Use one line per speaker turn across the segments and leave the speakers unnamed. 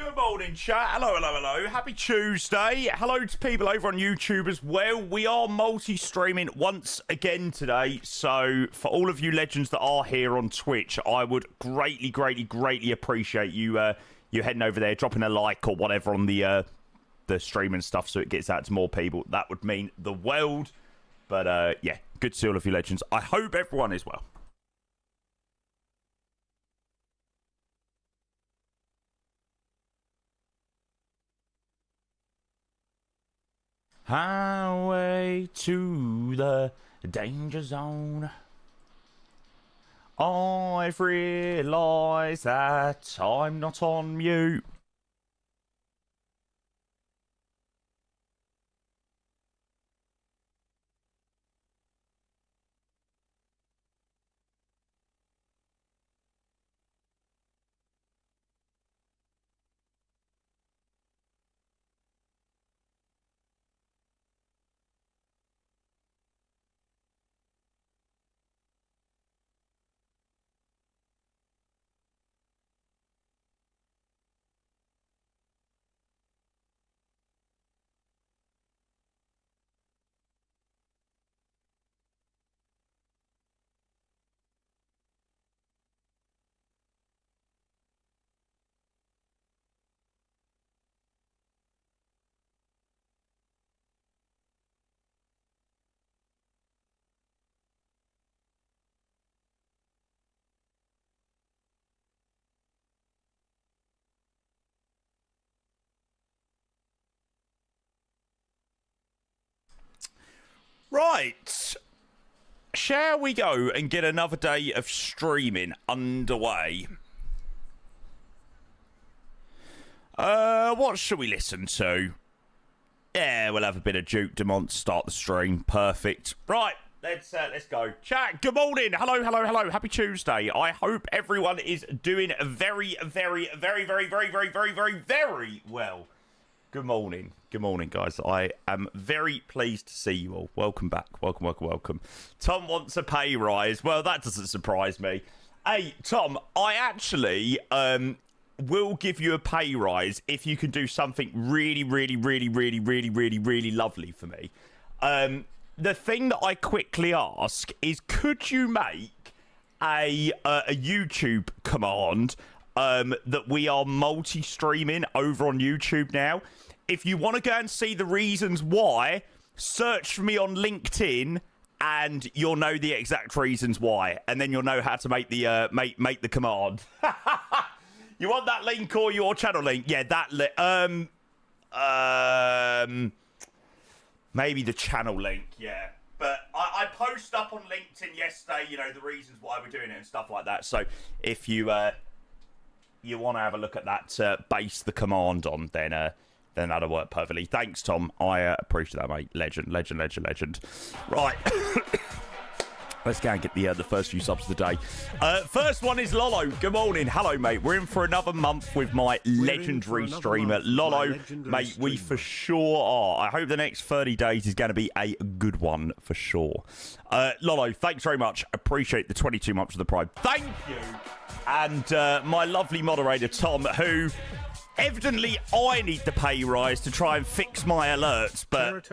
Good morning, chat. Hello, hello, hello. Happy Tuesday. Hello to people over on YouTube as well. We are multi-streaming once again today. So for all of you legends that are here on Twitch, I would greatly appreciate you you heading over there, dropping a like or whatever on the stream and stuff so it gets out to more people. That would mean the world. But yeah, good to see all of you legends. I hope everyone is well. Highway to the danger zone. I've realised that I'm not on mute. Right, shall we go and get another day of streaming underway? What should we listen to? Yeah, we'll have a bit of Duke Dumont to start the stream. Perfect. Right, let's go. Chat, good morning. Hello, hello, hello. Happy Tuesday. I hope everyone is doing very well. Good morning. Good morning, guys. I am very pleased to see you all. Welcome back. Welcome. Tom wants a pay rise. Well, that doesn't surprise me. Hey, Tom, I actually will give you a pay rise if you can do something really lovely for me. The thing that I quickly ask is, could you make a YouTube command that we are multi-streaming over on YouTube now? If you want to go and see the reasons why, search for me on LinkedIn and you'll know the exact reasons why, and then you'll know how to make the make the command. You want that link or your channel link? Yeah, that maybe the channel link, yeah. But I posted up on LinkedIn yesterday, you know, the reasons why we're doing it and stuff like that. So if you you want to have a look at that, base the command on, then that'll work perfectly. Thanks, Tom. I appreciate that, mate. Legend. Right. Let's go and get the first few subs of the day. First one is Lolo. Good morning. Hello, mate. We're in for another month with my legendary streamer. Lolo, mate, we for sure are. I hope the next 30 days is going to be a good one for sure. Lolo, thanks very much. Appreciate the 22 months of the Prime. Thank you. And my lovely moderator, Tom, who... evidently, I need the pay rise to try and fix my alerts, but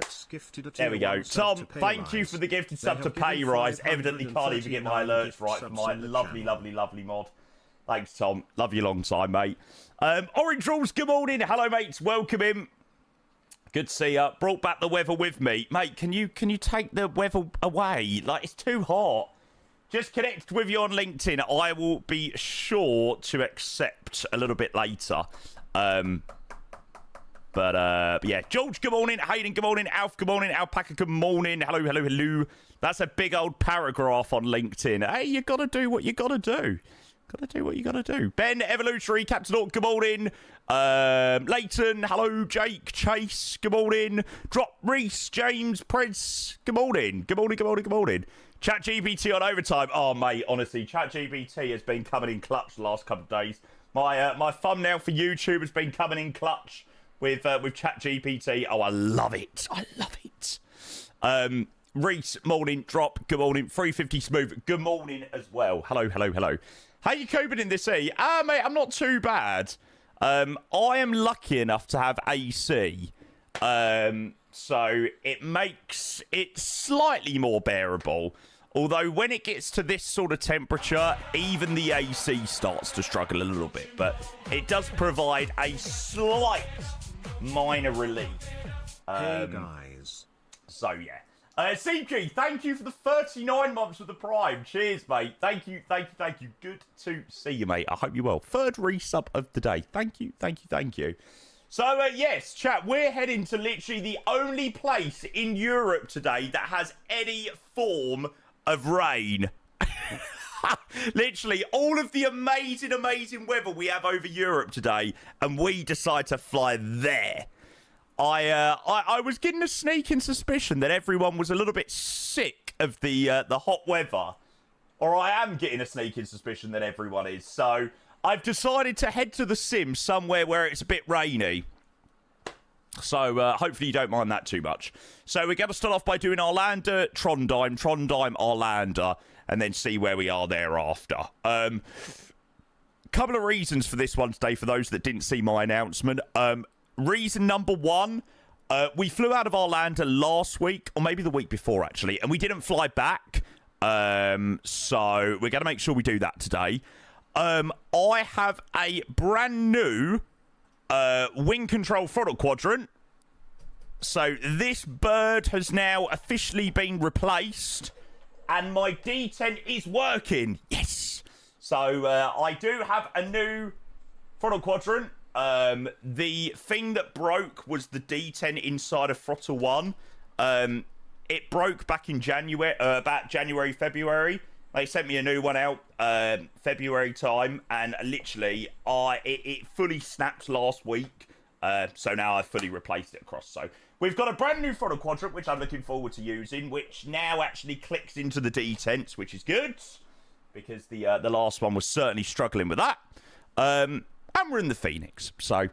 there we go. Tom, thank you for the gifted sub to pay rise. Evidently can't even get my alerts right for my lovely mod. Thanks, Tom. Love you long time, mate. Orange Rules, good morning. Hello, mates. Welcome in. Good to see you. Brought back the weather with me. Mate, can you take the weather away? Like, it's too hot. Just connect with you on LinkedIn. I will be sure to accept a little bit later. But yeah, George, good morning. Hayden, good morning. Alf, good morning. Alpaca, good morning. Hello. That's a big old paragraph on LinkedIn. Hey, you got to do what you got to do. Ben, Evolutionary, Captain Orc, good morning. Leighton, hello. Jake, Chase, good morning. Drop, Reese, James, Preds, good morning. Good morning. ChatGPT on overtime. Oh, mate, honestly, ChatGPT has been coming in clutch the last couple of days. My thumbnail for YouTube has been coming in clutch with ChatGPT. Oh, I love it. Reese, morning. Drop, good morning. 350 Smooth, good morning as well. Hello. How you coping in this mate, I'm not too bad. I am lucky enough to have AC, so it makes it slightly more bearable. Although when it gets to this sort of temperature, even the AC starts to struggle a little bit. But it does provide a slight minor relief.
Hey guys.
So yeah. CG, thank you for the 39 months with the Prime. Cheers, mate. Thank you. Good to see you, mate. I hope you're well. Third resub of the day. Thank you. So, yes, chat, we're heading to literally the only place in Europe today that has any form of rain. Literally, all of the amazing weather we have over Europe today, and we decide to fly there. I was getting a sneaking suspicion that everyone was a little bit sick of the hot weather, or I am getting a sneaking suspicion that everyone is. So I've decided to head to the sim somewhere where it's a bit rainy. So hopefully you don't mind that too much. So we're going to start off by doing Arlanda, Trondheim, Arlanda, and then see where we are thereafter. Couple of reasons for this one today for those that didn't see my announcement. Reason number one, we flew out of Arlanda last week, or maybe the week before, actually, and we didn't fly back. So we're going to make sure we do that today. I have a brand new wing control throttle quadrant. So this bird has now officially been replaced, and my D10 is working. Yes! So I do have a new throttle quadrant. The thing that broke was the D10 inside of throttle 1. It broke back in January, about January, February. They sent me a new one out February time, and literally it fully snapped last week. So now I've fully replaced it across. So we've got a brand new throttle quadrant, which I'm looking forward to using, which now actually clicks into the D10s, which is good, because the last one was certainly struggling with that. And we're in the Fenix, so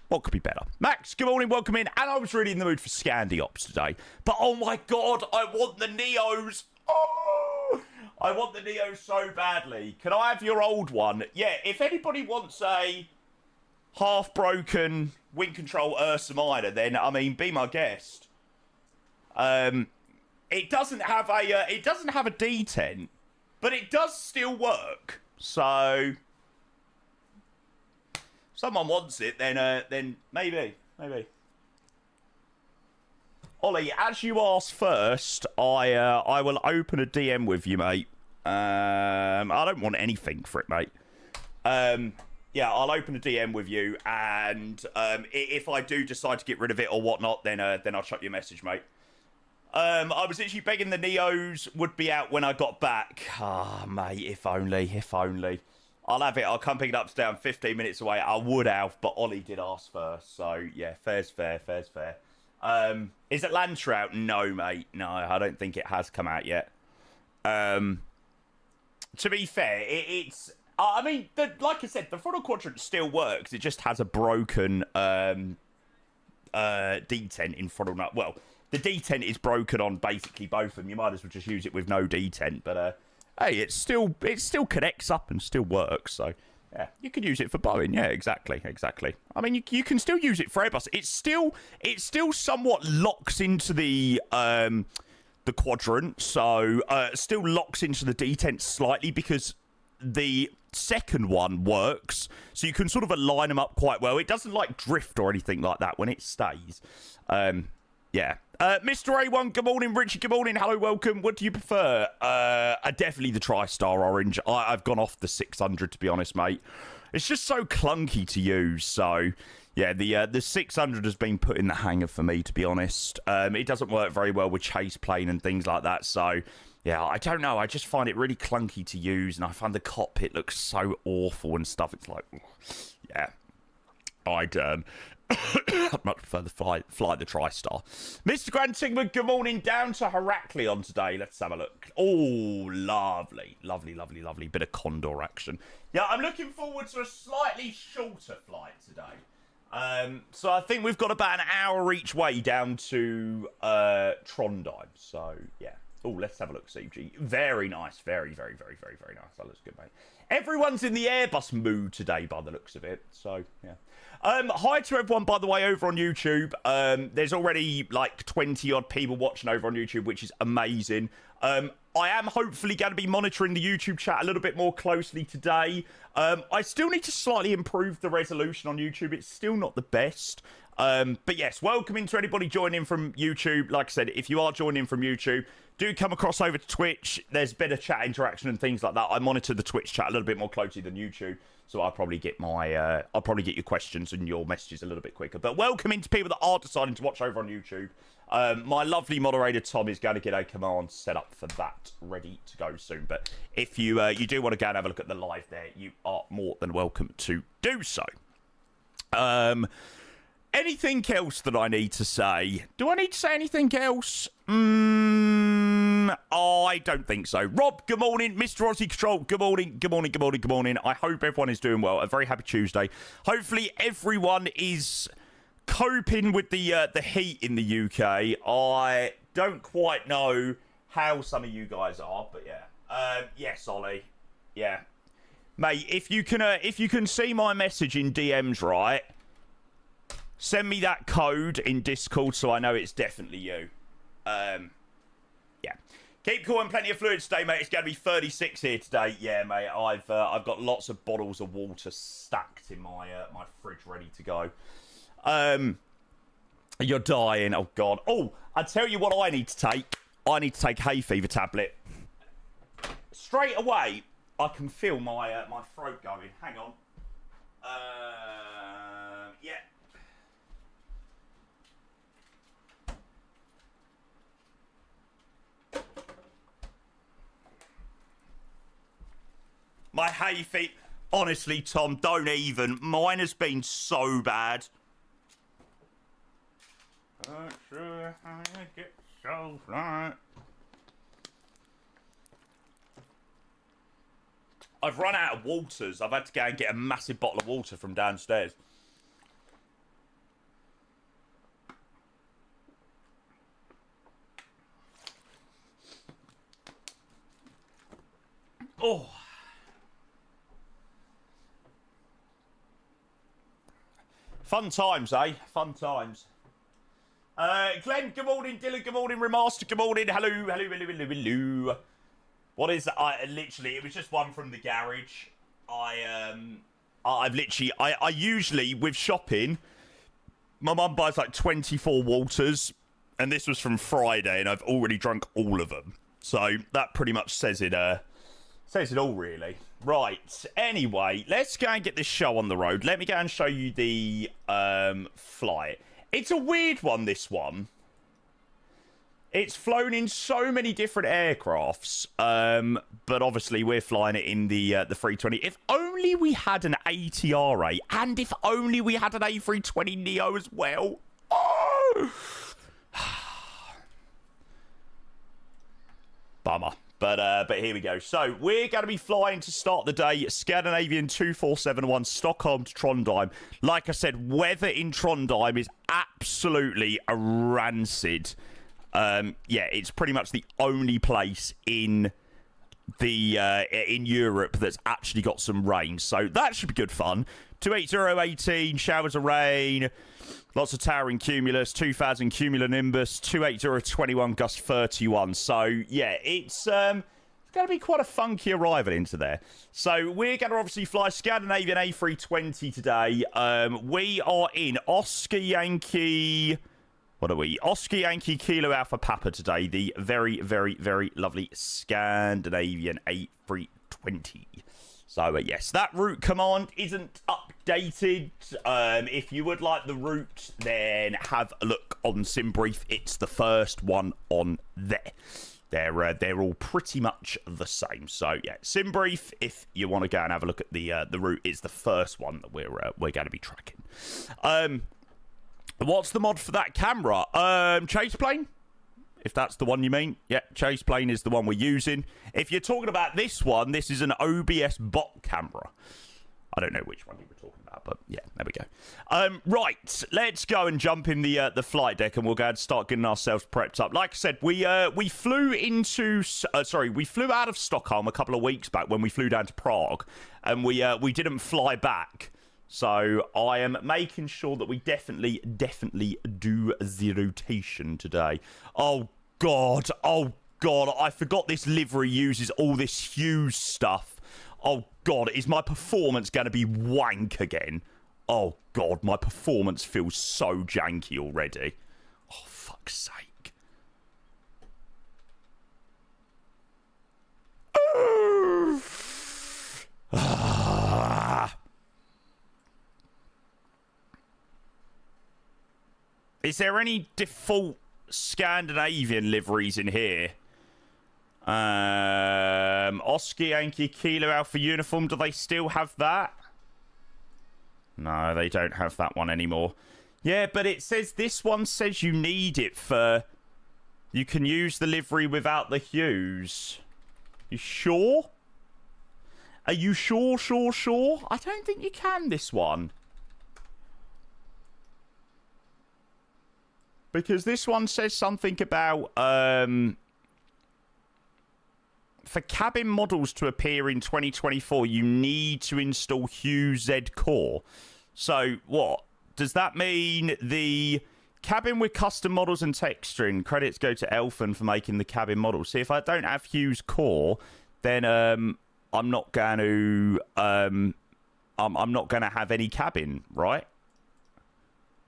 what could be better? Max, good morning, welcome in. And I was really in the mood for Scandi Ops today. But oh my god, I want the Neos. Oh, I want the Neos so badly. Can I have your old one? Yeah, if anybody wants a half-broken wing control Ursa Minor, then, I mean, be my guest. It doesn't have a D10, but it does still work. So someone wants it, then maybe. Ollie, as you asked first, I will open a DM with you, mate. I don't want anything for it, mate. Yeah, I'll open a DM with you, and if I do decide to get rid of it or whatnot, then I'll chuck you a message, mate. I was literally begging the Neos would be out when I got back. Ah, mate, if only. I'll have it. I'll come pick it up down 15 minutes away. I would have, but Ollie did ask first. So, yeah, fair's fair. Is Atlanta out? No, mate. No, I don't think it has come out yet. To be fair, it's... I mean, like I said, the throttle quadrant still works. It just has a broken D10 in throttle nut. Well, the D10 is broken on basically both of them. You might as well just use it with no D10, but... hey, it still connects up and still works. So, yeah, you can use it for Boeing. Yeah, exactly. I mean, you can still use it for Airbus. It still somewhat locks into the quadrant. So, still locks into the D10 slightly because the second one works. So you can sort of align them up quite well. It doesn't like drift or anything like that when it stays. Yeah. Mr. A1, good morning. Richard, good morning. Hello, welcome. What do you prefer? Definitely the TriStar Orange. I've gone off the 600, to be honest, mate. It's just so clunky to use. So, yeah, the 600 has been put in the hanger for me, to be honest. It doesn't work very well with chase plane and things like that. So, yeah, I don't know. I just find it really clunky to use, and I find the cockpit looks so awful and stuff. It's like, yeah. I'd much prefer to fly the TriStar. Mr. Grand Sigmund, good morning. Down to Heraklion today. Let's have a look. Oh, lovely. Bit of Condor action. Yeah, I'm looking forward to a slightly shorter flight today. So I think we've got about an hour each way down to Trondheim. So, yeah. Oh, let's have a look, CG. Very nice. Very, very, very, very, very nice. That looks good, mate. Everyone's in the Airbus mood today by the looks of it. So, yeah. Hi to everyone, by the way, over on YouTube. There's already like 20-odd people watching over on YouTube, which is amazing. I am hopefully going to be monitoring the YouTube chat a little bit more closely today. I still need to slightly improve the resolution on YouTube. It's still not the best. But yes, welcome to anybody joining from YouTube. Like I said, if you are joining from YouTube, do come across over to Twitch. There's better chat interaction and things like that. I monitor the Twitch chat a little bit more closely than YouTube, so I'll probably get your questions and your messages a little bit quicker. But welcome to people that are deciding to watch over on YouTube. My lovely moderator Tom is going to get a command set up for that, ready to go soon. But if you do want to go and have a look at the live there, you are more than welcome to do so. Anything else that I need to say? Do I need to say anything else? I don't think so. Rob, good morning. Mr. Aussie Control, good morning. Good morning, good morning, good morning. I hope everyone is doing well. A very happy Tuesday. Hopefully everyone is coping with the heat in the UK. I don't quite know how some of you guys are, but yeah. Yes, Ollie. Yeah. Mate, if you can see my message in DMs, right? Send me that code in Discord so I know it's definitely you. Yeah. Keep cool and plenty of fluids today, mate. It's going to be 36 here today. Yeah, mate. I've got lots of bottles of water stacked in my my fridge ready to go. You're dying. Oh, God. Oh, I tell you what I need to take. I need to take hay fever tablet. Straight away, I can feel my my throat going. Hang on. Yeah. My hay fever, honestly, Tom, don't even. Mine has been so bad. Not sure how you get so right. I've run out of waters. I've had to go and get a massive bottle of water from downstairs. Oh. Fun times, eh? Fun times. Glenn, good morning. Dylan, good morning. Remaster, good morning. Hello, hello, hello, hello, hello. What is that? Literally, it was just one from the garage. I've literally, I usually, with shopping, my mum buys like 24 waters, and this was from Friday, and I've already drunk all of them. So that pretty much says it all, really. Right, anyway, let's go and get this show on the road. Let me go and show you the flight. It's a weird one, this one. It's flown in so many different aircrafts, but obviously we're flying it in the 320. If only we had an ATR-8, and if only we had an A320neo as well. Oh! Bummer. But here we go. So we're going to be flying to start the day Scandinavian 2471 Stockholm to Trondheim. Like I said, weather in Trondheim is absolutely rancid. Yeah, it's pretty much the only place in the in Europe that's actually got some rain. So that should be good fun. 28018 showers of rain. Lots of towering cumulus, 2,000 cumulonimbus, 28021 gust 31. So, yeah, it's going to be quite a funky arrival into there. So, we're going to obviously fly Scandinavian A320 today. We are in Oscar Yankee... What are we? Oscar Yankee Kilo Alpha Papa today. The very, very, very lovely Scandinavian A320. So, yes, that route command isn't updated. If you would like the route, then have a look on SimBrief. It's the first one on there. They're all pretty much the same. So, yeah, SimBrief, if you want to go and have a look at the route, it's the first one that we're going to be tracking. What's the mod for that camera? Chase plane? If that's the one you mean. Yeah, chase plane is the one we're using. If you're talking about this one, this is an OBS bot camera. I don't know which one you were talking about, but yeah, there we go. Right, let's go and jump in the flight deck, and we'll go and start getting ourselves prepped up. Like I said, we flew we flew out of Stockholm a couple of weeks back when we flew down to Prague, and we didn't fly back. So I am making sure that we definitely do the rotation today. Oh God, I forgot this livery uses all this Hughes stuff. Oh, God, is my performance going to be wank again? Oh, God, my performance feels so janky already. Oh, fuck's sake. Is there any default Scandinavian liveries in here? Oscar Yankee Kilo Alpha uniform, do they still have that? No, they don't have that one anymore. Yeah, but it says, this one says you need it for, you can use the livery without the hues. You sure? Are you sure? I don't think you can, this one. Because this one says something about, for cabin models to appear in 2024, you need to install Hughes Z Core. So, what? Does that mean the cabin with custom models and texturing, credits go to Elfin for making the cabin model? See, if I don't have Hughes Core, then I'm not going to I'm not going to have any cabin, right?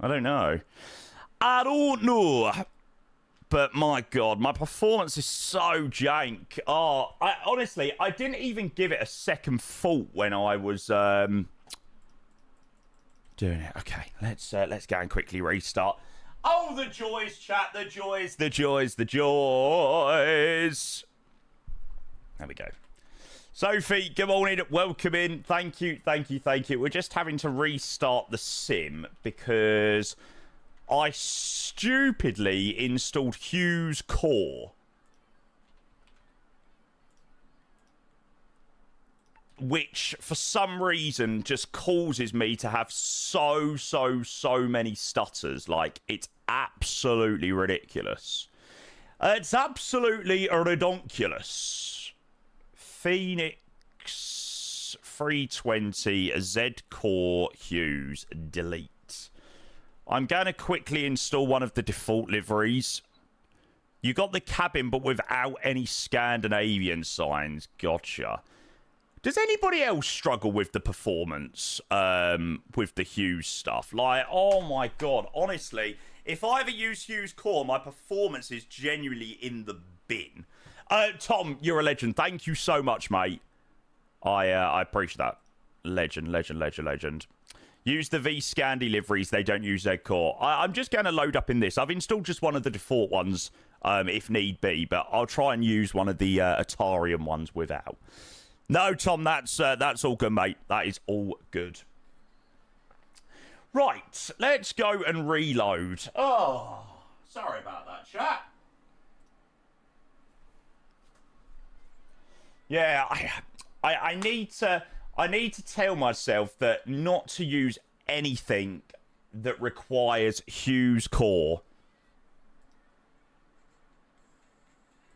I don't know. But my God, my performance is so jank. Oh, honestly, I didn't even give it a second thought when I was doing it. Okay, let's go and quickly restart. Oh, the joys, chat, the joys. There we go. Sophie, good morning, welcome in. Thank you. We're just having to restart the sim because I stupidly installed Hughes Core, which for some reason just causes me to have so many stutters. Like, it's absolutely ridiculous. It's absolutely redonkulous. Fenix 320 Z Core Hughes delete. I'm going to quickly install one of the default liveries. You got the cabin, but without any Scandinavian signs. Gotcha. Does anybody else struggle with the performance with the Hughes stuff? Like, oh my God, honestly, if I ever use Hughes Core, my performance is genuinely in the bin. Tom, you're a legend. Thank you so much, mate. I appreciate that. Legend. Use the V-Scandi liveries. They don't use their core. I'm just going to load up in this. I've installed just one of the default ones, if need be, but I'll try and use one of the Atarian ones without. No, Tom, that's all good, mate. That is all good. Right, let's go and reload. Oh, sorry about that, chat. Yeah, I need to tell myself that not to use anything that requires Hughes Core.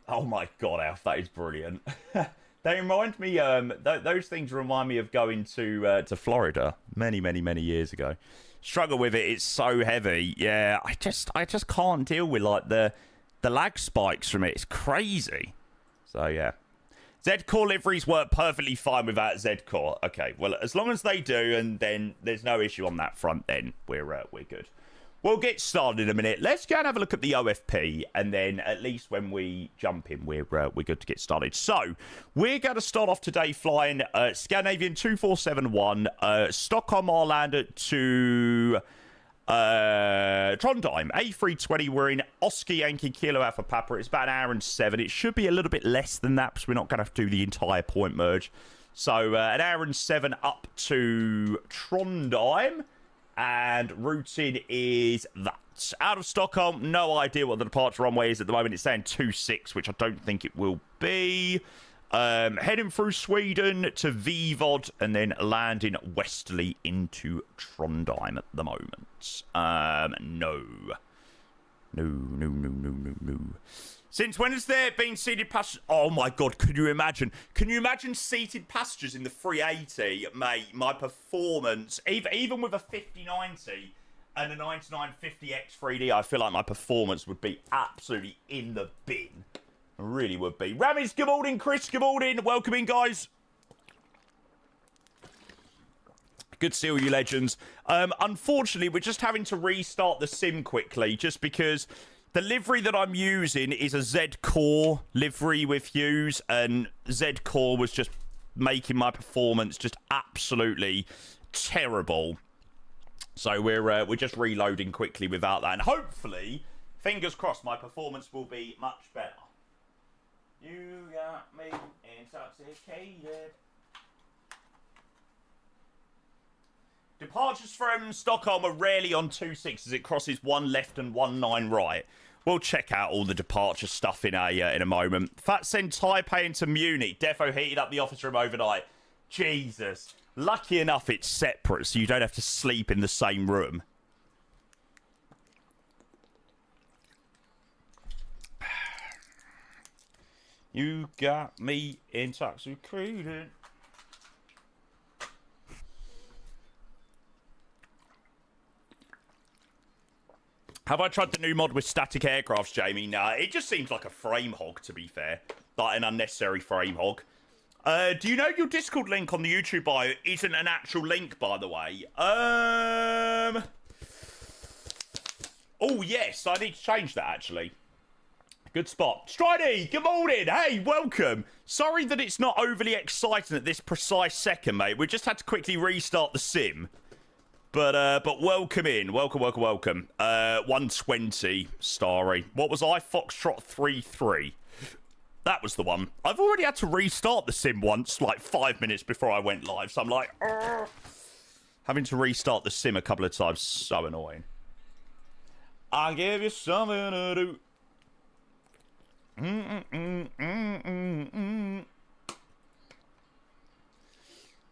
Oh my God, Alf, that is brilliant. They remind me, those things remind me of going to Florida many years ago. Struggle with it, it's so heavy. Yeah, I just can't deal with like the lag spikes from it. It's crazy. So yeah. Z-Core liveries work perfectly fine without Z-Core. Okay, well, as long as they do, and then there's no issue on that front, then we're good. We'll get started in a minute. Let's go and have a look at the OFP, and then at least when we jump in, we're good to get started. So, we're going to start off today flying Scandinavian 2471, Stockholm Arlanda to Trondheim, A320. We're in Oscar Yankee Kilo Alpha Papa. It's about an hour and 7. It should be a little bit less than that because we're not going to have to do the entire point merge. So an hour and 7 up to Trondheim, and routing is that. Out of Stockholm, no idea what the departure runway is at the moment. It's saying 26, which I don't think it will be. Heading through Sweden to Vivod and then landing westerly into Trondheim at the moment. No. Since when has there been seated passengers? Oh my god, can you imagine? Can you imagine seated passengers in the 380? Mate, my performance, even with a 5090 and a 9950X3D, I feel like my performance would be absolutely in the bin. It really would be. Ramis, good morning. Chris, good morning. Welcome in, guys. Good to see all you legends. Unfortunately, we're just having to restart the sim quickly just because the livery that I'm using is a Z-Core livery with Hughes, and Z-Core was just making my performance just absolutely terrible. So we're just reloading quickly without that, and hopefully, fingers crossed, my performance will be much better. You got me intoxicated. Departures from Stockholm are rarely on 26 as it crosses 1 left and 19 right. We'll check out all the departure stuff in a moment. Fat send Taipei into Munich. Defo heated up the office room overnight. Jesus. Lucky enough it's separate so you don't have to sleep in the same room. You got me intoxicated. Have I tried the new mod with static aircrafts, Jamie? Nah, it just seems like a frame hog, to be fair. Like an unnecessary frame hog. Do you know your Discord link on the YouTube bio isn't an actual link, by the way? Oh, yes, I need to change that, actually. Good spot. Stridey, good morning. Hey, welcome. Sorry that it's not overly exciting at this precise second, mate. We just had to quickly restart the sim. But welcome in. Welcome. 120, Starry. What was I? Foxtrot 33. That was the one. I've already had to restart the sim once, like 5 minutes before I went live. So I'm like, argh. Having to restart the sim a couple of times, so annoying. I'll give you something to do.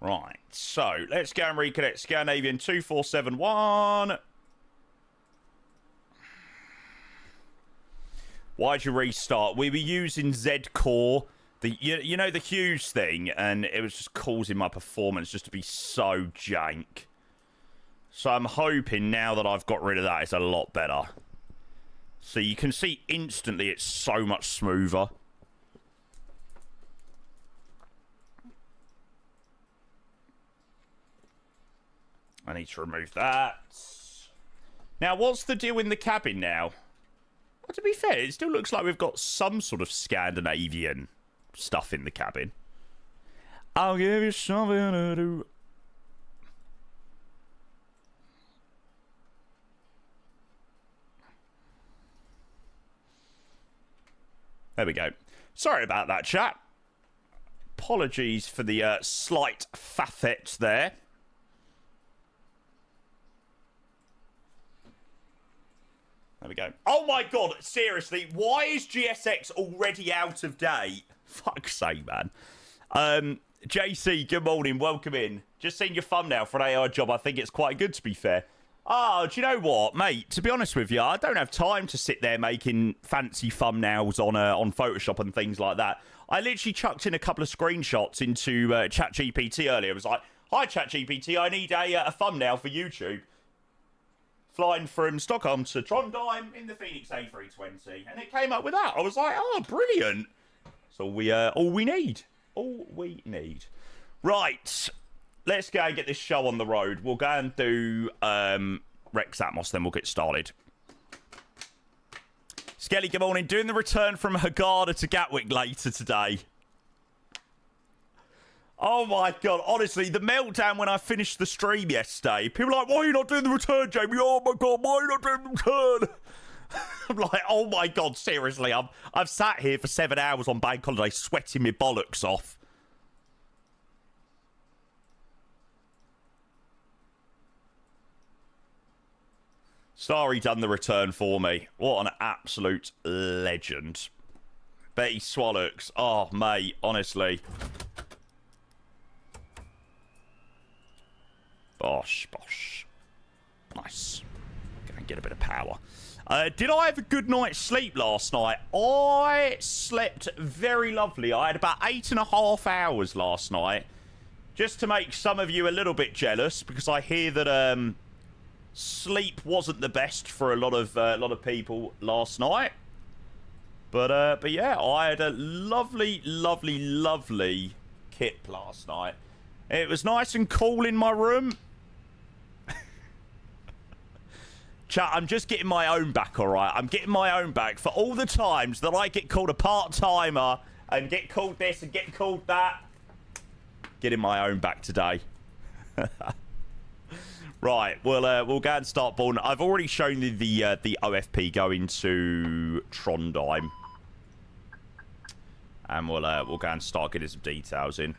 Right, so let's go and reconnect. Scandinavian 2471. Why'd you restart? We were using Z-Core, you know the Hughes thing, and it was just causing my performance just to be so jank. So I'm hoping now that I've got rid of that, it's a lot better. So you can see instantly it's so much smoother. I need to remove that. Now, what's the deal in the cabin now? Well, to be fair, it still looks like we've got some sort of Scandinavian stuff in the cabin. I'll give you something to do. There we go. Sorry about that, chat. Apologies for the slight faffet there. There we go. Oh my god, seriously, why is GSX already out of date? Fuck's sake, man. JC, good morning, welcome in. Just seen your thumbnail for an AI job. I think it's quite good, to be fair. Oh, do you know what, mate? To be honest with you, I don't have time to sit there making fancy thumbnails on Photoshop and things like that. I literally chucked in a couple of screenshots into ChatGPT earlier. It was like, hi, ChatGPT, I need a thumbnail for YouTube. Flying from Stockholm to Trondheim in the Fenix A320. And it came up with that. I was like, oh, brilliant. That's all we need. All we need. Right. Let's go and get this show on the road. We'll go and do Rex Atmos, then we'll get started. Skelly, good morning. Doing the return from Hagada to Gatwick later today. Oh my god, honestly, the meltdown when I finished the stream yesterday. People are like, why are you not doing the return, Jamie? Oh my god, why are you not doing the return? I'm like, oh my god, seriously, I've sat here for 7 hours on bank holiday sweating my bollocks off. Starry done the return for me. What an absolute legend. Betty Swallocks. Oh, mate, honestly. Bosh, bosh. Nice. Go and get a bit of power. Did I have a good night's sleep last night? I slept very lovely. I had about 8.5 hours last night. Just to make some of you a little bit jealous, because I hear that sleep wasn't the best for a lot of people last night. But yeah, I had a lovely, lovely, lovely kip last night. It was nice and cool in my room. Chat, I'm just getting my own back, all right? I'm getting my own back for all the times that I get called a part-timer and get called this and get called that. Getting my own back today. Right, we'll go and start boarding. I've already shown you the OFP going to Trondheim. And we'll go and start getting some details in.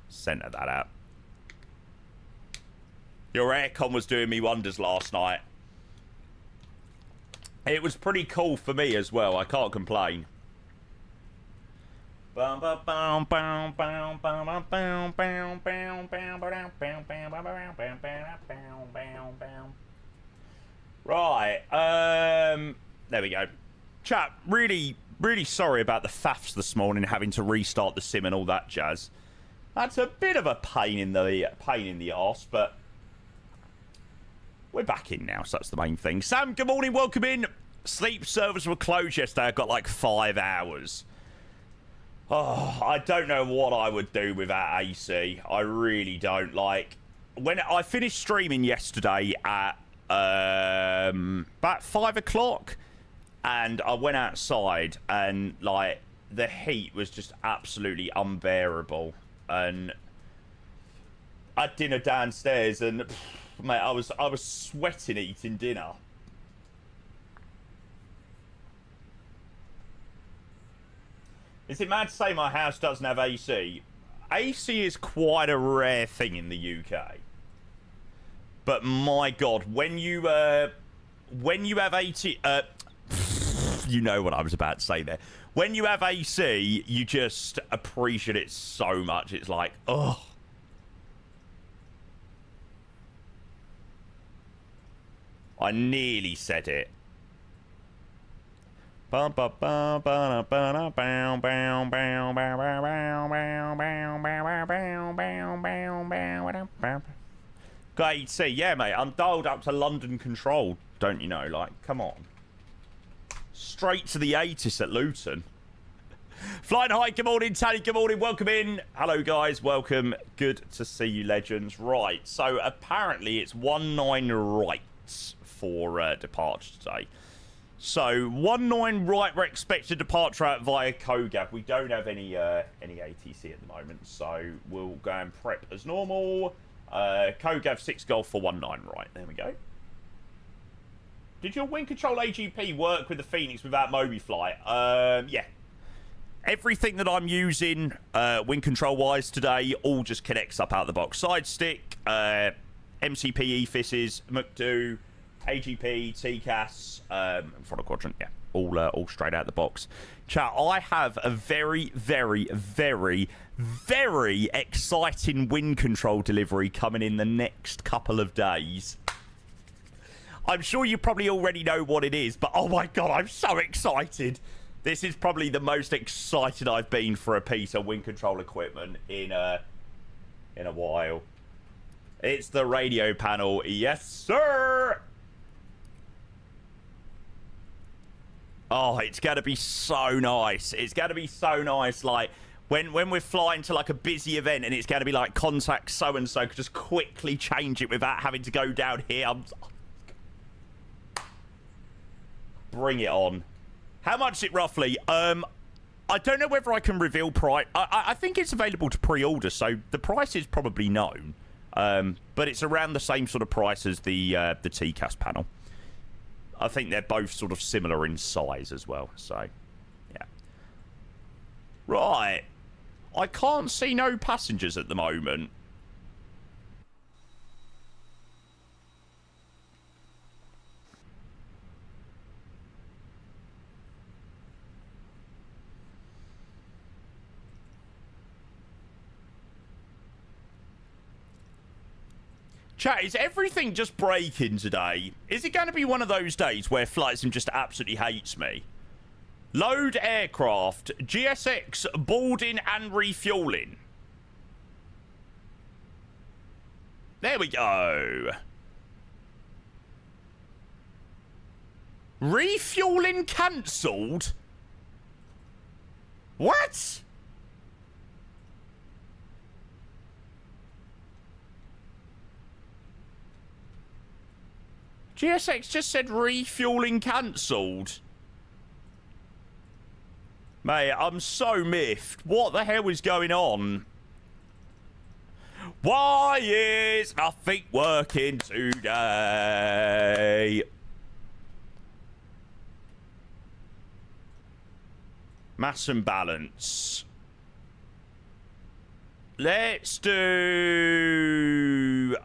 Centre that out. Your aircon was doing me wonders last night. It was pretty cool for me as well. I can't complain. Right. There we go. Chat, really sorry about the faffs this morning, having to restart the sim and all that jazz. That's a bit of a pain in the arse, but we're back in now, so that's the main thing. Sam, good morning, welcome in. Sleep servers were closed yesterday. I got like 5 hours. Oh, I don't know what I would do without AC. I really don't. Like, when I finished streaming yesterday at about 5 o'clock, and I went outside, and like the heat was just absolutely unbearable. And I had dinner downstairs, and mate, I was sweating eating dinner. Is it mad to say my house doesn't have AC? AC is quite a rare thing in the UK. But my God, when you have 80, you know what I was about to say there. When you have AC, you just appreciate it so much. It's like, oh. I nearly said it. Great, see, yeah, mate, I'm dialed up to London Control, don't you know? Like, come on. Straight to the 80s at Luton. Flying high, good morning, Tally, good morning, welcome in. Hello, guys, welcome. Good to see you, legends. Right, so apparently it's 19 rights for departure today. So 19 right, we're expected departure out via COGAV. We don't have any ATC at the moment, so we'll go and prep as normal. COGAV 6 Golf for 19 right. There we go. Did your wind control AGP work with the Fenix without MobiFly? Yeah. Everything that I'm using wind control wise today all just connects up out of the box. Side stick, MCP EFISs, McDo, AGP, TCAS, front of quadrant, yeah, all straight out of the box. Chat, I have a very, very, very, very exciting wind control delivery coming in the next couple of days. I'm sure you probably already know what it is, but oh my God, I'm so excited. This is probably the most excited I've been for a piece of wind control equipment in a while. It's the radio panel, yes sir! Oh, it's going to be so nice. It's going to be so nice. Like, when we're flying to, like, a busy event and it's going to be, like, contact so-and-so, could just quickly change it without having to go down here. Bring it on. How much is it, roughly? I don't know whether I can reveal price. I think it's available to pre-order, so the price is probably known. But it's around the same sort of price as the TCAS panel. I think they're both sort of similar in size as well, so, yeah. Right. I can't see no passengers at the moment. Chat, is everything just breaking today? Is it going to be one of those days where Flight Sim just absolutely hates me? Load aircraft, GSX boarding and refueling. There we go. Refueling cancelled? What? GSX just said refueling cancelled. Mate, I'm so miffed. What the hell is going on? Why is nothing working today? Mass and balance. Let's do...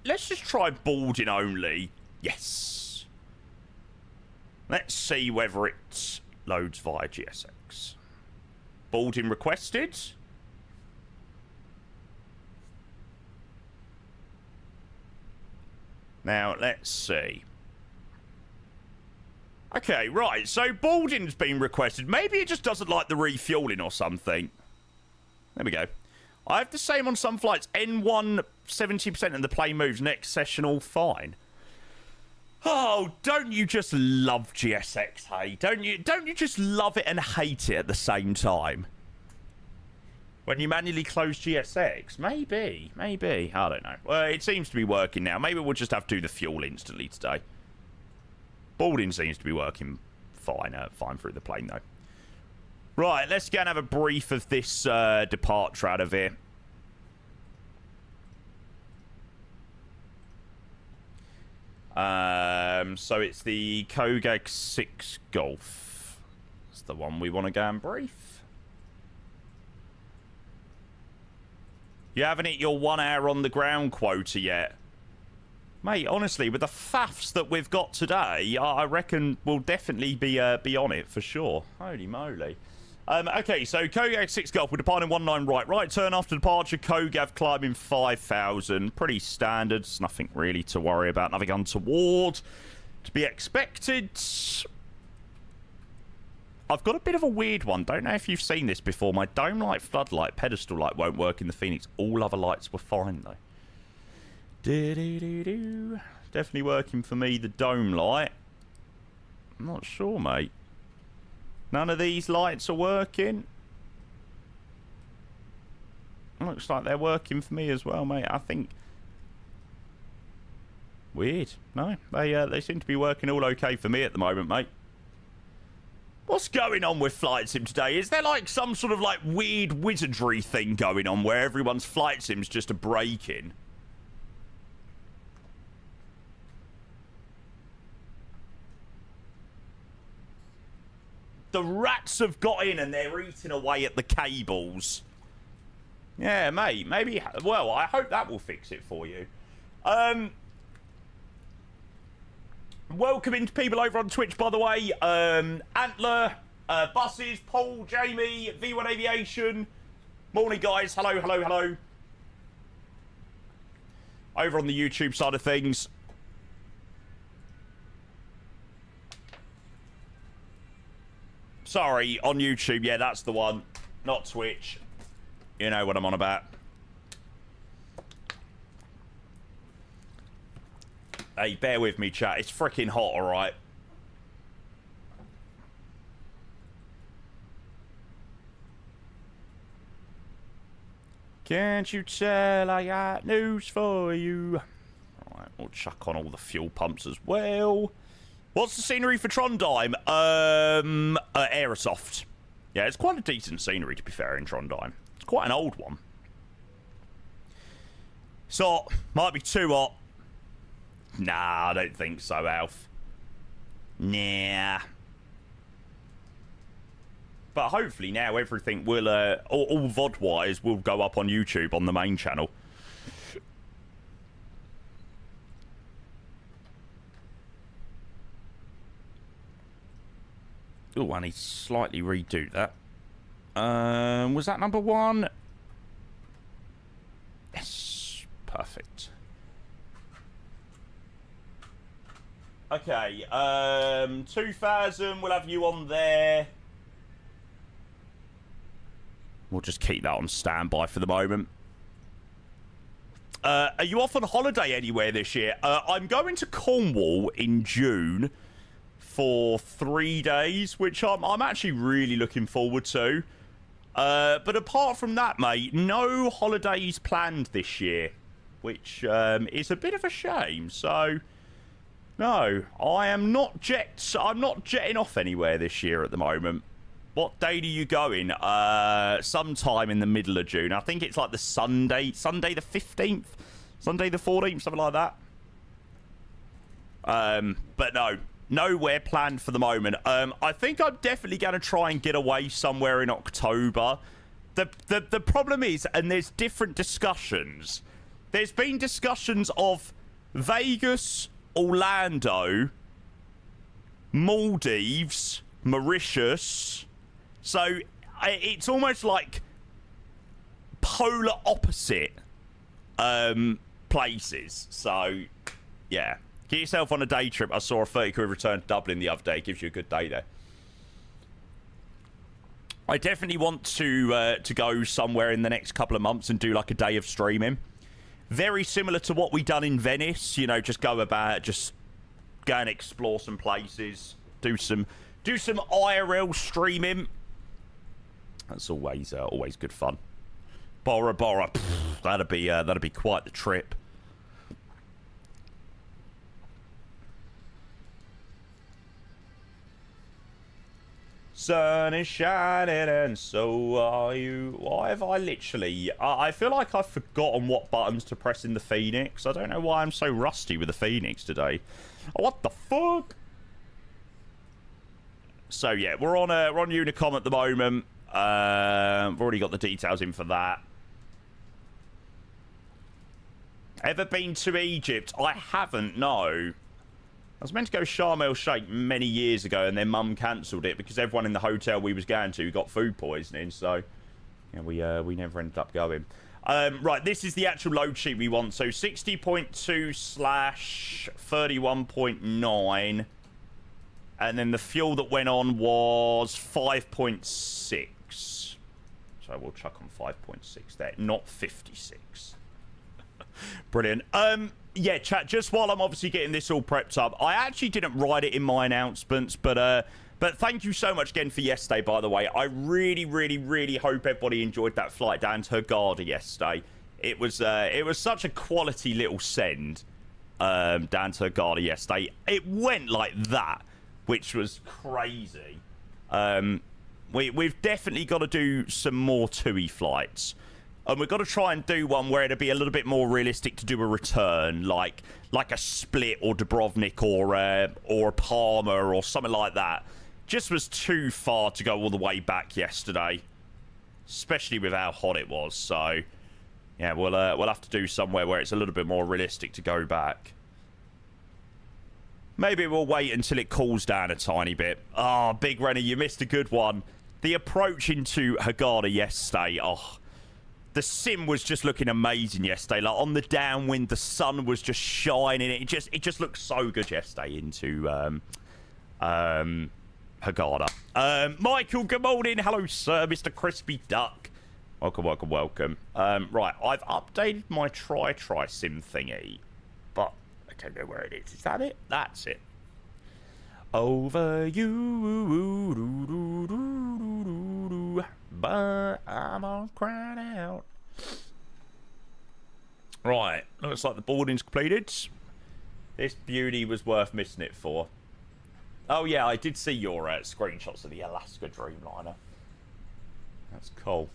let's just try boarding only. Yes. Let's see whether it loads via GSX. Boarding requested. Now, let's see. Okay, right. So, boarding's been requested. Maybe it just doesn't like the refueling or something. There we go. I have the same on some flights. N1, 70% and the plane moves. Next session, all fine. Oh, don't you just love GSX, hey? Don't you just love it and hate it at the same time? When you manually close GSX? Maybe. I don't know. Well, it seems to be working now. Maybe we'll just have to do the fuel instantly today. Boarding seems to be working fine. Fine through the plane, though. Right, let's go and have a brief of this departure out of here. So it's the Kogag 6 Golf. That's the one we want to go and brief. You haven't hit your 1 hour on the ground quota yet. Mate, honestly, with the faffs that we've got today, I reckon we'll definitely be on it for sure. Holy moly. Okay, so Kogag 6 Golf, we're departing 19 right turn after departure, Kogav climbing 5,000. Pretty standard, it's nothing really to worry about, nothing untoward to be expected. I've got a bit of a weird one, don't know if you've seen this before. My dome light, floodlight, pedestal light won't work in the Fenix. All other lights were fine though. Definitely working for me, the dome light. I'm not sure, mate. None of these lights are working. Looks like they're working for me as well, mate. I think... Weird. No, they seem to be working all okay for me at the moment, mate. What's going on with Flight Sim today? Is there like some sort of like weird wizardry thing going on where everyone's Flight Sim's just a break-in? The rats have got in and they're eating away at the cables. Yeah, mate. Maybe... Well, I hope that will fix it for you. Welcoming to people over on Twitch, by the way. Antler, Buses, Paul, Jamie, V1 Aviation. Morning, guys. Hello, hello, hello. Over on the YouTube side of things. Sorry, on YouTube. Yeah, that's the one. Not Twitch. You know what I'm on about. Hey, bear with me, chat. It's freaking hot, alright? Can't you tell I got news for you? Alright, we'll chuck on all the fuel pumps as well. What's the scenery for Trondheim? Aerosoft. Yeah, it's quite a decent scenery, to be fair, in Trondheim. It's quite an old one. So, might be too hot. Nah, I don't think so, Alf. Nah. But hopefully now everything will, all VOD-wise, will go up on YouTube on the main channel. Oh, I need to slightly redo that. Was that number one? Yes. Okay. 2000. We'll have you on there. We'll just keep that on standby for the moment. Are you off on holiday anywhere this year? I'm going to Cornwall in June for 3 days, which I'm actually really looking forward to. But apart from that, mate, no holidays planned this year, which is a bit of a shame. So, no, I'm not jetting off anywhere this year at the moment. What date are you going? Sometime in the middle of June. I think it's like the Sunday the 15th, Sunday the 14th, something like that. But no, nowhere planned for the moment. I think I'm definitely going to try and get away somewhere in October. The problem is, and there's different discussions. There's been discussions of Vegas, Orlando, Maldives, Mauritius. So it's almost like polar opposite places. So yeah, get yourself on a day trip. I saw a 30 quid return to Dublin the other day. It gives you a good day there. I definitely want to go somewhere in the next couple of months and do like a day of streaming. Very similar to what we done in Venice. You know, just go about, just go and explore some places, do some IRL streaming. That's always good fun. Bora Bora, that'd be quite the trip. Sun is shining and so are you. Why have I literally... I feel like I've forgotten what buttons to press in the Fenix. I don't know why I'm so rusty with the Fenix today. Oh, what the fuck? So yeah, we're on Unicom at the moment. We've already got the details in for that. Ever been to Egypt? I haven't, no. I was meant to go Sharm el Sheikh many years ago, and then Mum cancelled it because everyone in the hotel we was going to got food poisoning. So yeah, we never ended up going. Right, this is the actual load sheet we want. So 60.2/31.9. And then the fuel that went on was 5.6. So we'll chuck on 5.6 there, not 56. Brilliant. Yeah, chat, just while I'm obviously getting this all prepped up, I actually didn't write it in my announcements, but thank you so much again for yesterday, by the way. I really, really, really hope everybody enjoyed that flight down to Hurghada yesterday. It was such a quality little send down to Hurghada yesterday. It went like that, which was crazy. We've definitely got to do some more TUI flights. And we've got to try and do one where it'll be a little bit more realistic to do a return, like a Split or Dubrovnik or a Palma or something like that. Just was too far to go all the way back yesterday, especially with how hot it was. So yeah, we'll have to do somewhere where it's a little bit more realistic to go back. Maybe we'll wait until it cools down a tiny bit. Oh, Big Rennie, you missed a good one. The approach into Hurghada yesterday, oh, the sim was just looking amazing yesterday. Like on the downwind, the sun was just shining. It just looked so good yesterday into Hurghada. Michael, good morning. Hello, sir, Mr. Crispy Duck. Welcome, welcome, welcome. Right, I've updated my try sim thingy, but I don't know where it is. Is that it? That's it. Over you, but I'm all crying out. Right, looks like the boarding's completed. This beauty was worth missing it for. Oh yeah, I did see your screenshots of the Alaska Dreamliner. That's cool.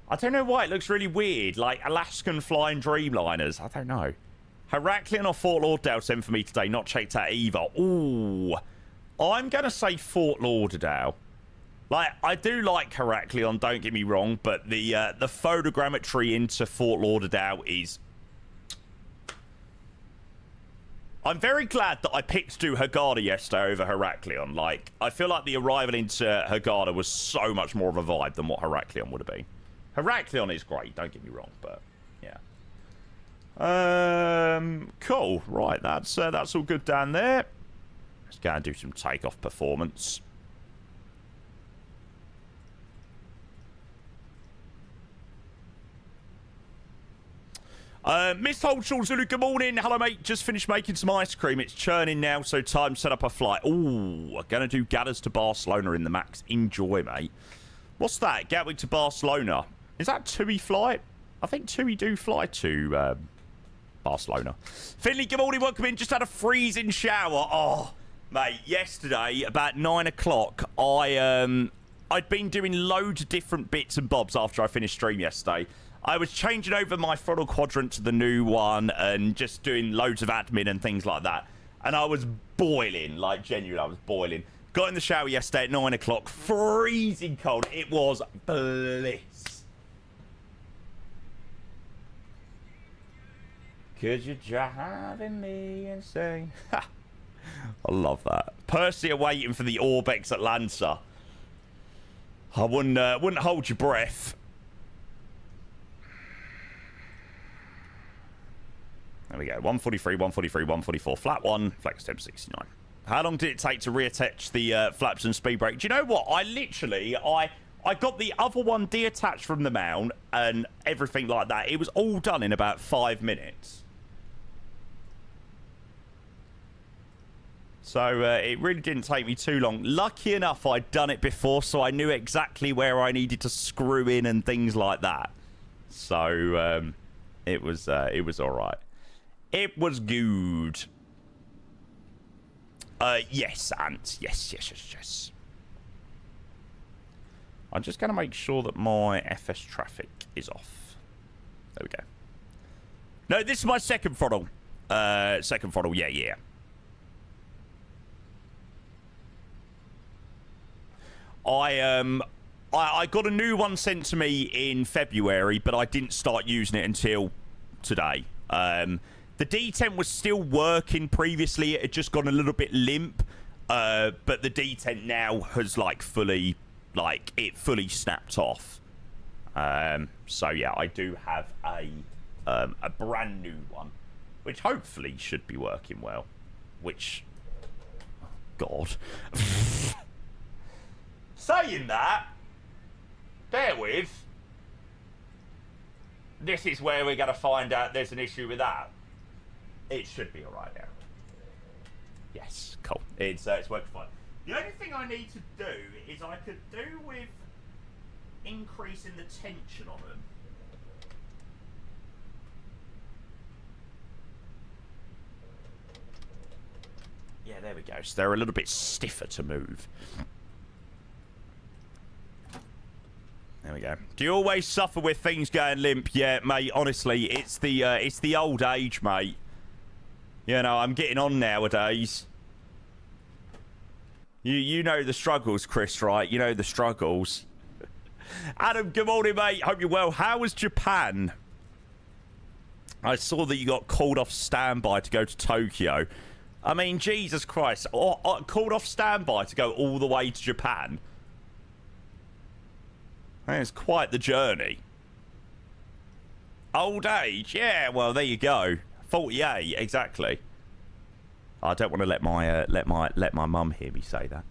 I don't know why it looks really weird, like Alaskan flying Dreamliners. I don't know. Heraklion or Fort Lauderdale sent for me today, not checked out either. Ooh, I'm going to say Fort Lauderdale. Like, I do like Heraklion, don't get me wrong, but the photogrammetry into Fort Lauderdale is... I'm very glad that I picked to do Hurghada yesterday over Heraklion. Like, I feel like the arrival into Hurghada was so much more of a vibe than what Heraklion would have been. Heraklion is great, don't get me wrong, but yeah. Cool. Right, that's all good down there. Let's go and do some takeoff performance. Mr. Holdshaw Zulu, good morning. Hello, mate. Just finished making some ice cream. It's churning now, so time to set up a flight. Ooh, we're going to do Gathers to Barcelona in the MAX. Enjoy, mate. What's that? Gatwick to Barcelona. Is that TUI flight? I think TUI do fly to Barcelona. Finley, good morning. Welcome in. Just had a freezing shower. Oh, mate, yesterday, about 9 o'clock, I'd been doing loads of different bits and bobs after I finished stream yesterday. I was changing over my throttle quadrant to the new one and just doing loads of admin and things like that. And I was boiling, like genuinely, I was boiling. Got in the shower yesterday at 9 o'clock, freezing cold. It was bliss. Cause you're driving me insane. I love that. Percy are waiting for the Orbex Atlanta. I wouldn't hold your breath. There we go. 143, 143, 144. Flat 1, flex temp 69. How long did it take to reattach the flaps and speed brake? Do you know what? I got the other one deattached from the mount and everything like that. It was all done in about 5 minutes. So it really didn't take me too long. Lucky enough, I'd done it before, so I knew exactly where I needed to screw in and things like that. So it was all right. It was good. Yes, Ant. Yes. I'm just going to make sure that my FS traffic is off. There we go. No, this is my second throttle. Second throttle, yeah. I got a new one sent to me in February, but I didn't start using it until today. The D10 was still working previously. It had just gone a little bit limp. But the D10 now has fully snapped off. So yeah, I do have a brand new one, which hopefully should be working well. Which, God. Saying that, bear with. This is where we're going to find out there's an issue with that. It should be alright now. Yes, cool. It's working fine. The only thing I need to do is I could do with increasing the tension on them. Yeah, there we go. So they're a little bit stiffer to move. There we go. Do you always suffer with things going limp? Yeah, mate, honestly, it's the old age, mate. You know, I'm getting on nowadays. You know the struggles, Chris, right? You know the struggles. Adam, good morning, mate. Hope you're well. How was Japan? I saw that you got called off standby to go to Tokyo. I mean, Jesus Christ. Called off standby to go all the way to Japan. It's quite the journey. Old age? Yeah, well, there you go. 48, exactly. I don't want to let my mum hear me say that.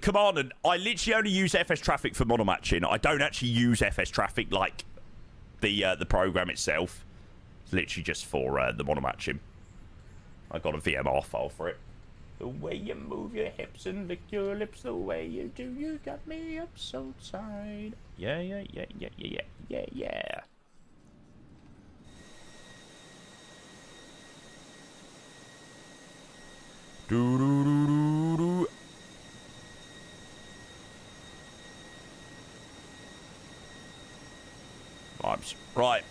Commander, I literally only use FS Traffic for model matching. I don't actually use FS Traffic like the program itself. It's literally just for the model matching. I got a VMR file for it. The way you move your hips and lick your lips, the way you do, you got me up so tight. Yeah. Do. Right.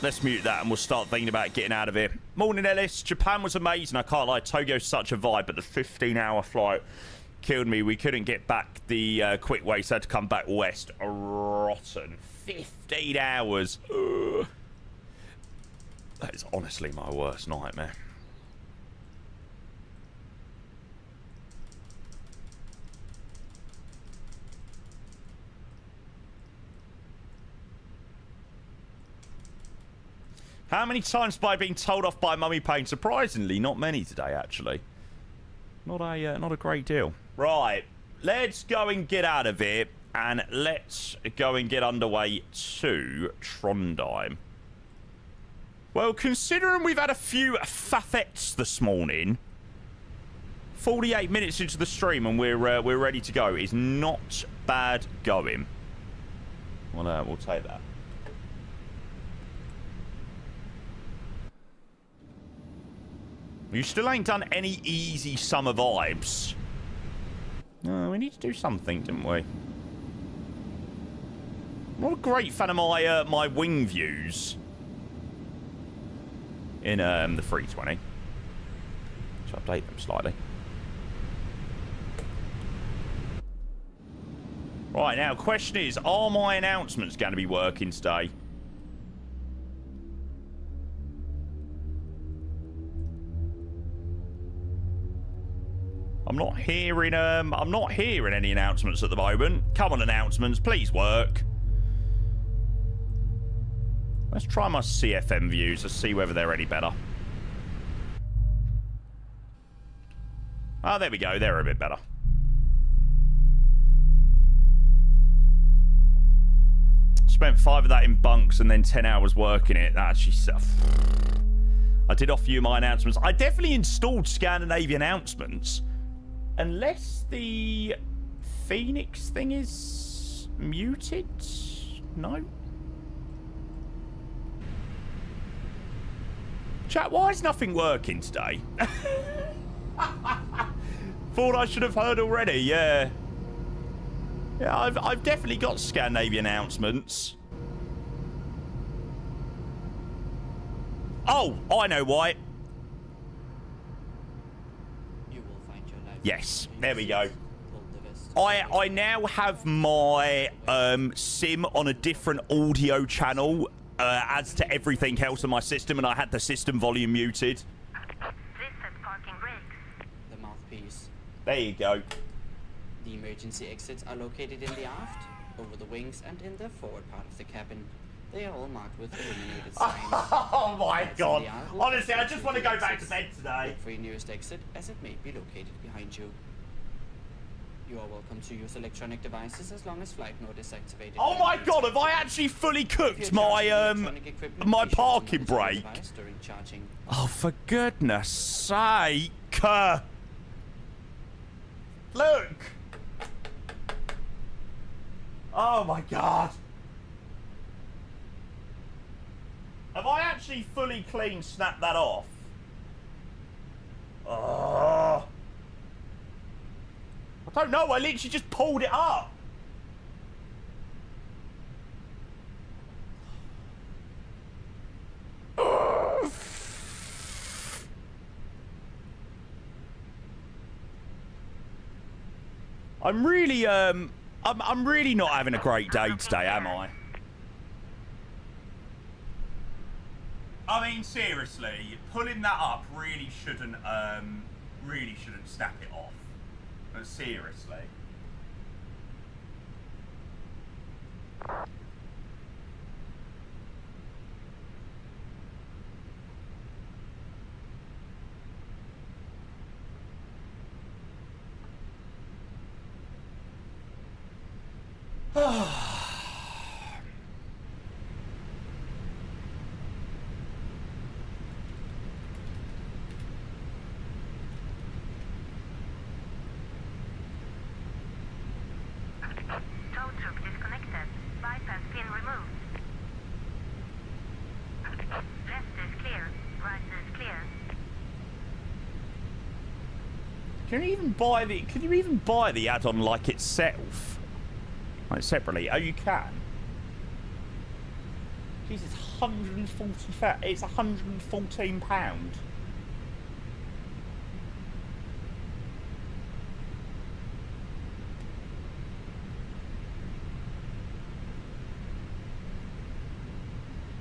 Let's mute that and we'll start thinking about getting out of here. Morning, Ellis. Japan was amazing. I can't lie. Tokyo's such a vibe, but the 15-hour flight killed me. We couldn't get back the quick way, so had to come back west. Rotten. 15 hours. Ugh. That is honestly my worst nightmare. How many times have I been told off by Mummy Payne? Surprisingly, not many today, actually. Not a great deal. Right, let's go and get out of here, and let's go and get underway to Trondheim. Well, considering we've had a few faffets this morning, 48 minutes into the stream and we're ready to go is not bad going. Well, we'll take that. You still ain't done any easy summer vibes. No, we need to do something, didn't we? Not a great fan of my wing views in the 320. Let's update them slightly. Right, now, question is, are my announcements going to be working today? I'm not hearing any announcements at the moment. Come on, announcements, please work. Let's try my CFM views to see whether they're any better. Oh, there we go. They're a bit better. Spent 5 of that in bunks and then 10 hours working it. That's just... I did offer you my announcements. I definitely installed Scandinavian announcements. Unless the Fenix thing is muted? No? Chat, why is nothing working today? Thought I should have heard already, yeah. Yeah, I've definitely got Scandinavian announcements. Oh, I know why. Yes, there we go. I now have my sim on a different audio channel as to everything else in my system, and I had the system volume muted.
This is parking brakes.
The mouthpiece.
There you go.
The emergency exits are located in the aft, over the wings, and in the forward part of the cabin. They are all marked with illuminated signs.
Oh my god. Honestly, I just want to go back to bed today.
Look for your nearest exit, as it may be located behind you. You are welcome to use electronic devices as long as flight mode is activated.
Oh my god, have I actually fully cooked my my parking brake? Oh, for goodness sake. Look. Oh my god. Have I actually fully clean snapped that off? Oh. I don't know, I literally just pulled it up. I'm really, I'm really not having a great day today, am I? I mean, seriously, pulling that up really shouldn't snap it off. But seriously. Can you even buy the add-on like itself? Like separately? Oh, you can. Jesus, it's £114.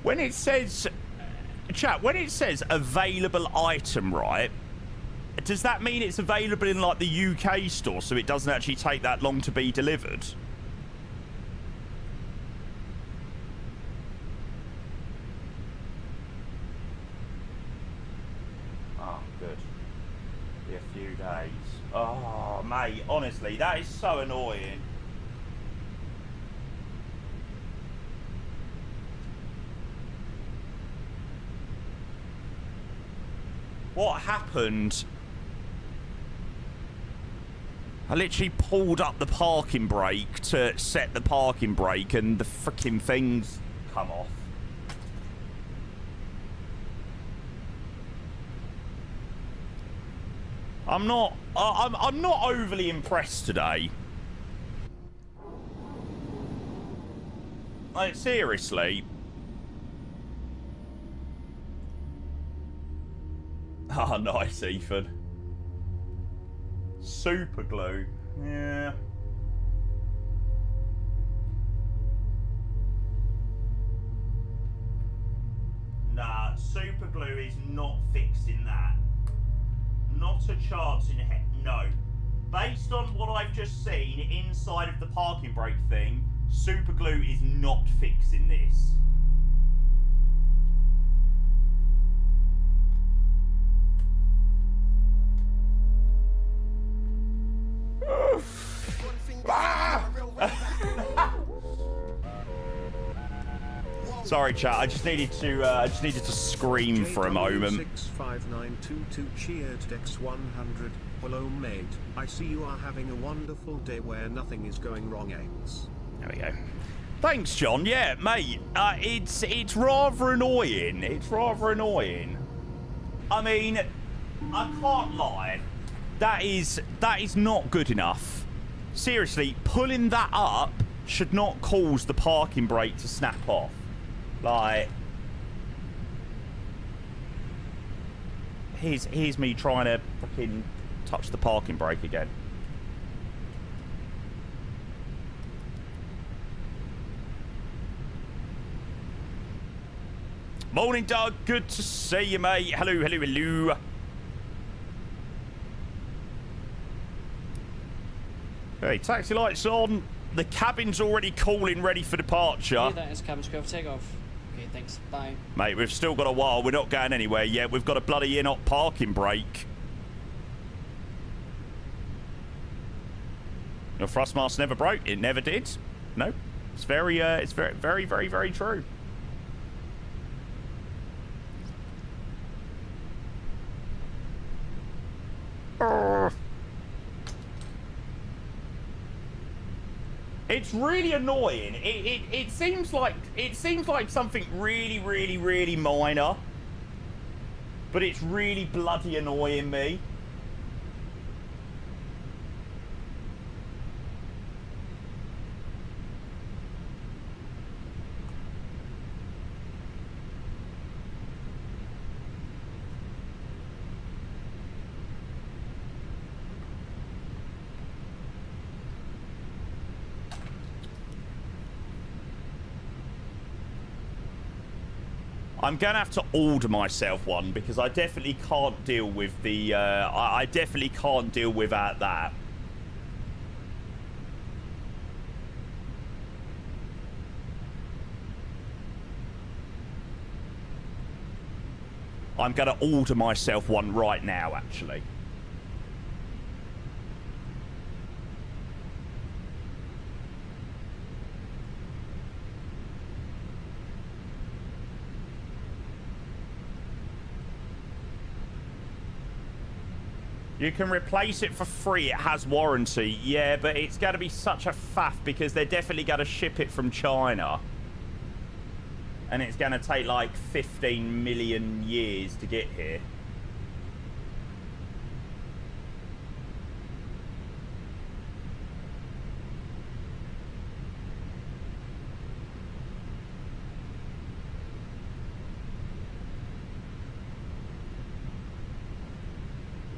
When it says, chat, when it says available item, right? Does that mean it's available in like the UK store, so it doesn't actually take that long to be delivered? Be a few days. Oh, mate, honestly, that is so annoying. What happened? I literally pulled up the parking brake to set the parking brake and the freaking things come off. I'm not overly impressed today. Like, seriously. Oh, nice, Ethan. Super glue. Yeah. Nah, super glue is not fixing that. Not a chance in heck. No. Based on what I've just seen inside of the parking brake thing, super glue is not fixing this. Sorry, chat. I just needed to scream for a moment.
65922 cheered Dex 100. Hello, mate. I see you are having a wonderful day where nothing is going wrong. X.
There we go. Thanks, John. Yeah, mate. It's rather annoying. It's rather annoying. I mean, I can't lie. That is not good enough. Seriously, pulling that up should not cause the parking brake to snap off. Like, here's me trying to fucking touch the parking brake again. Morning, Doug. Good to see you, mate. Hello, hello, hello. Hey, taxi lights on. The cabin's already calling, ready for departure.
Hey, that is cabin square for takeoff. Okay, thanks. Bye.
Mate, we've still got a while. We're not going anywhere yet. We've got a bloody in-hot parking brake. Your thrust mask never broke. It never did. No. It's very, very, very, very true. It's really annoying. It seems like something really, really, really minor, but it's really bloody annoying me. I'm going to have to order myself one because I definitely can't deal with the... I definitely can't deal without that. I'm going to order myself one right now, actually. You can replace it for free. It has warranty. Yeah, but it's going to be such a faff because they're definitely going to ship it from China. And it's going to take like 15 million years to get here.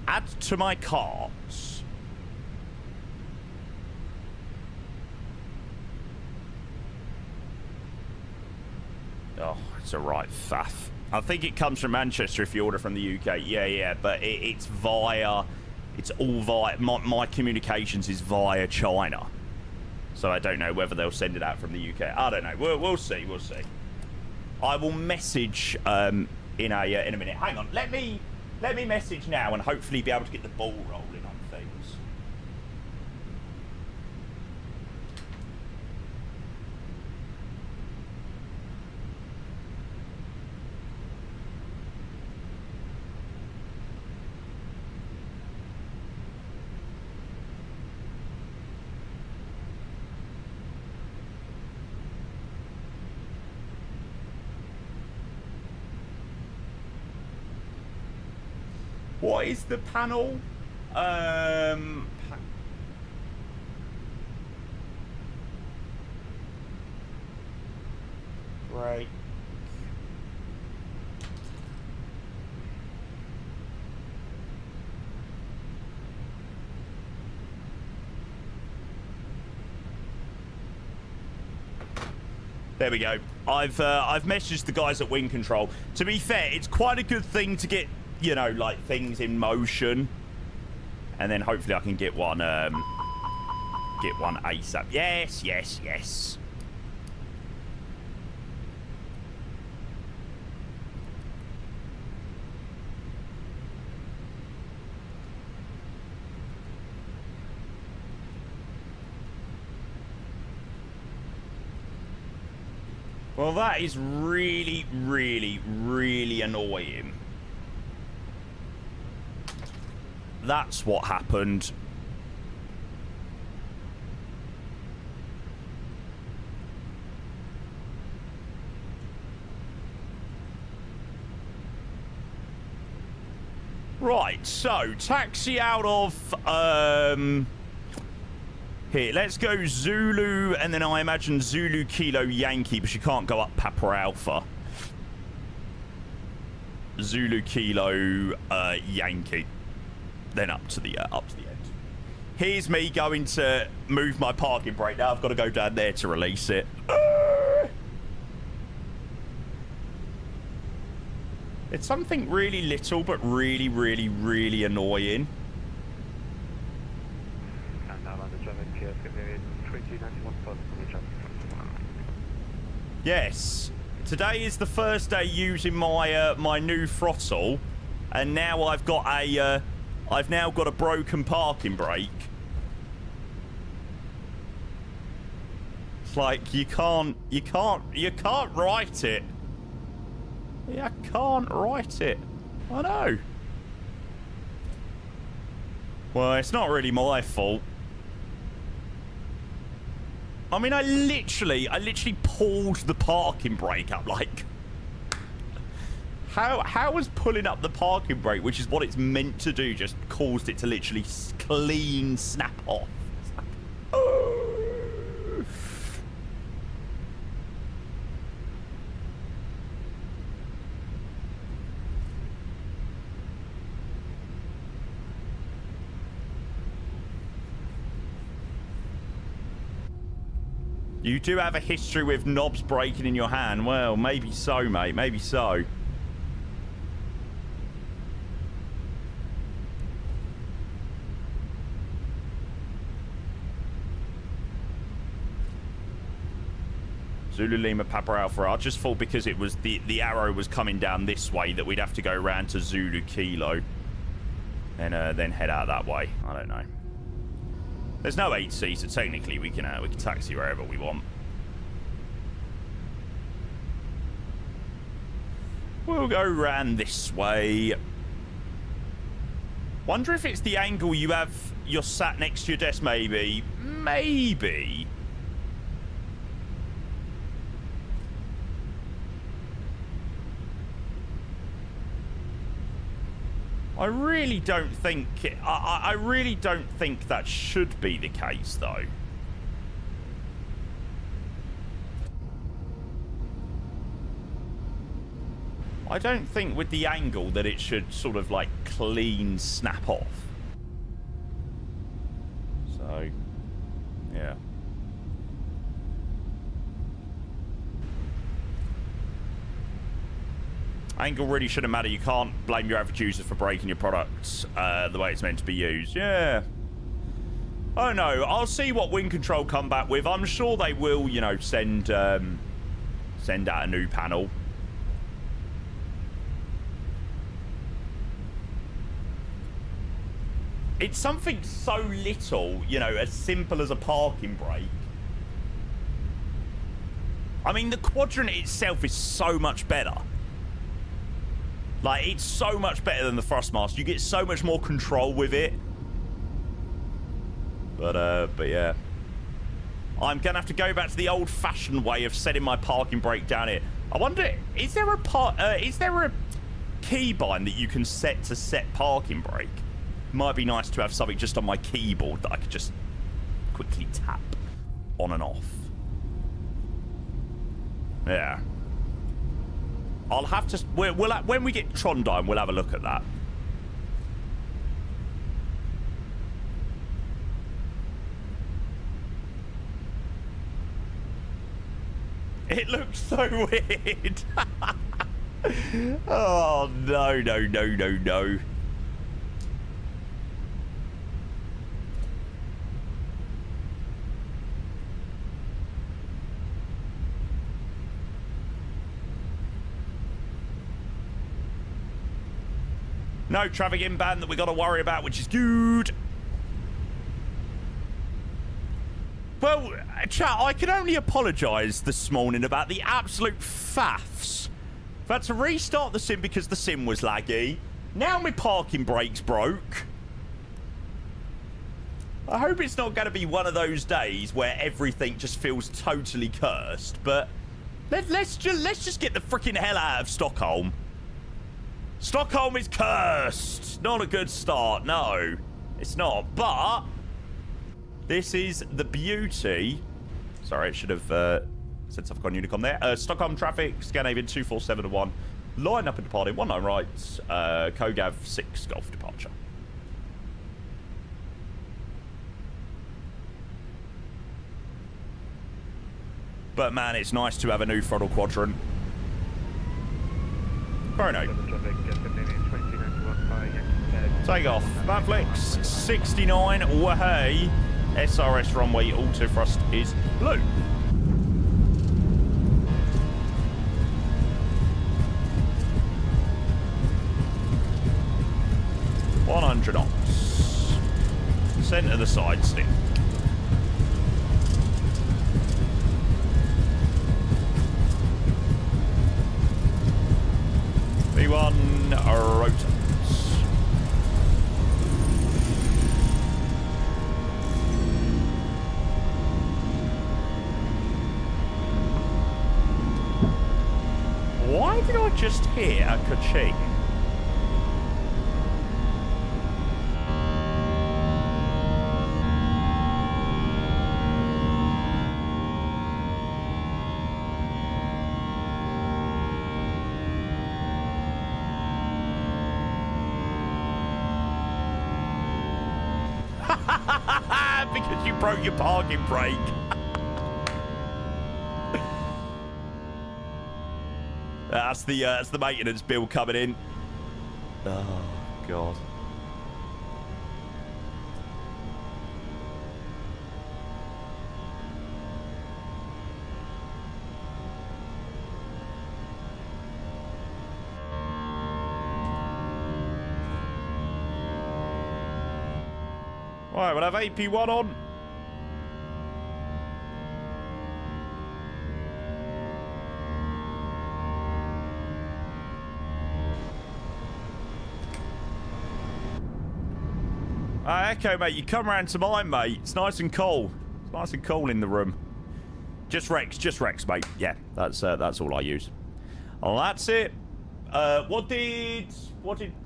Add to my cart. Oh, it's a right faff. I think it comes from Manchester if you order from the UK. Yeah, but it's via... It's all via... My communications is via China. So I don't know whether they'll send it out from the UK. I don't know. We'll see. We'll see. I will message in a minute. Hang on. Let me Let me message now and hopefully be able to get the ball rolling on things. What is the panel? Right. There we go. I've messaged the guys at Wing Control. To be fair, it's quite a good thing to get, you know, like things in motion, and then hopefully I can get one ASAP. Yes, yes, yes. Well, that is really, really, really annoying. That's what happened. Right, so taxi out of here, let's go Zulu, and then I imagine Zulu Kilo Yankee, but you can't go up Papa Alpha. Zulu Kilo Yankee. Then up to the end. Here's me going to move my parking brake. Now I've got to go down there to release it. It's something really little, but really, really, really annoying. Yes. Today is the first day using my my new throttle, and now I've got a I've now got a broken parking brake. It's like you can't write it. Yeah, I can't write it. I know. Well, it's not really my fault. I mean, I literally pulled the parking brake up, like... How was pulling up the parking brake, which is what it's meant to do, just caused it to literally clean snap off? You do have a history with knobs breaking in your hand. Well, maybe so, mate. Maybe so. Zulu Lima Papa Alpha. I just thought because it was the arrow was coming down this way that we'd have to go round to Zulu Kilo and then head out that way. I don't know. There's no 8C, so technically we can taxi wherever we want. We'll go round this way. Wonder if it's the angle you have. You're sat next to your desk, maybe. Maybe. I really don't think... I really don't think that should be the case, though. I don't think with the angle that it should sort of, like, clean snap off. So, yeah. Angle really shouldn't matter. You can't blame your average user for breaking your products the way it's meant to be used. Yeah. I don't know. I'll see what Wing Control come back with. I'm sure they will, you know, send out a new panel. it's something so little, you know, as simple as a parking brake. I mean, the quadrant itself is so much better. Like, it's so much better than the Thrustmaster. You get so much more control with it. But yeah. I'm going to have to go back to the old-fashioned way of setting my parking brake down here. I wonder, is there a keybind that you can set to set parking brake? Might be nice to have something just on my keyboard that I could just quickly tap on and off. Yeah. I'll have to... when we get Trondheim, we'll have a look at that. It looks so weird. Oh, no, no, no, no, no. No traffic inbound that we got to worry about, which is good. Well, chat, I can only apologise this morning about the absolute faffs. I've had to restart the sim because the sim was laggy. Now my parking brake's broke. I hope it's not going to be one of those days where everything just feels totally cursed, but let's just get the freaking hell out of Stockholm. Stockholm is cursed. Not a good start, no. It's not, but this is the beauty. Sorry, it should have said something on Unicom there. Stockholm traffic, Scandinavian 247-1. Line up and departing, 19 right, Kogav 6 Golf departure. But man, it's nice to have a new throttle quadrant. Very nice. Take off. Manflex 69, wahey. SRS runway auto thrust is blue. $100 knots. Centre the side stick. V1 rotor. Why did I just hear a ka-ching? Because you broke your parking brake. That's the maintenance bill coming in. Oh God. Right, we'll have AP1 on. Echo, mate, you come round to mine, mate. It's nice and cool. It's nice and cool in the room. Just Rex, mate. Yeah, that's all I use. Well, that's it. What did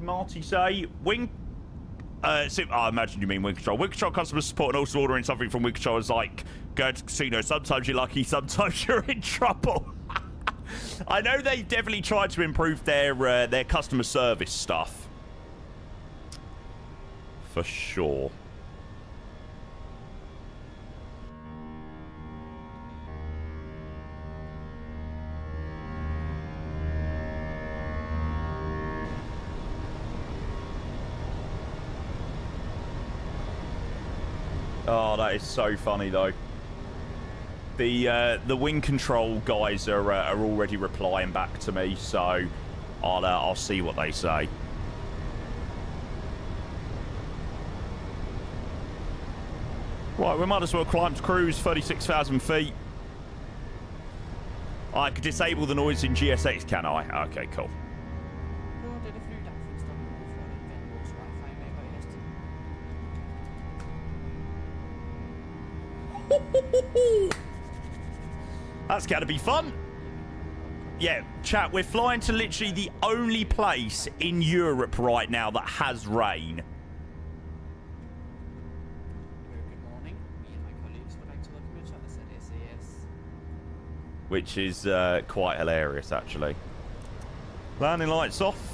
Marty say? I imagine you mean Wing Control. Wing Control customer support and also ordering something from Wing Control is like going to casino. Sometimes you're lucky, sometimes you're in trouble. I know they definitely tried to improve their customer service stuff. For sure. Oh, that is so funny though. The Wing Control guys are already replying back to me, so I'll see what they say. Right, we might as well climb to cruise, 36,000 feet. I could disable the noise in GSX, can I? Okay, cool. That's gotta be fun. Yeah, chat, we're flying to literally the only place in Europe right now that has rain.
Good morning. Me and my colleagues would like to welcome you to us at SAS.
Which is quite hilarious, actually. Landing lights off.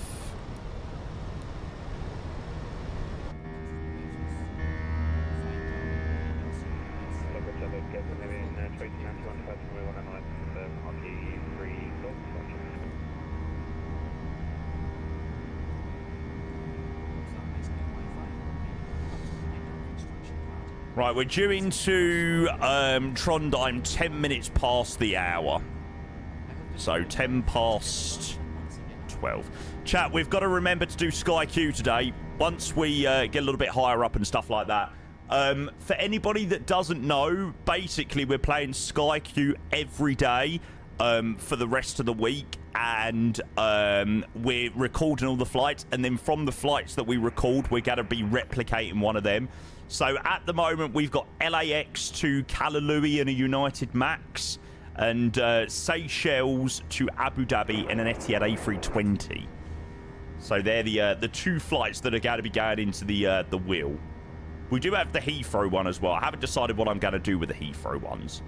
Right, we're due into Trondheim 10 minutes past the hour. So 10 past 12. Chat, we've got to remember to do Sky Q today. Once we get a little bit higher up and stuff like that. For anybody that doesn't know, basically we're playing Sky Q every day for the rest of the week. And we're recording all the flights. And then from the flights that we record, we're going to be replicating one of them. So at the moment, we've got LAX to Kalalui and a United Max, and Seychelles to Abu Dhabi and an Etihad A320. So they're the two flights that are going to be going into the wheel. We do have the Heathrow one as well. I haven't decided what I'm going to do with the Heathrow ones.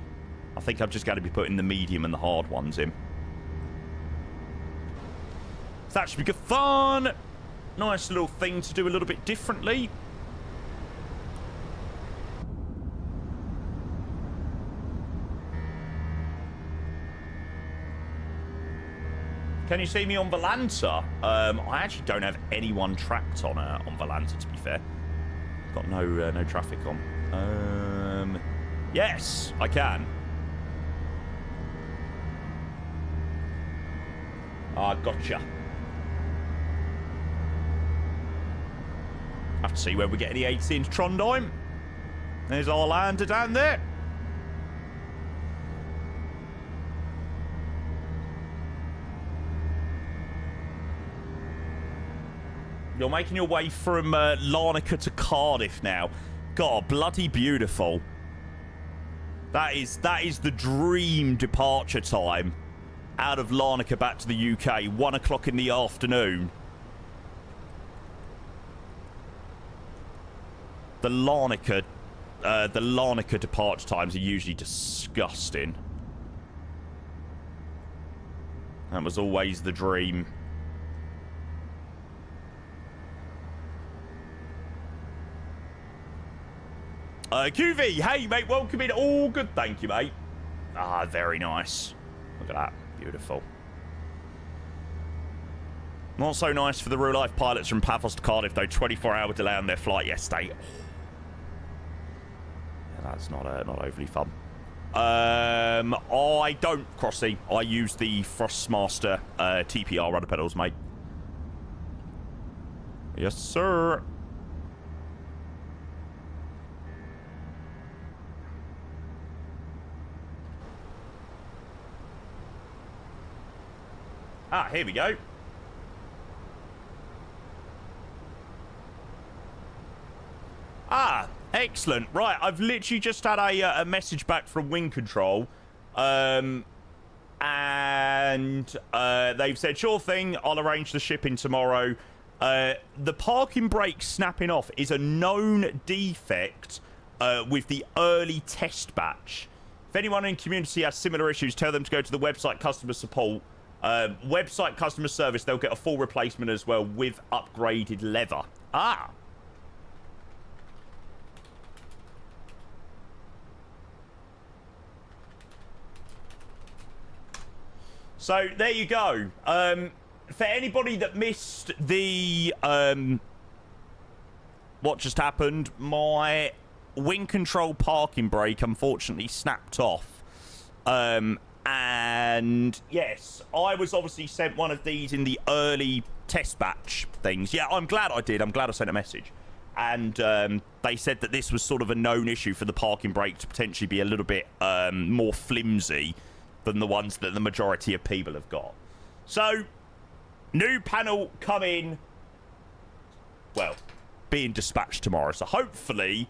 I think I'm just going to be putting the medium and the hard ones in. So that should be good fun. Nice little thing to do a little bit differently. Can you see me on Volanta? I actually don't have anyone tracked on Volanta, to be fair. Got no traffic on. Yes, I can. Ah, gotcha. Have to see where we get any 80 into Trondheim. There's Arlanda down there. You're making your way from Larnaca to Cardiff now. God, bloody beautiful. That is the dream departure time. Out of Larnaca back to the UK, 1 o'clock in the afternoon. The Larnaca departure times are usually disgusting. That was always the dream. QV, hey mate, welcome in. All good, thank you, mate. Ah, very nice. Look at that, beautiful. Not so nice for the real-life pilots from Paphos to Cardiff, though. 24-hour delay on their flight yesterday. Yeah, that's not overly fun. I don't, Crossy. I use the Thrustmaster TPR rudder pedals, mate. Yes, sir. Ah, here we go. Ah, excellent. Right, I've literally just had a message back from Wing Control. And they've said, sure thing, I'll arrange the shipping tomorrow. The parking brake snapping off is a known defect with the early test batch. If anyone in community has similar issues, tell them to go to the website customer support. Website customer service, they'll get a full replacement as well with upgraded leather. Ah. So, there you go. For anybody that missed the, what just happened, my Wing Control parking brake unfortunately snapped off. And yes, I was obviously sent one of these in the early test batch things. Yeah, I'm glad I did. I'm glad I sent a message. and they said that this was sort of a known issue for the parking brake to potentially be a little bit more flimsy than the ones that the majority of people have got. So, new panel coming, well, being dispatched tomorrow. So hopefully,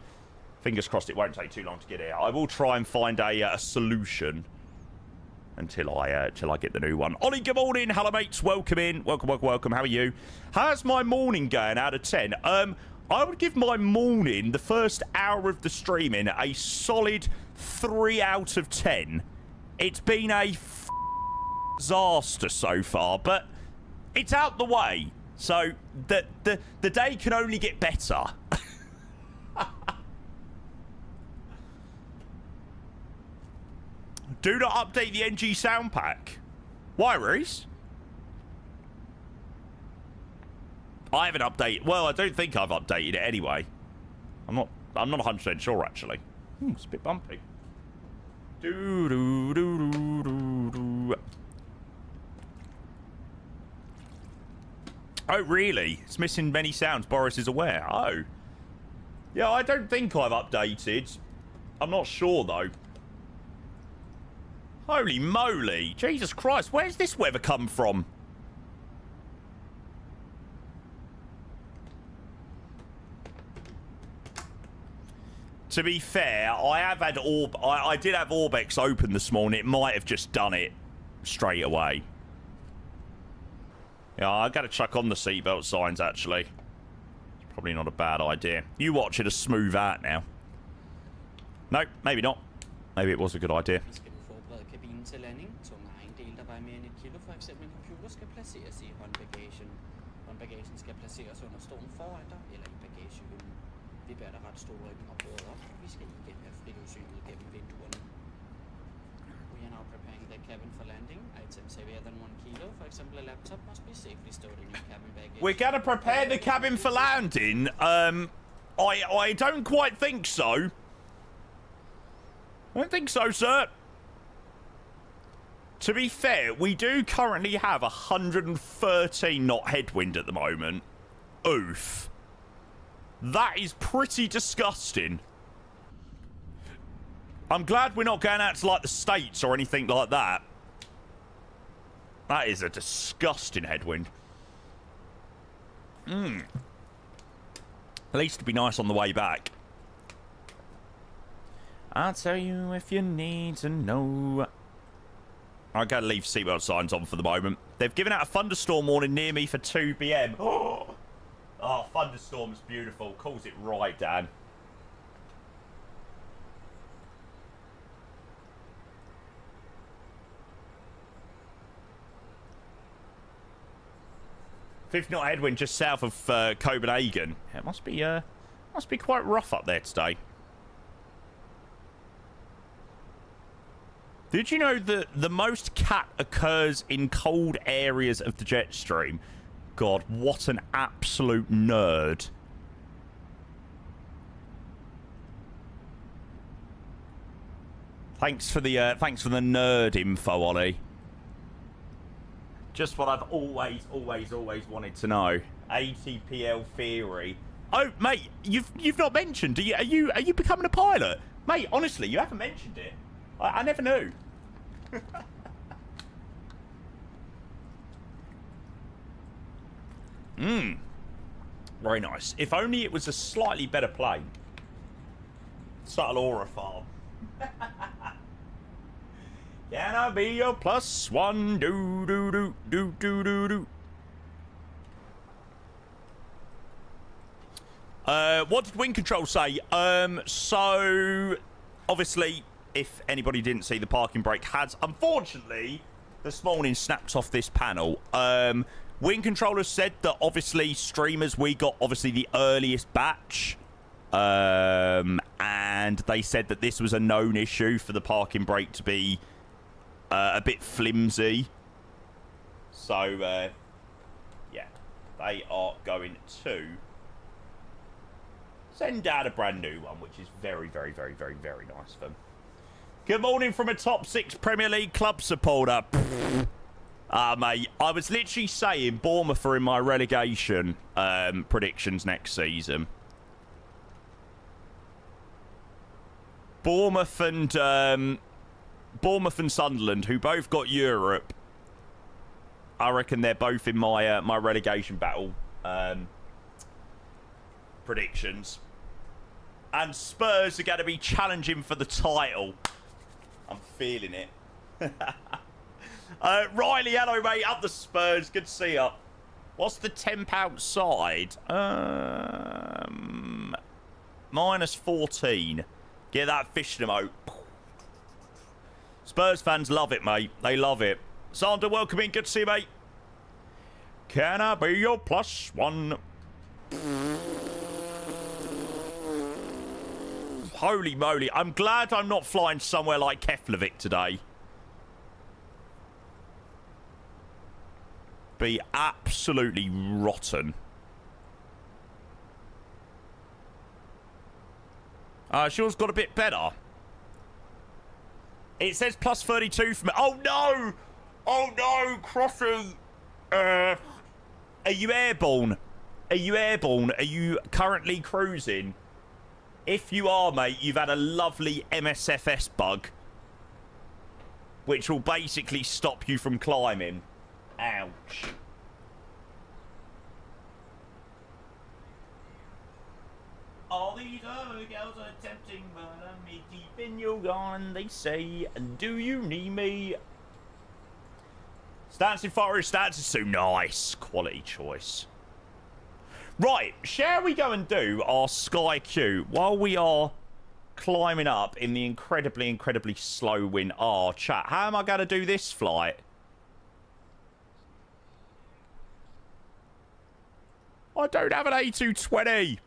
fingers crossed, it won't take too long to get here. I will try and find a solution until I get the new one. Ollie, good morning. Hello, mates. Welcome in. Welcome, welcome, welcome. How are you? How's my morning going out of 10? I would give my morning, the first hour of the streaming, a solid 3 out of 10. It's been a disaster so far, but it's out the way. So the day can only get better. Do not update the NG sound pack. Why, Reese? I haven't updated. Well, I don't think I've updated it anyway. I'm not 100% sure actually. It's a bit bumpy. Do do do do do do. Oh, really? It's missing many sounds. Boris is aware. Oh. Yeah, I don't think I've updated. I'm not sure, though. Holy moly. Jesus Christ. Where's this weather come from? To be fair, I have had I did have Orbex open this morning. It might have just done it straight away. Yeah, I got to chuck on the seatbelt signs, actually. It's probably not a bad idea. You watch it as smooth out now. No, maybe not. Maybe it was a good idea.
Vi skal nu forberede kabinen til landing. Tunge ejendele, der vejer mere end 1 kilo, for eksempel en computer, skal placeres i håndbagagen. Håndbagagen skal placeres under stolen foran dig eller i bagagehylden. Vi bærer dig ret store ryggen og bordet op. Vi skal igen have frit udsyn gennem vinduerne. We are now preparing the cabin for landing. Items heavier than 1 kilo, for example a laptop, must be safely stored in your cabin baggage.
We're going to prepare the cabin for landing. I don't quite think so. I don't think so, sir. To be fair, we do currently have 113 knot headwind at the moment. Oof. That is pretty disgusting. I'm glad we're not going out to, like, the States or anything like that. That is a disgusting headwind. At least it'd be nice on the way back. I'll tell you if you need to know. I gotta leave seatbelt signs on for the moment. They've given out a thunderstorm warning near me for 2 p.m. Oh, thunderstorm's beautiful. Calls it right, Dan. Fifth knot headwind just south of Copenhagen. It must be quite rough up there today. Did you know that the most cat occurs in cold areas of the jet stream? God, what an absolute nerd. Thanks for the nerd info, Ollie. Just what I've always wanted to know. ATPL theory. Oh, mate, you've not mentioned. Are you becoming a pilot, mate? Honestly, you haven't mentioned it. I never knew. Very nice. If only it was a slightly better plane. Subtle aura farm. Can I be your +1? Do do do do do do do. What did Wind Control say? So obviously, if anybody didn't see, the parking brake has unfortunately this morning snapped off this panel. Wind Controller said that obviously streamers, we got obviously the earliest batch. And they said that this was a known issue for the parking brake to be a bit flimsy. So, yeah, they are going to send out a brand new one, which is very, very, very, very, very nice of them. Good morning from a top 6 Premier League club supporter. Mate, I was literally saying Bournemouth are in my relegation predictions next season. Bournemouth and Sunderland, who both got Europe. I reckon they're both in my my relegation battle predictions. And Spurs are going to be challenging for the title. I'm feeling it. Riley, hello, mate. Up the Spurs. Good to see you. What's the £10 side? Minus 14. Get that fishing emote. Spurs fans love it, mate. They love it. Sander, welcome in. Good to see you, mate. Can I be your +1? Holy moly. I'm glad I'm not flying somewhere like Keflavik today. Be absolutely rotten. Shaw's got a bit better. It says +32 for me. Oh, no! Oh, no, Crossy! Are you airborne? Are you airborne? Are you currently cruising? If you are, mate, you've had a lovely MSFS bug, which will basically stop you from climbing. Ouch. All these other girls are tempting, but I'm keeping you gone, they say. Do you need me? Stancy Forest, Stancy so nice. Quality choice. Right, shall we go and do our Sky Q while we are climbing up in the incredibly, incredibly slow wind? Oh, chat, how am I going to do this flight? I don't have an A220.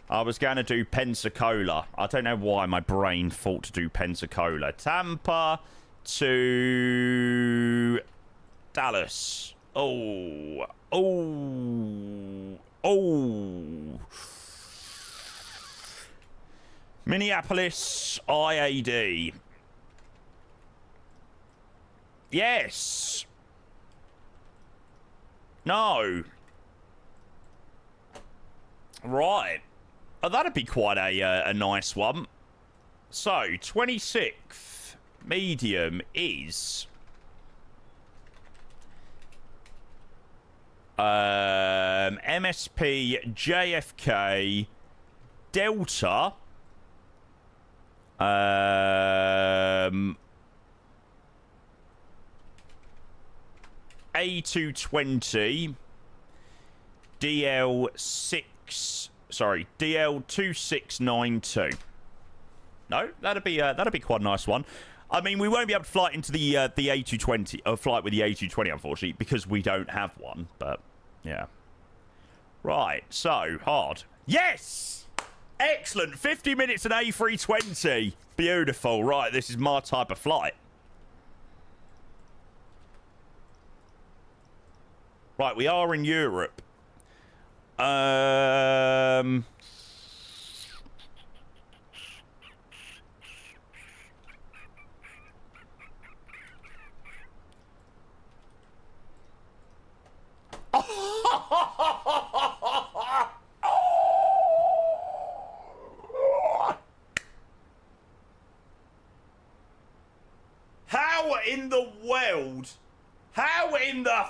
I was going to do Pensacola. I don't know why my brain thought to do Pensacola. Tampa to Dallas. Oh. Oh. Oh. Minneapolis IAD. Yes. No. Right. Oh, that'd be quite a nice one. So, 26th medium is MSP JFK Delta A220 DL2692. No, that'd be quite a nice one. I mean, we won't be able to fly into the A220 or flight with the A220, unfortunately, because we don't have one. But yeah, right. So hard. Yes, excellent. 50 minutes an A320. Beautiful. Right, this is my type of flight. Right, we are in Europe. How in the world? How in the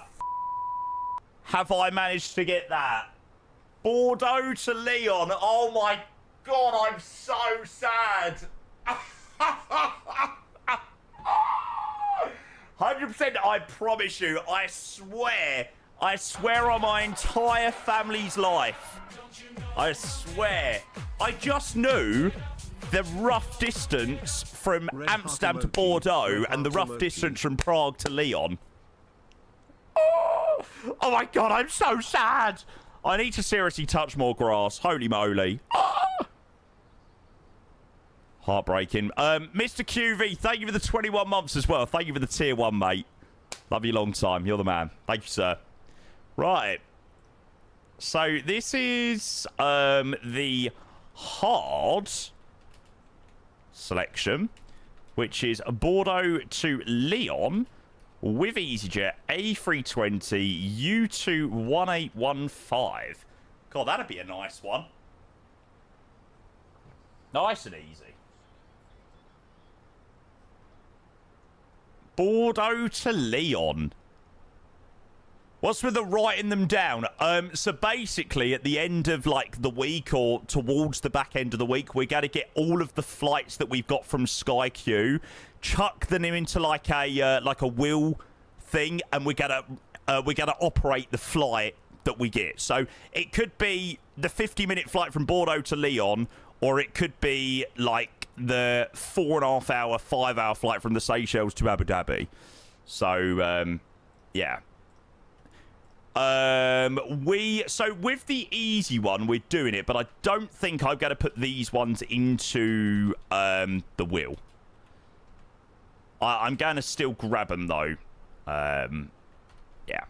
have I managed to get that? Bordeaux to Lyon. Oh my god, I'm so sad. 100%, I promise you, I swear on my entire family's life. I swear. I just knew the rough distance from Amsterdam to Bordeaux and the rough distance from Prague to Lyon. Oh my god, I'm so sad. I need to seriously touch more grass. Holy moly. Heartbreaking. Mr. QV, thank you for the 21 months as well. Thank you for the tier 1, mate. Love you long time. You're the man. Thank you, sir. Right. So this is the hard selection, which is Bordeaux to Lyon with EasyJet A320 U21815. God, that'd be a nice one. Nice and easy. Bordeaux to Lyon. What's with the writing them down? So basically, at the end of like the week or towards the back end of the week, we're going to get all of the flights that we've got from SkyQ, chuck them into like a wheel thing, and we're gonna operate the flight that we get. So it could be the 50-minute flight from Bordeaux to Lyon, or it could be like the 4.5-hour, 5-hour flight from the Seychelles to Abu Dhabi. So yeah. So with the easy one, we're doing it, but I don't think I'm going to put these ones into the wheel. I'm going to still grab them though. Yeah.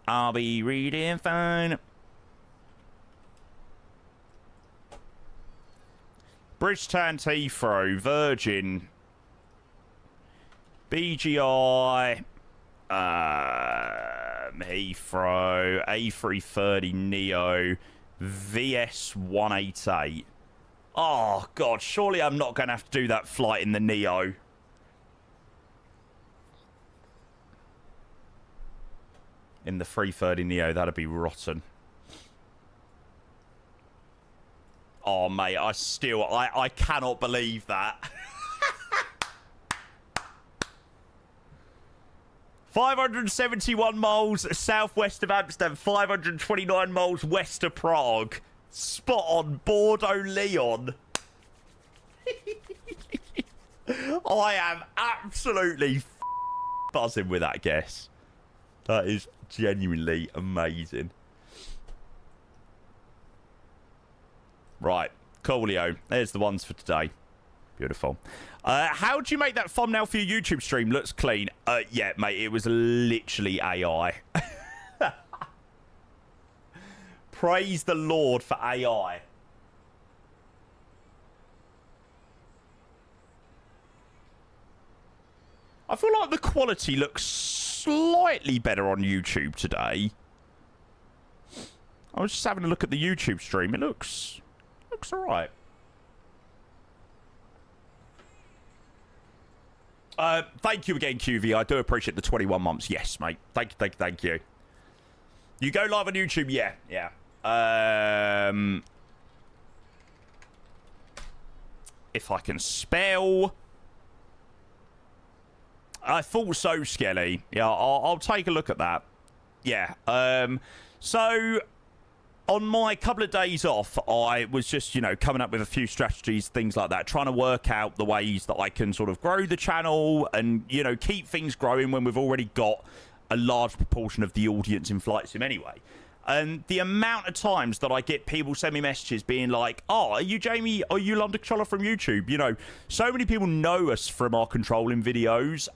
I'll be reading fine. Bridgetown to Heathrow, Virgin, BGI. Heathrow, A330 Neo, VS188. Oh, God, surely I'm not going to have to do that flight in the Neo. In the 330 Neo, that'd be rotten. Oh, mate, I cannot believe that. 571 miles southwest of Amsterdam, 529 miles west of Prague. Spot on, Bordeaux, Lyon. I am absolutely buzzing with that guess. That is genuinely amazing. Right, coolio. There's the ones for today. Beautiful. How do you make that thumbnail for your YouTube stream? Looks clean. Yeah, mate, it was literally AI. Praise the Lord for AI. I feel like the quality looks slightly better on YouTube today. I was just having a look at the YouTube stream. It looks all right. Thank you again, QV. I do appreciate the 21 months. Yes, mate. Thank you. You go live on YouTube? Yeah. If I can spell. I thought so, Skelly. Yeah, I'll take a look at that. Yeah. So on my couple of days off, I was just, coming up with a few strategies, things like that, trying to work out the ways that I can sort of grow the channel and, keep things growing when we've already got a large proportion of the audience in Flight Sim anyway. And the amount of times that I get people send me messages being like, oh, are you Jamie? Are you LondonController from YouTube? So many people know us from our controlling videos.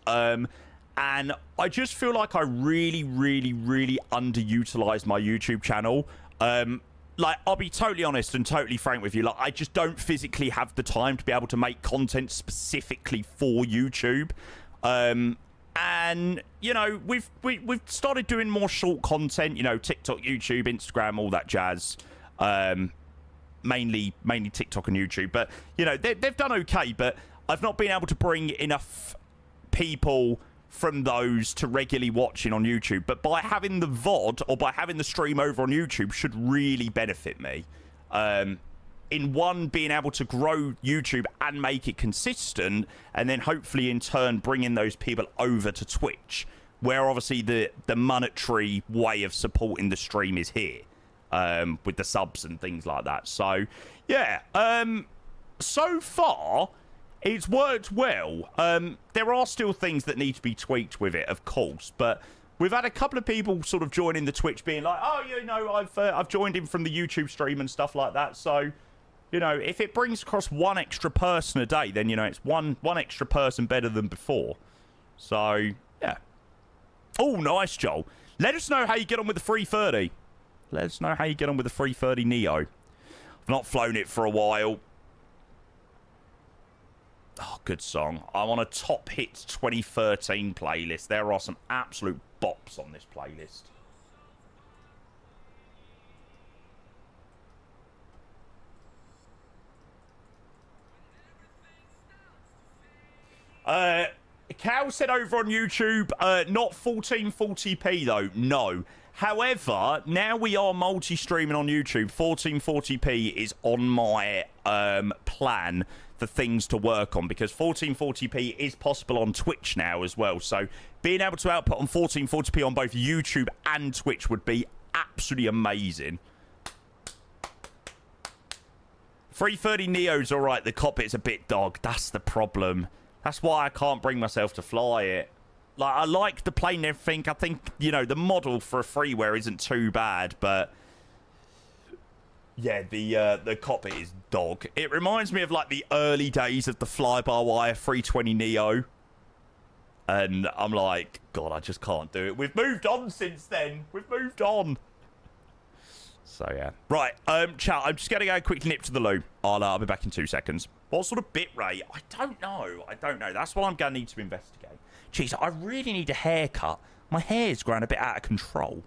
And I just feel like I really, really, really underutilise my YouTube channel. I'll be totally honest and totally frank with you. Like, I just don't physically have the time to be able to make content specifically for YouTube. And we've started doing more short content. TikTok, YouTube, Instagram, all that jazz. Mainly TikTok and YouTube. But they've done okay. But I've not been able to bring enough people from those to regularly watching on YouTube. But by having the VOD or by having the stream over on YouTube should really benefit me. In one, being able to grow YouTube and make it consistent, and then hopefully in turn bringing those people over to Twitch, where obviously the monetary way of supporting the stream is here, with the subs and things like that. So yeah, so far it's worked well. There are still things that need to be tweaked with it, of course, but we've had a couple of people sort of joining the Twitch being like, oh, I've joined in from the YouTube stream and stuff like that. So if it brings across one extra person a day, then, it's one extra person better than before. So, yeah. Oh, nice, Joel. Let us know how you get on with the 330. Let us know how you get on with the 330 Neo. I've not flown it for a while. Oh, good song. I'm on a Top Hits 2013 playlist. There are some absolute bops on this playlist. Cal said over on YouTube, not 1440p though, no. However, now we are multi-streaming on YouTube. 1440p is on my plan for things to work on, because 1440p is possible on Twitch now as well. So being able to output on 1440p on both YouTube and Twitch would be absolutely amazing. 330 Neo's all right. The cockpit's a bit dog. That's the problem. That's why I can't bring myself to fly it. Like, I like the plane and everything. I think, you know, the model for a freeware isn't too bad, but yeah, the cockpit is dog. It reminds me of like the early days of the fly-by-wire 320 Neo. And I'm like, God, I just can't do it. We've moved on since then. We've moved on. So, yeah. Right, chat, I'm just going to go quickly nip to the loo. I'll be back in 2 seconds. What sort of bit rate? I don't know. That's what I'm going to need to investigate. Jeez, I really need a haircut. My hair's grown a bit out of control.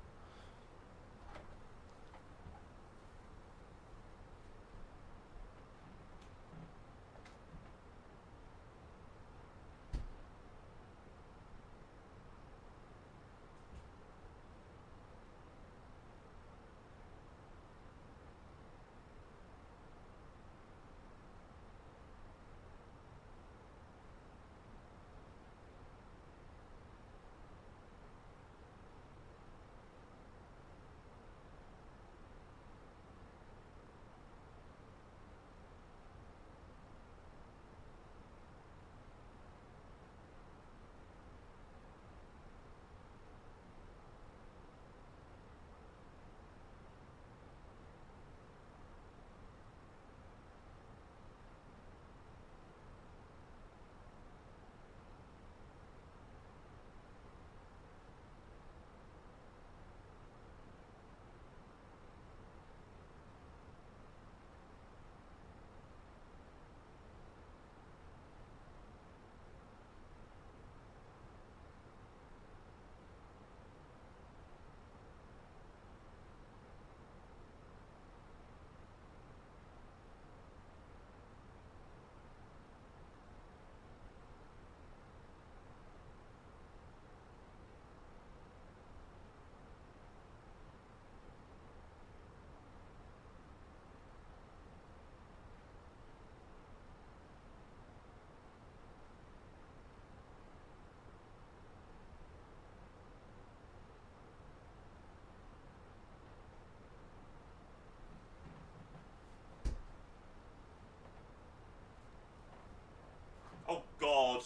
Oh, God.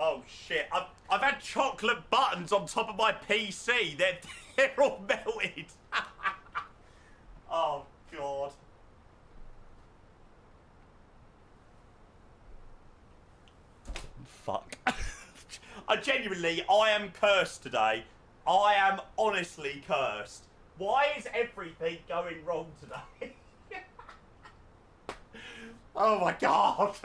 Oh, shit. I've had chocolate buttons on top of my PC. They're all melted. Oh, God. Fuck. I am cursed today. I am honestly cursed. Why is everything going wrong today? Oh, my God.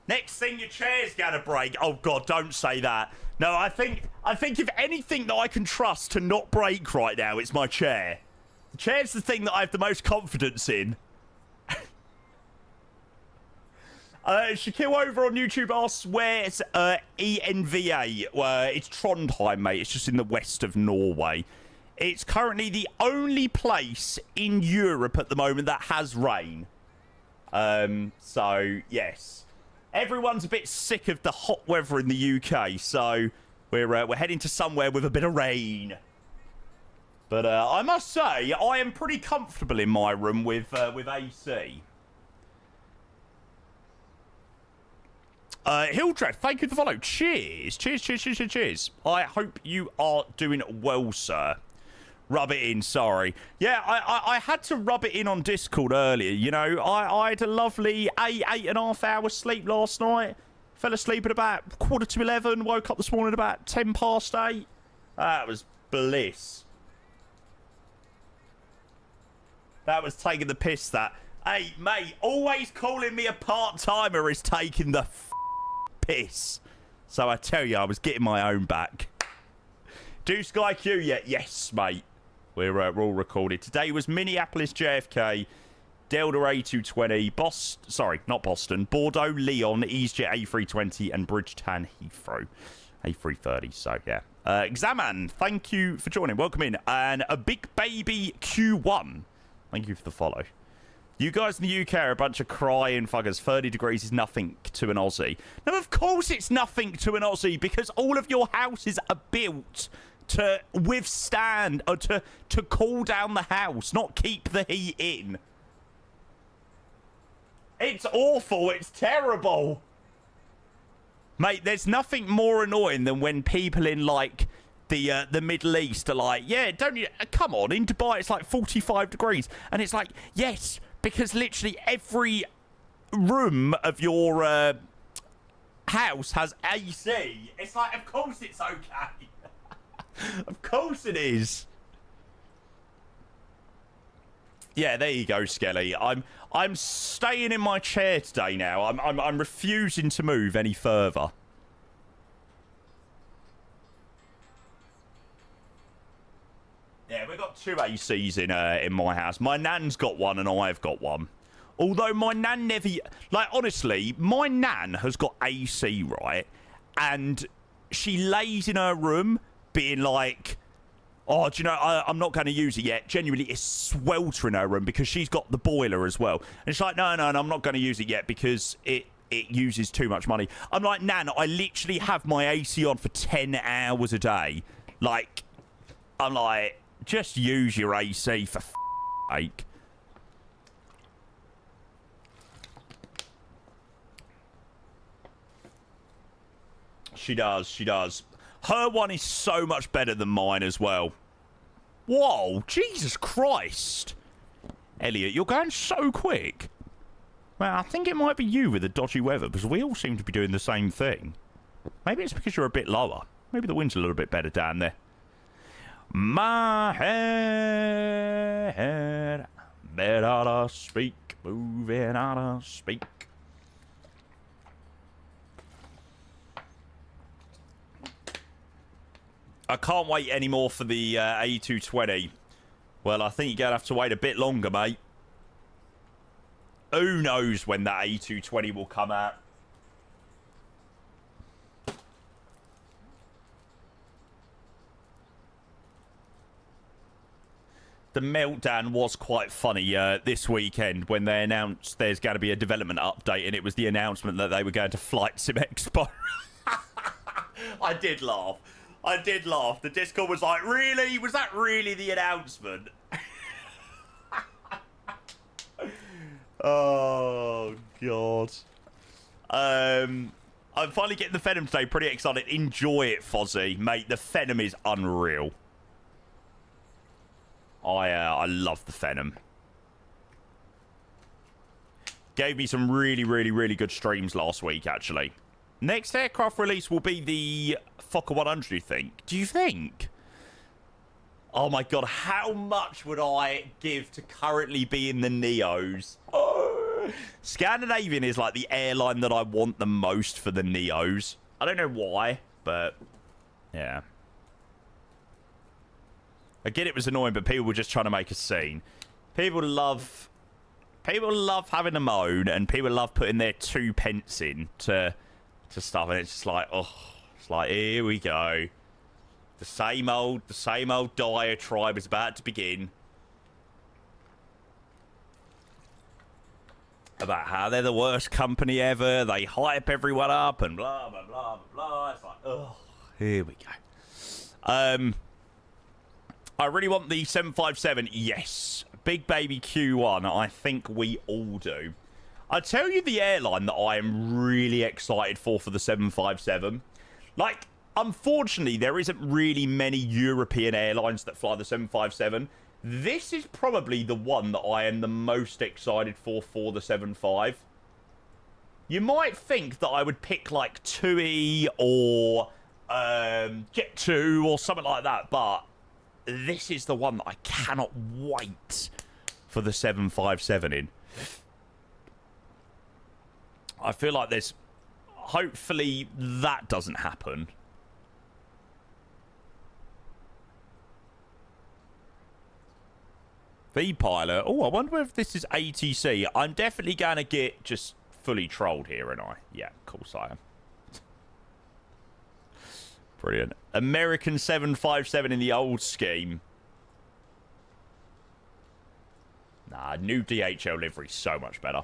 Next thing, your chair's gonna break. Oh, God, don't say that. No, I think if anything that I can trust to not break right now, it's my chair. The chair's the thing that I have the most confidence in. Shaquille over on YouTube asks, where's ENVA? It's Trondheim, mate. It's just in the west of Norway. It's currently the only place in Europe at the moment that has rain. So, yes. Everyone's a bit sick of the hot weather in the UK, so we're heading to somewhere with a bit of rain. But I must say, I am pretty comfortable in my room with AC. Hildrad, thank you for the follow. Cheers. Cheers. I hope you are doing well, sir. Rub it in, sorry. Yeah, I had to rub it in on Discord earlier, you know. I had a lovely 8.5 hours sleep last night. Fell asleep at about 11:15, woke up this morning at about 8:10. That was bliss. That was taking the piss, that. Hey, mate, always calling me a part-timer is taking the piss. So I tell you, I was getting my own back. Do Sky Q yet? Yes, mate. We're all recorded. Today was Minneapolis JFK, Delta A220, sorry, not Boston, Bordeaux, Lyon, EasyJet A320, and Bridgetown Heathrow A330. So, yeah. Xaman, thank you for joining. Welcome in. And a big baby Q1. Thank you for the follow. You guys in the UK are a bunch of crying fuckers. 30 degrees is nothing to an Aussie. No, of course it's nothing to an Aussie, because all of your houses are built to withstand, or to cool down the house, not keep the heat in. It's awful. It's terrible. Mate, there's nothing more annoying than when people in, like, the Middle East are like, yeah, don't you... Come on, in Dubai it's like 45 degrees. And it's like, yes... Because literally every room of your house has AC. It's like, of course it's okay. Of course it is. Yeah, there you go, Skelly. I'm staying in my chair today now. I'm refusing to move any further. Yeah, we've got 2 ACs in my house. My nan's got one and I've got one. Although my nan never... Like, honestly, my nan has got AC, right? And she lays in her room being like, oh, do you know, I'm not going to use it yet. Genuinely, it's sweltering her room because she's got the boiler as well. And it's like, no, I'm not going to use it yet because it uses too much money. I'm like, Nan, I literally have my AC on for 10 hours a day. Like, I'm like... Just use your AC for sake. She does. Her one is so much better than mine as well. Whoa, Jesus Christ. Elliot, you're going so quick. Well, I think it might be you with the dodgy weather, because we all seem to be doing the same thing. Maybe it's because you're a bit lower. Maybe the wind's a little bit better down there. My head, better to speak, moving out of speak. I can't wait anymore for the A220. Well, I think you're going to have to wait a bit longer, mate. Who knows when that A220 will come out? The meltdown was quite funny this weekend when they announced there's going to be a development update, and it was the announcement that they were going to Flight Sim Expo. I did laugh. The Discord was like, really? Was that really the announcement? Oh, God. I'm finally getting the Phenom today. Pretty excited. Enjoy it, Fozzie. Mate, the Phenom is unreal. I love the Phenom. Gave me some really good streams last week, actually. Next aircraft release will be the Fokker 100, you think? Do you think? Oh my God, how much would I give to currently be in the Neos? Oh. Scandinavian is like the airline that I want the most for the Neos. I don't know why, but yeah. I get it was annoying, but people were just trying to make a scene. People love having a moan, and people love putting their 2 pence in to stuff, and it's just like, oh, it's like, here we go. The same old diatribe is about to begin about how they're the worst company ever. They hype everyone up and blah blah blah blah blah. It's like, oh, here we go. I really want the 757. Yes. Big baby Q1. I think we all do. I'll tell you the airline that I am really excited for the 757. Like, unfortunately, there isn't really many European airlines that fly the 757. This is probably the one that I am the most excited for the 75. You might think that I would pick, like, TUI or Jet2 or something like that, but this is the one that I cannot wait for the 757 in. I feel like there's... hopefully that doesn't happen. V-Pilot. Oh, I wonder if this is ATC. I'm definitely going to get just fully trolled here, and I. Yeah, of course I am. Brilliant. American 757 in the old scheme. Nah, new DHL livery so much better.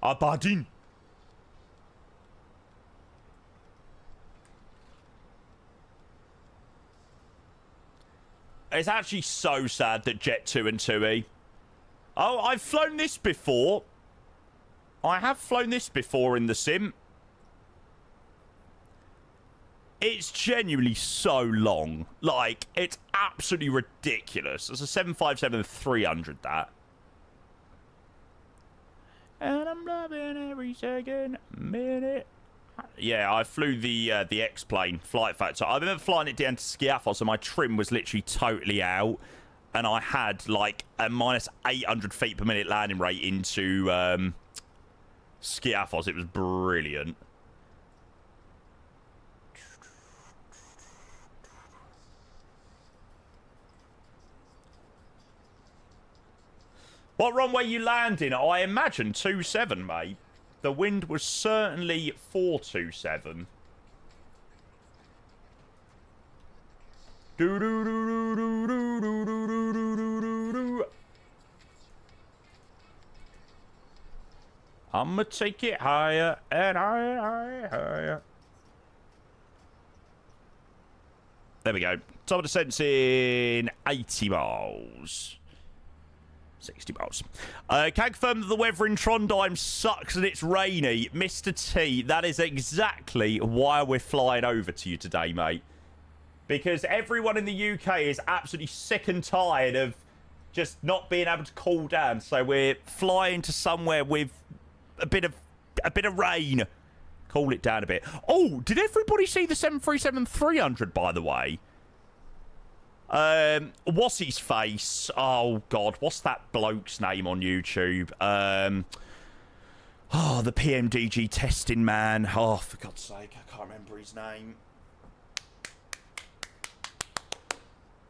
Aberdeen. It's actually so sad that Jet 2 and 2E. Oh, I've flown this before. I have flown this before in the sim. It's genuinely so long. Like, it's absolutely ridiculous. It's a 757-300, that. And I'm loving every second minute. Yeah, I flew the X-plane flight factor. I remember flying it down to Skiathos, and my trim was literally totally out. And I had, like, a minus 800 feet per minute landing rate into Skiathos. It was brilliant. What runway you landing? I imagine 27, mate. The wind was certainly 427. I'ma take it higher and higher, higher. There we go. Top of descent in 80 miles. 60 miles. Can confirm that the weather in Trondheim sucks and it's rainy. Mr. T, that is exactly why we're flying over to you today, mate. Because everyone in the UK is absolutely sick and tired of just not being able to cool down. So we're flying to somewhere with a bit of rain. Cool it down a bit. Oh, did everybody see the 737-300, by the way? What's his face? Oh, God. What's that bloke's name on YouTube? Oh, the PMDG testing man. Oh, for God's sake. I can't remember his name.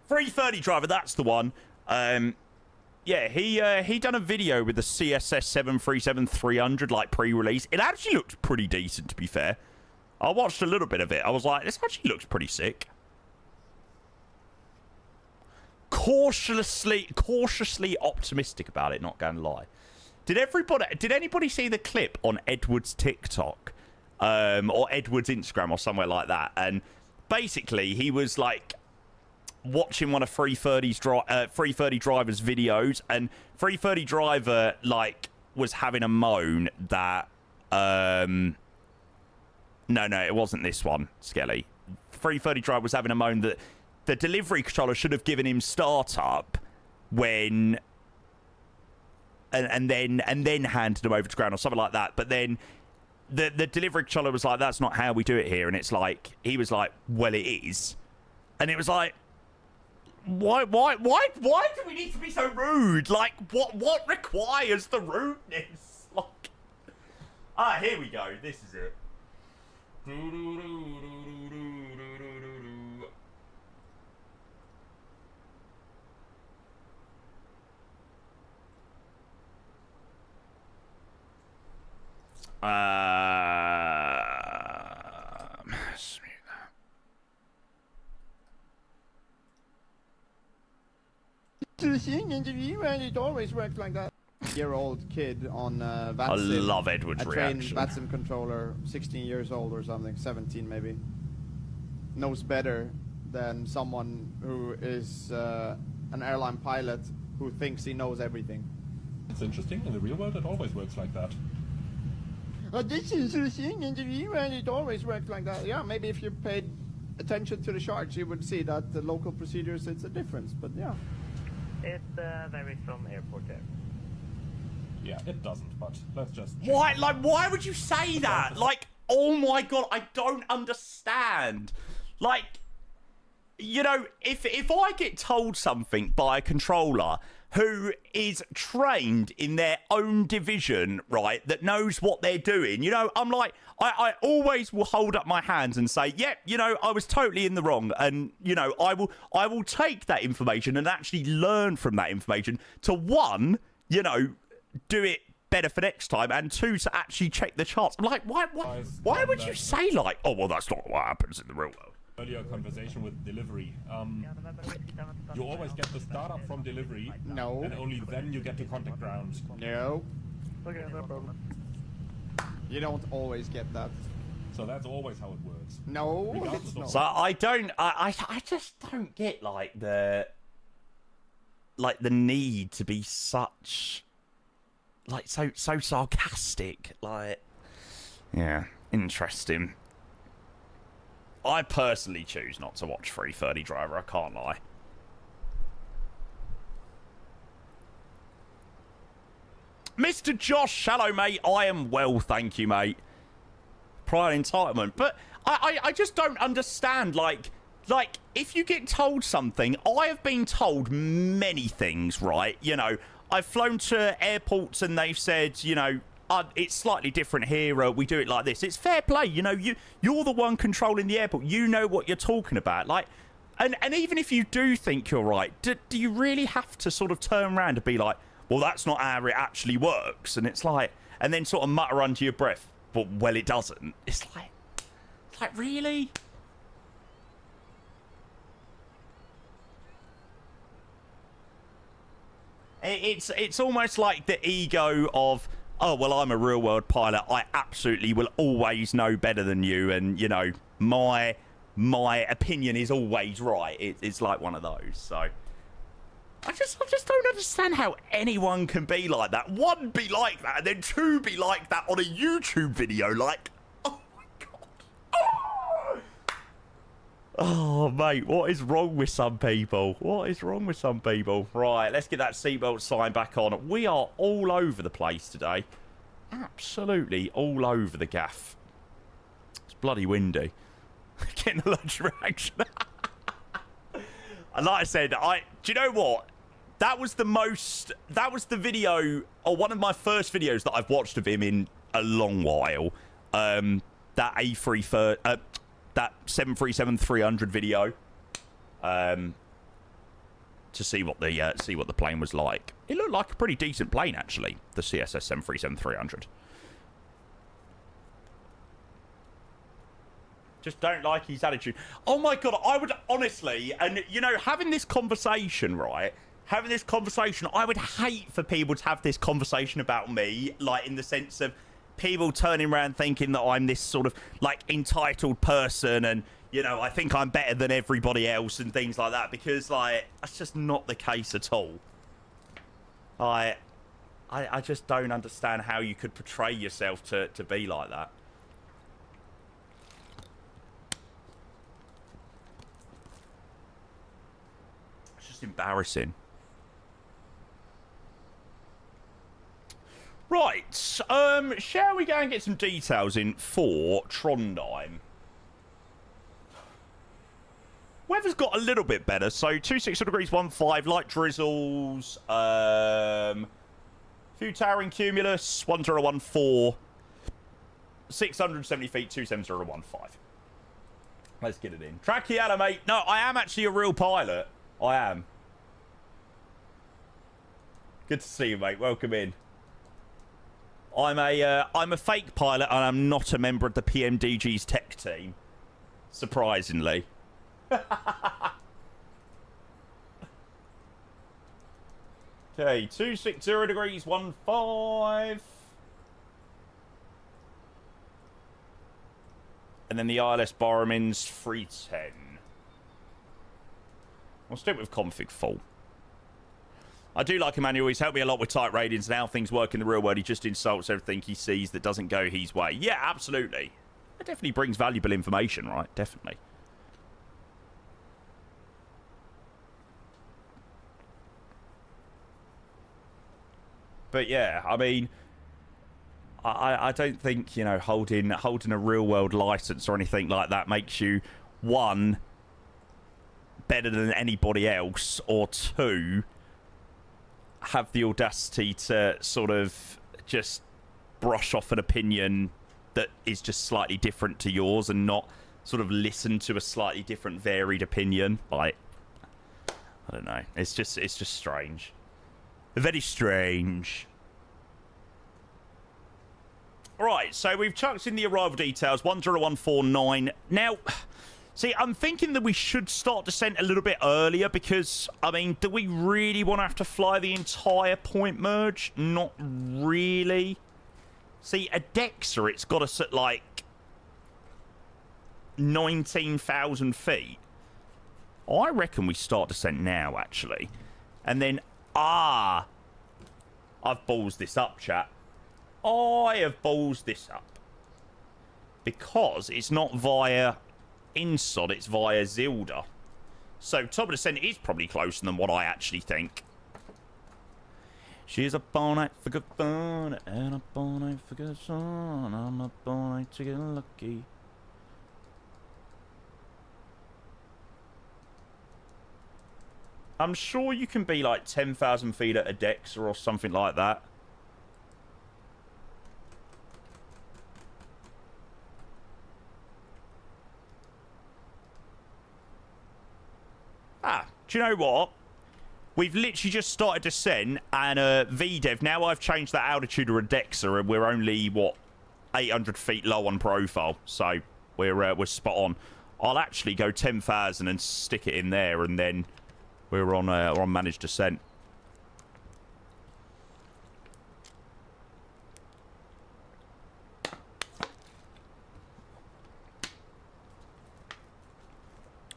330 driver, that's the one. Yeah, he done a video with the CSS 737-300, like, pre-release. It actually looked pretty decent, to be fair. I watched a little bit of it. I was like, this actually looks pretty sick. Cautiously optimistic about it, not going to lie. Did anybody see the clip on Edward's TikTok? Or Edward's Instagram or somewhere like that? And basically, he was, like, watching one of 330 driver's videos, and 330 driver, like, was having a moan that no, it wasn't this one, Skelly. 330 driver was having a moan that the delivery controller should have given him startup when and then handed him over to ground or something like that. But then the delivery controller was like, that's not how we do it here. And it's like, he was like, well, it is. And it was like, why do we need to be so rude? Like, what requires the rudeness? Like, here we go. This is it.
Interview, and it always works like that. Year-old kid on VATSIM.
I love Edward's reaction.
VATSIM controller, 16 years old or something, 17 maybe. Knows better than someone who is an airline pilot who thinks he knows everything.
It's interesting. In the real world, it always works like that.
This is a thing interview, and it always works like that. Yeah, maybe if you paid attention to the charts, you would see that the local procedures, it's a difference. But yeah.
It varies from airport to airport.
Yeah, it doesn't, but let's just...
Why? Like, why would you say that? Like, oh my God, I don't understand. Like, you know, if I get told something by a controller who is trained in their own division, right, that knows what they're doing. You know, I'm like, I always will hold up my hands and say, yep, you know, I was totally in the wrong. And, you know, I will take that information and actually learn from that information to, one, you know, do it better for next time, and two, to actually check the charts. I'm like, why would you say, like, oh, well, that's not what happens in the real world?
Earlier conversation with delivery. You always get the startup from delivery.
No.
And only then you get to contact ground.
No.
Okay, no problem.
You don't always get that.
So that's always how it works.
No,
Regardless
it's
of-
not.
So I just don't get like the need to be such like so sarcastic. Like, yeah, interesting. I personally choose not to watch 330 Driver. I can't lie. Mr. Josh, hello, mate. I am well, thank you, mate. Pride and entitlement. But I just don't understand, like, if you get told something, I have been told many things, right? You know, I've flown to airports and they've said, you know, it's slightly different here, we do it like this. It's fair play, you know, you're the one controlling the airport. You know what you're talking about. Like, and even if you do think you're right, do you really have to sort of turn around and be like, well, that's not how it actually works? And it's like, and then sort of mutter under your breath, but, well, it doesn't. It's like, really? It's almost like the ego of, oh, well, I'm a real world pilot. I absolutely will always know better than you. And, you know, my opinion is always right. It's like one of those. So I just don't understand how anyone can be like that. One, be like that, and then two, be like that on a YouTube video. Like, oh my God. Oh, mate, what is wrong with some people? What is wrong with some people? Right, let's get that seatbelt sign back on. We are all over the place today. Absolutely all over the gaff. It's bloody windy. Getting a lunch reaction. And like I said, do you know what? That was the video, or one of my first videos that I've watched of him in a long while. That that 737-300 video, to see what the plane was like. It looked like a pretty decent plane, actually, the CSS 737-300. Just don't like his attitude. Oh my God, I would honestly, and you know, having this conversation, right? Having this conversation, I would hate for people to have this conversation about me, like in the sense of people turning around thinking that I'm this sort of like entitled person and, you know, I think I'm better than everybody else and things like that, because like that's just not the case at all. I just don't understand how you could portray yourself to be like that. It's just embarrassing. Right, shall we go and get some details in for Trondheim? Weather's got a little bit better, so 26 degrees, 15, light drizzles, few towering cumulus, 1014, 670 feet, 27015. Let's get it in. Trackiana, mate. No, I am actually a real pilot. I am. Good to see you, mate. Welcome in. I'm a fake pilot, and I'm not a member of the PMDG's tech team. Surprisingly. Okay, 260 degrees, 15. And then the ILS Borrowman's 310. We'll stick with config full. I do like Emmanuel. He's helped me a lot with type ratings and how things work in the real world. He just insults everything he sees that doesn't go his way. Yeah, absolutely. It definitely brings valuable information, right? Definitely. But yeah, I mean, I don't think, you know, holding a real world license or anything like that makes you, one, better than anybody else, or two, have the audacity to sort of just brush off an opinion that is just slightly different to yours and not sort of listen to a slightly different varied opinion. Like, I don't know. It's just strange. Very strange. Right, so we've chucked in the arrival details, 10149. Now, see, I'm thinking that we should start descent a little bit earlier because, I mean, do we really want to have to fly the entire point merge? Not really. See, a Dexa, it's got us at, like, 19,000 feet. I reckon we start descent now, actually. And then, I've ballsed this up, chat. I have ballsed this up. Because it's not via Insod, it's via Zilda. So, top of descent is probably closer than what I actually think. She's up all night for good fun, and up all night for good sun. I'm up all night to get lucky. I'm sure you can be like 10,000 feet at a Dexa or something like that. Do you know what? We've literally just started descent, and VDev, now I've changed the altitude of a Dexa, and we're only, what, 800 feet low on profile. So we're spot on. I'll actually go 10,000 and stick it in there, and then we're on managed descent.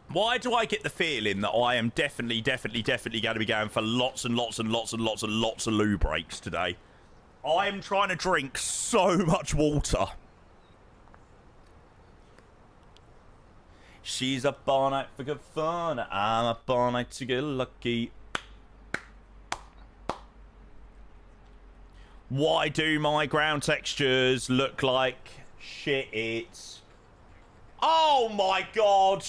Why do I get the feeling that I am definitely going to be going for lots and lots of loo breaks today? I am trying to drink so much water. She's up all night for good fun. I'm up all night to get lucky. Why do my ground textures look like shit? Oh my god!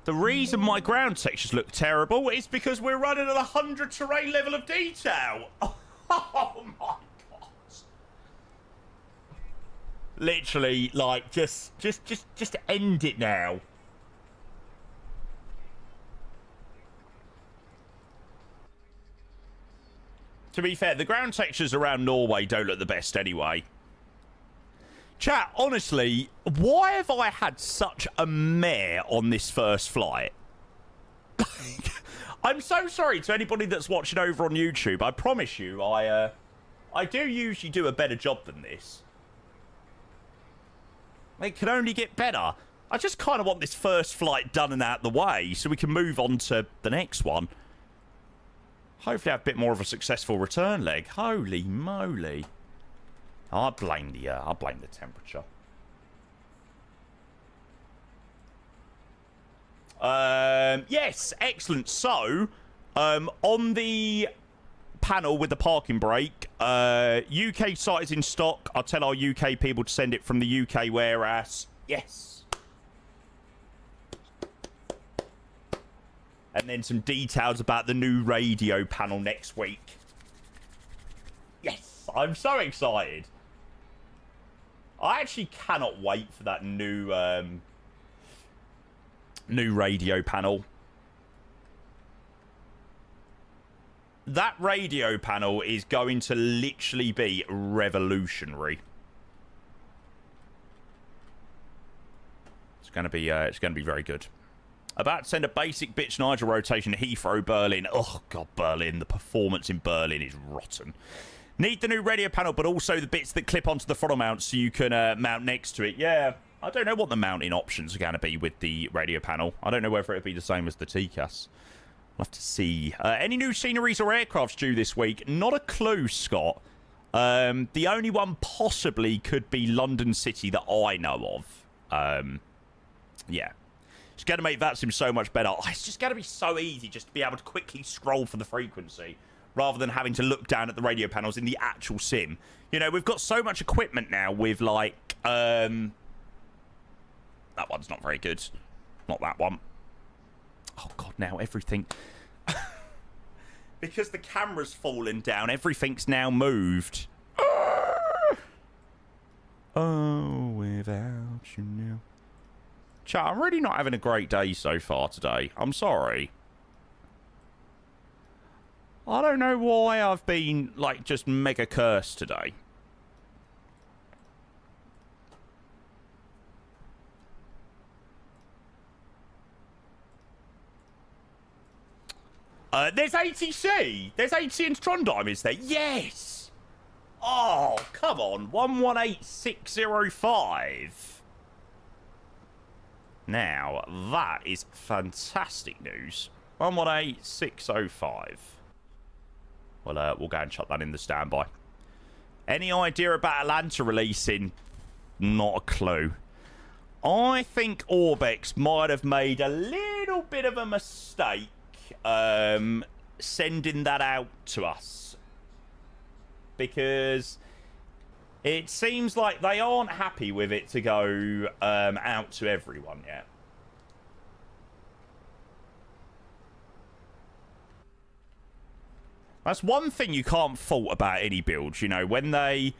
The reason my ground textures look terrible is because we're running at 100 terrain level of detail. Oh my god! Literally, like, just end it now. To be fair, the ground textures around Norway don't look the best anyway. Chat, honestly, why have I had such a mare on this first flight? I'm so sorry to anybody that's watching over on YouTube. I promise you, I do usually do a better job than this. It can only get better. I just kind of want this first flight done and out the way so we can move on to the next one. Hopefully have a bit more of a successful return leg. Holy moly. I blame the temperature. Yes, excellent. So, on the panel with the parking brake, UK site is in stock. I'll tell our UK people to send it from the UK warehouse. Yes. And then some details about the new radio panel next week. Yes, I'm so excited. I actually cannot wait for that new new radio panel. That radio panel is going to literally be revolutionary. It's going to be very good. About to send a basic bitch Nigel rotation to Heathrow, Berlin. Oh god, Berlin. The performance in Berlin is rotten. Need the new radio panel, but also the bits that clip onto the throttle mount so you can mount next to it. Yeah, I don't know what the mounting options are going to be with the radio panel. I don't know whether it'll be the same as the TCAS. We'll have to see. Any new sceneries or aircrafts due this week? Not a clue, Scott. The only one possibly could be London City that I know of. Yeah. It's going to make that seem so much better. Oh, it's just going to be so easy just to be able to quickly scroll for the frequency, rather than having to look down at the radio panels in the actual sim. You know, we've got so much equipment now with, like, that one's not very good. Not that one. Oh, God, now everything... Because the camera's fallen down, everything's now moved. Oh, without you now. Chat, I'm really not having a great day so far today. I'm sorry. I don't know why I've been, like, just mega cursed today. There's ATC! There's ATC in Trondheim, is there? Yes! Oh, come on. 118605. Now, that is fantastic news. 118605. Well, we'll go and chuck that in the standby. Any idea about Atlanta releasing? Not a clue. I think Orbex might have made a little bit of a mistake sending that out to us, because it seems like they aren't happy with it to go out to everyone yet. That's one thing you can't fault about any builds, you know, when they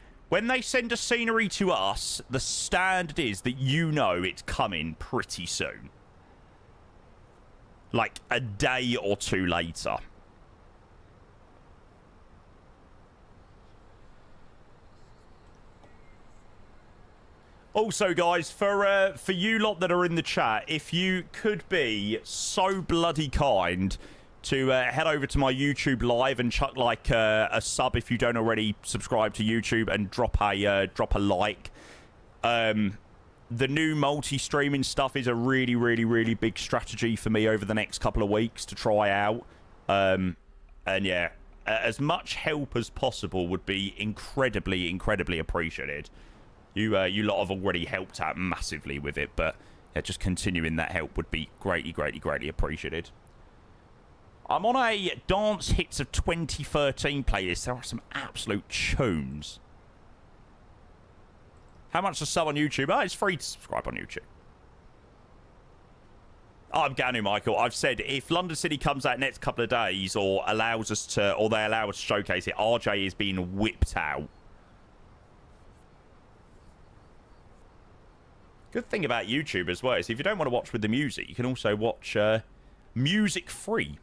send a scenery to us, the standard is that you know it's coming pretty soon. Like a day or two later. Also, guys, for you lot that are in the chat, if you could be so bloody kind to head over to my YouTube live and chuck like a sub if you don't already subscribe to YouTube, and drop a like. The new multi-streaming stuff is a really, really, really big strategy for me over the next couple of weeks to try out. And yeah, as much help as possible would be incredibly, incredibly appreciated. You lot have already helped out massively with it, but yeah, just continuing that help would be greatly, greatly, greatly appreciated. I'm on a Dance Hits of 2013 playlist. There are some absolute tunes. How much to sub on YouTube? Oh, it's free to subscribe on YouTube. I'm Ganu, Michael. I've said if London City comes out next couple of days, or allows us to, or they allow us to showcase it, RJ is being whipped out. Good thing about YouTube as well is if you don't want to watch with the music, you can also watch music free.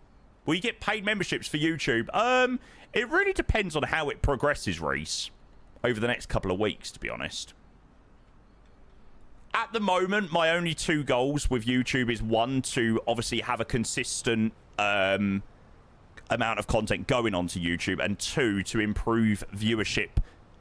Will you get paid memberships for YouTube? It really depends on how it progresses, Reese, over the next couple of weeks, to be honest. At the moment, my only two goals with YouTube is, one, to obviously have a consistent amount of content going onto YouTube, and two, to improve viewership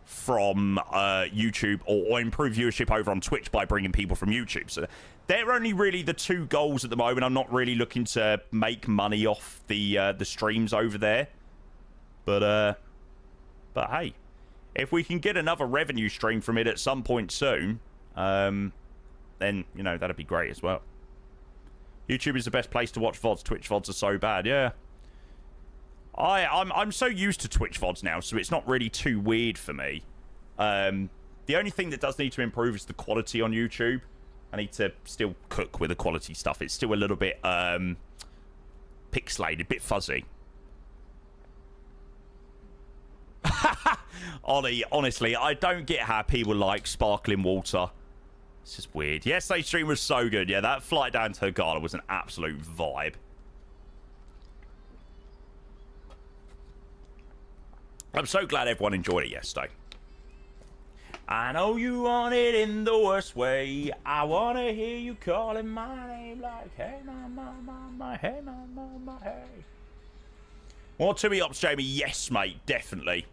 from YouTube, or improve viewership over on Twitch by bringing people from YouTube. So they're only really the two goals at the moment. I'm not really looking to make money off the streams over there. But hey, if we can get another revenue stream from it at some point soon, then, you know, that'd be great as well. YouTube is the best place to watch VODs. Twitch VODs are so bad, yeah. I'm so used to Twitch VODs now, so it's not really too weird for me. The only thing that does need to improve is the quality on YouTube. I need to still cook with the quality stuff. It's still a little bit pixelated, a bit fuzzy. Ollie, honestly, I don't get how people like sparkling water. It's just weird. Yesterday's stream was so good. Yeah, that flight down to Gala was an absolute vibe. I'm so glad everyone enjoyed it yesterday. I know you want it in the worst way. I want to hear you calling my name like, hey, my, hey, my, hey. More Timmy Ops, Jamie? Yes, mate, definitely.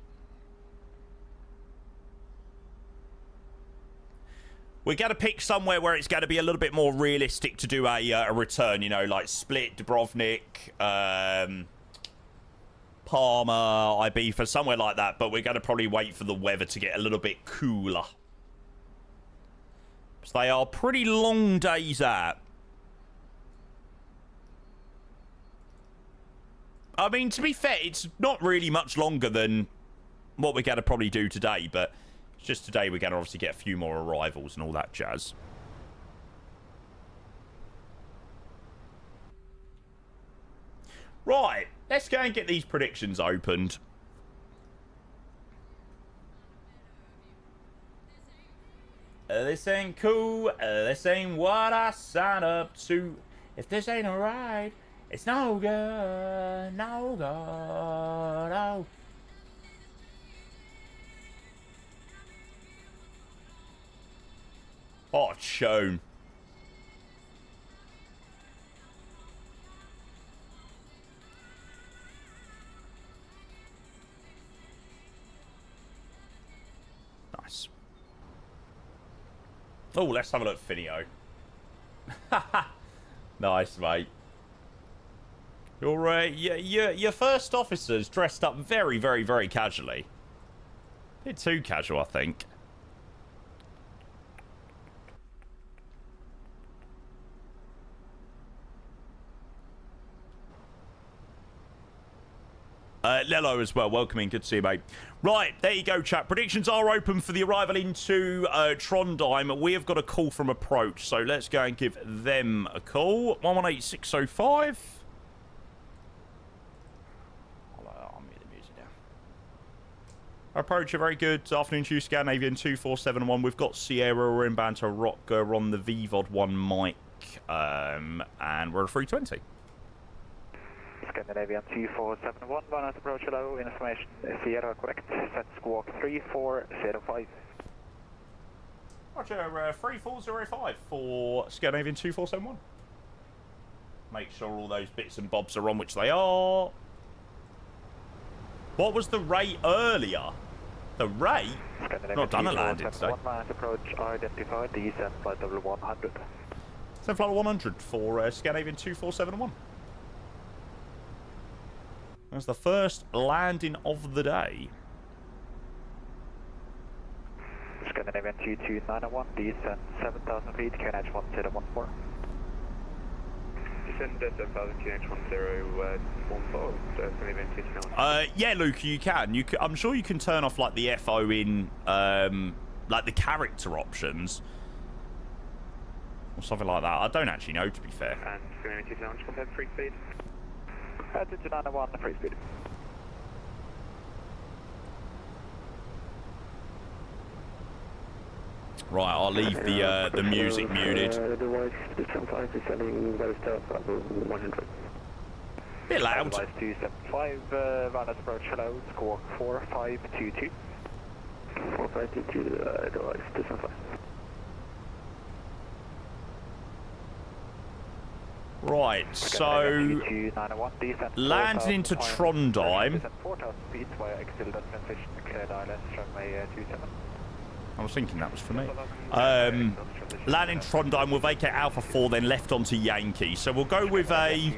We're going to pick somewhere where it's going to be a little bit more realistic to do a return, you know, like Split, Dubrovnik, Palma, Ibiza, somewhere like that. But we're going to probably wait for the weather to get a little bit cooler. So they are pretty long days out. I mean, to be fair, it's not really much longer than what we're going to probably do today, but it's just today we're going to obviously get a few more arrivals and all that jazz. Right. let's go and get these predictions opened. This ain't cool. This ain't what I signed up to. If this ain't a ride, it's no good. No good. Oh. Oh, it's shown. Nice. Oh, let's have a look, Finio. Nice, mate. Your first officer's dressed up very, very, very casually. A bit too casual, I think. Lello as well, welcome in, good to see you, mate. Right, there you go, chat. Predictions are open for the arrival into Trondheim. We have got a call from Approach, so let's go and give them a call. 118605. I'll mute the music down. Approach, a very good afternoon to you, Scandinavian 2471. We've got Sierra, we're inbound to Rocker on the VVOD 1 mic, and we're at 320.
Scandinavian 2471, one at approach hello, information Sierra correct, set squawk 3405.
Roger, 3405 for Scandinavian 2471. Make sure all those bits and bobs are on, which they are. What was the rate earlier? The rate? Not done a landing today.
One at approach identified, descent flight level 100.
Descent flight 100 for Scandinavian 2471. That's the first landing of the day.
Scandinavian 2291, descent 7,000 feet, QNH 1014. Descent 7,000, QNH 1014, Scandinavian 2291.
Yeah, Luke, you can. I'm sure you can turn off like the FO in like the character options or something like that. I don't actually know, to be fair.
And Scandinavian 2291, compared free speed. 2291, free speed.
Right, I'll leave the music muted.
Device 275 is sending very stealth level 100.
Bit loud.
Device 275, Vanessa approach, hello, squawk 4522. 4522, device 275.
Right, so landing into Trondheim. I was thinking that was for me. Landing Trondheim, we'll vacate Alpha 4, then left onto Yankee. So we'll go with a...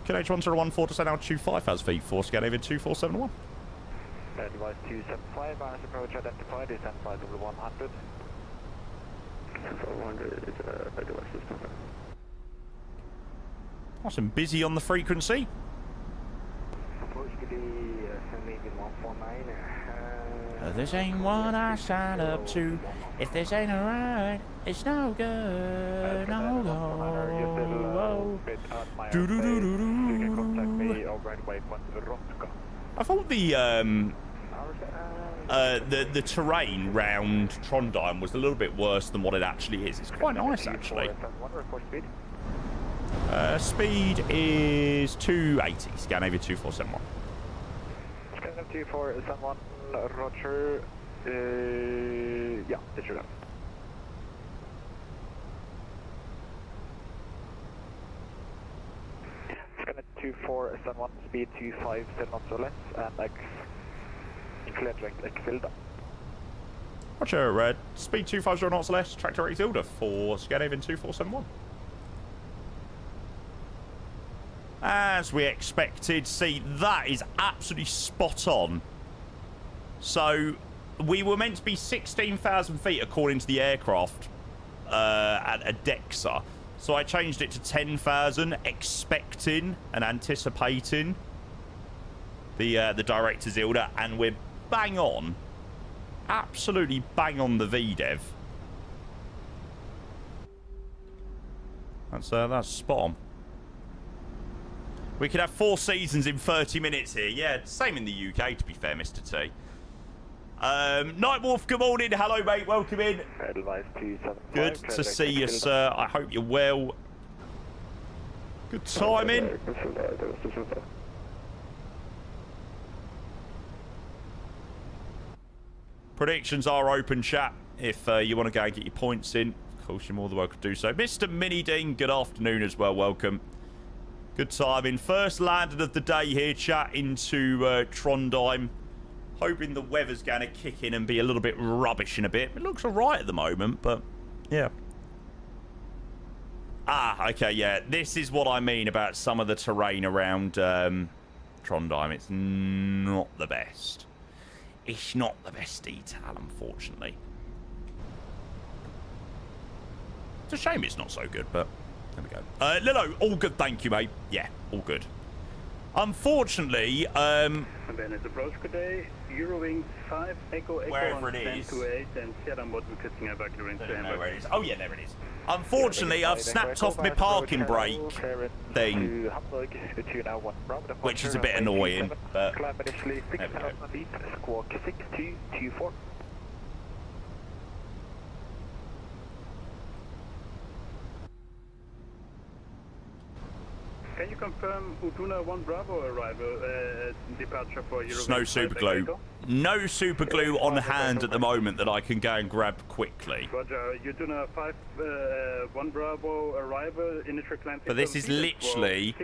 QNH 1014 to send altitude 5,000 feet for Scandinavian 2471.
Device 275, minus approach identified, descent flight level 100. 100 is a device system.
Nice and busy on the frequency. This ain't what I signed up to. If this ain't a ride, it's no good. No go. Do do do do do. I thought the terrain round Trondheim was a little bit worse than what it actually is. It's quite nice, actually. Speed is 280. Scandinavia 2471.
Scandinavia 2471. Roger. Yeah, it should have. Scandinavia 2471. Speed 25, still not so less, and clear direct Filda.
Roger, speed 250 knots less, track direct Filda for Scandinavian 2471. As we expected, see, that is absolutely spot on. So, we were meant to be 16,000 feet according to the aircraft at ESSA. So I changed it to 10,000, expecting and anticipating the director Zilda, and we're bang on. Absolutely bang on the VDEV. That's spot on. We could have 4 seasons in 30 minutes here. Yeah, same in the UK, to be fair, Mr. T. Nightwolf, good morning. Hello, mate. Welcome in. Good to see you, sir. I hope you're well. Good timing. Predictions are open, chat. If you want to go and get your points in, of course, you're more than welcome to do so. Mr. Mini Dean, good afternoon as well. Welcome. Good timing. First landing of the day here, chat, into Trondheim. Hoping the weather's going to kick in and be a little bit rubbish in a bit. It looks all right at the moment, but yeah. Ah, okay, yeah. This is what I mean about some of the terrain around Trondheim. It's not the best. It's not the best detail, unfortunately. It's a shame it's not so good, but there we go. Lilo, all good, thank you, mate. Yeah, all good. Unfortunately,
Venice approach, good day. Eurowings 5, Echo,
wherever it is.
1028, and Sierra Mod requesting a back range.
Where it is. Oh, yeah, there it is. Unfortunately, I've snapped off my parking brake thing, which is a bit annoying, but there we go.
Can you confirm Utuna 1 Bravo arrival, departure for Eurowings?
No super glue. No super glue on hand at the moment that I can go and grab quickly.
Roger, Utuna 5, 1 Bravo arrival, initial climb.
But this is literally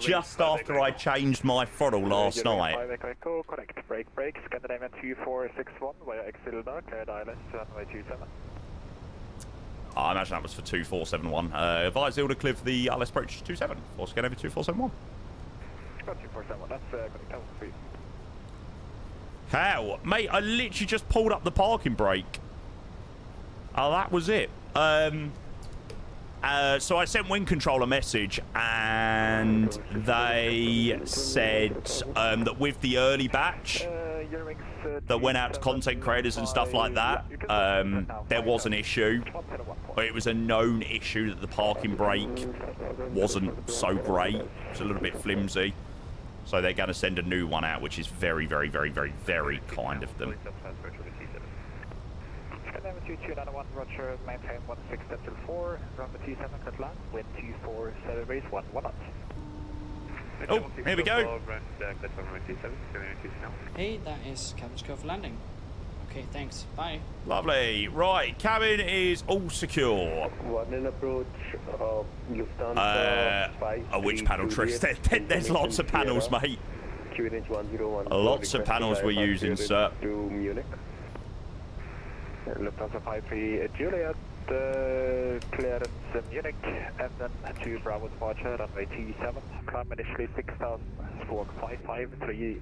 just after I changed my throttle last night.
Correct, break, Scandinavian 2461 via Exilda, cleared ILS, runway 27.
I imagine that was for 2471. Advise Ilda clear for the LS approach 27 for Scandinavia 2471.
Got 2471, that's correct, for you.
How? Mate, I literally just pulled up the parking brake. Oh, that was it. So I sent Wind Control a message, and they said that with the early batch that went out to content creators and stuff like that, there was an issue. It was a known issue that the parking brake wasn't so great. It was a little bit flimsy. So they're going to send a new one out, which is very, very, very, very, very kind of them.
Scandinavian 2291, Roger, maintain 16.4, runway 27, cut land, wind 247 breeze, 1 knot.
Oh, here we go.
Hey, that is cabin's clear for landing. Okay, thanks. Bye.
Lovely. Right, cabin is all secure.
One in approach, Lufthansa
which panel, Tris? There's lots of panels, mate.
QNH 101.
Lots of panels we're using, sir.
To Munich.
Lufthansa 53 Juliet, clearance Munich, and then to Bravo departure, runway 27, climb initially 6000, squawk 5530.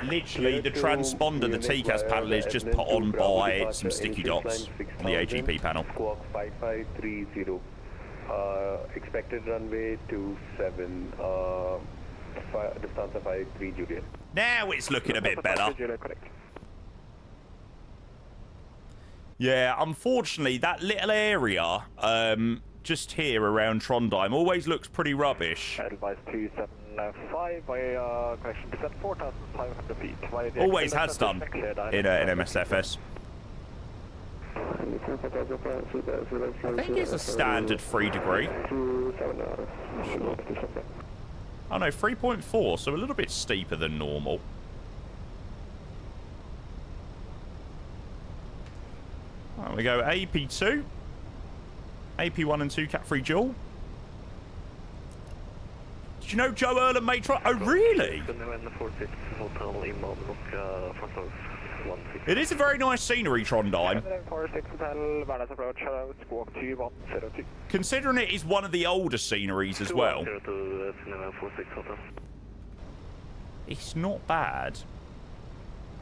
Literally, the transponder, the TCAS panel is just put on by some sticky dots on the AGP panel.
Squawk 5530. Expected runway 27, Lufthansa 53 Juliet.
Now it's looking a bit better. Yeah, unfortunately, that little area just here around Trondheim always looks pretty rubbish.
Advice 275 by correction descent 4,500 feet.
Always has done in MSFS. I think it's a standard 3 degree. Oh no, 3.4, so a little bit steeper than normal. There we go, AP2. AP1 and 2 Cat 3 dual. Did you know Joe Erlen made try? Oh, really? It is a very nice scenery, Trondheim. Considering it is one of the older sceneries as well. It's not bad.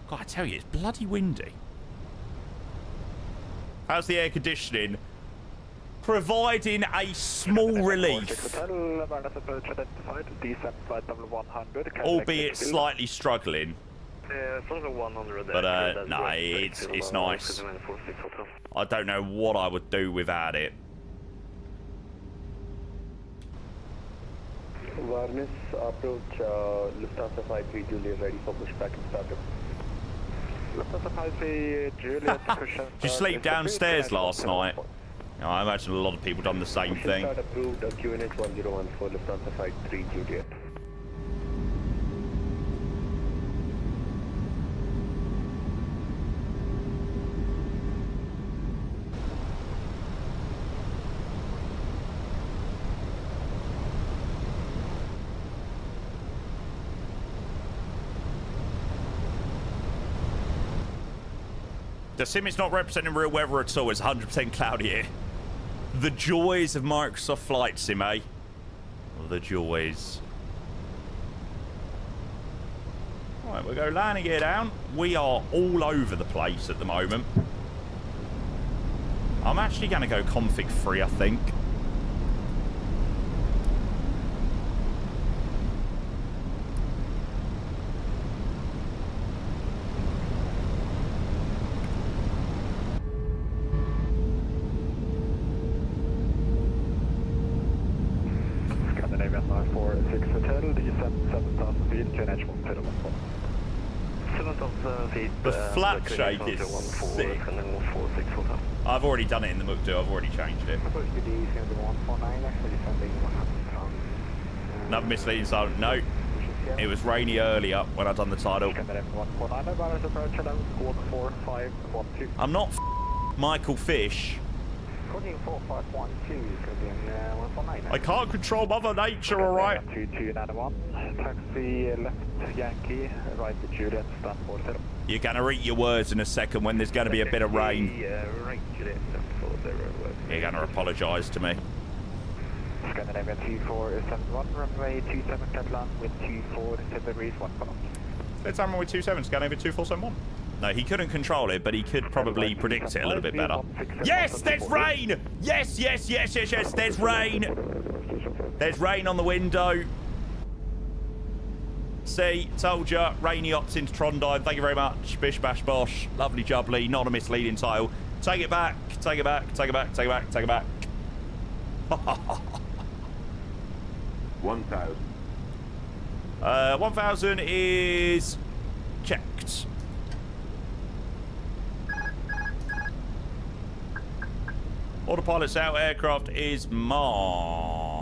God, I tell you, it's bloody windy. How's the air conditioning? Providing a small relief. Albeit slightly struggling. But no, it's nice. I don't know what I would do without it.
Varnis, approach Lufthansa 53 Juliet, ready for pushback and startup. Lufthansa 53 Juliet, push.
Did you sleep downstairs last night? No, I imagine a lot of people done the same thing.
Start approved, QNH 101 for Lufthansa 53 Juliet.
The sim is not representing real weather at all. It's 100% cloudy here. The joys of Microsoft Flight Sim, eh? The joys. Right, we'll go landing gear down. We are all over the place at the moment. I'm actually going to go config free, I think. The flat shake is sick. I've already done it in the Mukdu. I've already changed it. Another misleading silent. No. It was rainy earlier when I done the title. I'm not Michael Fish. I can't control Mother Nature, alright?
Taxi left Yankee, right to Juliet, Stanford.
You're going to eat your words in a second when there's going to be a bit of rain. You're going to apologise to me.
Scandinavia 2471, runway 27 Catalan with 24 degrees 1 knot.
Let's have with 27, Scandinavia 2471. No, he couldn't control it, but he could probably predict it a little bit better. Yes, there's rain! Yes, yes, yes, yes, yes, there's rain! There's rain on the window. See, told ya, rainy ops into Trondheim. Thank you very much. Bish bash bosh. Lovely jubbly, not a misleading title. Take it back, take it back, take it back, take it back, take it back.
1,000.
1,000 is checked. Autopilot's out, aircraft is mine.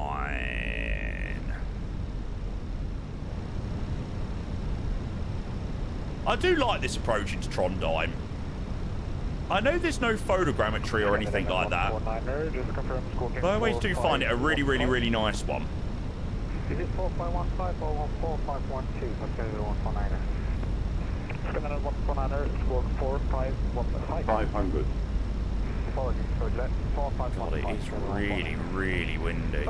I do like this approach into Trondheim. I know there's no photogrammetry or anything like that, but I always do find it a really, really, really nice one.
Is it 4515 or 4512? Let's go to 149er. Scanner 149er, squawk 4515.
500.
God, it is really, really windy. It's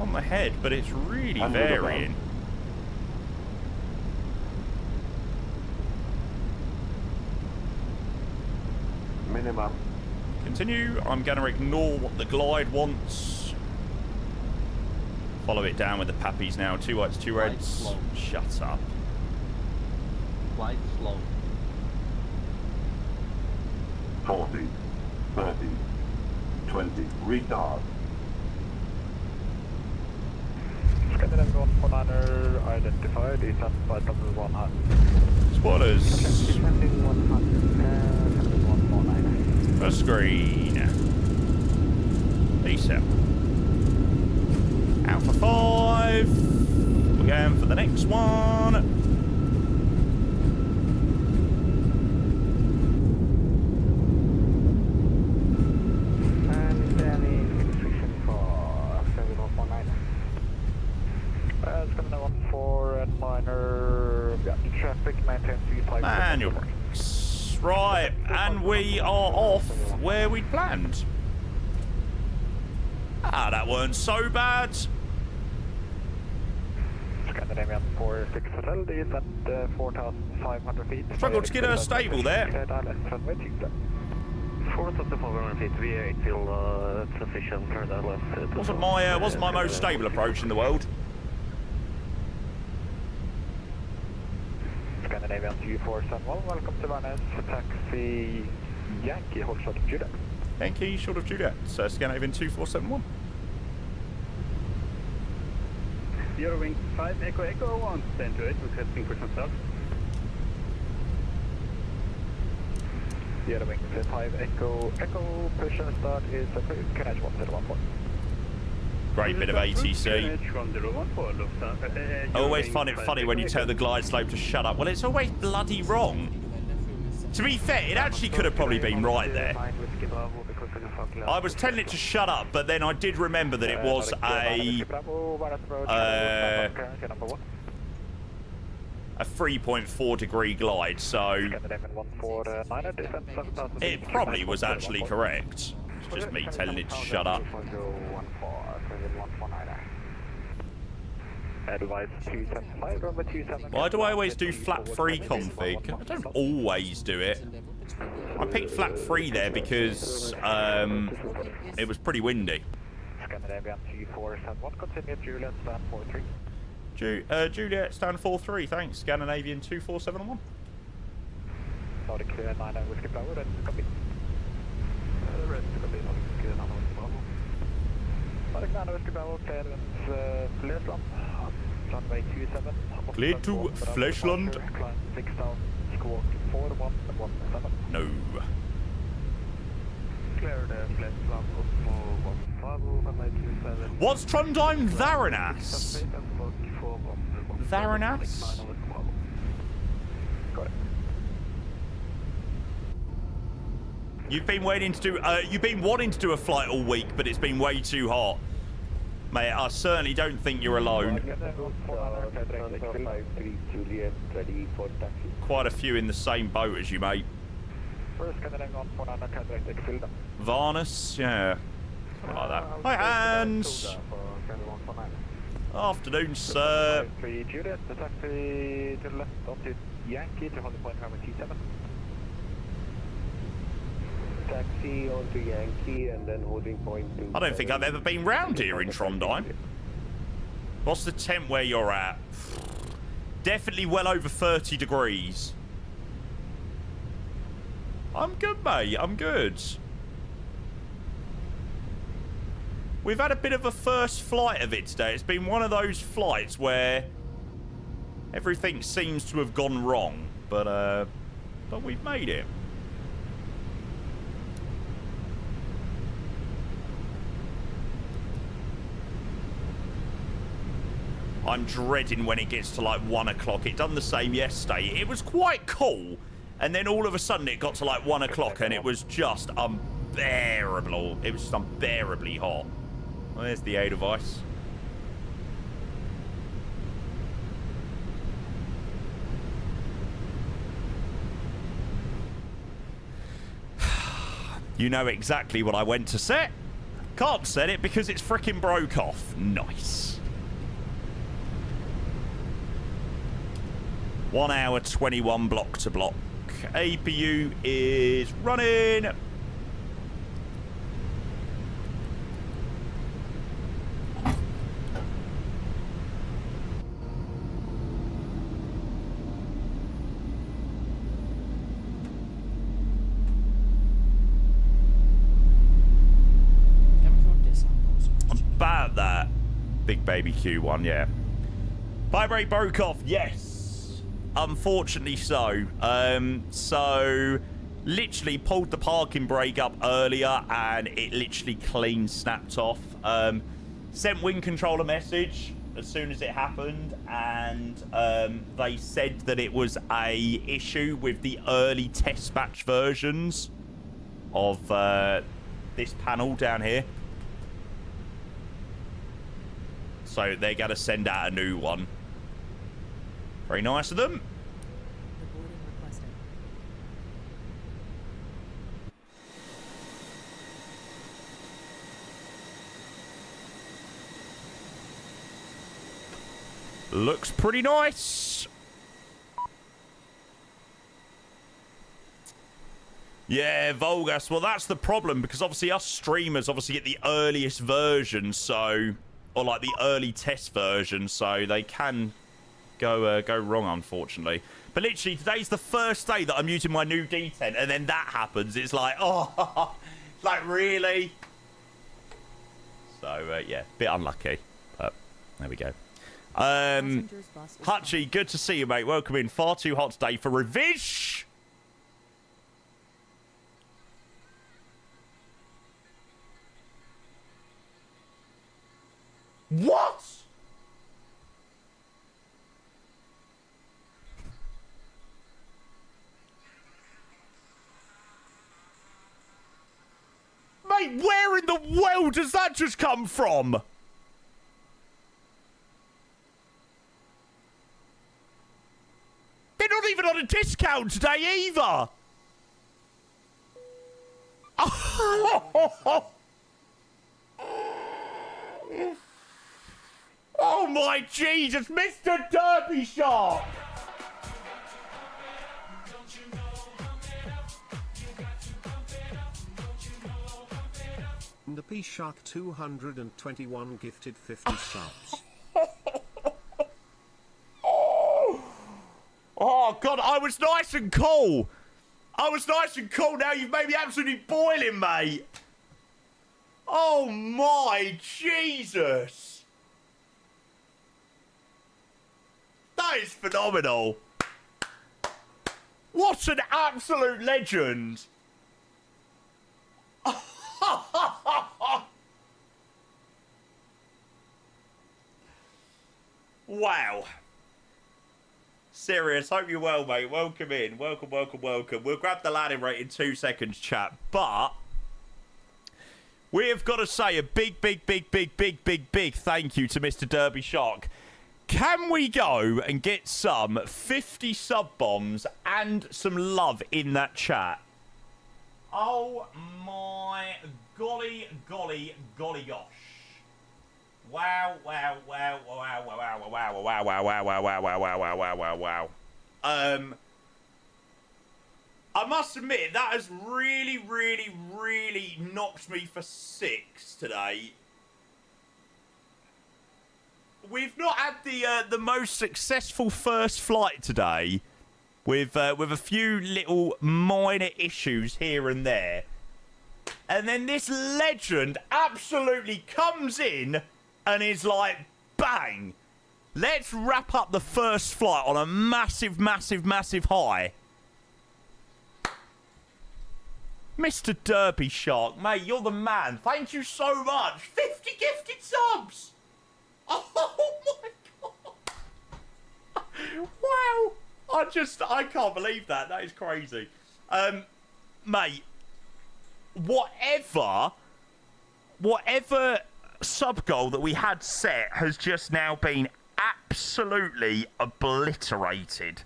on the head, but it's really varying.
Minimum.
Continue. I'm going to ignore what the glide wants. Follow it down with the pappies now. 2 whites, 2 reds. Shut up.
Glide slow.
40, 30, 20, retard.
Scandinavian 149er identified, descent by double 100.
Spoilers. First screen. Decent. Out for 5. We're going for the next one. Manual brakes. Right, and we are off where we'd planned. Ah, that weren't so bad.
Scandinavian 46 Hotel, descent 4,500 feet.
Struggled to get her stable there.
4,500 feet, V8 feel sufficient for that left.
Wasn't my most stable approach in the world.
Scandinavian 2471, welcome to Venice, taxi Yankee, hold short of Juliet.
Yankee, short of Juliet, Scandinavian 2471.
Eurowing 5 Echo Echo on stand to 8, requesting for some stuff.
Eurowing 5 Echo Echo, push and start is approved, Canage 101.
Great bit of ATC. I always find it funny when you tell the glide slope to shut up. Well, it's always bloody wrong. To be fair, it actually could have probably been right there. I was telling it to shut up, but then I did remember that it was a 3.4 degree glide, so it probably was actually correct. It's just me telling it to shut up. Why do I always do flap 3 config? I don't always do it. I picked flap 3 there because it was pretty windy.
Scandinavian 2471, continue Juliet, stand 43.
Juliet, stand 43, thanks. Scandinavian 2471.
Nordic 9 Whiskey Bravo, red copy. Red copy, Nordic 9 Whiskey Bravo, clearance Fleshland, runway 27.
Clear to Fleshland.
Climb 6000, squawk 4117.
No.
Clear the Fleshland, runway 27.
What's Trondheim Varenas? Varenas?
Got it.
You've been waiting to do. You've been wanting to do a flight all week, but it's been way too hot, mate. I certainly don't think you're alone. Quite a few in the same boat as you, mate. Varnus, yeah, something like that. Hi, Hans. Afternoon, sir.
Juliet, the taxi to the left onto Yankee to holding point runway T7. Taxi onto Yankee and then holding point to...
I don't think I've ever been round here in Trondheim. What's the temp where you're at? Definitely well over 30 degrees. I'm good, mate. I'm good. We've had a bit of a first flight of it today. It's been one of those flights where everything seems to have gone wrong, but we've made it. I'm dreading when it gets to like 1 o'clock. It done the same yesterday. It was quite cool, and then all of a sudden it got to like 1 o'clock and it was just unbearable. It was just unbearably hot. Well, there's the A device. You know exactly what I went to set. Can't set it because it's frickin' broke off. Nice. 1 hour 21 block to block. APU is running. About that. Big baby Q1, yeah. Vibrate broke off, yes. Unfortunately so. So literally pulled the parking brake up earlier and it literally clean snapped off. Sent wind controller message as soon as it happened, and they said that it was a issue with the early test batch versions of this panel down here. So they're going to send out a new one. Very nice of them. Looks pretty nice. Yeah, Volgas. Well, that's the problem, because obviously us streamers obviously get the earliest version, so... Or like the early test version, so they can go wrong, unfortunately. But literally, today's the first day that I'm using my new D10, and then that happens. It's like, oh, like, really? So, yeah, bit unlucky. But there we go. Hutchie, good to see you, mate. Welcome in. Far too hot today for revish. What? Mate, where in the world does that just come from? They're not even on a discount today either. Oh my Jesus, Mr. Derby Shark!
The P Shark 221 gifted 50 subs.
Oh God, I was nice and cool. I was nice and cool. Now you've made me absolutely boiling, mate. Oh my Jesus. That is phenomenal. What an absolute legend. Wow. Sirius, hope you're well, mate. Welcome in. Welcome, welcome, welcome. We'll grab the landing rate in 2 seconds, chat. But we have got to say a big thank you to Mr. Derby Shark. Can we go and get some 50 sub bombs and some love in that chat? Oh my golly gosh. Wow. I must admit, that has really knocked me for 6 today. We've not had the most successful first flight today, with a few little minor issues here and there. And then this legend absolutely comes in and is like, bang, let's wrap up the first flight on a massive high. Mr. Derby Shark, mate, you're the man. Thank you so much. 50 gifted subs. Oh my God. Wow. I can't believe that. That is crazy. Mate, whatever sub goal that we had set has just now been absolutely obliterated.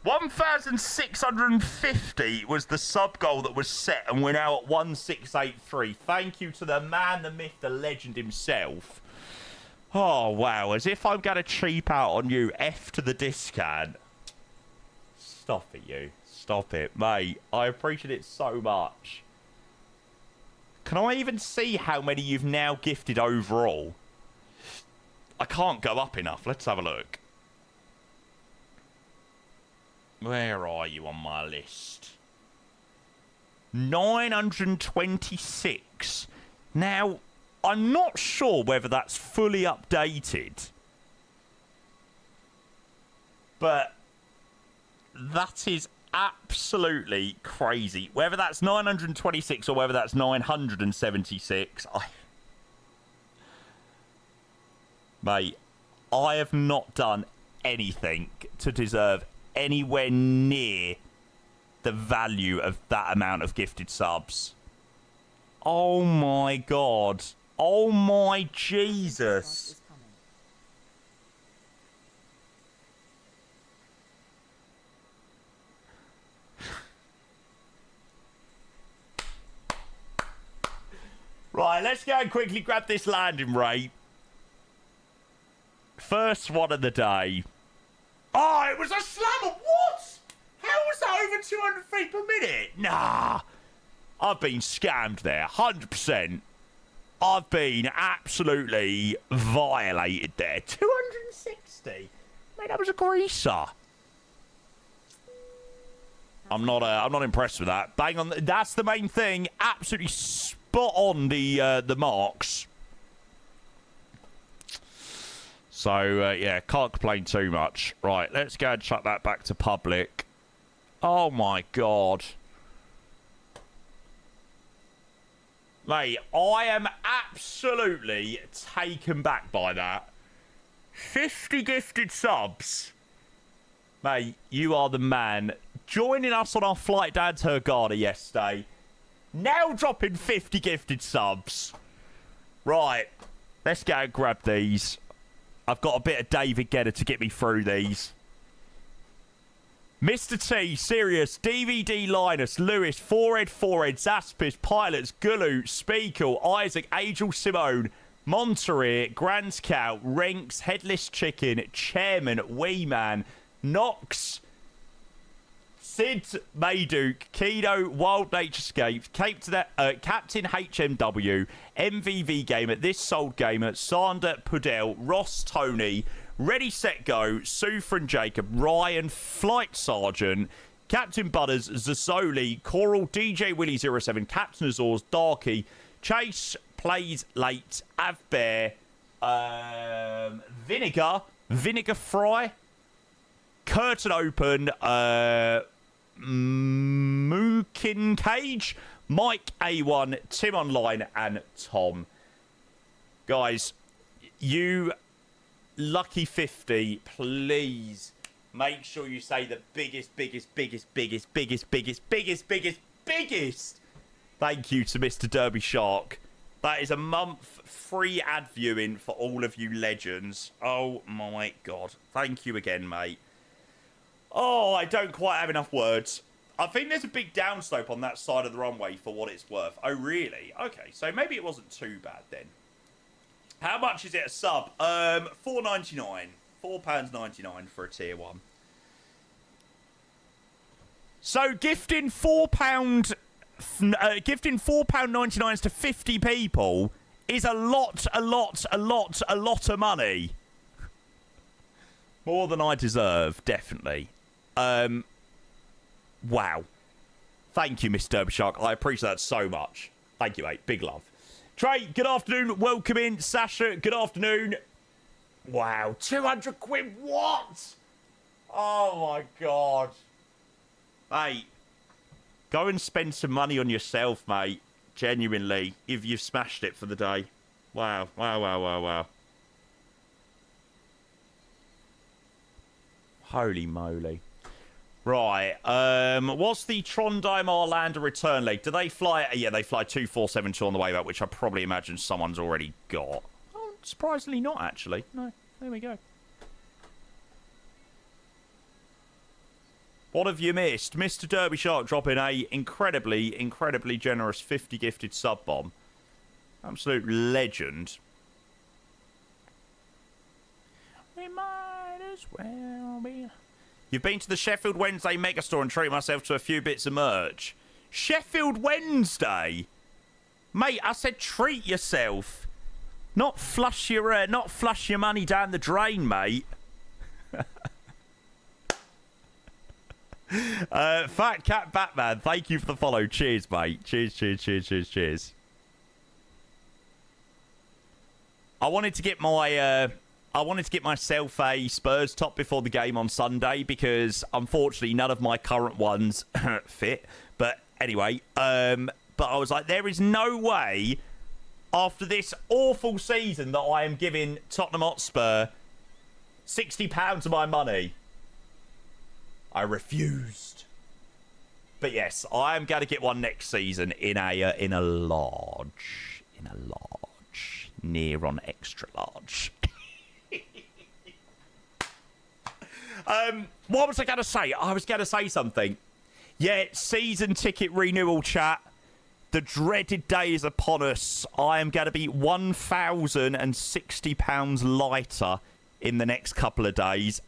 1,650 was the sub goal that was set, and we're now at 1,683. Thank you to the man, the myth, the legend himself. Oh wow, as if I'm gonna cheap out on you. F to the discount. Stop it, you. Stop it, mate. I appreciate it so much. Can I even see how many you've now gifted overall? I can't go up enough. Let's have a look. Where are you on my list? 926. Now, I'm not sure whether that's fully updated. But that is absolutely crazy. Whether that's 926 or whether that's 976, mate, I have not done anything to deserve anywhere near the value of that amount of gifted subs. Oh my God. Oh my Jesus. Right, let's go and quickly grab this landing rate. First one of the day. Oh, it was a slammer. What? How was that over 200 feet per minute? Nah. I've been scammed there, 100%. I've been absolutely violated there. 260? Mate, that was a greaser. I'm not impressed with that. Bang on. That's the main thing. Absolutely spot on the marks. So, yeah, can't complain too much. Right, let's go and chuck that back to public. Oh, my God. Mate, I am absolutely taken back by that. 50 gifted subs. Mate, you are the man. Joining us on our flight down to Hurghada yesterday. Now dropping 50 gifted subs. Right, let's go and grab these. I've got a bit of David Gedder to get me through these. Mr. T, Sirius, DVD Linus, Lewis, Forehead, Zaspis, Pilots, Gulu, Speakle, Isaac, Angel Simone, Monterey, Grand Cow, Renks, Headless Chicken, Chairman, Wee Man, Knox, Sid, Mayduke, Kido, Wild Naturescape, Captain HMW, MVV Gamer, This Sold Gamer, Sander Pudell, Ross Tony, Ready Set Go, Sufran Jacob, Ryan, Flight Sergeant, Captain Butters, Zasoli, Coral, DJ Willie 07, Captain Azores, Darky, Chase, Plays Late, Avbear, Vinegar Fry, Curtain Open, Mookin Cage, Mike A1, Tim Online, and Tom. Guys, you lucky 50, please make sure you say the biggest thank you to Mr. Derby Shark. That is a month free ad viewing for all of you legends. Oh my God. Thank you again, mate. Oh, I don't quite have enough words. I think there's a big downslope on that side of the runway for what it's worth. Oh, really? Okay, so maybe it wasn't too bad then. How much is it a sub? £4.99. £4.99 for a tier 1. So gifting £4.99 to 50 people is a lot of money. More than I deserve, definitely. Wow. Thank you, Mr. Derbyshire. I appreciate that so much. Thank you, mate. Big love. Trey, good afternoon. Welcome in. Sasha, good afternoon. Wow. 200 quid. What? Oh, my God. Mate, go and spend some money on yourself, mate. Genuinely, if you've smashed it for the day. Wow. Wow. Holy moly. Right. What's the Trondheim Arlanda return leg? Do they fly? Yeah, they fly 2472 on the way back, which I probably imagine someone's already got. Oh, surprisingly not, actually. No. There we go. What have you missed? Mr. Derby Shark dropping a incredibly generous 50 gifted sub bomb. Absolute legend. We might as well be. You've been to the Sheffield Wednesday Megastore and treated myself to a few bits of merch. Sheffield Wednesday? Mate, I said treat yourself. Not flush your money down the drain, mate. Fat Cat Batman, thank you for the follow. Cheers, mate. Cheers. I wanted to get myself a Spurs top before the game on Sunday because unfortunately none of my current ones fit. But anyway, but I was like, there is no way after this awful season that I am giving Tottenham Hotspur £60 of my money. I refused. But yes, I am going to get one next season in a large, near on extra large. What was I going to say? I was going to say something. Yeah, season ticket renewal chat. The dreaded day is upon us. I am going to be £1,060 lighter in the next couple of days.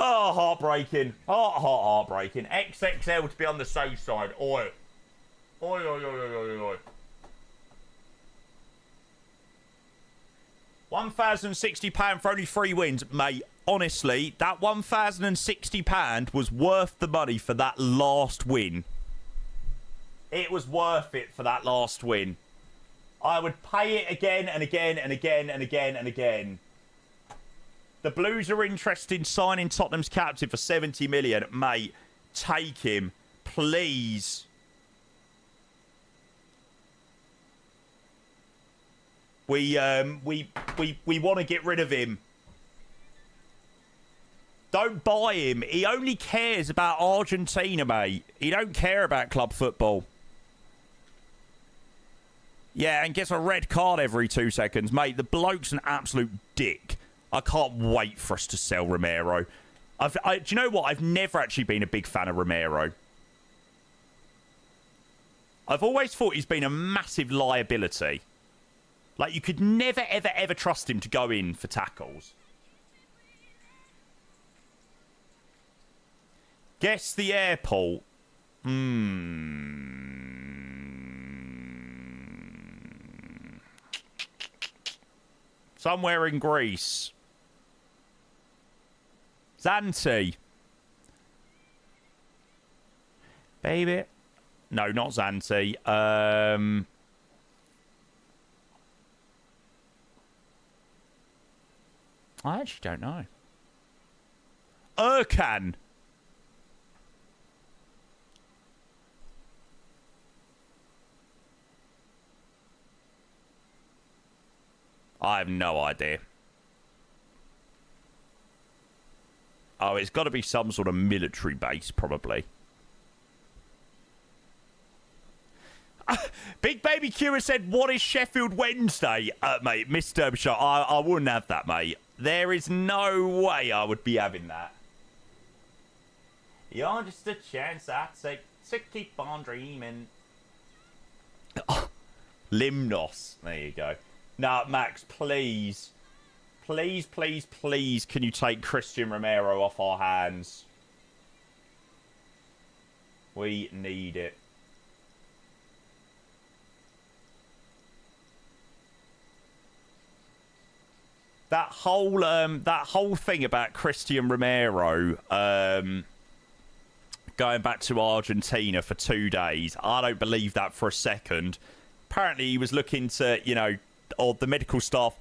Oh, heartbreaking. Heartbreaking. XXL to be on the safe side. Oi. £1,060 for only 3 wins. Mate, honestly, that £1,060 was worth the money for that last win. It was worth it for that last win. I would pay it again and again and again and again and again. The Blues are interested in signing Tottenham's captain for 70 million. Mate, take him, please. We want to get rid of him. Don't buy him. He only cares about Argentina, mate. He don't care about club football. Yeah, and gets a red card every 2 seconds. Mate, the bloke's an absolute dick. I can't wait for us to sell Romero. Do you know what? I've never actually been a big fan of Romero. I've always thought he's been a massive liability. Like, you could never, ever, ever trust him to go in for tackles. Guess the airport. Somewhere in Greece. Zante. Baby. No, not Zante. I actually don't know. Erkan. I have no idea. Oh, it's got to be some sort of military base, probably. Big Baby Q has said, what is Sheffield Wednesday? Mate, Miss Derbyshire, I wouldn't have that, mate. There is no way I would be having that. You're just a chance I take to keep on dreaming. Limnos. There you go. Now, Max, please. Please, please, please, can you take Christian Romero off our hands? We need it. That whole thing about Christian Romero going back to Argentina for 2 days, I don't believe that for a second. Apparently, he was looking to, you know, or the medical staff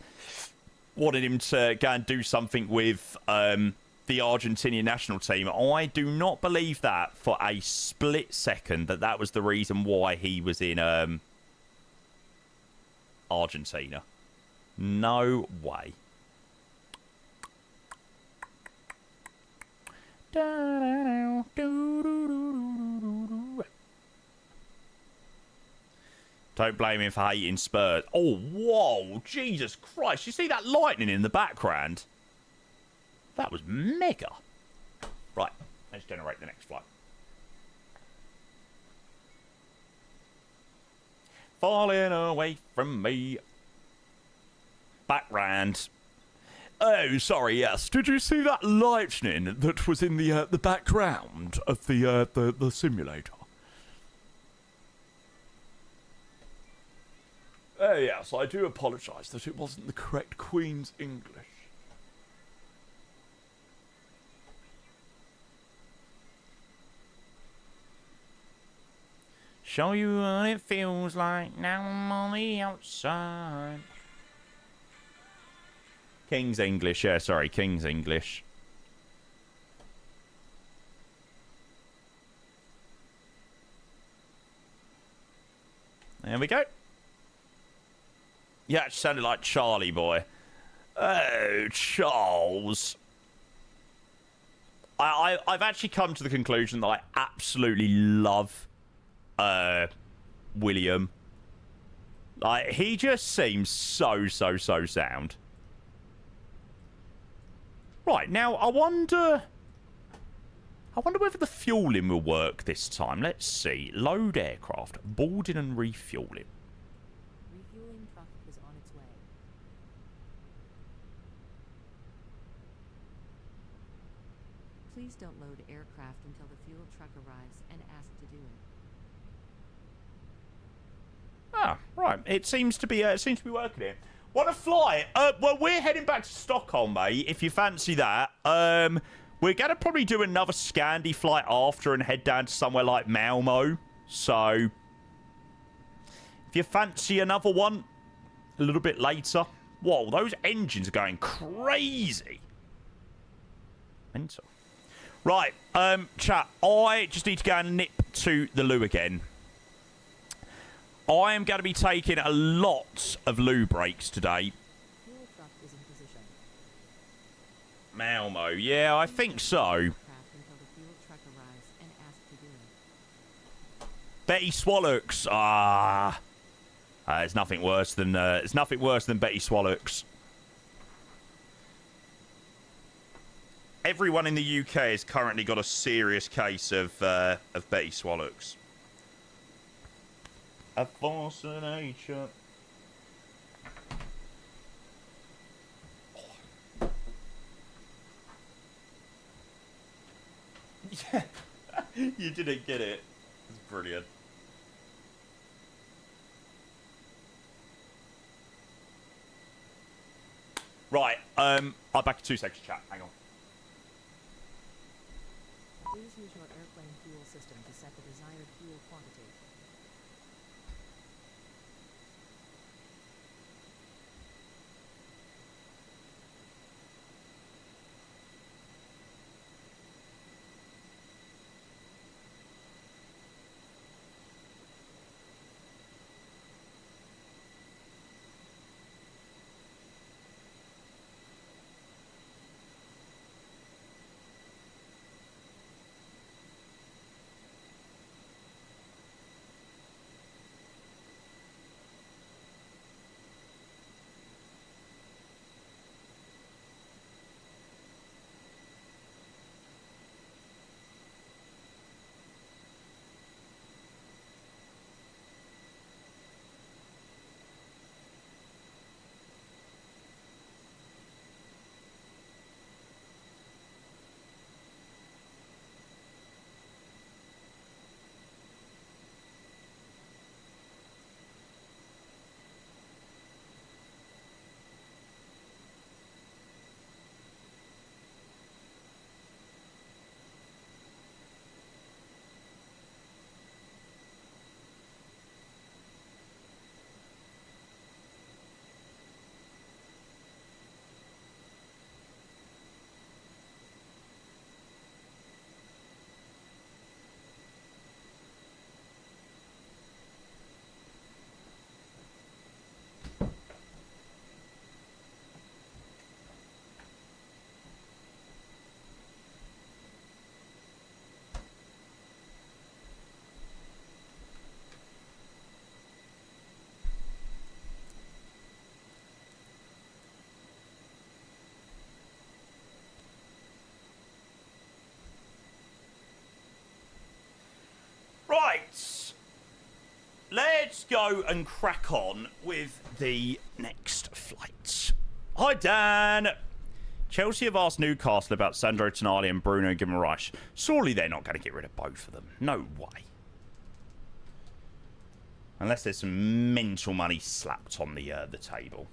wanted him to go and do something with the Argentinian national team. I do not believe that for a split second that was the reason why he was in Argentina. No way. Don't blame him for hating Spurs. Oh, whoa, Jesus Christ. You see that lightning in the background? That was mega. Right, let's generate the next flight. Falling away from me. Background. Oh, sorry, yes. Did you see that lightning that was in the background of the simulator? Oh, yes, I do apologise that it wasn't the correct Queen's English. Show you what it feels like now I'm on the outside. King's English, yeah, sorry, King's English. There we go. Yeah, it sounded like Charlie Boy. Oh, Charles. I've actually come to the conclusion that I absolutely love William. Like, he just seems so sound. Right, now, I wonder whether the fueling will work this time. Let's see. Load aircraft. Boarding and refueling.
Refueling truck is on its way. Please don't load aircraft until the fuel truck arrives and ask to do it.
Ah, right. It seems to be working here. Want to fly? Well, we're heading back to Stockholm, mate, if you fancy that. We're going to probably do another Scandi flight after and head down to somewhere like Malmo. So, if you fancy another one a little bit later. Whoa, those engines are going crazy. Mental. Right, chat, I just need to go and nip to the loo again. I am going to be taking a lot of loo breaks today.
Fuel truck is in position.
Malmo, yeah, I think so.
Craft until the fuel truck arrives and ask to do it.
Betty Swallocks, it's nothing worse than Betty Swallocks. Everyone in the UK has currently got a serious case of Betty Swallocks. A force of nature. Oh. Yeah, you didn't get it. It's brilliant. Right, I'm back in 2 seconds, chat. Hang on.
Please use your airplane fuel system to set the desired fuel quantity.
Right, let's go and crack on with the next flight. Hi, Dan. Chelsea have asked Newcastle about Sandro Tonali and Bruno Guimaraes. Surely they're not going to get rid of both of them. No way. Unless there's some mental money slapped on the table.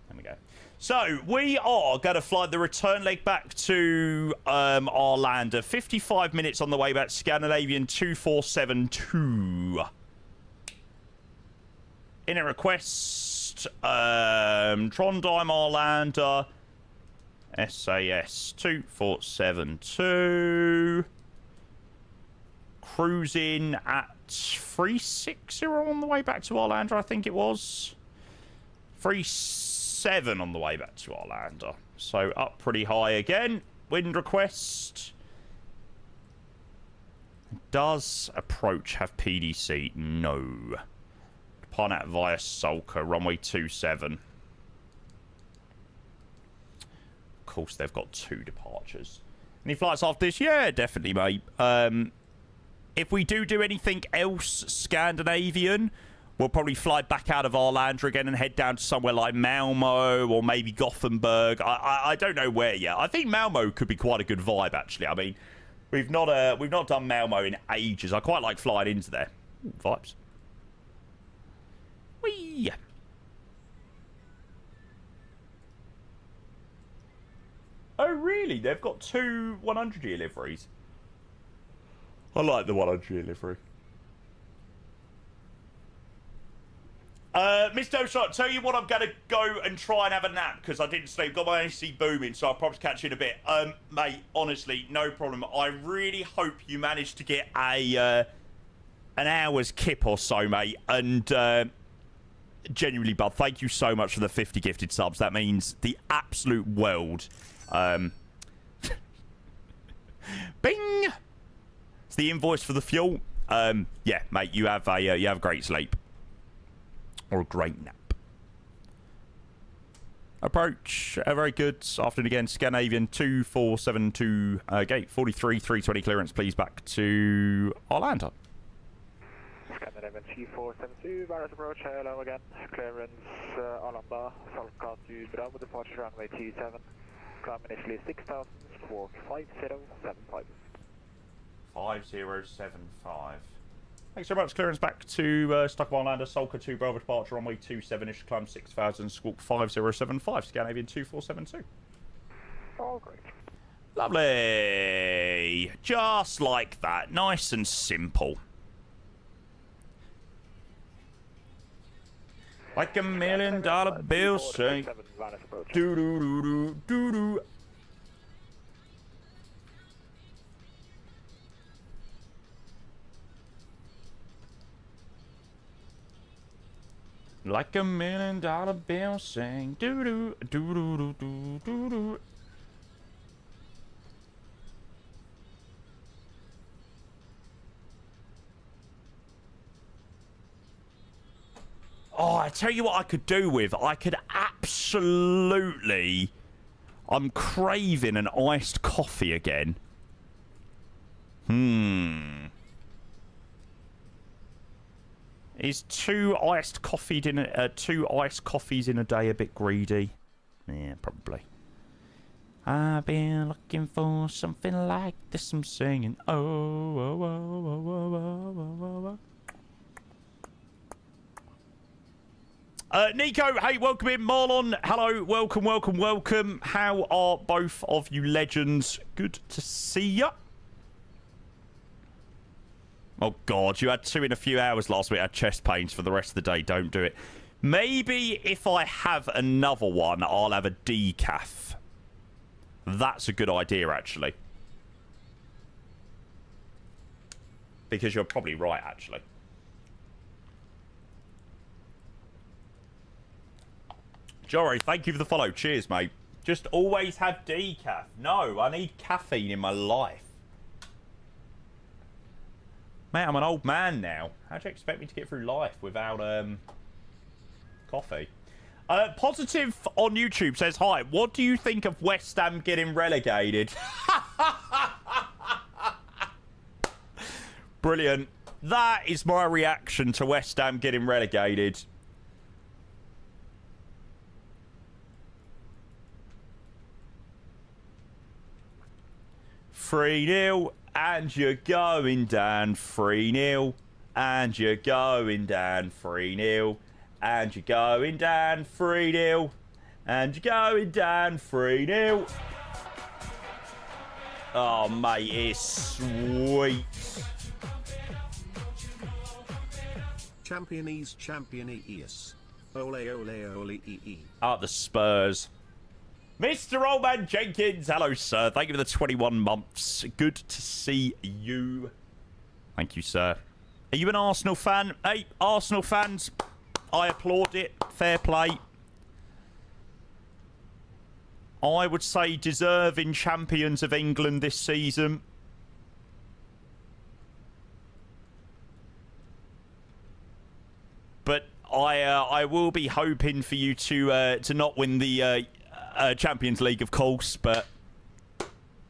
There we go. So, we are going to fly the return leg back to Arlanda. 55 minutes on the way back. Scandinavian 2472. In a request, Trondheim Arlanda. SAS 2472. Cruising at 360 on the way back to Arlanda, I think it was. 37 on the way back to Arlanda. So up pretty high again. Wind request. Does approach have PDC? No. Depart out via Sulka, runway 27. Of course, they've got 2 departures. Any flights after this? Yeah, definitely, mate. If we do anything else Scandinavian, we'll probably fly back out of Arlanda again and head down to somewhere like Malmo or maybe Gothenburg. I don't know where yet. I think Malmo could be quite a good vibe, actually. I mean, we've not done Malmo in ages. I quite like flying into there. Ooh, vibes. Whee! really? They've got 2 100-year liveries. I like the 100-year livery. Mr. O'Shot, tell you what, I'm going to go and try and have a nap because I didn't sleep. Got my AC booming, so I'll probably catch you in a bit. Mate, honestly, no problem. I really hope you managed to get an hour's kip or so, mate. And genuinely, bud, thank you so much for the 50 gifted subs. That means the absolute world. Bing! It's the invoice for the fuel. Yeah, mate, you have a great sleep. Or a great nap. Approach. Very good. Afternoon again. Scandinavian 2472. Gate 43. 320 clearance, please. Back to Arlanda.
Scandinavian 2472. Virus approach. Hello again. Clearance Arlanda. Falcon to Bravo. Departure runway 27. Climb initially 6000. Squawk 5075.
5075. Thanks very much. Clearance back to Stockholm Arlanda, Solka 2 Bravo departure, runway 27, initial climb 6000, squawk 5075, Scandinavian 2472.
All great.
Lovely. Just like that. Nice and simple. Like $1 million bill say. Do do do do do do. Like $1 million bill saying doo doo doo doo doo doo doo doo. Oh, I tell you what I could do with. I could absolutely. I'm craving an iced coffee again. Is 2 iced coffees in a day a bit greedy? Yeah, probably. I've been looking for something like this. I'm singing. Oh, oh, oh, oh, oh, oh, oh, oh. Nico, hey, welcome in. Marlon, hello, welcome, welcome, welcome. How are both of you legends? Good to see ya. Oh, God, you had 2 in a few hours last week. I had chest pains for the rest of the day. Don't do it. Maybe if I have another one, I'll have a decaf. That's a good idea, actually. Because you're probably right, actually. Jory, thank you for the follow. Cheers, mate. Just always have decaf. No, I need caffeine in my life. Mate, I'm an old man now. How do you expect me to get through life without coffee? Positive on YouTube says, hi, what do you think of West Ham getting relegated? Brilliant. That is my reaction to West Ham getting relegated. Three 0 and you're going down 3-0, and you're going down 3-0, and you're going down 3-0, and you're going down 3-0. Oh, mate, it's sweet.
Champion-ES. Ole, ole, ole, ee.
The Spurs. Mr. Oldman Jenkins, hello, sir. Thank you for the 21 months. Good to see you. Thank you, sir. Are you an Arsenal fan? Hey, Arsenal fans, I applaud it. Fair play. I would say deserving champions of England this season. But I will be hoping for you to not win the Champions League, of course. But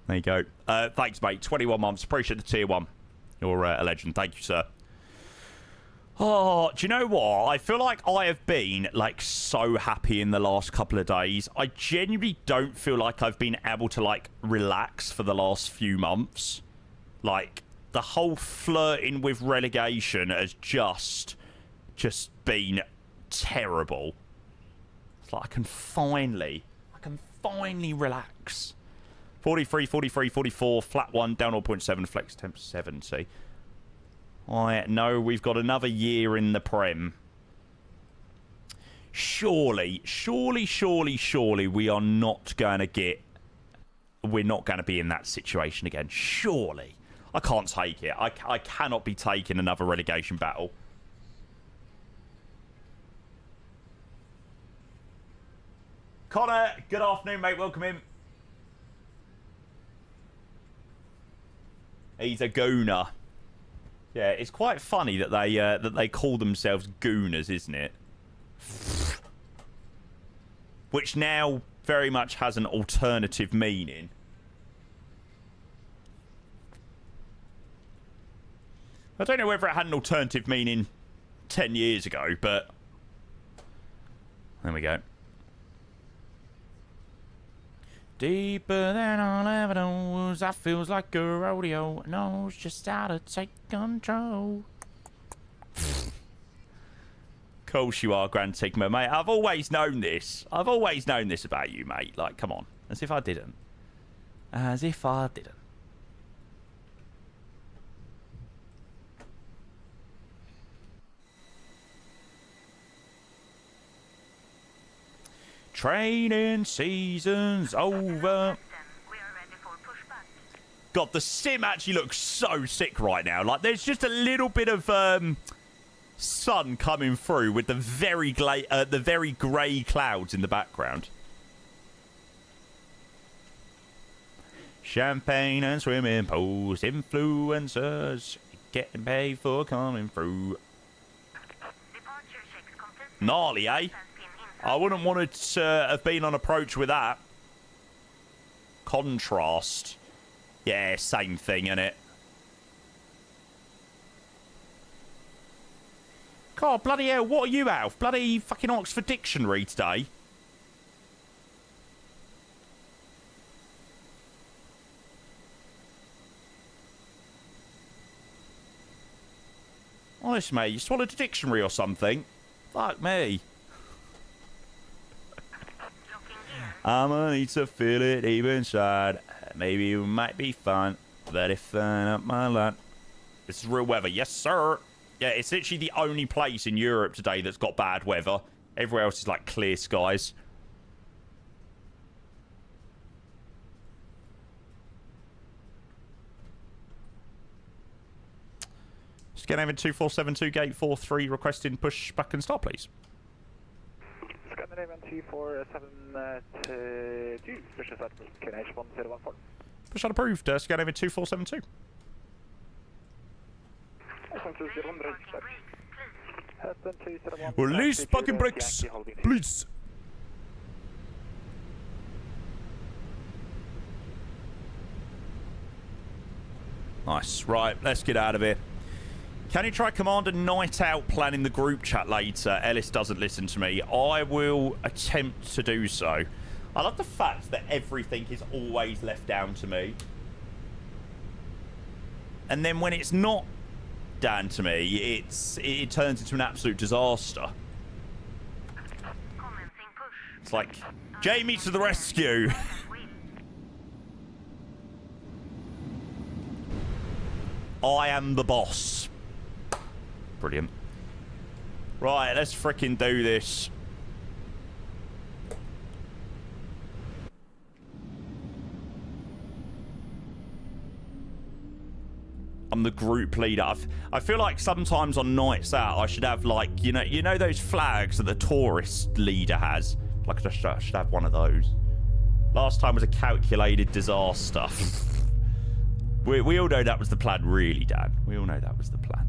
there you go. Thanks, mate. 21 months. Appreciate the tier 1. You're a legend. Thank you, sir. Oh, do you know what? I feel like I have been, like, so happy in the last couple of days. I genuinely don't feel like I've been able to, like, relax for the last few months. Like, the whole flirting with relegation has just been terrible. It's like I can finally relax. 43, 43, 44, flat 1, down 0.7, flex temp 70. I know we've got another year in the Prem. Surely we are not going to get... We're not going to be in that situation again. Surely. I can't take it. I cannot be taking another relegation battle. Connor, good afternoon, mate. Welcome in. He's a gooner. Yeah, it's quite funny that they call themselves gooners, isn't it? Which now very much has an alternative meaning. I don't know whether it had an alternative meaning 10 years ago, but there we go. Deeper than I'll ever know, that feels like a rodeo. Knows just how to take control. Of course you are, Grand Sigma, mate. I've always known this. I've always known this about you, mate. Like, come on. As if I didn't. As if I didn't. Training season's over. God, the sim actually looks so sick right now. Like, there's just a little bit of sun coming through with the very grey clouds in the background. Champagne and swimming pools, influencers getting paid for coming through. Gnarly, eh? I wouldn't want to have been on approach with that. Contrast. Yeah, same thing, innit? God, bloody hell, what are you, Alf? Bloody fucking Oxford Dictionary today? Honest, mate, you swallowed a dictionary or something? Fuck me. I'ma need to feel it deep inside. Maybe it might be fun, but if up my line. This is real weather, yes sir. Yeah, it's literally the only place in Europe today that's got bad weather. Everywhere else is like clear skies. Scandinavian 2472 gate 43 requesting push back and start, please.
Scandinavian 2472, push us at KNH 1014.
Push out approved, Scandinavian 2472. Release parking brakes, please. Nice. Right, let's get out of here. Can you try Commander Night Out planning the group chat later? Ellis doesn't listen to me. I will attempt to do so. I love the fact that everything is always left down to me. And then when it's not down to me, it turns into an absolute disaster. It's like, Jamie to the rescue. I am the boss. Brilliant. Right, let's fricking do this. I'm the group leader. I feel like sometimes on nights out, I should have like, you know those flags that the tourist leader has? Like, I should have one of those. Last time was a calculated disaster. we all know that was the plan, really, Dan. We all know that was the plan.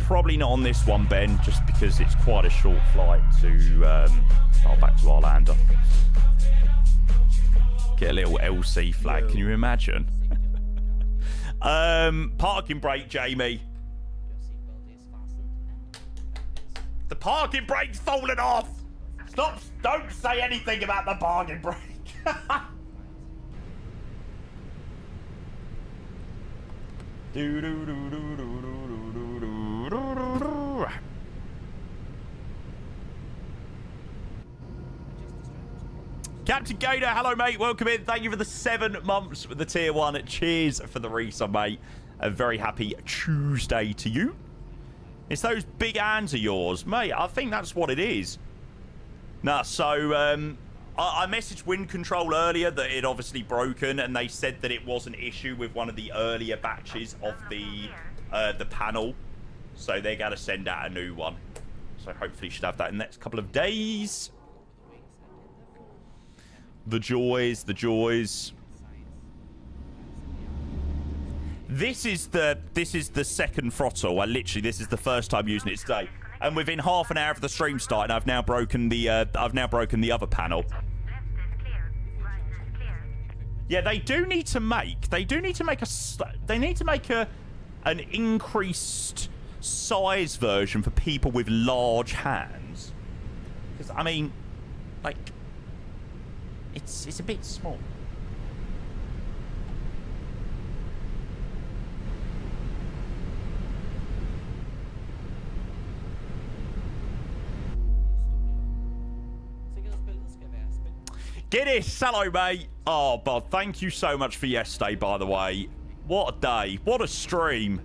Probably not on this one, Ben, just because it's quite a short flight to back to Arlanda. Get a little LC flag, can you imagine? Parking brake, Jamie. The parking brake's fallen off. Stop! Don't say anything about the parking brake. Captain Gator, hello, mate. Welcome in. Thank you for the 7 months with the tier 1. Cheers for the resub, mate. A very happy Tuesday to you. It's those big hands of yours, mate. I think that's what it is. Nah, so I messaged Wind Control earlier that it obviously broken, and they said that it was an issue with one of the earlier batches of the panel. So they got to send out a new one. So hopefully should have that in the next couple of days. The joys, the joys. This is the second throttle. This is the first time using it today. And within half an hour of the stream starting, I've now broken the other panel. Yeah, they need to make an increased size version for people with large hands. Because I mean, like, it's a bit small. Guinness, hello, mate. Oh, Bod, thank you so much for yesterday, by the way. What a day. What a stream.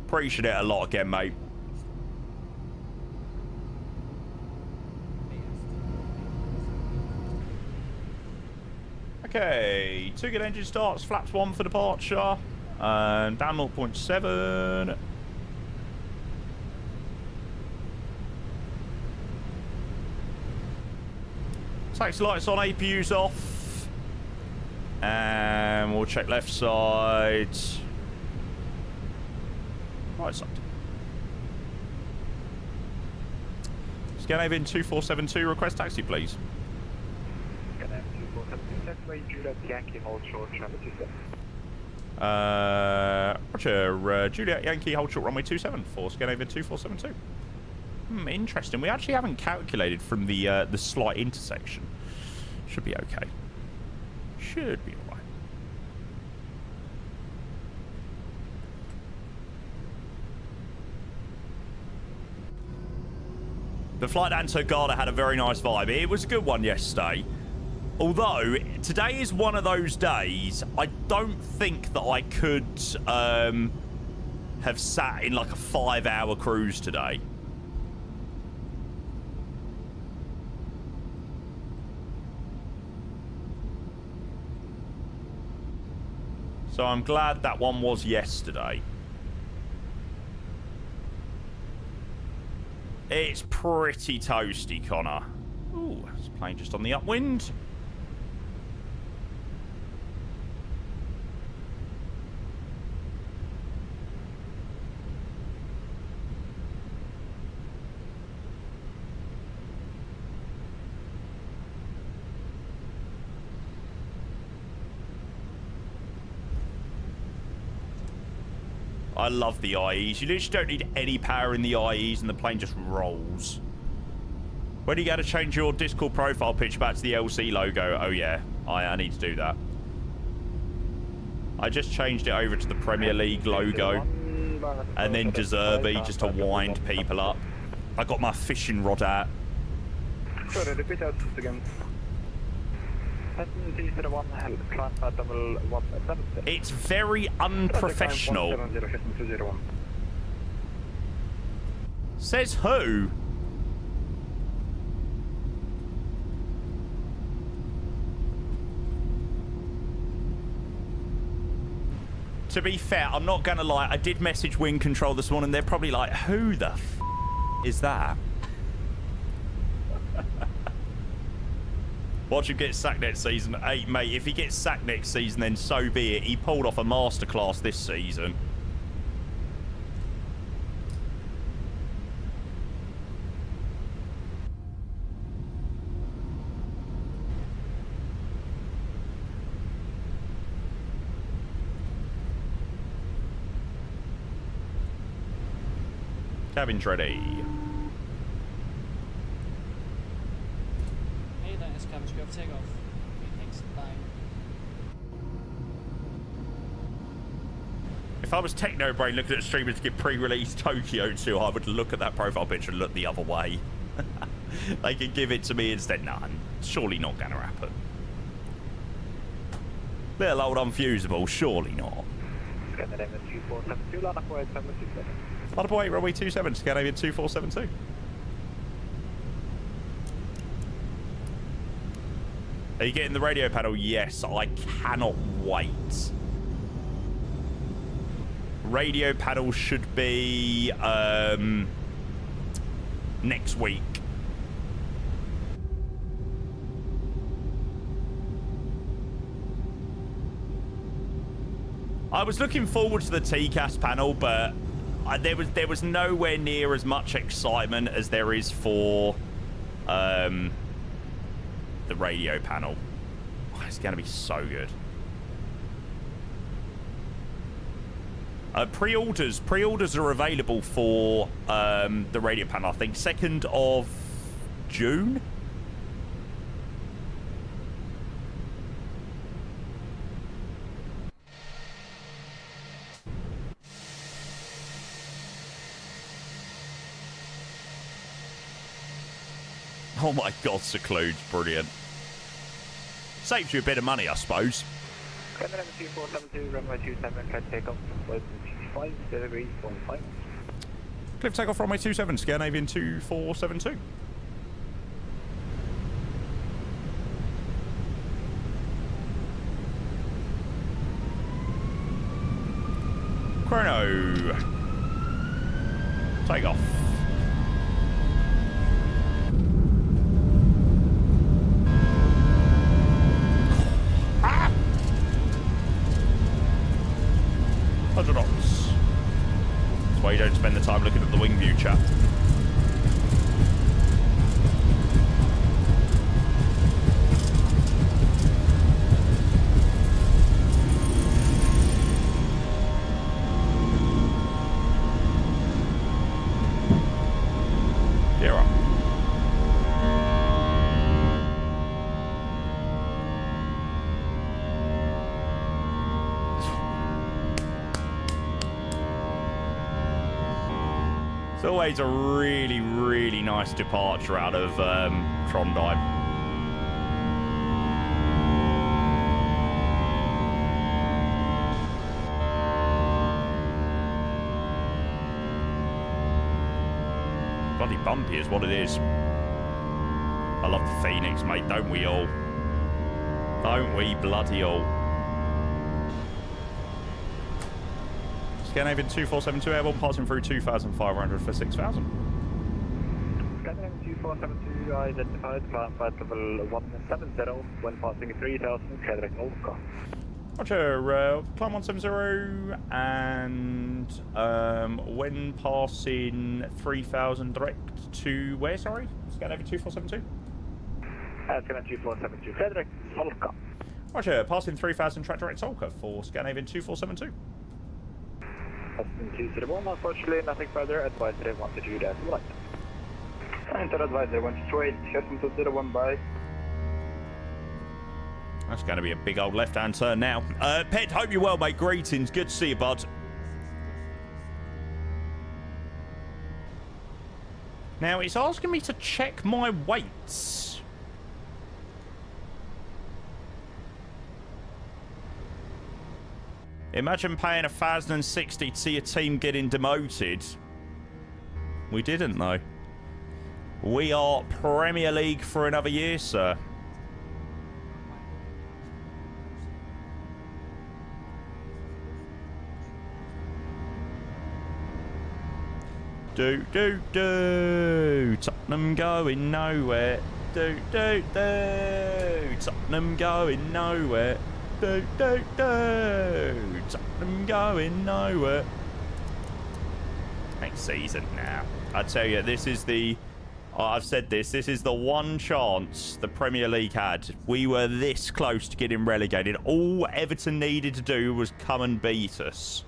Appreciate it a lot again, mate. Okay, 2 good engine starts, flaps 1 for departure, and down 0.7. Taxi lights on, APU's off. And we'll check left side. Right side. Scandinavian 2472, request taxi, please.
Scandinavian 2472, taxiway Juliet Yankee, hold short, runway 27.
Roger, Juliet Yankee, hold short, runway 27 for Scandinavian 2472. Interesting. We actually haven't calculated from the slight intersection. Should be okay. Should be alright. The flight down to Garda had a very nice vibe. It was a good one yesterday. Although, today is one of those days, I don't think that I could have sat in like a 5-hour cruise today. So I'm glad that one was yesterday. It's pretty toasty, Connor. Ooh, it's plane just on the upwind. I love the IEs. You literally don't need any power in the IEs and the plane just rolls. When do you got to change your Discord profile picture back to the LC logo? Oh yeah, I need to do that. I just changed it over to the Premier League logo and then Deserby just to wind people up. I got my fishing rod out.
Sorry, repeat that again.
It's very unprofessional. Says who? To be fair, I'm not gonna lie, I did message Wind Control this morning. They're probably like, who the f is that? Watch him get sacked next season. Hey, mate, if he gets sacked next season, then so be it. He pulled off a masterclass this season. Cabin's ready.
Hey, der er cabin square for takeoff. Okay, thanks. Bye.
If I was Technobrain looking at streamers to get pre-release Tokyo 2, I would look at that profile picture and look the other way. they could give it to me instead. No, surely not going to happen. Little old unfusable, surely not.
Scandinavian 2472, line up wide 727.
Line up wide, runway 27, Scandinavian 2472. Are you getting the radio panel? Yes, I cannot wait. Radio panel should be next week. I was looking forward to the TCAS panel, but there was nowhere near as much excitement as there is for the radio panel. Oh, it's going to be so good. Pre-orders are available for the radio panel, I think 2nd of June. Oh my god, Seclude's brilliant. Saves you a bit of money, I suppose.
Scandinavian 2472, runway 27, clear takeoff, with 5 degrees 15.
Cliff takeoff runway 27, Scandinavian 2472. Chrono. Take off. Ah! 100 knots. That's why you don't spend the time looking at the wing view, chap. Gear up. It's always a really, really nice departure out of Trondheim. Bloody bumpy is what it is. I love the Fenix, mate. Don't we all? Don't we bloody all? Scandinavian 2472 airborne, passing through 2,500 for 6,000.
Scandinavian 2472, identified, climb flight level 170, when passing 3,000, Fredrik Olka.
Roger, climb 170, and when passing 3,000 direct to where, sorry? Scandinavian 2472?
Scandinavian 2472, Fredrik Olka.
Roger, passing 3,000 track direct Olka for Scandinavian 2472.
Austin 201, unfortunately nothing further, advisory 122 dash right. Enter advisory 1 straight, Houston 201 by.
That's going to be a big old left-hand turn now. Ped, hope you're well, mate. Greetings. Good to see you, bud. Now, it's asking me to check my weights. Imagine paying 1,060 to see your team getting demoted. We didn't, though. We are Premier League for another year, sir. Do. Tottenham going nowhere. Do. Tottenham going nowhere. Do. Tottenham going nowhere. Next season now. I tell you, this is the... I've said this is the one chance the Premier League had. We were this close to getting relegated. All Everton needed to do was come and beat us.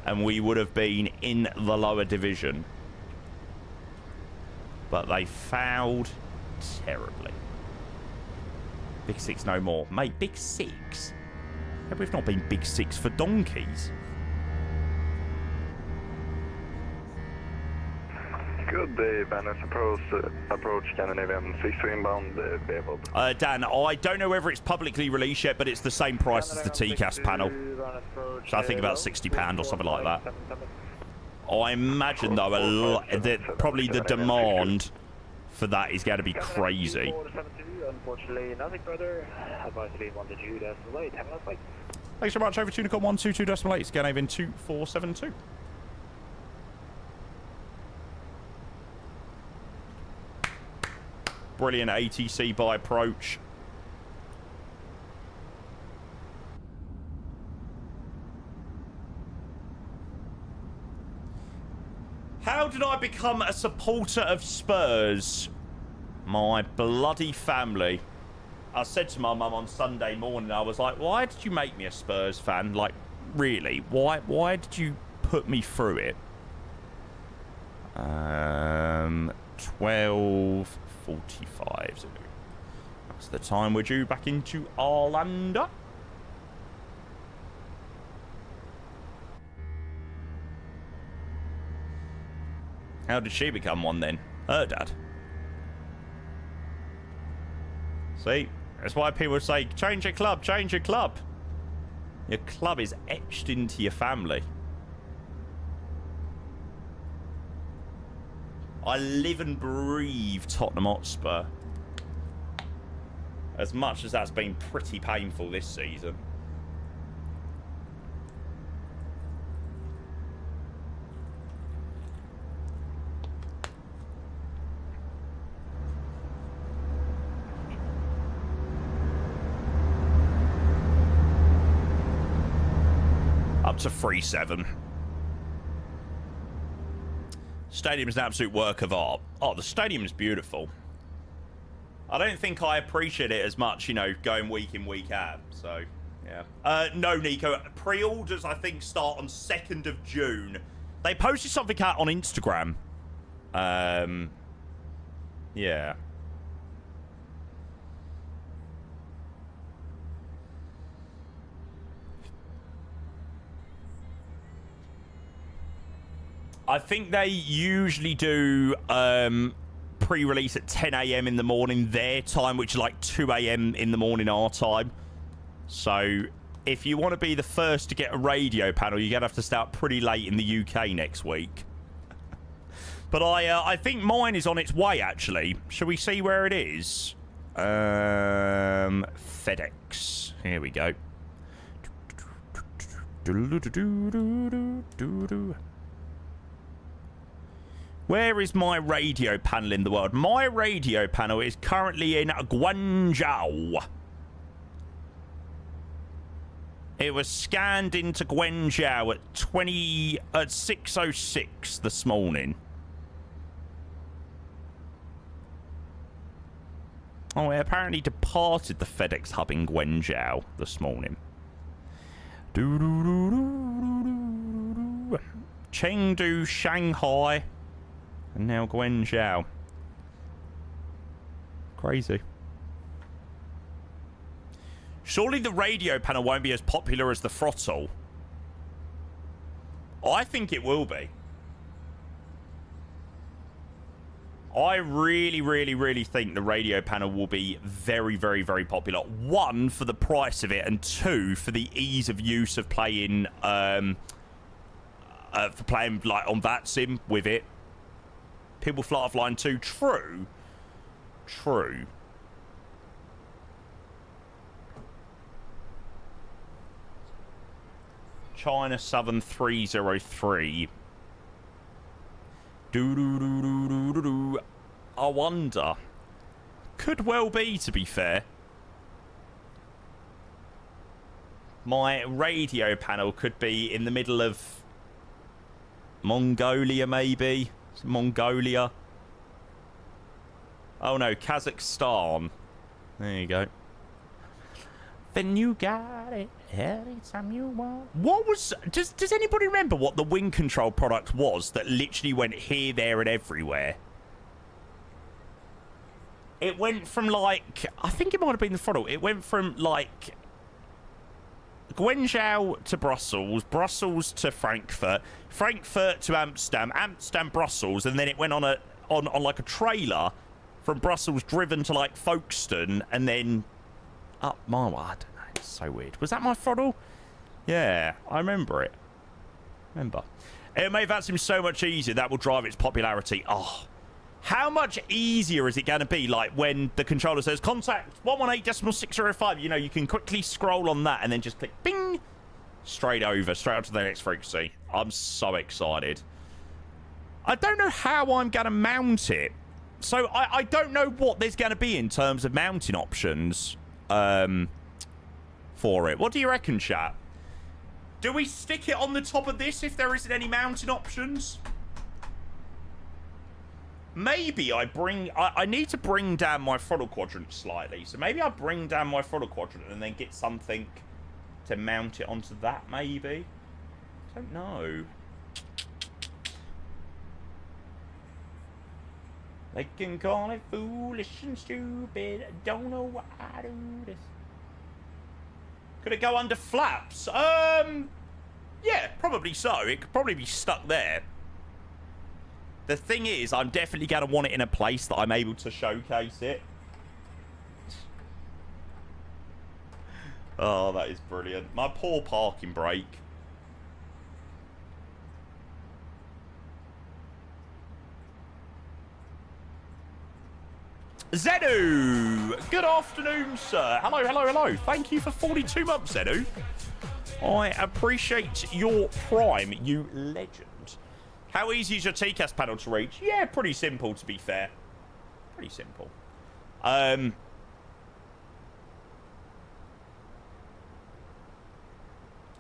And we would have been in the lower division. But they fouled terribly. Big Six no more. Mate, Big Six? We've not been Big Six for donkeys.
Good day, Venice approach Scandinavian 6 inbound, Bevold.
Dan, I don't know whether it's publicly released yet, but it's the same price as the TCAS panel. So I think about £60 or something like that. I imagine, though, probably the demand for that is going to be crazy.
Unfortunately, nothing further. Advise to leave 122 decimal 8. Have a nice flight.
Thanks very much. Over to Unicorn 122 decimal 8. Scandinavian 2472. Brilliant ATC by approach. How did I become a supporter of Spurs? My bloody family. I said to my mum on Sunday morning, I was like, why did you make me a Spurs fan? Like, really? Why did you put me through it? 12:45. That's the time we're due back into Arlanda. How did she become one then? Her dad. See? That's why people say, change your club, change your club. Your club is etched into your family. I live and breathe Tottenham Hotspur. As much as that's been pretty painful this season. Up to 3-7. Stadium is an absolute work of art. Oh, the stadium is beautiful. I don't think I appreciate it as much, you know, going week in, week out. So, yeah. No, Nico. Pre-orders, I think, start on 2nd of June. They posted something out on Instagram. Yeah. I think they usually do pre-release at 10 a.m. in the morning their time, which is like 2 a.m. in the morning our time. So if you want to be the first to get a radio panel, you're going to have to start pretty late in the UK next week. But I think mine is on its way, actually. Shall we see where it is? FedEx. Here we go. Where is my radio panel in the world? My radio panel is currently in Guangzhou. It was scanned into Guangzhou at 6:06 this morning. Oh, it apparently departed the FedEx hub in Guangzhou this morning. Chengdu, Shanghai. And now Guangzhou. Crazy. Surely the radio panel won't be as popular as the throttle. I think it will be. I really think the radio panel will be very popular. One, for the price of it, and two, for the ease of use of playing, like on VATSIM with it. People fly offline too. True. China Southern 303. I wonder. Could well be, to be fair. My radio panel could be in the middle of Mongolia, maybe. Mongolia. Oh no, Kazakhstan. There you go. Then you got it anytime you want. What was... Does anybody remember what the wind control product was that literally went here, there, and everywhere? It went from, like... I think it might have been the throttle. It went from, like... Guangzhou to Brussels, Brussels to Frankfurt, Frankfurt to Amsterdam, Amsterdam, Brussels, and then it went on like a trailer from Brussels driven to like Folkestone and then up my way. I don't know. It's so weird. Was that my throttle? Yeah, I remember it. It may have seemed so much easier. That will drive its popularity. Oh, how much easier is it going to be? Like when the controller says contact 118.605. You know, you can quickly scroll on that and then just click bing, straight up to the next frequency. I'm so excited. I don't know how I'm going to mount it. So I don't know what there's going to be in terms of mounting options for it. What do you reckon, chat? Do we stick it on the top of this if there isn't any mounting options? Maybe I need to bring down my throttle quadrant slightly. So maybe I bring down my throttle quadrant and then get something to mount it onto that, maybe? I don't know. They can call it foolish and stupid. I don't know why I do this. Could it go under flaps? Yeah, probably so. It could probably be stuck there. The thing is, I'm definitely going to want it in a place that I'm able to showcase it. Oh, that is brilliant. My poor parking brake. Zenu! Good afternoon, sir. Hello. Thank you for 42 months, Zenu. I appreciate your prime, you legend. How easy is your TCAS panel to reach? Yeah, pretty simple, to be fair. Pretty simple. I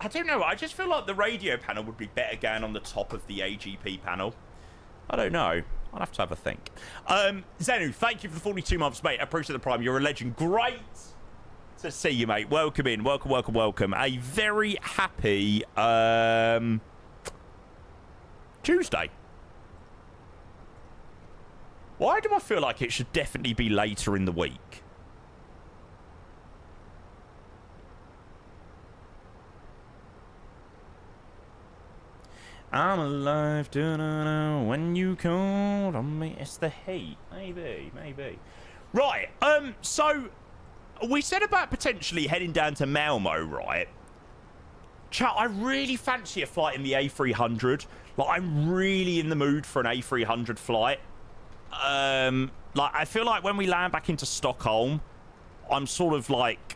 don't know. I just feel like the radio panel would be better going on the top of the AGP panel. I don't know. I'll have to have a think. Zenu, thank you for the 42 months, mate. I appreciate the prime. You're a legend. Great to see you, mate. Welcome in. Welcome. A very happy Tuesday. Why do I feel like it should definitely be later in the week? I'm alive, when you called on me. It's the heat. Maybe. Right, so we said about potentially heading down to Malmo, right? Chat, I really fancy a flight in the A300. Like, I'm really in the mood for an A300 flight. Like, I feel like when we land back into Stockholm, I'm sort of, like,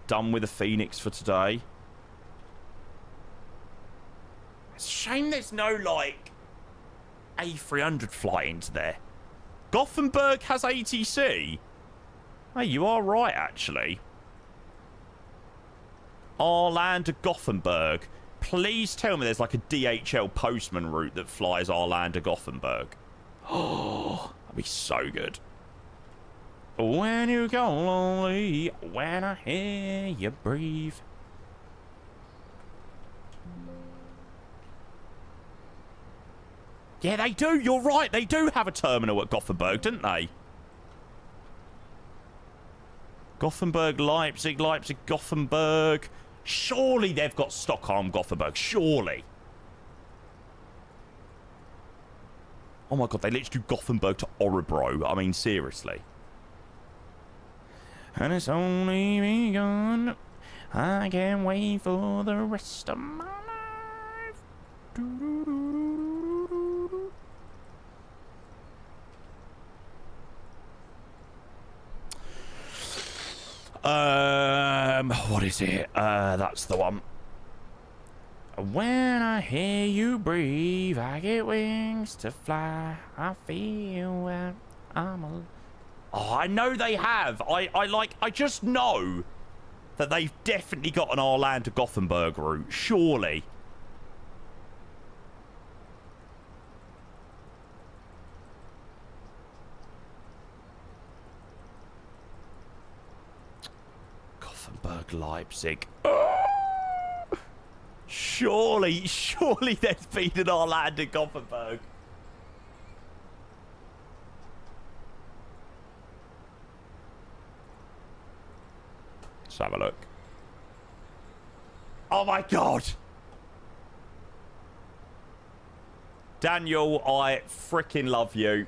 done with the Fenix for today. It's a shame there's no, like, A300 flight into there. Gothenburg has ATC. Hey, you are right, actually. Arlanda, Gothenburg. Please tell me there's, like, a DHL postman route that flies Arlanda, Gothenburg. Oh, that'd be so good. When you go lonely, when I hear you breathe. Yeah, they do. You're right. They do have a terminal at Gothenburg, don't they? Gothenburg, Leipzig, Gothenburg. Surely they've got Stockholm, Gothenburg. Surely. Oh my god, they literally do Gothenburg to Orebro. I mean, seriously. And it's only begun. I can't wait for the rest of my life. What is it? That's the one. When I hear you breathe, I get wings to fly. I feel when I'm a... Oh, I know they have. I just know that they've definitely got an Arlanda Gothenburg route. Surely. Gothenburg, Leipzig. Oh! Surely there's been an Arlanda Gothenburg. Let's have a look. Oh my God. Daniel, I freaking love you.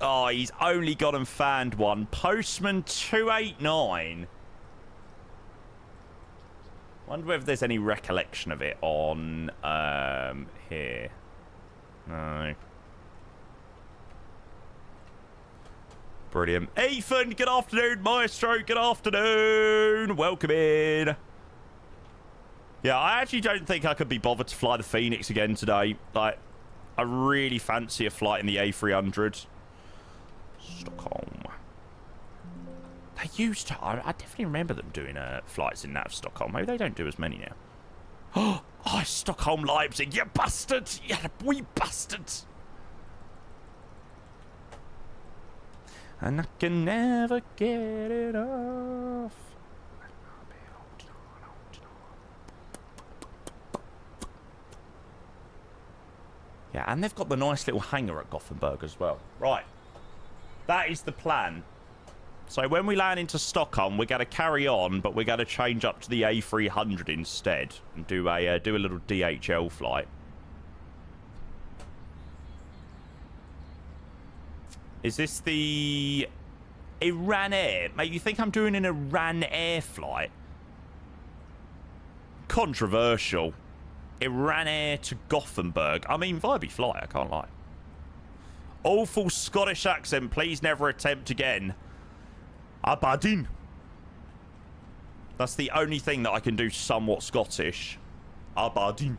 Oh, he's only gone and found one. Postman 289. Wonder whether there's any recollection of it on here. No. Brilliant. Ethan, good afternoon. Maestro, good afternoon. Welcome in. Yeah, I actually don't think I could be bothered to fly the Fenix again today. Like, I really fancy a flight in the A300. Stockholm. They used to. I definitely remember them doing flights in that Stockholm. Maybe they don't do as many now. Oh, Stockholm Leipzig, you bastard! You wee bastard! And I can never get it off. Yeah, and they've got the nice little hangar at Gothenburg as well. Right. That is the plan. So when we land into Stockholm, we're going to carry on, but we're going to change up to the A300 instead and do a little DHL flight. Is this the Iran Air? Mate, you think I'm doing an Iran Air flight? Controversial. Iran Air to Gothenburg. I mean, vibey flight, I can't lie. Awful Scottish accent. Please never attempt again. Aberdeen. That's the only thing that I can do somewhat Scottish. Aberdeen.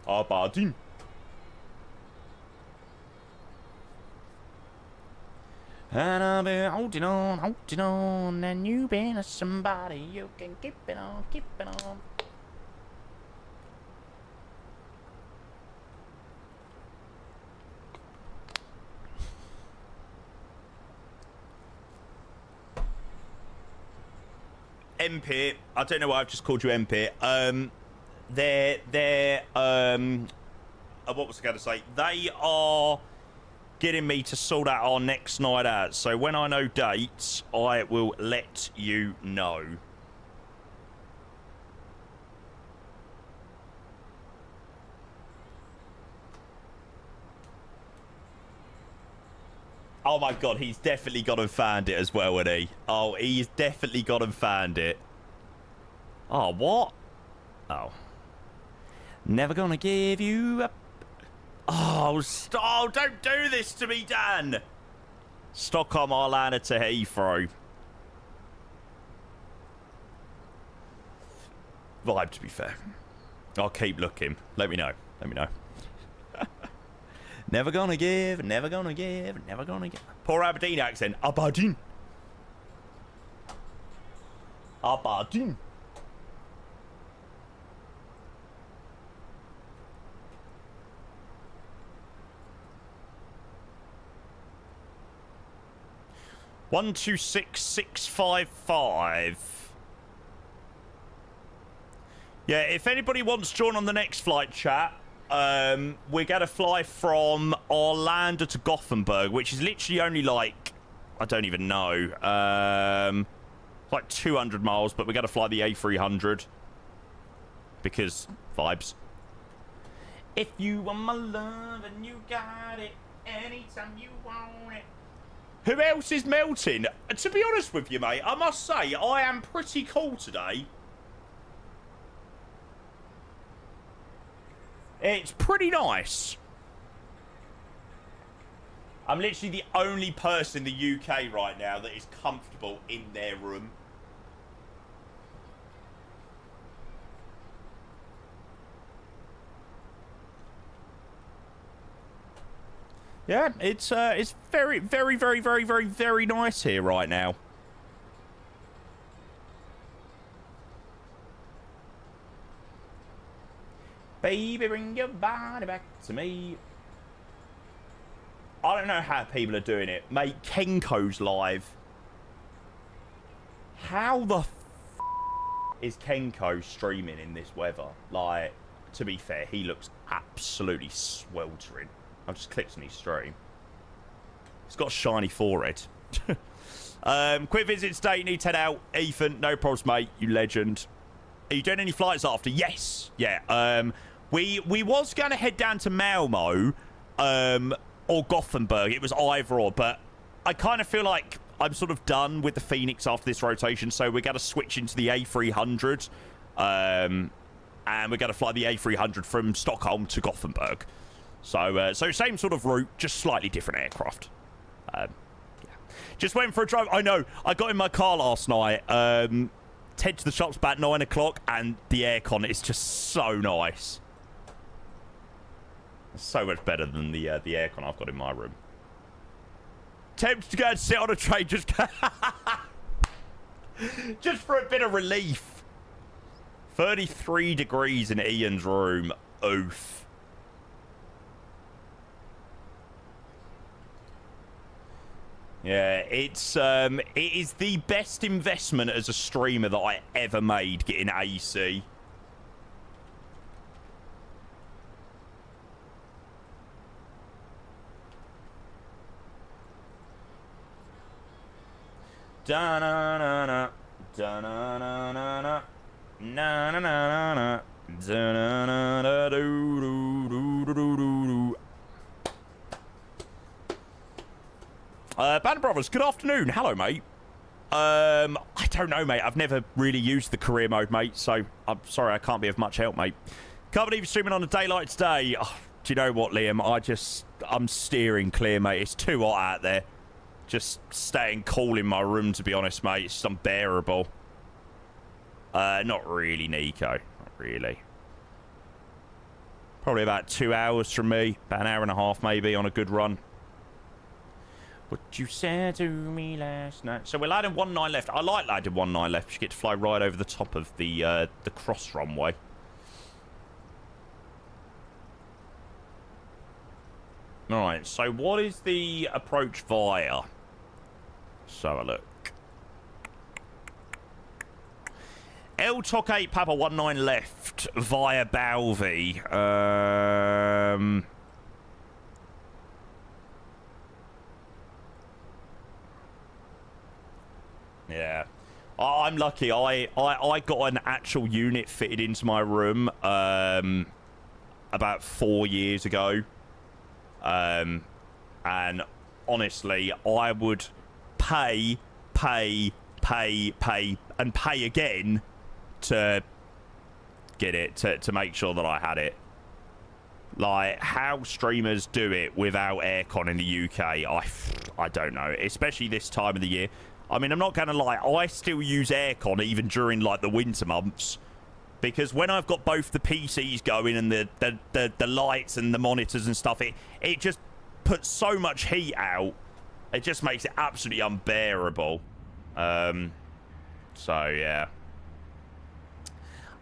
Aberdeen. And I've been holding on, and you've been somebody you can keep it on, keep it on. MP, I don't know why I've just called you MP. What was I going to say? They are getting me to sort out our next night out. So when I know dates, I will let you know. Oh my God, he's definitely gone and found it as well, isn't he? Oh, he's definitely gone and found it. Oh, what? Oh. Never gonna give you up. Oh, don't do this to me, Dan. Stockholm Arlanda to Heathrow. Vibe, to be fair. I'll keep looking. Let me know. Let me know. Never gonna give, never gonna give, never gonna give. Poor Aberdeen accent. Aberdeen. Aberdeen. One 26655. Yeah, if anybody wants to join on the next flight, chat, we're going to fly from Arlanda to Gothenburg, which is literally only like, I don't even know, like 200 miles, but we're going to fly the A300 because vibes. If you want my love and you got it anytime you want it. Who else is melting? To be honest with you, mate, I must say, I am pretty cool today. It's pretty nice. I'm literally the only person in the UK right now that is comfortable in their room. Yeah, it's very, very, very, very, very, very nice here right now. Baby, bring your body back to me. I don't know how people are doing it. Mate, Kenko's live. How the is Kenko streaming in this weather? Like, to be fair, he looks absolutely sweltering. I've just clicked on his stream. He's got a shiny forehead. Quick visit today, need to head out. Ethan, no problems, mate. You legend. Are you doing any flights after? Yes. Yeah. We was going to head down to Malmo or Gothenburg. It was either or, but I kind of feel like I'm sort of done with the Fenix after this rotation, so we're going to switch into the A300. And we're going to fly the A300 from Stockholm to Gothenburg. So same sort of route, just slightly different aircraft. Yeah. Just went for a drive. I know. I got in my car last night. Head to the shops about 9 o'clock, and the aircon is just so nice. It's so much better than the aircon I've got in my room. Tempted to go and sit on a train just just for a bit of relief. 33 degrees in Ian's room. Oof. Yeah, it is the best investment as a streamer that I ever made, getting AC. Da na na na, da na na na na, na na na na, da na na na, do do do do do do. Band Brothers, good afternoon. Hello, mate. I don't know, mate. I've never really used the career mode, mate, so I'm sorry I can't be of much help, mate. Can't believe you're streaming on the daylight today. Oh, do you know what, Liam? I'm steering clear, mate. It's too hot out there. Just staying cool in my room, to be honest, mate. It's unbearable. Not really, Nico. Not really. Probably about 2 hours from me. About an hour and a half, maybe, on a good run. What you said to me last night. So we're landing 19 left. I like landing 19 left. You get to fly right over the top of the cross runway. Alright, so what is the approach via? So a look. LTOC 8 Papa 19 left via Balvi. Yeah. I'm lucky. I got an actual unit fitted into my room about 4 years ago. And honestly, I would pay, and pay again to get it, to make sure that I had it. Like, how streamers do it without aircon in the UK, I don't know. Especially this time of the year. I mean, I'm not going to lie. I still use aircon even during, like, the winter months. Because when I've got both the PCs going and the lights and the monitors and stuff, it just puts so much heat out. It just makes it absolutely unbearable. So, yeah.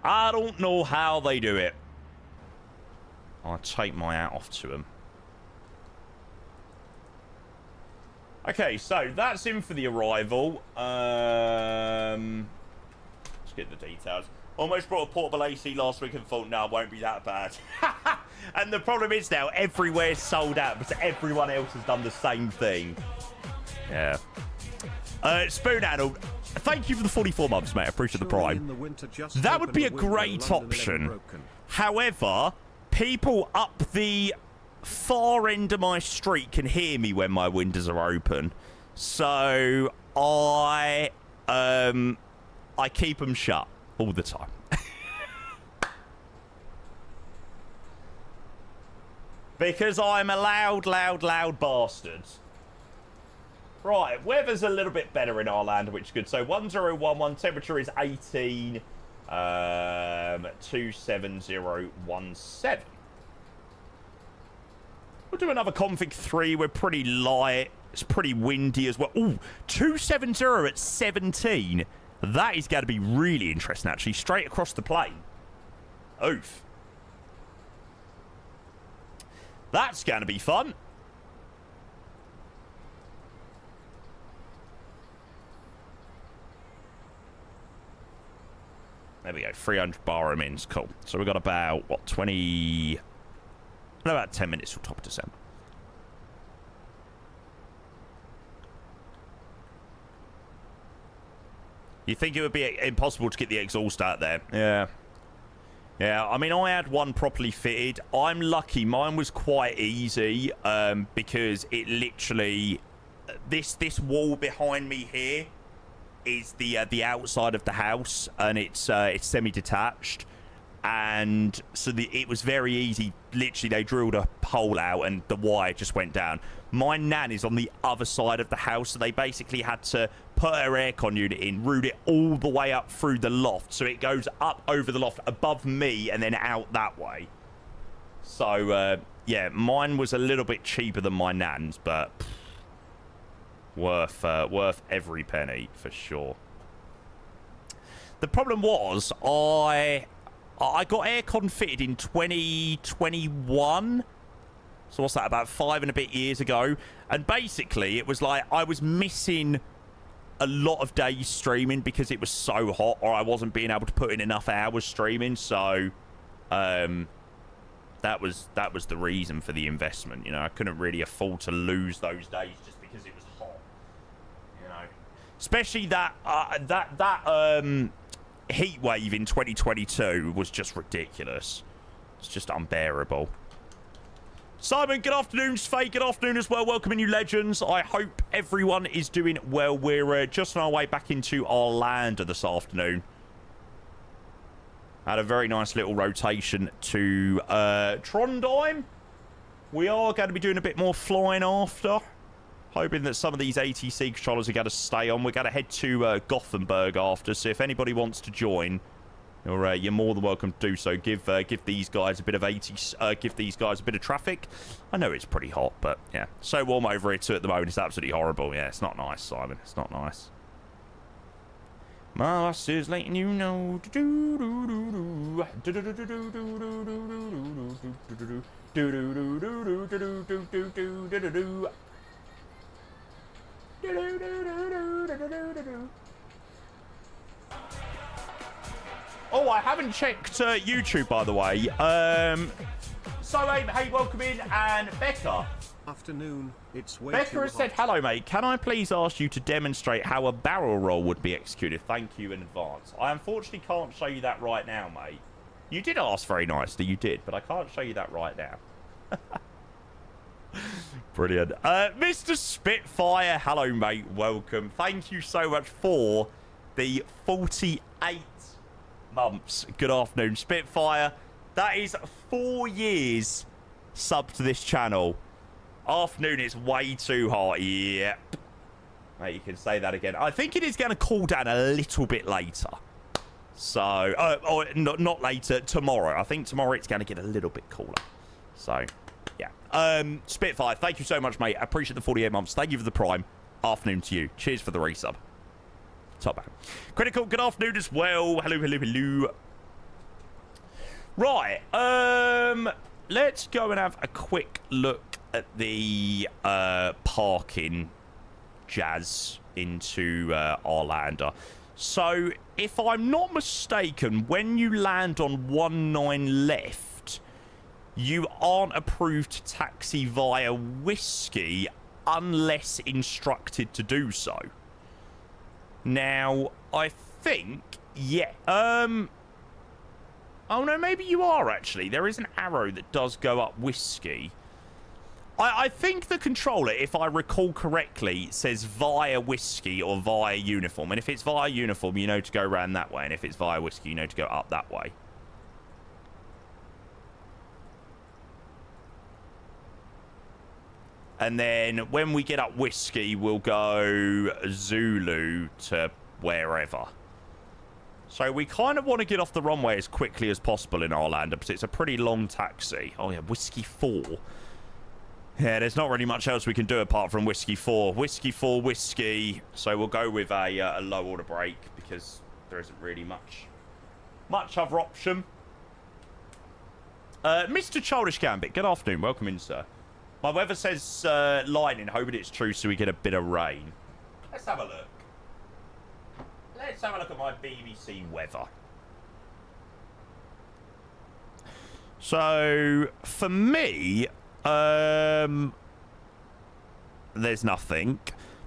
I don't know how they do it. I'll take my hat off to them. Okay, so that's in for the arrival. Let's get the details. Almost brought a portable AC last week and thought, no, it won't be that bad. And the problem is now, everywhere's sold out because everyone else has done the same thing. Yeah. Spoon Adult, thank you for the 44 months, mate. I appreciate the prime. That would be a great option. However, people up the far end of my street can hear me when my windows are open. So I keep them shut all the time. Because I'm a loud bastard. Right, weather's a little bit better in Arlanda, which is good. So 1011, temperature is 18, 27017. We'll do another config 3. We're pretty light. It's pretty windy as well. Ooh, 270 at 17. That is going to be really interesting, actually. Straight across the plane. Oof. That's going to be fun. There we go. 300 bar mins. Cool. So we've got about, what, 20... No, about 10 minutes till top of December. You think it would be impossible to get the exhaust out there? Yeah. Yeah, I mean, I had one properly fitted. I'm lucky. Mine was quite easy because it literally... This wall behind me here is the outside of the house, and it's semi-detached. And so it was very easy. Literally, they drilled a hole out and the wire just went down. My nan is on the other side of the house, so they basically had to put her aircon unit in, route it all the way up through the loft, so it goes up over the loft above me and then out that way. So, yeah, mine was a little bit cheaper than my nan's, but worth every penny for sure. The problem was I got aircon fitted in 2021. So what's that, about 5 and a bit years ago? And basically, it was like I was missing a lot of days streaming because it was so hot, or I wasn't being able to put in enough hours streaming. So that was the reason for the investment. You know, I couldn't really afford to lose those days just because it was hot. You know, especially that heat wave in 2022 was just ridiculous. It's just unbearable. Simon, good afternoon. Sfei, good afternoon as well. Welcoming you, legends. I hope everyone is doing well. We're just on our way back into Arlanda this afternoon. Had a very nice little rotation to Trondheim. We are going to be doing a bit more flying after. Hoping that some of these ATC controllers are going to stay on. We're going to head to Gothenburg after. So if anybody wants to join, you're more than welcome to do so. Give these guys a bit of give these guys a bit of traffic. I know it's pretty hot, but yeah, so warm over here too at the moment. It's absolutely horrible. Yeah, it's not nice, Simon. It's not nice. My boss is letting you know. Oh, I haven't checked YouTube, by the way. So, hey, welcome in, and Becca.
Afternoon, it's way
Becca
too
has said, hello, mate. Can I please ask you to demonstrate how a barrel roll would be executed? Thank you in advance. I unfortunately can't show you that right now, mate. You did ask very nicely, you did, but I can't show you that right now. Brilliant. Mr. Spitfire, hello, mate. Welcome. Thank you so much for the 48 months. Good afternoon, Spitfire. That is 4 years sub to this channel. Afternoon is way too hot. Yep. Mate, you can say that again. I think it is going to cool down a little bit later. So, or not later, tomorrow. I think tomorrow it's going to get a little bit cooler. So, yeah. Spitfire, thank you so much, mate. I appreciate the 48 months. Thank you for the prime. Afternoon to you. Cheers for the resub. Top man. Critical, good afternoon as well. Hello, hello, hello. Right. Let's go and have a quick look at the parking jazz into Arlanda. So, if I'm not mistaken, when you land on 19 left, you aren't approved to taxi via Whiskey unless instructed to do so. Now, I think, yeah, oh no, maybe you are actually. There is an arrow that does go up Whiskey. I think the controller, if I recall correctly, says via Whiskey or via uniform. And if it's via uniform, you know to go around that way. And if it's via Whiskey, you know to go up that way. And then when we get up Whiskey, we'll go Zulu to wherever. So we kind of want to get off the runway as quickly as possible in Arlanda because it's a pretty long taxi. Oh, yeah, Whiskey 4. Yeah, there's not really much else we can do apart from Whiskey 4. Whiskey 4, Whiskey. So we'll go with a low order break because there isn't really much other option. Mr. Childish Gambit, good afternoon. Welcome in, sir. My weather says lightning, hoping it's true so we get a bit of rain. Let's have a look. Let's have a look at my BBC weather. So, for me, there's nothing.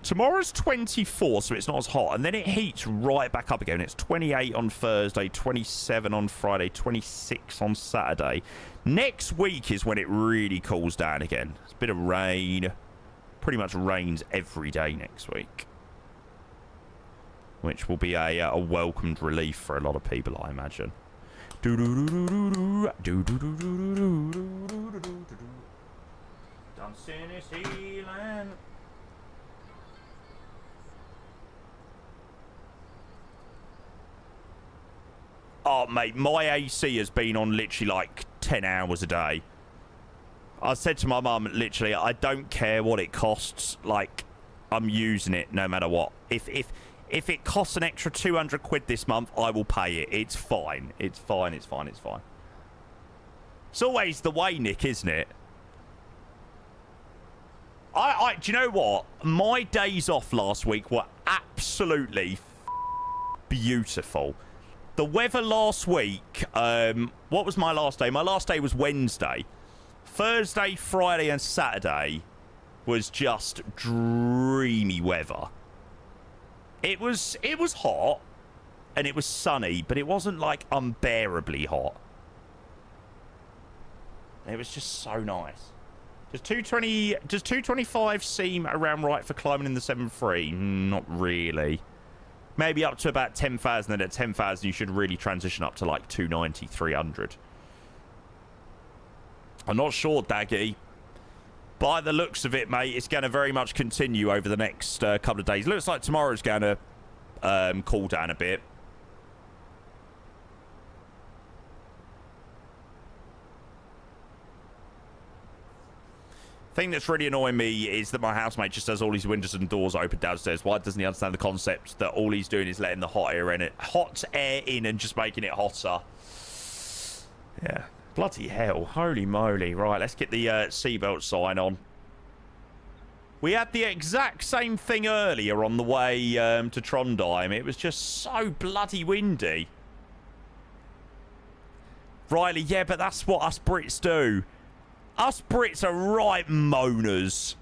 Tomorrow's 24, so it's not as hot. And then it heats right back up again. It's 28 on Thursday, 27 on Friday, 26 on Saturday. Next week is when it really cools down again. It's a bit of rain. Pretty much rains every day next week. Which will be a welcomed relief for a lot of people, I imagine. Dancing is healing. Oh, mate, my AC has been on literally like 10 hours a day. I said to my mum, literally, I don't care what it costs. Like, I'm using it no matter what. If it costs an extra 200 quid this month, I will pay it. It's fine. It's fine. It's fine. It's fine. It's always the way, Nick, isn't it? Do you know what? My days off last week were absolutely beautiful. The weather last week, what was my last day? My last day was Wednesday. Thursday, Friday, and Saturday was just dreamy weather. It was hot, and it was sunny, but it wasn't, like, unbearably hot. It was just so nice. Does 225 seem around right for climbing in the 7.3? Not really. Maybe up to about 10,000, and at 10,000 you should really transition up to like 290, 300. I'm not sure, Daggy. By the looks of it, mate, it's going to very much continue over the next couple of days. Looks like tomorrow's going to cool down a bit. Thing that's really annoying me is that my housemate just has all these windows and doors open downstairs. Why doesn't he understand the concept that all he's doing is letting the hot air in and just making it hotter? Yeah, bloody hell, holy moly. Right, let's get the seatbelt sign on. We had the exact same thing earlier on the way to Trondheim. It was just so bloody windy. Riley, yeah, but that's what us Brits do. Us Brits are right moaners.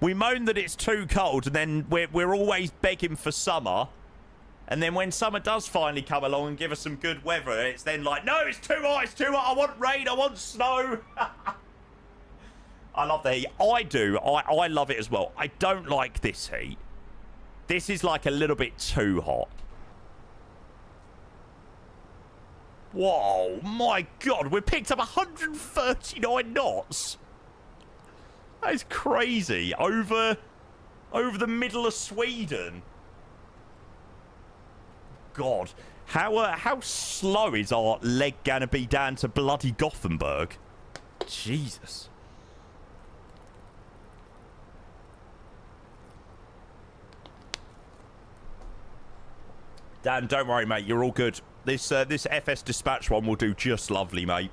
We moan that it's too cold, and then we're always begging for summer. And then when summer does finally come along and give us some good weather, it's then like, no, it's too hot, it's too hot, I want rain, I want snow. I love the heat. I do. I love it as well. I don't like this heat. This is like a little bit too hot. Whoa, my God, we picked up 139 knots. That is crazy. Over the middle of Sweden. God, how slow is our leg gonna be down to bloody Gothenburg? Jesus. Dan, don't worry, mate. You're all good. This FS Dispatch one will do just lovely, mate.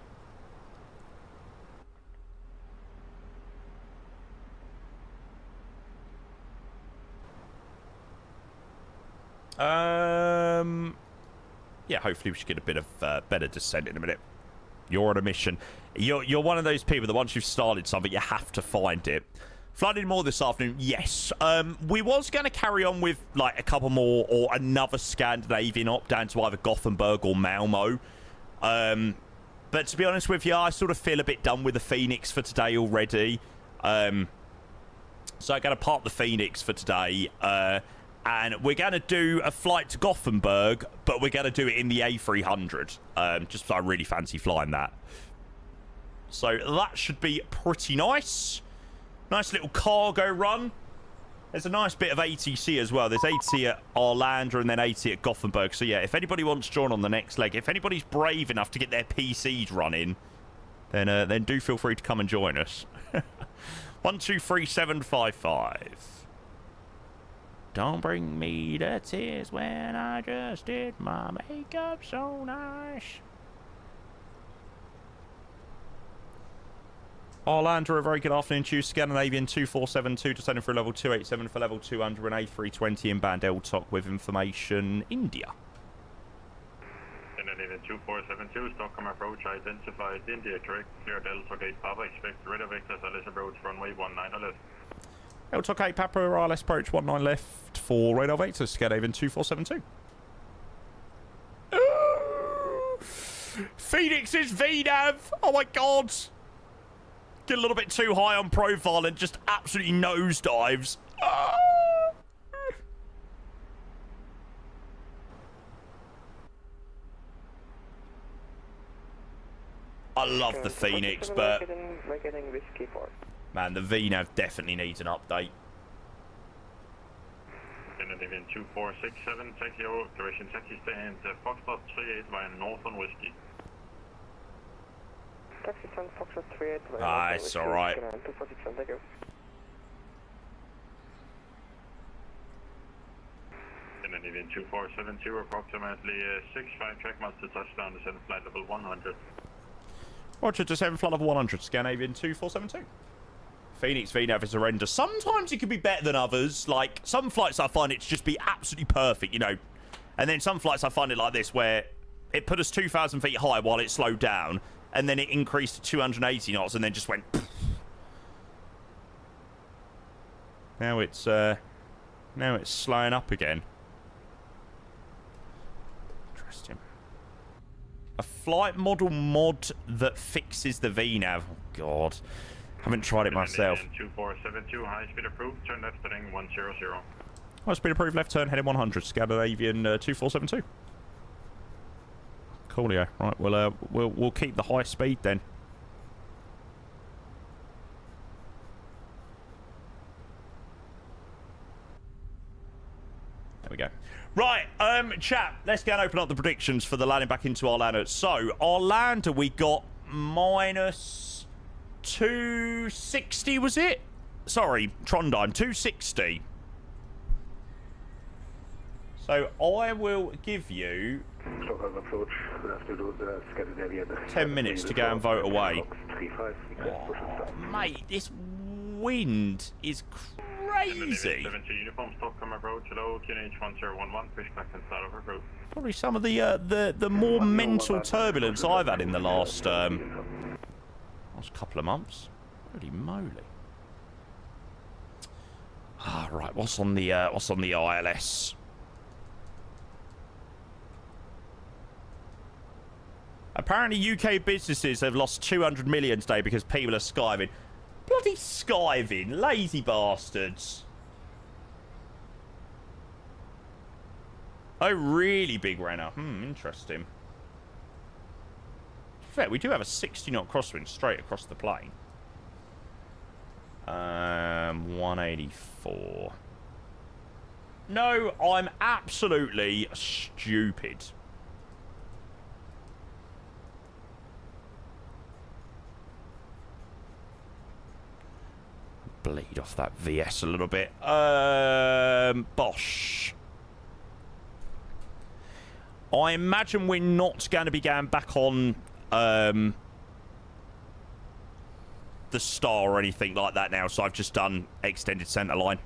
Yeah, hopefully we should get a bit of better descent in a minute. You're on a mission. You're one of those people that once you've started something, you have to find it. Flooding more this afternoon, yes. We was going to carry on with like a couple more or another Scandinavian op down to either Gothenburg or Malmo. But to be honest with you, I sort of feel a bit done with the Fenix for today already. So I'm going to park the Fenix for today. And we're going to do a flight to Gothenburg, but we're going to do it in the A300. Just because I really fancy flying that. So that should be pretty nice. Nice little cargo run. There's a nice bit of ATC as well. There's AT at Arlanda and then AT at Gothenburg. So yeah, if anybody wants to join on the next leg, if anybody's brave enough to get their PCs running, then do feel free to come and join us. 123755. Don't bring me the tears when I just did my makeup so nice. Arlanda, a very good afternoon to you. Scandinavian 2472 descending through level 287 for level 200 and A320 inbound LTOC with information India.
And then Scandinavian 2472, Stockholm approach, identified India, correct, clear Delta Gate Papa, expect radar vectors, LS approach, runway 19 left.
Delta Gate Papa, RLS approach 19 left for radar vectors, Scandinavian 2472. Phoenix's VNAV! Oh my god! Get a little bit too high on profile and just absolutely nosedives. Ah! I love the Phoenix, but man, the VNAV definitely needs an update.
Scandinavian 2467, taxi over, direction taxi stand, Foxtrot 38 via North on Whiskey.
Taxi stand Foxtrot 38 via
Ah, it's alright.
Scandinavian 2472, approximately 65 track miles to touchdown, descend flight level 100.
Roger, descend flight level 100, Scandinavian 2472. Phoenix VNAV is horrendous. Sometimes it can be better than others. Like, some flights I find it to just be absolutely perfect, you know. And then some flights I find it like this, where it put us 2,000 feet high while it slowed down, and then it increased to 280 knots, and then just went... Now it's slowing up again. Interesting. A flight model mod that fixes the VNAV. Oh, God. Haven't tried it myself.
2472, high speed approved, turn left heading 100.
High speed approved, left turn heading 100, Scandinavian 2472. Coolio. Right, we'll keep the high speed then. There we go. Right, chat, let's go and open up the predictions for the landing back into Arlanda. So, Arlanda, we got minus 260, was it? Sorry, Trondheim, 260. So, I will give you 10 minutes to go and vote away. Oh, mate, this wind is crazy. Probably some of the more mental turbulence I've had in the last couple of months. Holy moly! Ah, right. What's on the ILS? Apparently, UK businesses have lost 200 million today because people are skiving. Bloody skiving, lazy bastards! Oh, really big runner. Interesting. Fair, we do have a 60-knot crosswind straight across the plane. 184. No, I'm absolutely stupid. Bleed off that VS a little bit. Bosh. I imagine we're not going to be going back on the star or anything like that now, so I've just done extended centre line.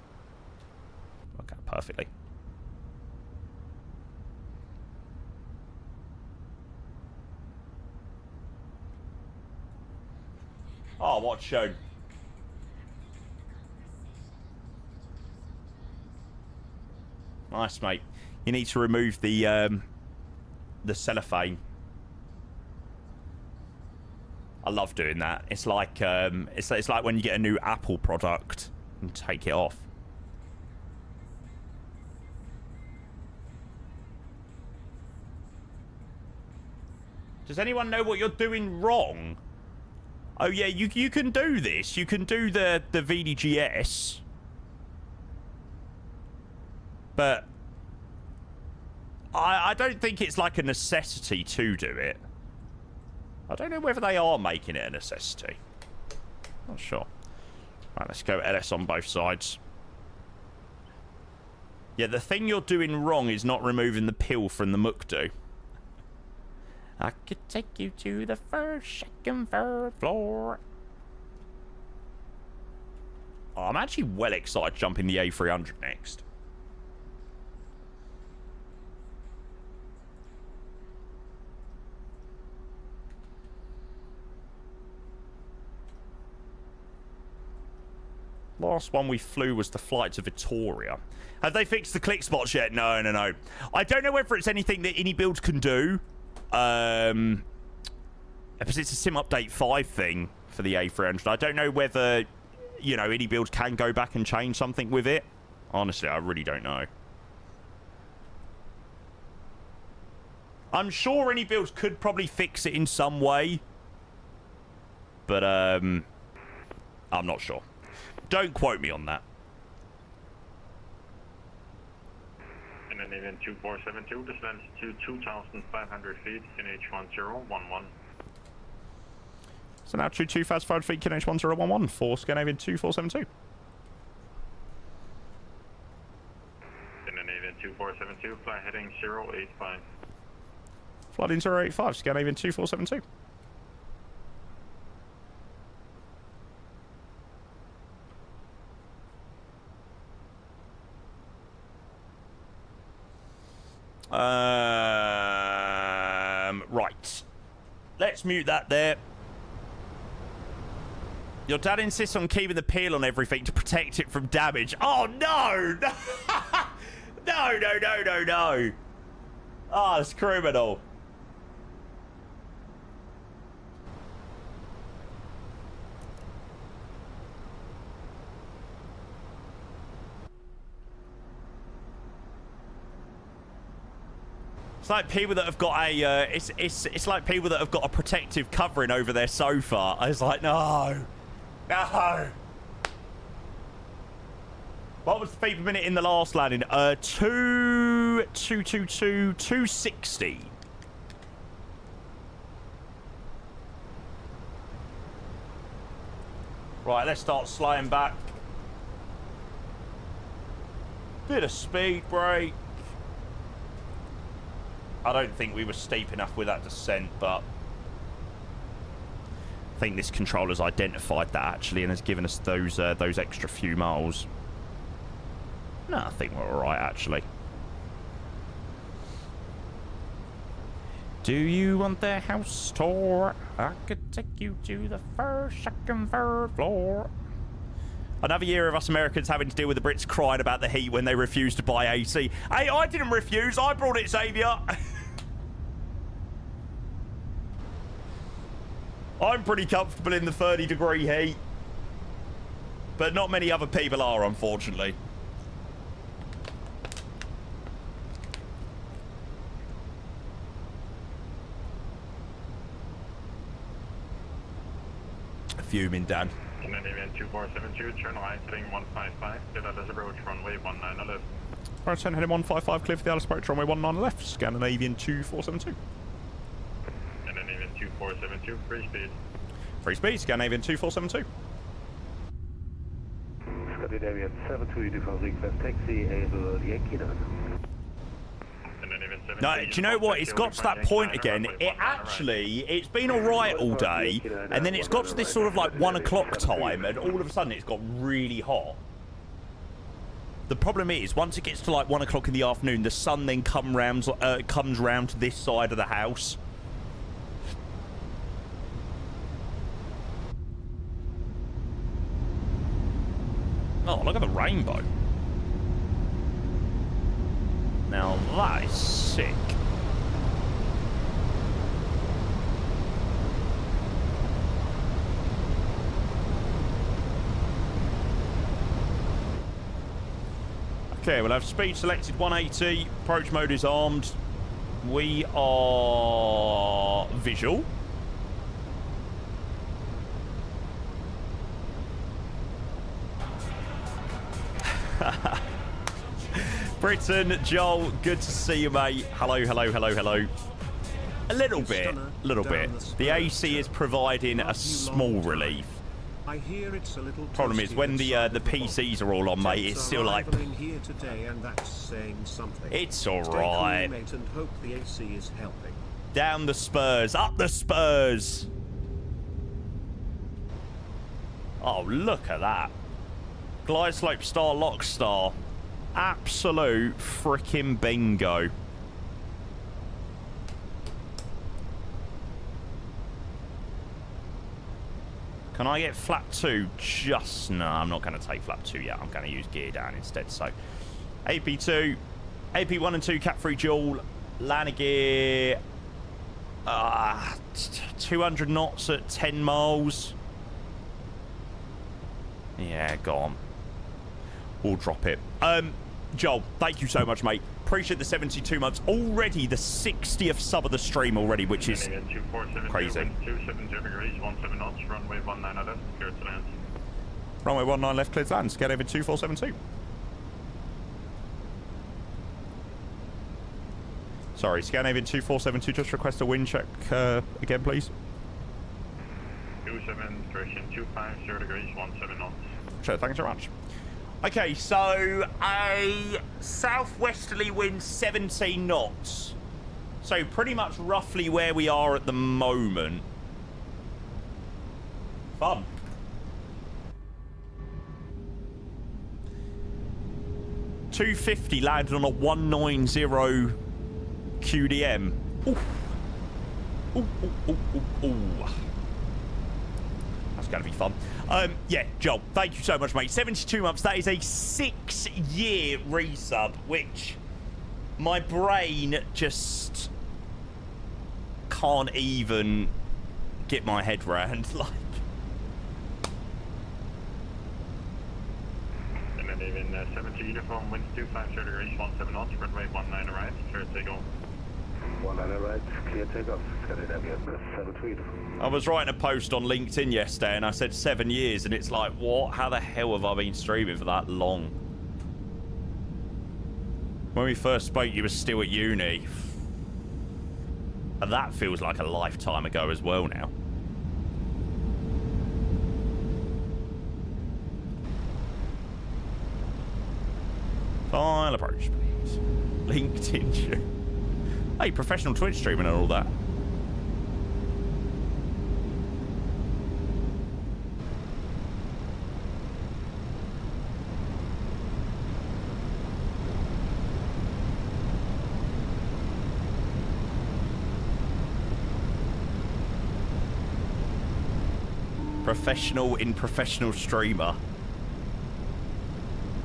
Okay, perfectly. Oh, what's shown? Nice, mate. You need to remove the cellophane. I love doing that. It's like it's like when you get a new Apple product and take it off. Does anyone know what you're doing wrong? Oh yeah, you can do this. You can do the VDGS. But I don't think it's like a necessity to do it. I don't know whether they are making it a necessity. Not sure. Right, let's go LS on both sides. Yeah, the thing you're doing wrong is not removing the pill from the Mukdu. I could take you to the first, second, third floor. Oh, I'm actually well excited jumping the A300 next. Last one we flew was the flight to Victoria. Have they fixed the click spots yet? No, no, no. I don't know whether it's anything that any builds can do. Because it's a sim update 5 thing for the A300. I don't know whether, you know, any builds can go back and change something with it. Honestly, I really don't know. I'm sure any builds could probably fix it in some way. But, I'm not sure. Don't quote me on that.
And then event 2472 descends to 2,500 feet in H1011.
So now 2,500 feet, QNH1011 for Scandinavian 2472.
And then event 2472, fly heading 085.
Flooding 085, Scandinavian 2472. Right. Let's mute that there. Your dad insists on keeping the peel on everything to protect it from damage. Oh, no! No, no, no, no, no. Oh, it's criminal. It's like people that have got a, it's like people that have got a protective covering over their sofa. I was like, no. No. What was the feet per minute in the last landing? 260. Right, let's start slowing back. Bit of speed brake. I don't think we were steep enough with that descent, but I think this controller's identified that actually and has given us those extra few miles. No, I think we're all right actually. Do you want the house tour? I could take you to the first, second, third floor. Another year of us Americans having to deal with the Brits crying about the heat when they refused to buy AC. Hey, I didn't refuse. I brought it, Xavier. I'm pretty comfortable in the 30-degree heat. But not many other people are, unfortunately. Fuming, Dan.
And then event 2472, turn right, heading 155, get Alice approach, runway 19 left.
Right, 10 heading 155, clear for the Alice approach, runway 19 left, Scandinavian 2472.
And then event 2472, free speed.
Free speed, Scandinavian 2472.
Scandinavian 72, uniform request taxi over Yankee.
No, do you know what? It's got to that point again. It's been alright all day, and then it's got to this sort of like 1 o'clock time, and all of a sudden it's got really hot. The problem is, once it gets to like 1 o'clock in the afternoon, the sun then comes round to this side of the house. Oh, look at the rainbow. Now that is sick. Okay, we'll have speed selected 180. Approach mode is armed. We are visual. Britain, Joel, good to see you, mate. Hello, hello, hello, hello. A little bit. The AC is providing a small relief.
I hear it's a little
Problem is, when the PCs are all on, mate, it's still like...
Here today and that's saying something.
It's alright.
Stay cool, mate, and hope the AC is helping.
Down the Spurs. Up the Spurs. Oh, look at that. Glide slope star, lock star. Absolute freaking bingo. Can I get flap 2? Just... No, I'm not going to take flap 2 yet. I'm going to use gear down instead. So, AP2, AP1 and 2 Cat 3 dual, landing gear, 200 knots at 10 miles. Yeah, go on. We'll drop it. Joel, thank you so much, mate. Appreciate the 72 months. Already the 60th sub of the stream already, which is crazy.
270 degrees, 17 knots, runway 19 left, clear to land.
Runway 19 left, clear to land. Get over 2472. Sorry, Scandinavian 2472, just request a wind check again, please.
27, correction, 250 degrees, 17 knots.
Sure, thanks very much. Okay, so a southwesterly wind 17 knots. So pretty much roughly where we are at the moment. Fun. $250 landed on a 190 QDM. Ooh. Ooh, ooh, ooh, ooh, ooh. That's going to be fun. Yeah, Joel, thank you so much, mate. 72 months. That is a 6-year resub, which my brain just can't even get my head round. Like,
and then even 70 uniform, winds 250 degrees, 17 knots, runway 19 arrives, clear takeoff.
19 arrives, clear takeoff. Scandinavian 73.
I was writing a post on LinkedIn yesterday and I said 7 years, and it's like, what? How the hell have I been streaming for that long? When we first spoke, you were still at uni. And that feels like a lifetime ago as well now. File approach, please. LinkedIn. Hey, professional Twitch streaming and all that. Professional in professional streamer.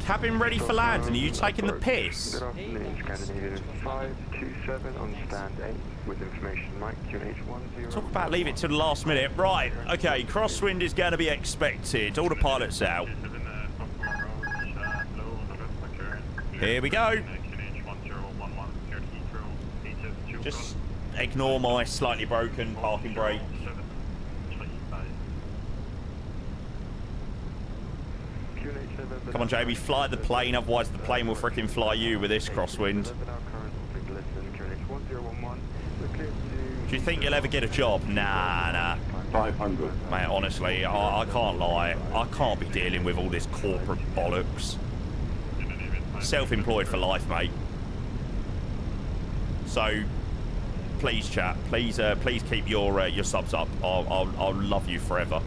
Cabin ready for landing. Are you taking the piss?
Good afternoon, Scandinavian 527 on stand 8 with information Mike QNH10.
Talk about leave it to the last minute. Right, okay, crosswind is going to be expected. All the pilots out. Here we go. Just ignore my slightly broken parking brake. Come on, Jamie, fly the plane, otherwise the plane will freaking fly you with this crosswind. Do you think you'll ever get a job? Nah.
500.
Mate, honestly, I can't lie. I can't be dealing with all this corporate bollocks. Self-employed for life, mate. So, please, chat. Please keep your subs up. I'll love you forever.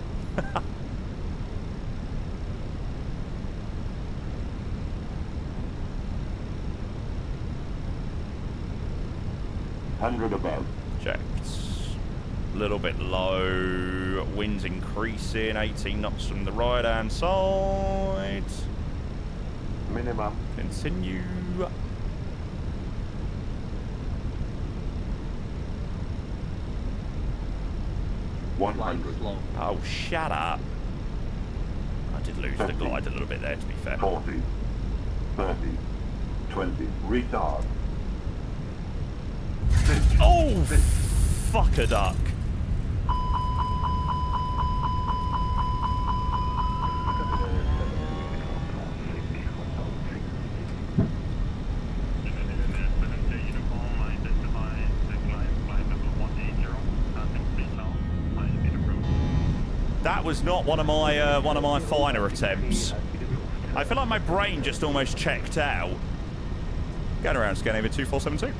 100 above.
Checked. A little bit low. Winds increasing. 18 knots from the right hand side.
Minimum.
Continue. Oh, shut up. I did lose 50, the glide a little bit there, to be fair.
40, 30, 20, retard. 50,
oh,
50.
fuck a duck. That was not one of my finer attempts. I feel like my brain just almost checked out. Going around Scandinavia 2472.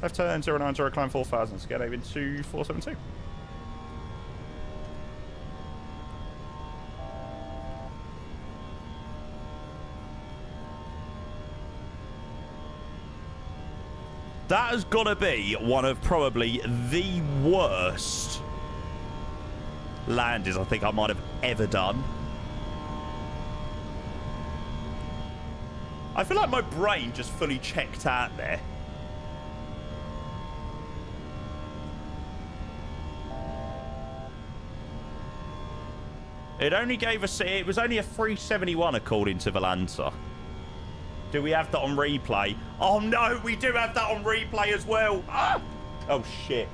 Left turn 090, climb 4000, Scandinavian 2472. That has got to be one of probably the worst landings I think I might have ever done. I feel like my brain just fully checked out there. It only gave us... It was only a 371 according to Valanta. Do we have that on replay? Oh, no, we do have that on replay as well. Ah! Oh, shit.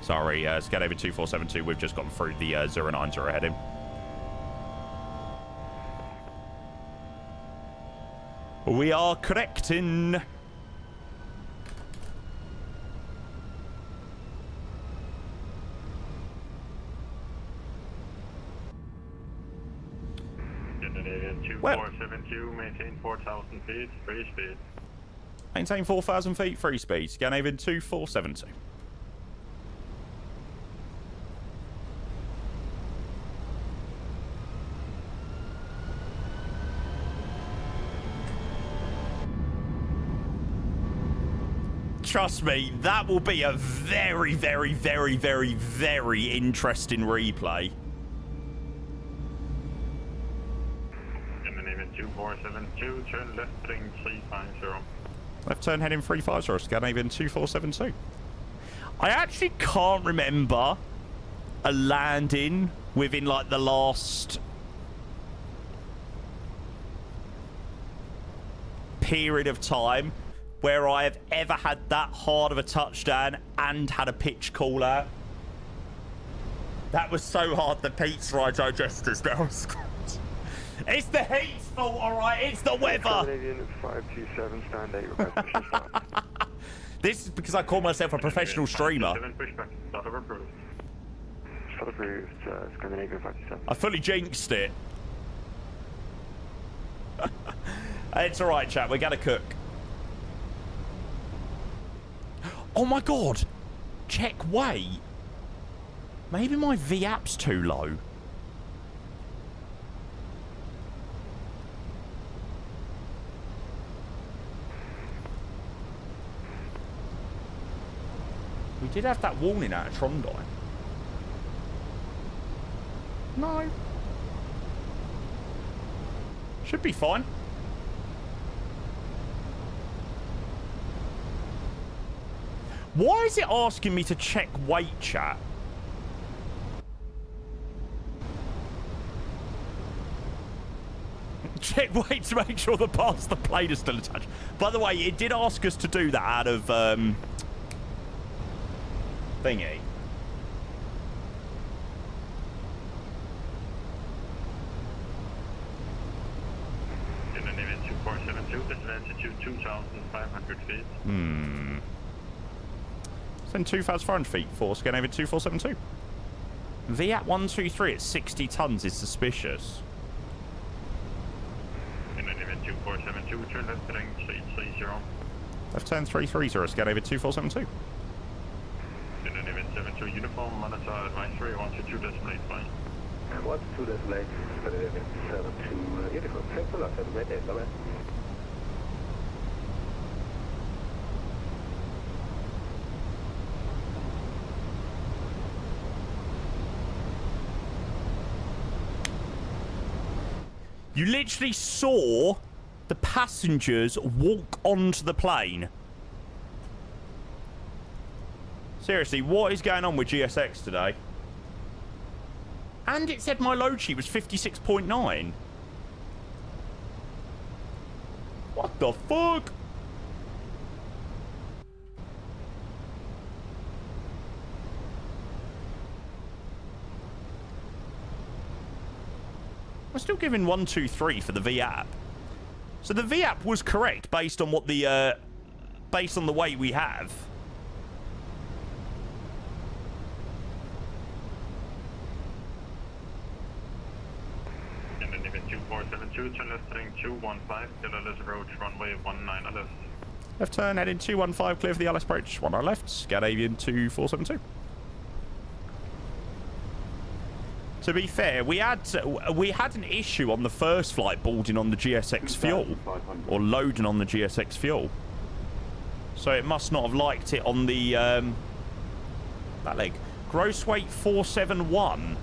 Sorry, Scadaver 2472, we've just gone through the 090 heading. We are correcting. Well,
2472, maintain 4,000 feet, free speed.
Maintain 4,000 feet, free speed. Scandinavian 2472. Trust me, that will be a very, very, very, very, very interesting replay.
2472, turn left heading 350.
Left turn heading 350, Scandinavian 2472. I actually can't remember a landing within like the last period of time where I have ever had that hard of a touchdown and had a pitch call out. That was so hard, the Pete's right digesters now. It's the heat's fault, alright? It's the weather!
Canadian 527, stand 8, request mission start.
This is because I call myself a professional streamer.
Start approved.
Start approved, Scandinavian 527.
I fully jinxed it. It's alright, chat. We're gonna cook. Oh my god! Check weight. Maybe my V-app's too low. We did have that warning out of Trondheim. No. Should be fine. Why is it asking me to check weight, chat? Check weight to make sure the parts of the plane are still attached. By the way, it did ask us to do that out of thingy.
Canadian 2472, this is altitude 2,500 feet.
Send 2,500 feet for Scandinavian 2472. V-app 123 at 60 tons is suspicious.
Canadian 2472, turn left heading 330.
Left turn 330, Scandinavian 2472.
Canadian 72, uniform, monitor advisory, 122.85.
122.8, Scandinavian 72, uniform, thanks a lot, have a great day, bye-bye.
You literally saw the passengers walk onto the plane. Seriously, what is going on with GSX today? And it said my load sheet was 56.9. What the fuck? We're still giving 123 for the V-app. So the V-app was correct based on what the based on the weight we have.
Canadian 2472, turn left heading 215, Taylor Ellis Road, runway 19 left.
Left turn heading 215, clear for the LS approach, 19 left, Scandinavian 2472. To be fair, we had an issue on the first flight boarding on the GSX fuel, or loading on the GSX fuel. So it must not have liked it on the that leg. Gross weight 471.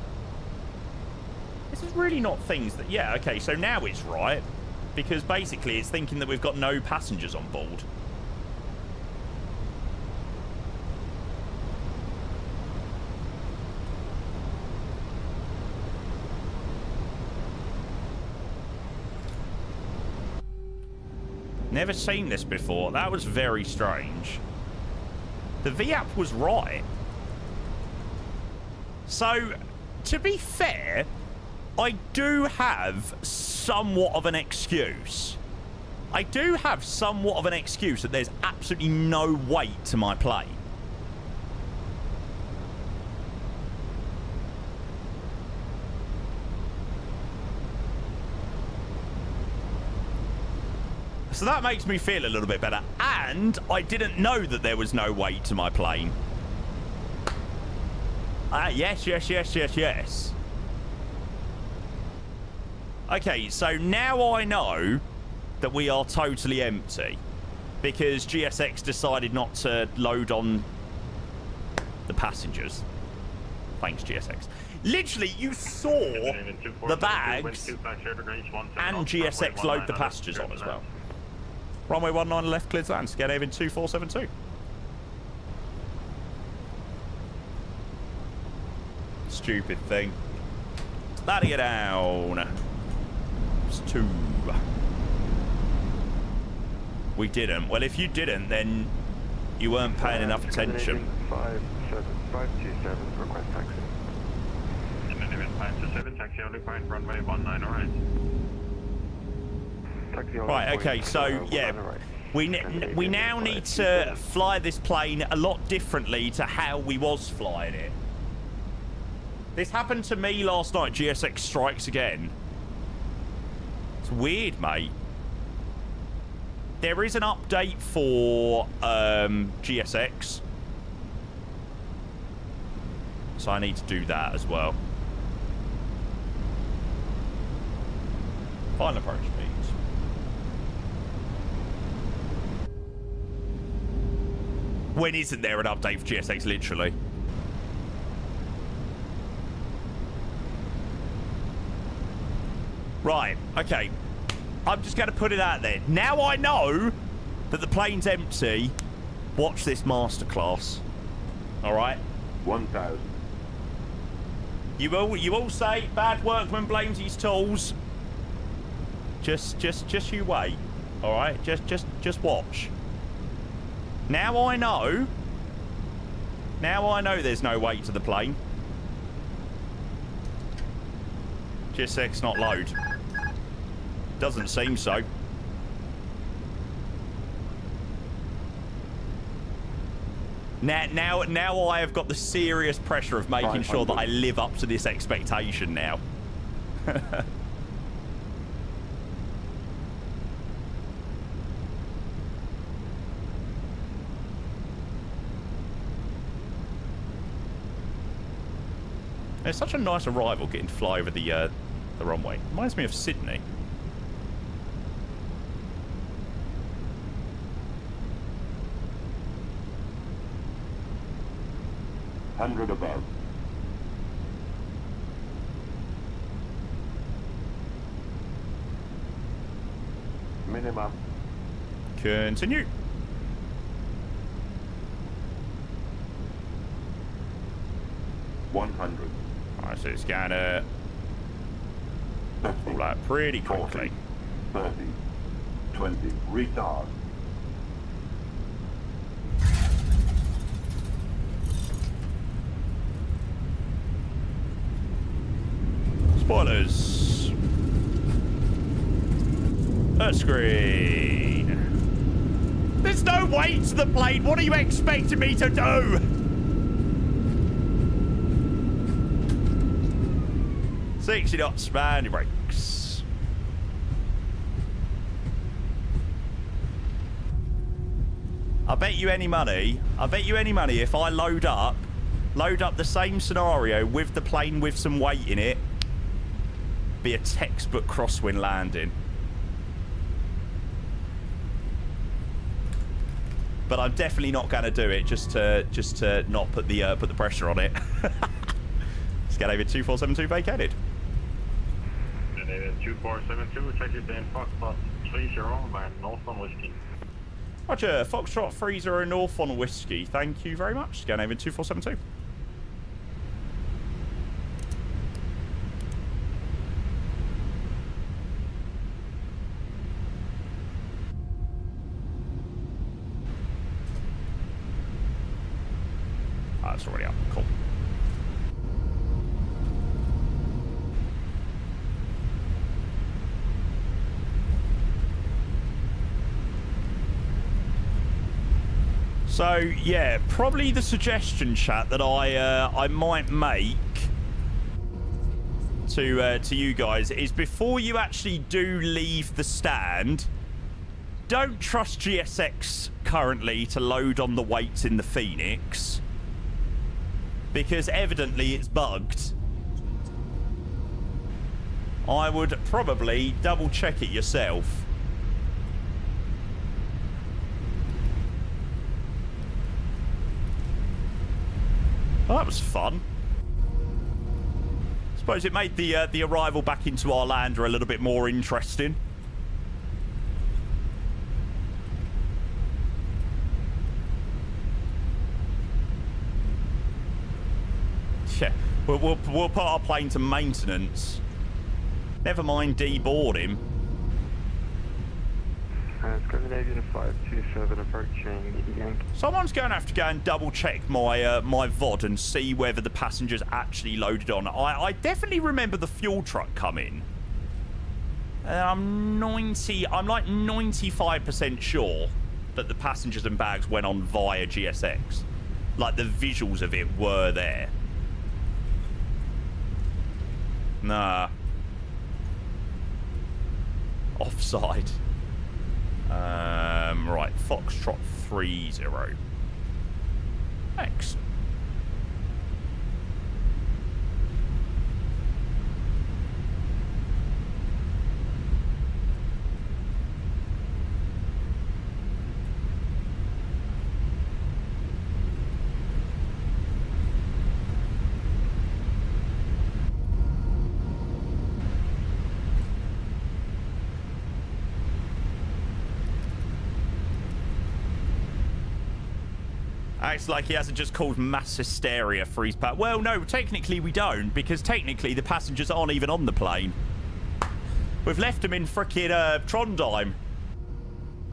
This is really not things that... Yeah, okay, so now it's right. Because basically it's thinking that we've got no passengers on board. Never seen this before. That was very strange. The VAP was right. So, to be fair, I do have somewhat of an excuse. I do have somewhat of an excuse that there's absolutely no weight to my plane. So that makes me feel a little bit better. And I didn't know that there was no weight to my plane. Yes. Okay, so now I know that we are totally empty. Because GSX decided not to load on the passengers. Thanks, GSX. Literally, you saw the bags and GSX load the passengers on as well. Runway 19 left, cleared to land. Skydive 2472. Stupid thing. Letting it down. It's 2. We didn't. Well, if you didn't, then you weren't paying enough attention.
57527, request taxi.
Event 527, taxi only point runway 19, alright.
Right, okay, so, yeah, we now need to fly this plane a lot differently to how we was flying it. This happened to me last night, GSX strikes again. It's weird, mate. There is an update for GSX. So I need to do that as well. Final approach speeds. When isn't there an update for GSX, literally? Right, okay. I'm just going to put it out there. Now I know that the plane's empty. Watch this masterclass. All right?
1000.
You all say bad workman blames his tools. Just you wait. All right? Just watch. Now I know there's no weight to the plane. GSX not load. Doesn't seem so. Now I have got the serious pressure of making sure that I live up to this expectation now. It's such a nice arrival getting to fly over the runway. Reminds me of Sydney.
$100 above. Minimum.
Continue.
$100.
Alright, so it's gonna pull out pretty quickly.
30, 20, retard.
Spoilers. Earth screen. There's no weight to the plane. What are you expecting me to do? 60 knots, man, your brakes. I bet you any money if I load up Load up the same scenario with the plane with some weight in it. Be a textbook crosswind landing. But I'm definitely not going to do it just to not put the pressure on it. Scandinavian 2472 vacated.
Scandinavian 2472, taxi to Foxtrot 30 by Northern Whiskey.
Roger, Foxtrot 30 North on Whiskey. Thank you very much, Scandinavian 2472. It's already up. Cool. So yeah, probably the suggestion, chat, that I might make to you guys is before you actually do leave the stand, don't trust GSX currently to load on the weights in the Fenix. Because evidently it's bugged. I would probably double check it yourself. Well, that was fun. Suppose it made the arrival back into Arlanda a little bit more interesting. Yeah, we'll put our plane to maintenance. Never mind deboard him.
Scandinavian 527 approaching Yankee.
Someone's going to have to go and double check my my VOD and see whether the passengers actually loaded on. I definitely remember the fuel truck coming. I'm like 95% sure that the passengers and bags went on via GSX. Like the visuals of it were there. Nah. Offside. Right, Foxtrot 30. Excellent. Acts like he hasn't just called mass hysteria for his part. Well, no, technically we don't, because technically the passengers aren't even on the plane. We've left them in frickin' Trondheim.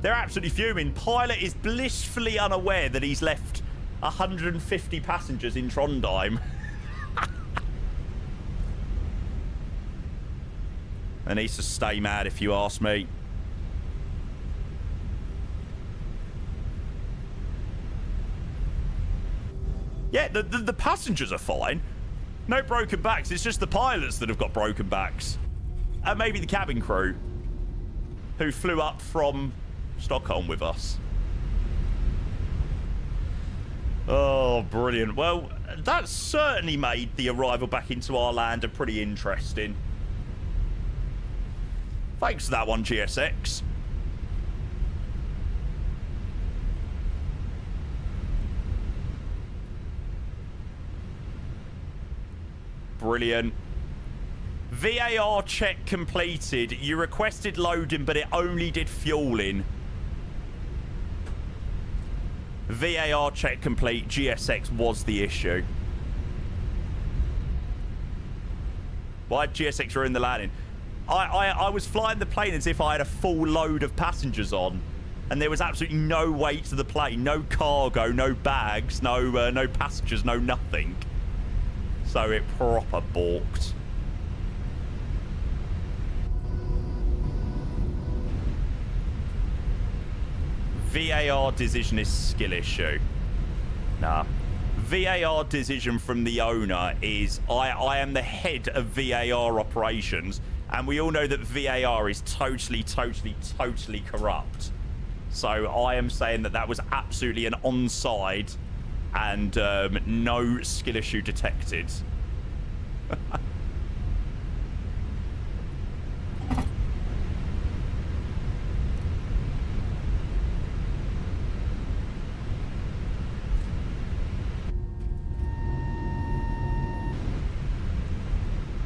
They're absolutely fuming. Pilot is blissfully unaware that he's left 150 passengers in Trondheim. And needs to stay mad, if you ask me. Yeah, the passengers are fine. No broken backs. It's just the pilots that have got broken backs. And maybe the cabin crew who flew up from Stockholm with us. Oh, brilliant. Well, that certainly made the arrival back into Arlanda pretty interesting. Thanks for that one, GSX. Brilliant. VAR check completed. You requested loading, but it only did fueling. VAR check complete. GSX was the issue. Why did GSX ruin the landing? I was flying the plane as if I had a full load of passengers on. And there was absolutely no weight to the plane. No cargo, no bags, no passengers, no nothing. So it proper balked. VAR decision is skill issue. Nah. VAR decision from the owner is I am the head of VAR operations, and we all know that VAR is totally corrupt. So I am saying that was absolutely an onside and no skill issue detected.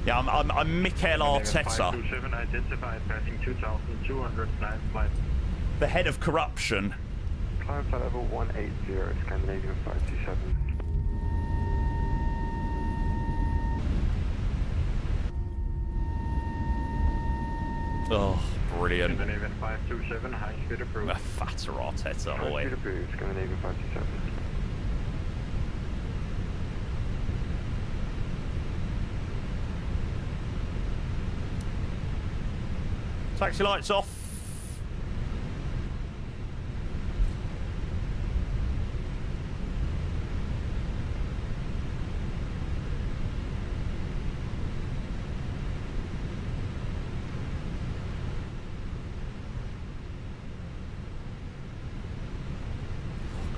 Yeah, I'm Mikel Arteta.
527 identified passing 2,209 flight.
The head of corruption.
Climb flight level 180, Scandinavian 527.
Oh, brilliant.
Scandinavian 527, high speed approved.
A fatter Arteta,
High
boy.
speed approved, Scandinavian 527.
Taxi lights off.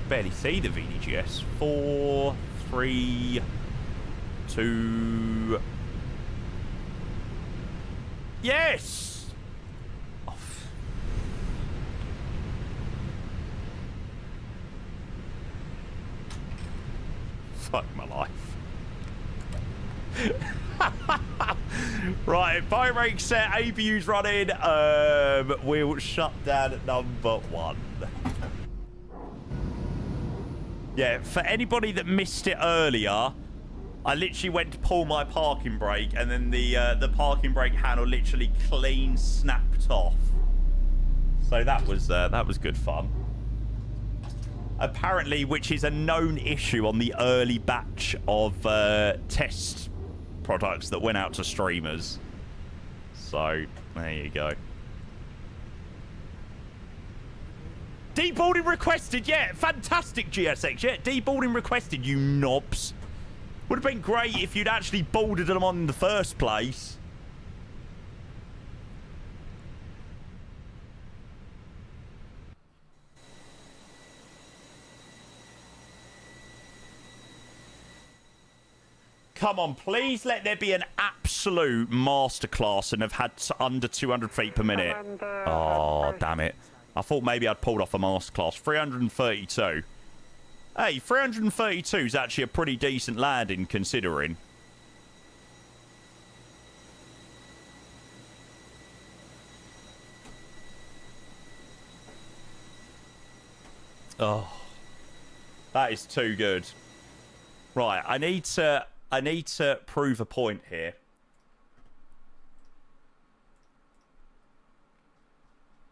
Barely see the VDGS. 4, 3, 2. Yes. Fuck my life. Right, fire brake set, APU's running. We'll shut down at number 1. Yeah, for anybody that missed it earlier, I literally went to pull my parking brake, and then the parking brake handle literally clean snapped off. So that was good fun. Apparently, which is a known issue on the early batch of test products that went out to streamers. So, there you go. Deboarding requested, yeah. Fantastic, GSX, yeah. Deboarding requested, you knobs. Would have been great if you'd actually boarded them on in the first place. Come on, please let there be an absolute masterclass and have had under 200 feet per minute. Oh, damn it. I thought maybe I'd pulled off a masterclass. 332. Hey, 332 is actually a pretty decent landing, considering. Oh. That is too good. Right, I need to prove a point here.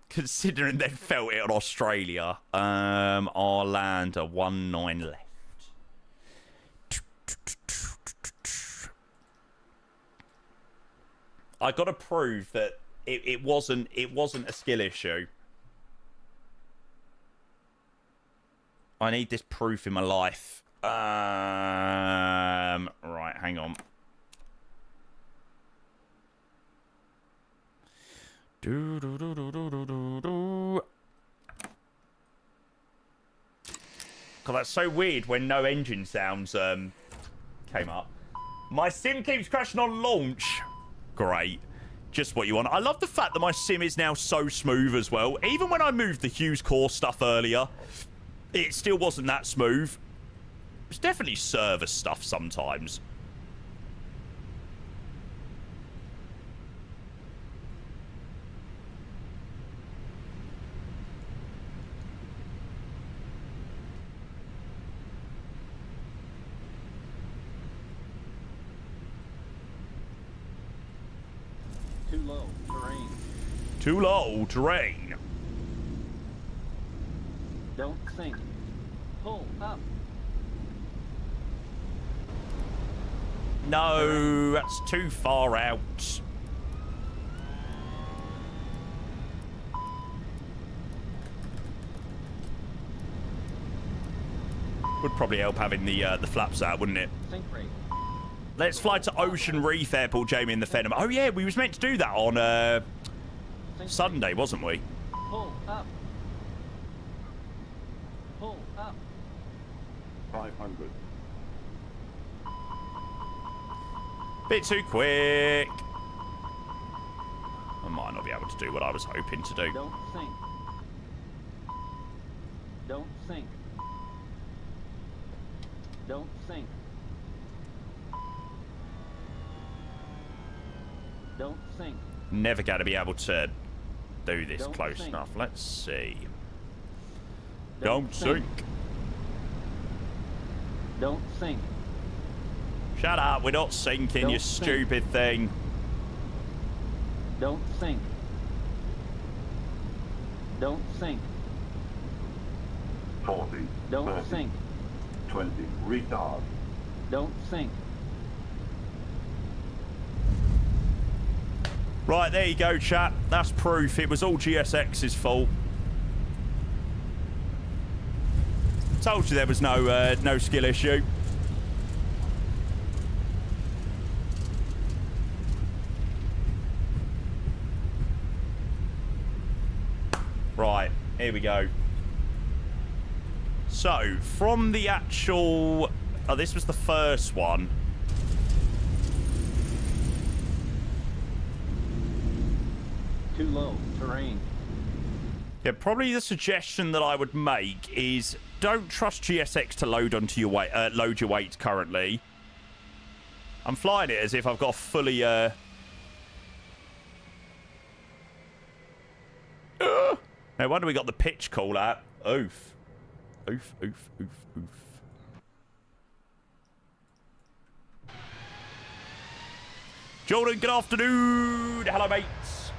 Considering they felt it on Australia. Arlanda, 19 left. I got to prove that it wasn't a skill issue. I need this proof in my life. Right, hang on. God, that's so weird when no engine sounds came up. My sim keeps crashing on launch. Great. Just what you want. I love the fact that my sim is now so smooth as well. Even when I moved the Hughes core stuff earlier, it still wasn't that smooth. It's definitely service stuff sometimes.
Too low, terrain.
Too low, terrain.
Don't sink. Pull up.
No, that's too far out. Would probably help having the flaps out, wouldn't it?
Sink rate.
Let's fly to Ocean Reef Airport, Jamie and the Phenom. Oh yeah, we was meant to do that on Sunday, wasn't we?
Pull up. Pull up.
500.
Bit too quick. I might not be able to do what I was hoping to do.
Don't think. Don't think. Don't think. Don't think.
Never going to be able to do this
Don't
close
think.
enough. Let's see.
Don't
Don't sink.
Don't think.
Shut up. We're not sinking,
Don't
you
think.
stupid thing.
Don't think. Don't think.
40.
Don't
30,
think.
20. Retard.
Don't think.
Right, there you go, chat. That's proof. It was all GSX's fault. Told you there was no skill issue. Right, here we go. So, from the actual... Oh, this was the first one.
Too low. Terrain.
Yeah, probably the suggestion that I would make is don't trust GSX to load onto your weight, load your weight currently. I'm flying it as if I've got a fully no wonder we got the pitch call out. Oof. Oof, oof, oof, oof. Jordan, good afternoon. Hello, mates.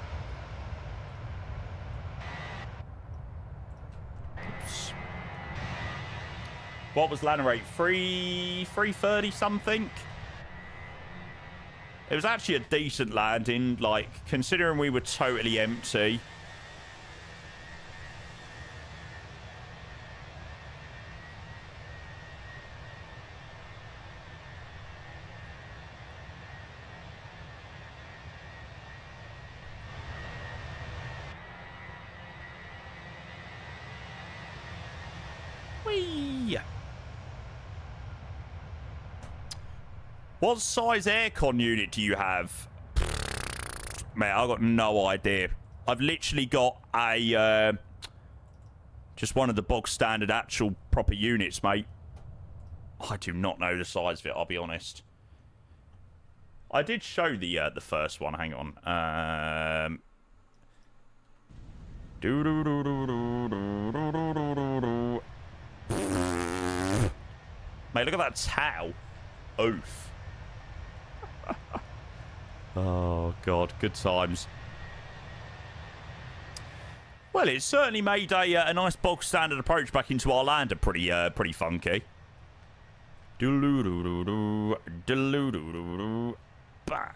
Oops. What was landing rate? 330 something? It was actually a decent landing, like, considering we were totally empty. Whee! What size aircon unit do you have? Mate, I've got no idea. I've literally got a... just one of the bog standard actual proper units, mate. I do not know the size of it, I'll be honest. I did show the first one. Hang on. Mate, look at that towel. Oof. Oh, God. Good times. Well, it certainly made a nice bog standard approach back into Arlanda pretty funky. Bang.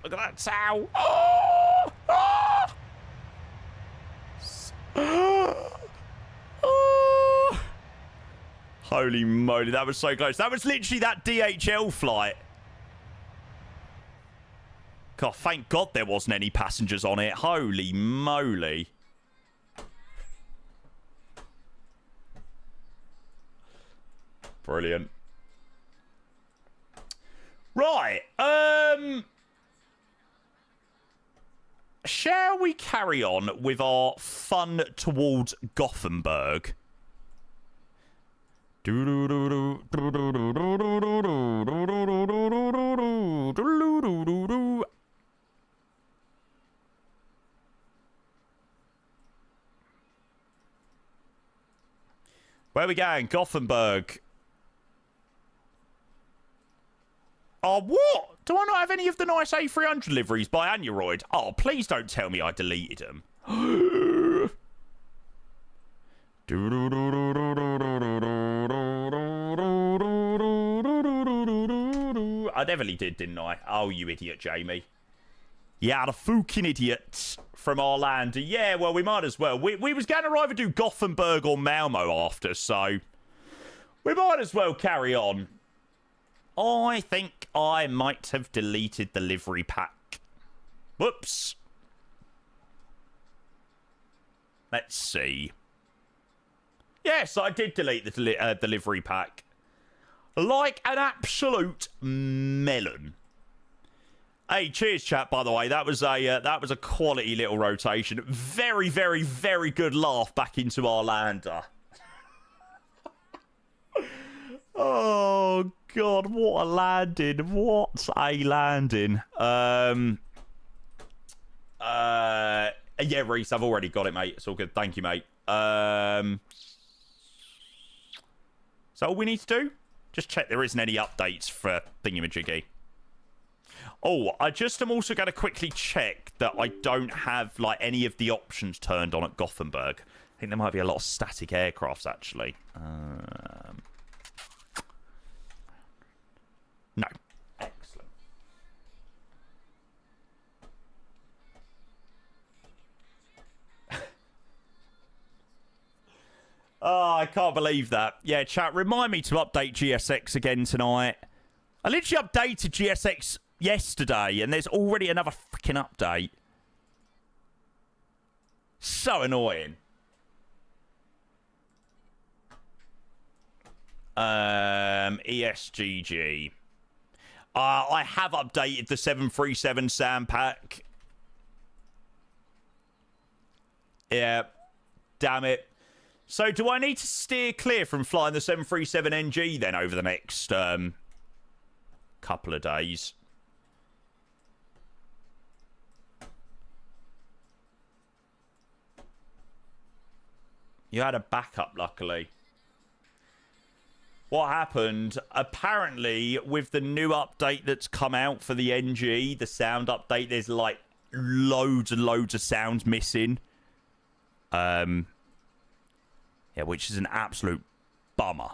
Look at that towel. Oh! Oh! Oh! Holy moly, that was so close. That was literally that DHL flight. God, thank God there wasn't any passengers on it. Holy moly. Brilliant. Right. Shall we carry on with our fun towards Gothenburg? Where are we going? Gothenburg. Oh, what? Do I not have any of the nice A300 liveries by Aneroid? Oh, please don't tell me I deleted them. I definitely did, didn't I? Oh, you idiot, Jamie. Yeah, the fucking idiot from Arlanda. Yeah, well, we might as well. We was going to either do Gothenburg or Malmo after, so we might as well carry on. I think I might have deleted the livery pack. Whoops. Let's see. Yes, I did delete the delivery pack. Like an absolute melon. Hey, cheers, chat, by the way. That was a quality little rotation. Very, very, very good laugh back into Arlanda. Oh, God, what a landing. What a landing. Yeah, Reese, I've already got it, mate. It's all good. Thank you, mate. So all we need to do? Just check there isn't any updates for thingamajiggy. Oh, I just am also going to quickly check that I don't have, like, any of the options turned on at Gothenburg. I think there might be a lot of static aircrafts, actually. No. Excellent. Oh, I can't believe that. Yeah, chat, remind me to update GSX again tonight. I literally updated GSX yesterday, and there's already another freaking update. So annoying. ESGG. I have updated the 737 SAM pack. Yeah. Damn it. So do I need to steer clear from flying the 737NG then over the next couple of days? You had a backup, luckily. What happened? Apparently, with the new update that's come out for the NG, the sound update, there's like loads and loads of sounds missing. Yeah, which is an absolute bummer.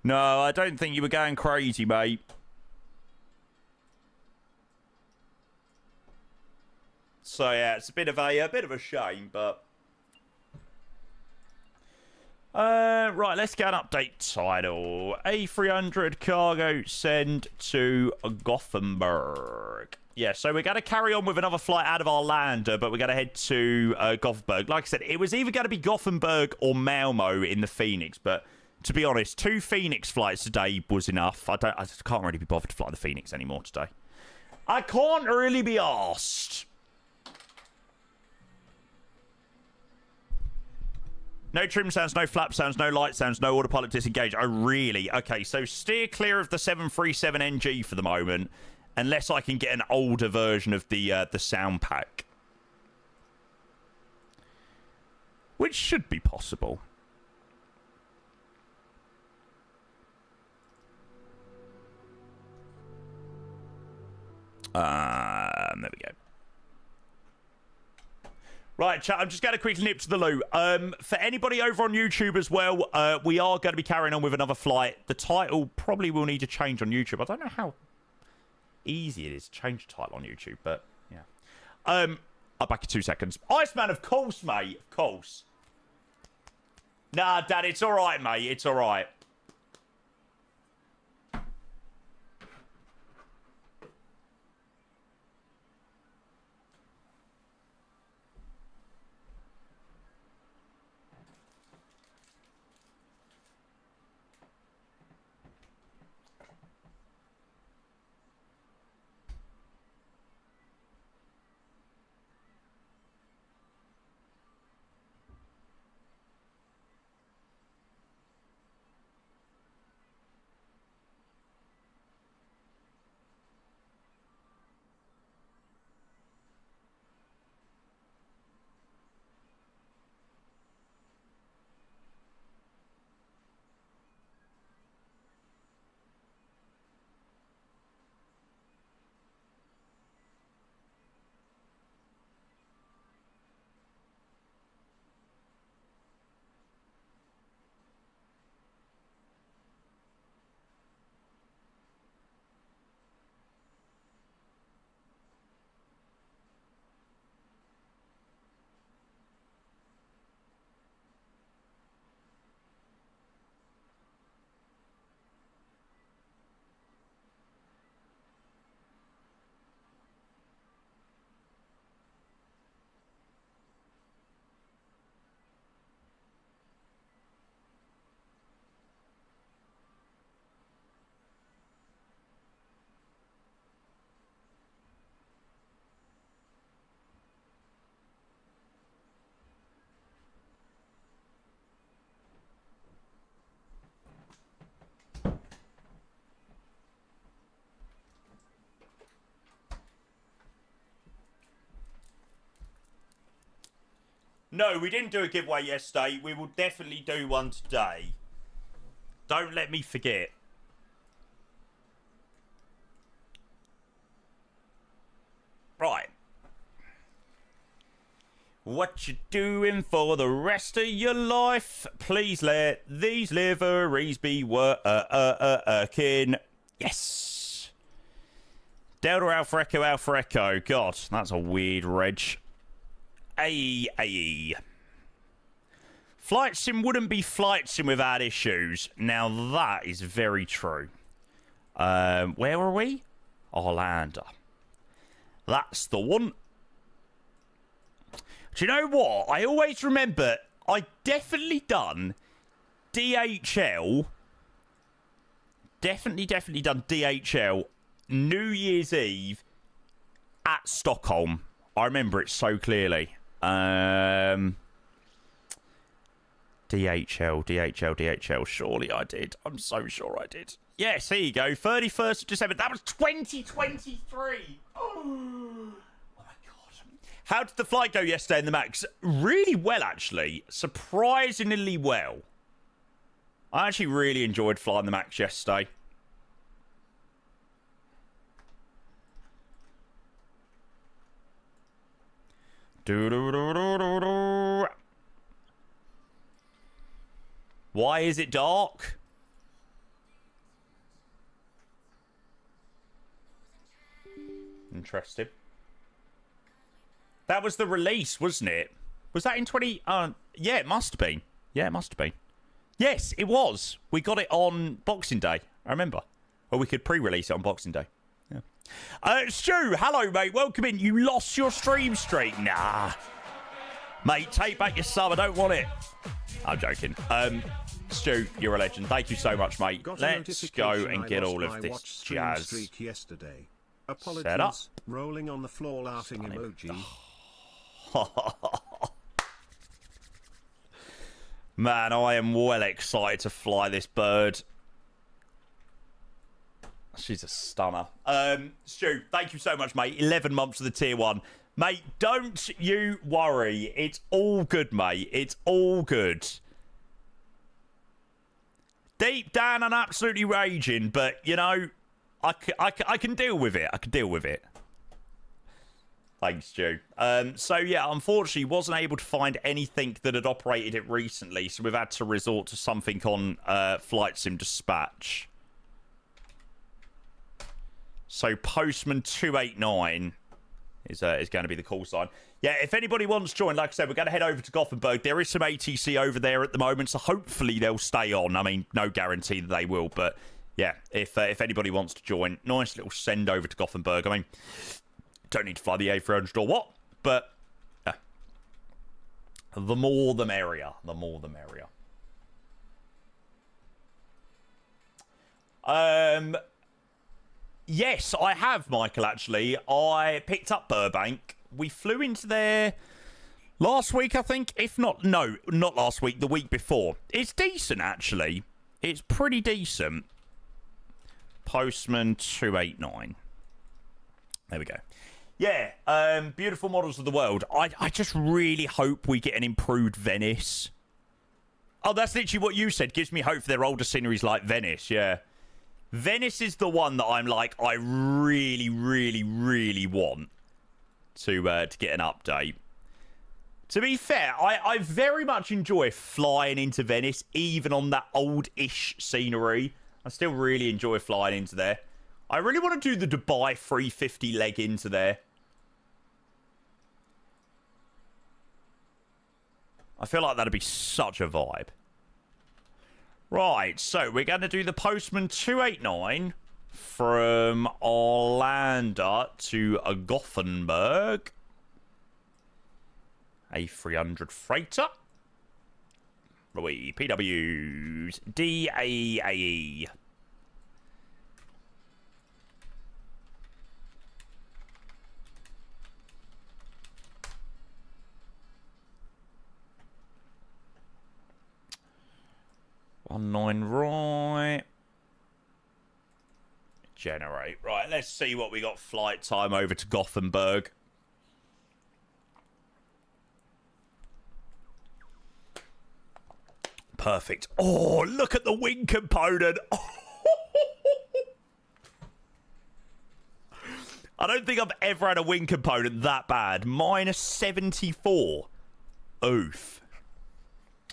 No, I don't think you were going crazy, mate. So yeah, it's a bit of a shame, but right, let's get an update title. A300 cargo send to Gothenburg. Yeah, so we're going to carry on with another flight out of Arlanda, but we're going to head to Gothenburg. Like I said, it was either going to be Gothenburg or Malmo in the Fenix, but to be honest, 2 Fenix flights today was enough. I can't really be bothered to fly the Fenix anymore today. I can't really be arsed. No trim sounds, no flap sounds, no light sounds, no autopilot disengage. Oh, really? Okay, so steer clear of the 737NG for the moment, unless I can get an older version of the sound pack. Which should be possible. There we go. Right, chat, I'm just going to quickly nip to the loo. For anybody over on YouTube as well, we are going to be carrying on with another flight. The title probably will need to change on YouTube. I don't know how easy it is to change the title on YouTube, but yeah. I'll back in 2 seconds. Iceman, of course, mate. Of course. Nah, Dad, it's all right, mate. It's all right. No, we didn't do a giveaway yesterday. We will definitely do one today. Don't let me forget. Right. What you doing for the rest of your life? Please let these liveries be working. Yes. Delta Alpha Echo. God, that's a weird reg. Aye. Flight sim wouldn't be flight sim without issues. Now that is very true. Where are we? Arlanda. That's the one. Do you know what? I always remember I definitely done DHL. Definitely done DHL New Year's Eve at Stockholm. I remember it so clearly. DHL. Surely I did. I'm so sure I did. Yes, here you go. 31st of December. That was 2023. Oh my God. How did the flight go yesterday in the MAX? Really well, actually. Surprisingly well. I actually really enjoyed flying the MAX yesterday. Why is it dark? Interesting. That was the release, wasn't it? Was that in 20... yeah, it must have been. Yes, it was. We got it on Boxing Day, I remember. Or we could pre-release it on Boxing Day. Yeah. Stu, hello, mate. Welcome in. You lost your stream streak. Nah. Mate, take back your sub. I don't want it. I'm joking. Stu, you're a legend. Thank you so much, mate. Let's go and get all of this jazz.
Yesterday. Apologies.
Set up.
Rolling on the floor laughing emoji.
Man, I am well excited to fly this bird. She's a stunner. Stu, thank you so much, mate. 11 months of the tier 1. Mate, don't you worry. It's all good, mate. It's all good. Deep down, I'm absolutely raging, but, you know, I can deal with it. Thanks, Stu. So, yeah, unfortunately, wasn't able to find anything that had operated it recently, so we've had to resort to something on Flight Sim Dispatch. So, Postman 289 is going to be the call sign. Yeah, if anybody wants to join, like I said, we're going to head over to Gothenburg. There is some ATC over there at the moment, so hopefully they'll stay on. I mean, no guarantee that they will, but yeah, if anybody wants to join, nice little send over to Gothenburg. I mean, don't need to fly the A300 or what, but the more the merrier. Yes, I have, Michael, actually. I picked up Burbank. We flew into there last week, I think. If not, no, not last week, the week before. It's decent, actually. It's pretty decent. Postman 289. There we go. Yeah, beautiful models of the world. I just really hope we get an improved Venice. Oh, that's literally what you said. Gives me hope for their older sceneries like Venice, yeah. Venice is the one that I'm like, I really, really, really want to get an update. To be fair, I very much enjoy flying into Venice, even on that old-ish scenery. I still really enjoy flying into there. I really want to do the Dubai 350 leg into there. I feel like that'd be such a vibe. Right, so we're going to do the Postman 289 from Arlanda to Gothenburg. A300 freighter. PWs DAAE. Nine right. Generate. Right, let's see what we got flight time over to Gothenburg. perfect. Oh, look at the wing component. I don't think I've ever had a wing component that bad. Minus 74. Oof.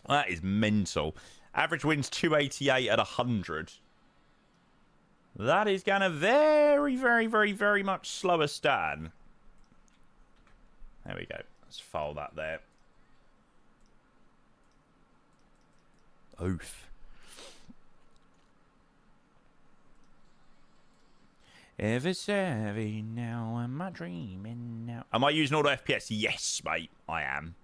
That is mental. Average wind's 288 at 100. That is going to very, very, very, very much slow us down. There we go. Let's file that there. Oof. Every now am I dreaming now. Am I using auto FPS? Yes, mate, I am.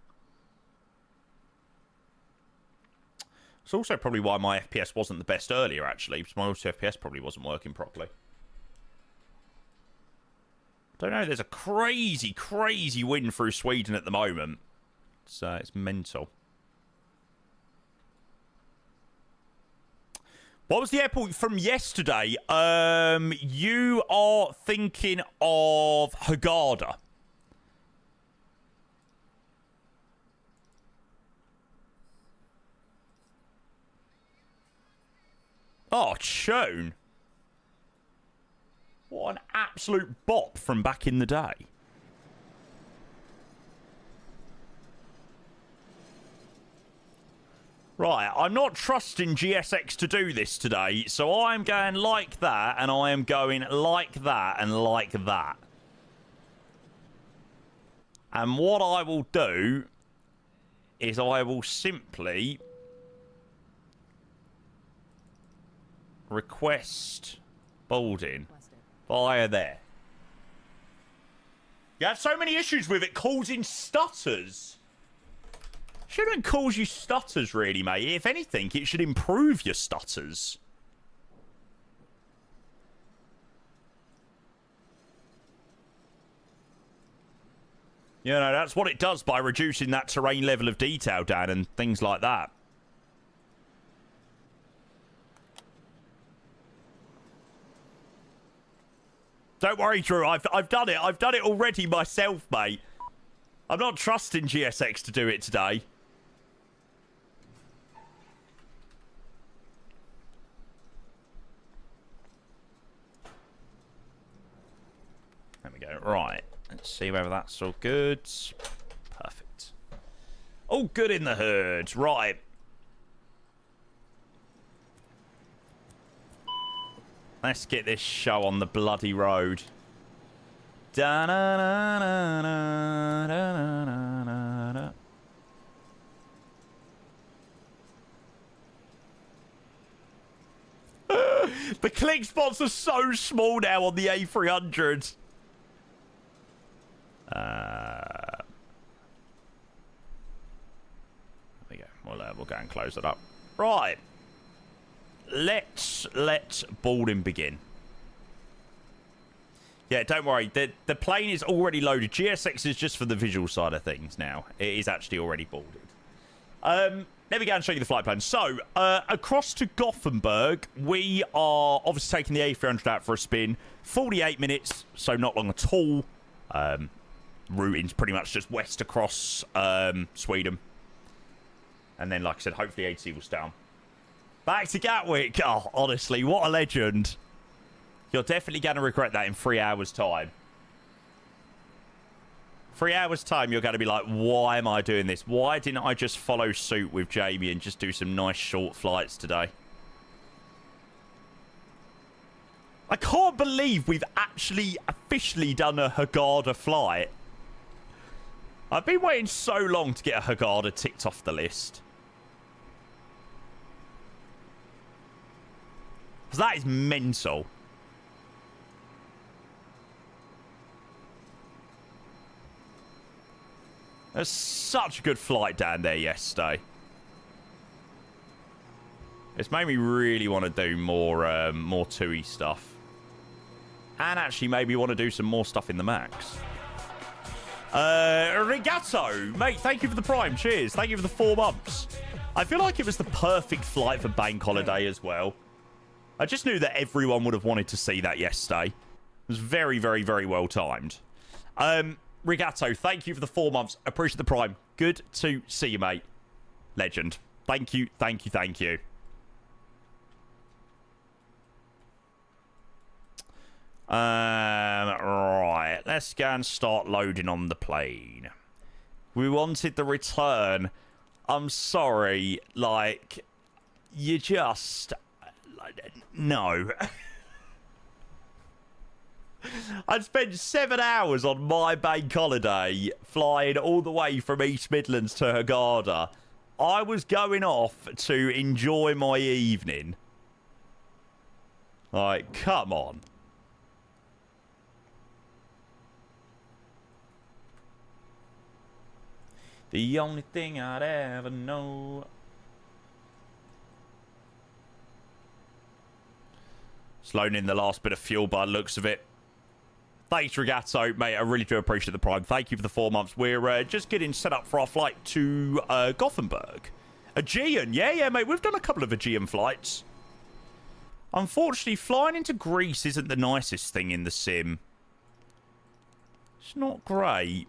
It's also probably why my FPS wasn't the best earlier, actually, because my auto FPS probably wasn't working properly. Don't know, there's a crazy, crazy wind through Sweden at the moment. So it's mental. What was the airport from yesterday? You are thinking of Hurghada. Oh, Chone. What an absolute bop from back in the day. Right, I'm not trusting GSX to do this today, so I'm going like that, and I am going like that, and like that. And what I will do is I will simply request boarding via there. You have so many issues with it causing stutters. Shouldn't cause you stutters, really, mate. If anything, it should improve your stutters. You know, that's what it does by reducing that terrain level of detail down and things like that. Don't worry, Drew. I've done it. I've done it already myself, mate. I'm not trusting GSX to do it today. There we go. Right. Let's see whether that's all good. Perfect. All good in the hood. Right. Let's get this show on the bloody road. Da-na-na-na-na-na-na-na. The click spots are so small now on the A300. There we go. We'll go and close it up. Right. Let's boarding begin. Yeah, don't worry. The plane is already loaded. GSX is just for the visual side of things now. It is actually already boarded. Let me go and show you the flight plan. So, across to Gothenburg, we are obviously taking the A300 out for a spin. 48 minutes, so not long at all. Routing's pretty much just west across Sweden. And then, like I said, hopefully AC will stay on. Back to Gatwick. Oh, honestly, what a legend. You're definitely going to regret that in 3 hours' time. 3 hours' time, you're going to be like, why am I doing this? Why didn't I just follow suit with Jamie and just do some nice short flights today? I can't believe we've actually officially done a Hurghada flight. I've been waiting so long to get a Hurghada ticked off the list. Because that is mental. There's such a good flight down there yesterday. It's made me really want to do more TUI stuff. And actually maybe want to do some more stuff in the Max. Regato, mate, thank you for the Prime. Cheers. Thank you for the 4 months. I feel like it was the perfect flight for bank holiday as well. I just knew that everyone would have wanted to see that yesterday. It was very, very, very well timed. Regato, thank you for the 4 months. Appreciate the Prime. Good to see you, mate. Legend. Thank you, thank you, thank you. Right, let's go and start loading on the plane. We wanted the return. I'm sorry, like, you just... No. I'd spent 7 hours on my bank holiday flying all the way from East Midlands to Hurghada. I was going off to enjoy my evening. Like, come on. The only thing I'd ever know. Slowing in the last bit of fuel by the looks of it. Thanks, Regato, mate. I really do appreciate the prime. Thank you for the 4 months. We're just getting set up for our flight to Gothenburg. Aegean. Yeah, mate. We've done a couple of Aegean flights. Unfortunately, flying into Greece isn't the nicest thing in the sim. It's not great.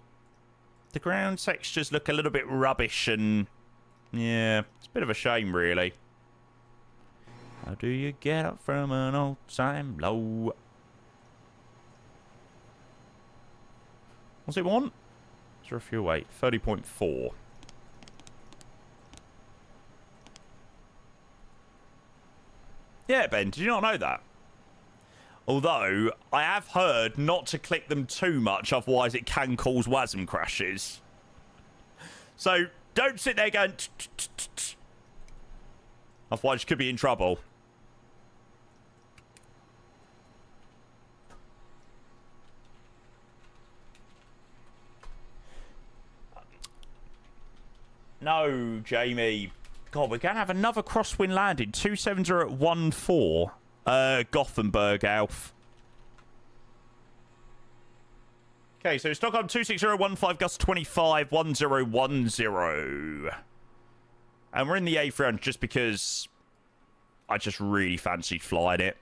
The ground textures look a little bit rubbish and... yeah, it's a bit of a shame, really. How do you get up from an old-time low? What's it want? Is there a fuel weight? 30.4. Yeah, Ben, did you not know that? Although, I have heard not to click them too much, otherwise it can cause WASM crashes. So, don't sit there going... Otherwise you could be in trouble. No, Jamie. God, we're going to have another crosswind landing. 270 at 14. Gothenburg, Alf. Okay, so Stockholm 26015, gust 25, 1010. And we're in the A300 just because I just really fancied flying it.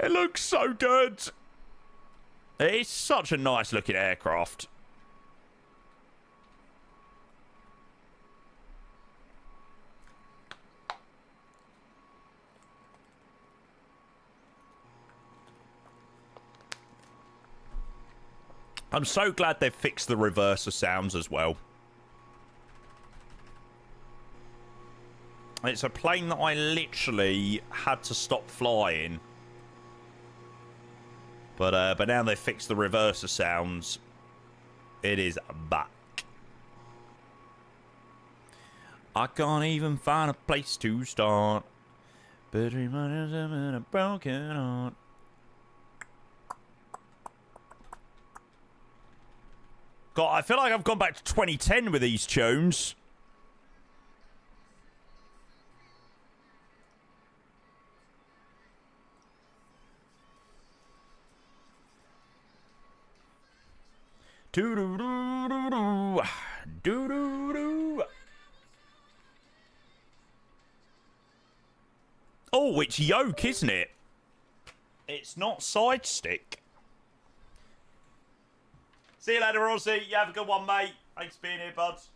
It looks so good. It's such a nice looking aircraft. I'm so glad they've fixed the reverser sounds as well. It's a plane that I literally had to stop flying. But now they've fixed the reverser sounds. It is back. I can't even find a place to start. Between my and a broken heart. God, I feel like I've gone back to 2010 with these tunes. Do-do-do-do-do. Do-do-do. Oh, it's yoke, isn't it? It's not side stick. See you later, Rossi. You have a good one, mate. Thanks for being here, buds.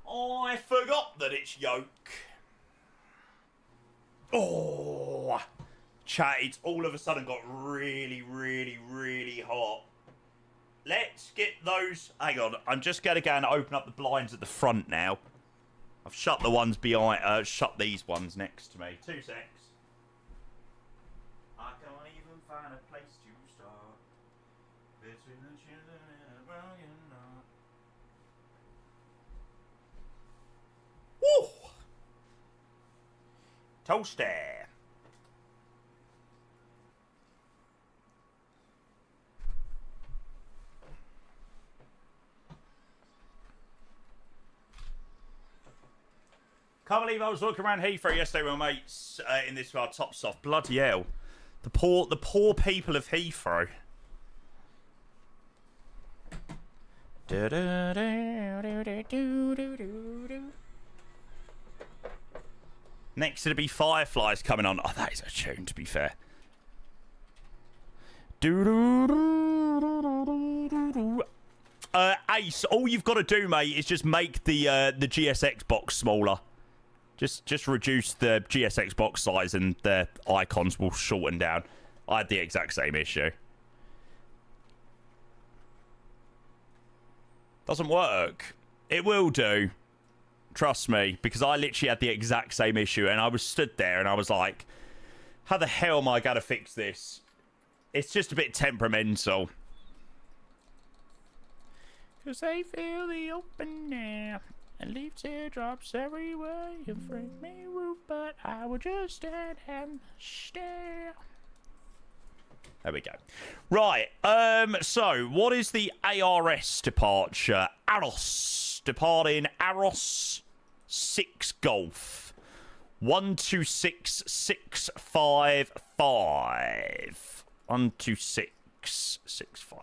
I forgot that it's yoke. Oh, chat, it's all of a sudden got really, really, really hot. Let's get those... Hang on, I'm just going to go and open up the blinds at the front now. I've shut the ones behind... shut these ones next to me. 2 secs. I can't even find a place to start. Between the children and a broken heart. Woo! Toaster. Can't believe I was walking around Heathrow yesterday with my mates in this top soft. Bloody hell. The poor people of Heathrow. Next to be Fireflies coming on. Oh, that is a tune, to be fair. Ace, all you've got to do, mate, is just make the GSX box smaller. Just reduce the GSX box size and the icons will shorten down. I had the exact same issue. Doesn't work. It will do. Trust me, because I literally had the exact same issue and I was stood there and I was like, how the hell am I going to fix this? It's just a bit temperamental. Because they feel the open air and leave teardrops everywhere. You bring me root, but I will just stand and stare. There we go. Right, so what is the ARS departure? AROS. Departing AROS 6 Golf. 126655. 126655.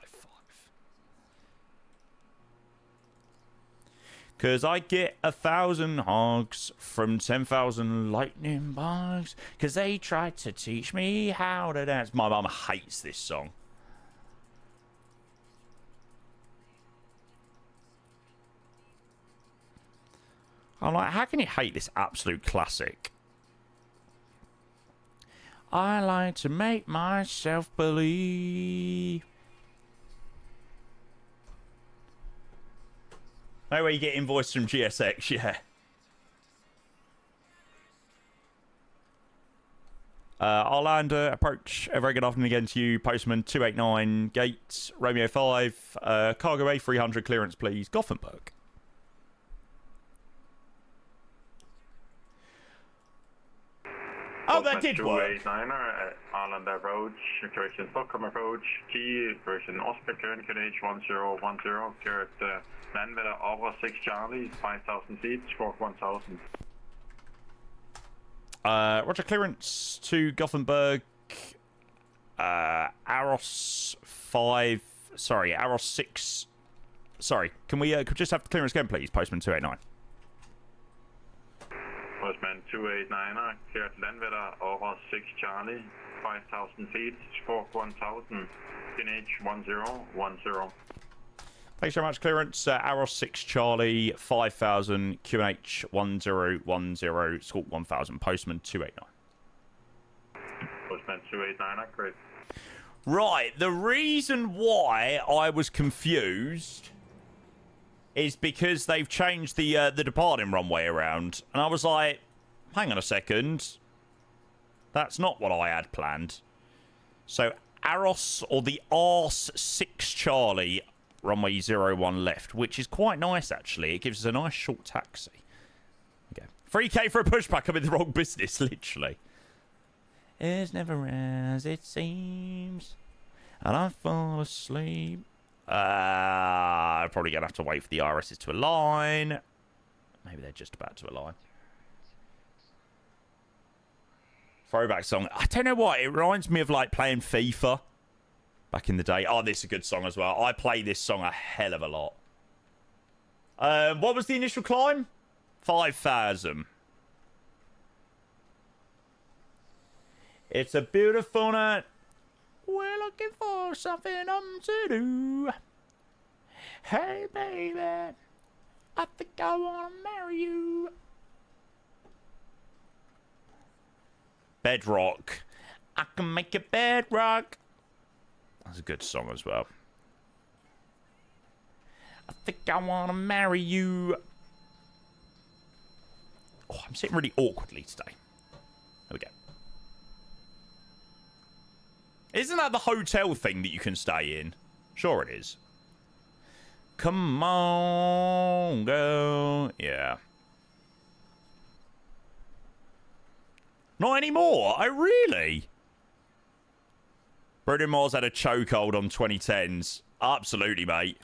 Cause I get 1,000 hogs from 10,000 lightning bugs. Cause they tried to teach me how to dance. My mum hates this song. I'm like, how can you hate this absolute classic? I like to make myself believe. No way you get invoiced from GSX, yeah. Arlanda, approach. A very good afternoon again to you. Postman 289, gate, Romeo 5, cargo A300, clearance please, Gothenburg. Oh, that did work.
289er at Arlanda approach, correction Stockholm approach, key, correction Oscar, current QNH 1010, current landwetter over 6 Charlie, 5,000 feet, squawk 1,000.
Roger, clearance to Gothenburg, AROS 5, sorry, AROS 6, sorry, can we just have the clearance again, please, Postman 289?
Postman 289er, cleared landwetter over 6 Charlie, 5,000 feet, squawk 1,000, QNH 1010.
Thanks very much, clearance. AROS 6 Charlie, 5,000, QNH 1010, squawk 1,000, Postman 289.
Postman 289, great.
Right, the reason why I was confused is because they've changed the departing runway around. And I was like, hang on a second. That's not what I had planned. So, AROS, or the ARS 6 Charlie, runway 01 left, which is quite nice, actually. It gives us a nice short taxi. Okay. 3K for a pushback. I'm in the wrong business, literally. It's never as it seems, and I fall asleep. I'm probably going to have to wait for the RSs to align. Maybe they're just about to align. Throwback song. I don't know why. It reminds me of, like, playing FIFA back in the day. Oh, this is a good song as well. I play this song a hell of a lot. What was the initial climb? 5,000. It's a beautiful night. We're looking for something to do. Hey, baby, I think I want to marry you. Bedrock. I can make it bedrock. That's a good song as well. I think I want to marry you. Oh, I'm sitting really awkwardly today. There we go. Isn't that the hotel thing that you can stay in? Sure it is. Come on, girl. Yeah. Not anymore. Oh, really? Bruno Mars had a chokehold on 2010s. Absolutely, mate.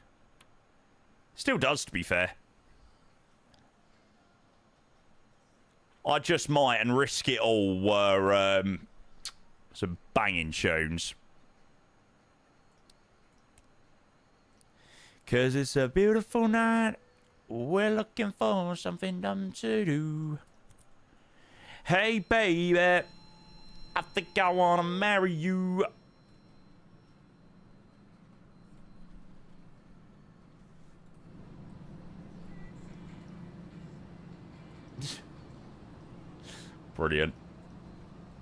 Still does, to be fair. I Just Might and Risk It All were some banging tunes. 'Cause it's a beautiful night. We're looking for something dumb to do. Hey, baby, I think I want to marry you. Brilliant.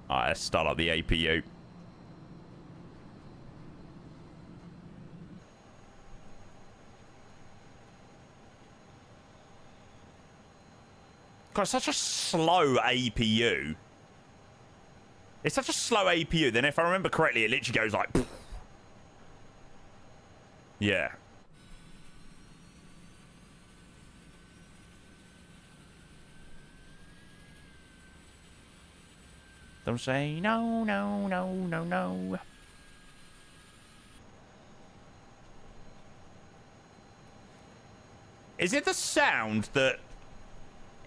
Alright, let's start up the APU. God, it's such a slow APU. It's such a slow APU. Then if I remember correctly, it literally goes like... Yeah. Don't say no, no, no, no, no. Is it the sound that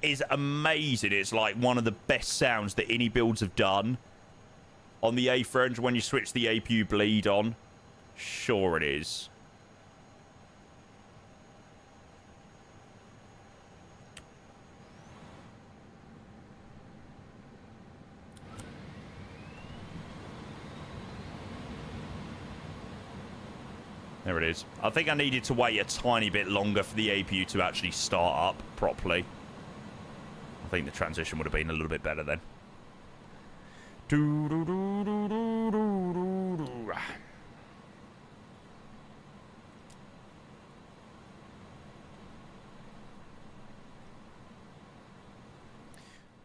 is amazing? It's like one of the best sounds that any builds have done on the A300 when you switch the APU bleed on. Sure it is. There it is. I think I needed to wait a tiny bit longer for the APU to actually start up properly. I think the transition would have been a little bit better then.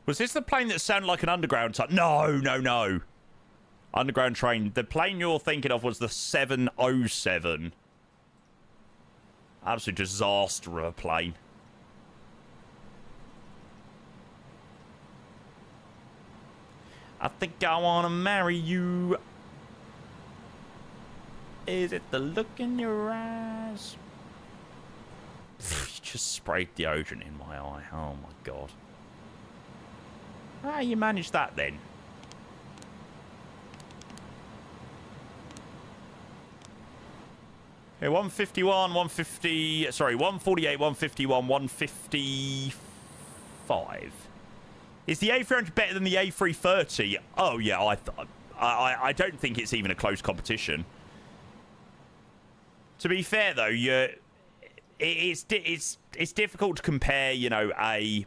Was this the plane that sounded like an underground type? No, no, no. Underground train. The plane you're thinking of was the 707. Absolute disaster of a plane. I think I want to marry you. Is it the look in your eyes? You just sprayed deodorant in my eye. Oh my god. How you managed that then? Okay, 151, 150... Sorry, 148, 151, 155. Is the A300 better than the A330? Oh, yeah, I don't think it's even a close competition. To be fair, though, it's difficult to compare, you know, a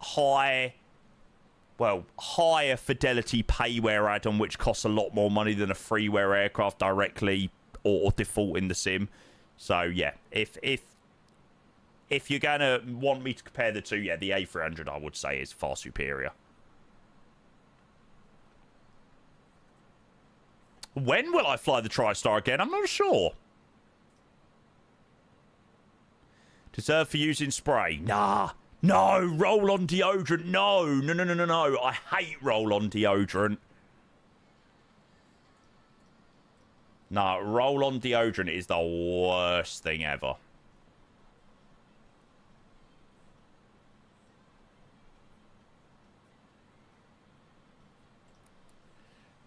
higher fidelity payware add-on, which costs a lot more money than a freeware aircraft directly or default in the sim. So, yeah, if you're going to want me to compare the two, yeah, the A300, I would say, is far superior. When will I fly the TriStar again? I'm not sure. Deserve for using spray? Nah. No. Roll-on deodorant? No. No, no, no, no, no. I hate roll-on deodorant. No, roll-on deodorant is the worst thing ever.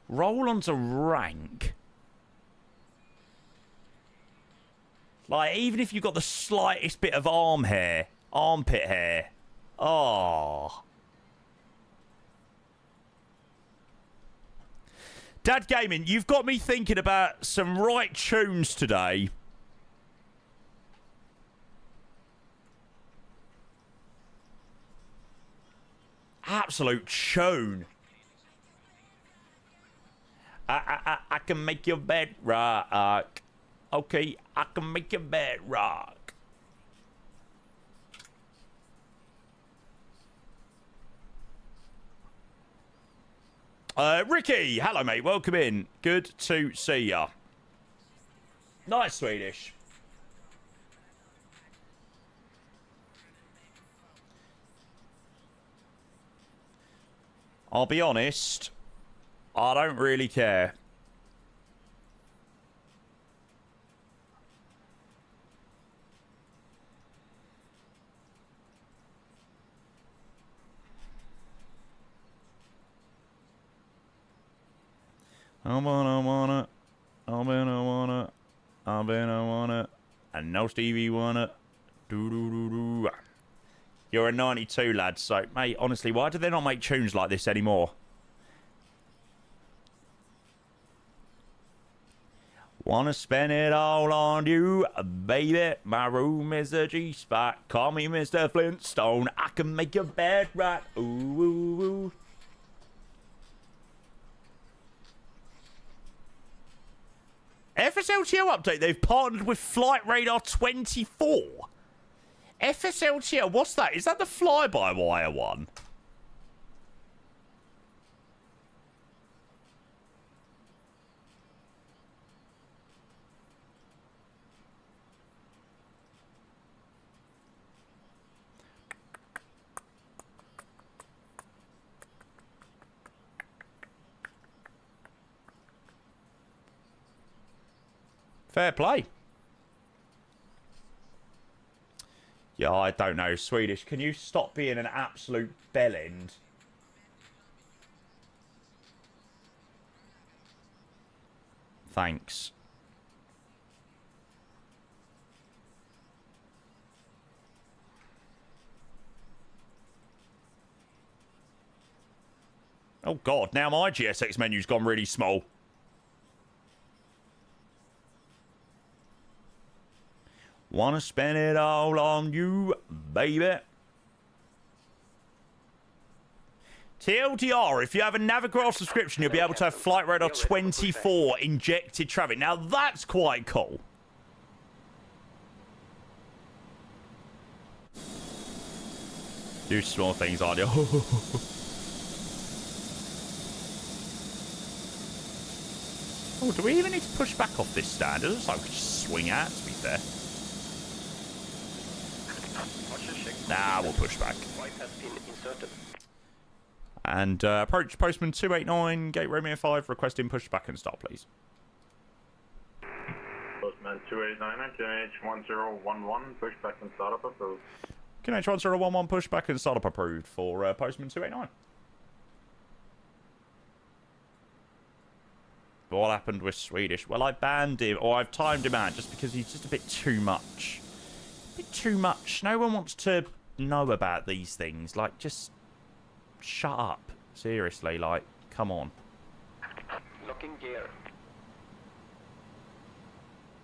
Roll-ons are rank. Like, even if you've got the slightest bit of armpit hair. Oh. Dad Gaming, you've got me thinking about some right tunes today. Absolute tune. I can make your bed rock. Okay, I can make your bed rock. Ricky, hello mate, welcome in. Good to see ya. Nice Swedish. I'll be honest, I don't really care. I wanna, and no Stevie wanna, do. You're a 92 lad, so mate, honestly, why do they not make tunes like this anymore? Wanna spend it all on you, baby. My room is a G-spot. Call me Mr. Flintstone. I can make your bed right. Ooh, ooh, ooh. FSLTO update. They've partnered with Flight Radar 24. FSLTO, what's that? Is that the fly-by-wire one? Fair play. Yeah, I don't know. Swedish, can you stop being an absolute bellend? Thanks. Oh, God. Now my GSX menu's gone really small. Wanna spend it all on you, baby. TLDR, if you have a Navigraph subscription, you'll be able to have Flight Radar 24 injected traffic. Now, that's quite cool. Do small things, aren't you? Oh, do we even need to push back off this stand? It looks like we could just swing out, to be fair. Nah, we'll push back. And approach Postman 289, Gate Romeo 5, requesting pushback and start, please.
Postman 289, QNH 1011, pushback and startup approved.
QNH 1011, pushback and startup approved for Postman 289. What happened with Swedish? Well, I banned him, or I've timed him out just because he's just a bit too much. A bit too much. No one wants to know about these things. Like, just shut up. Seriously, like, come on.
Locking gear.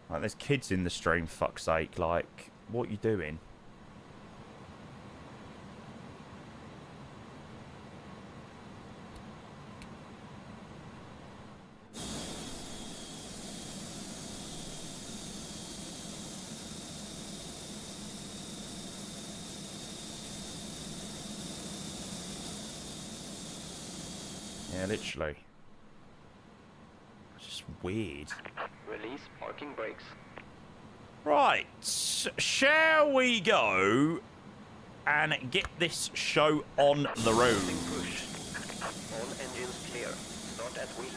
Like, there's kids in the stream, fuck's sake. Like, what you doing? Yeah, literally. It's just weird.
Release parking brakes.
Right, shall we go and get this show on the road?
All engines clear. Start at wheel.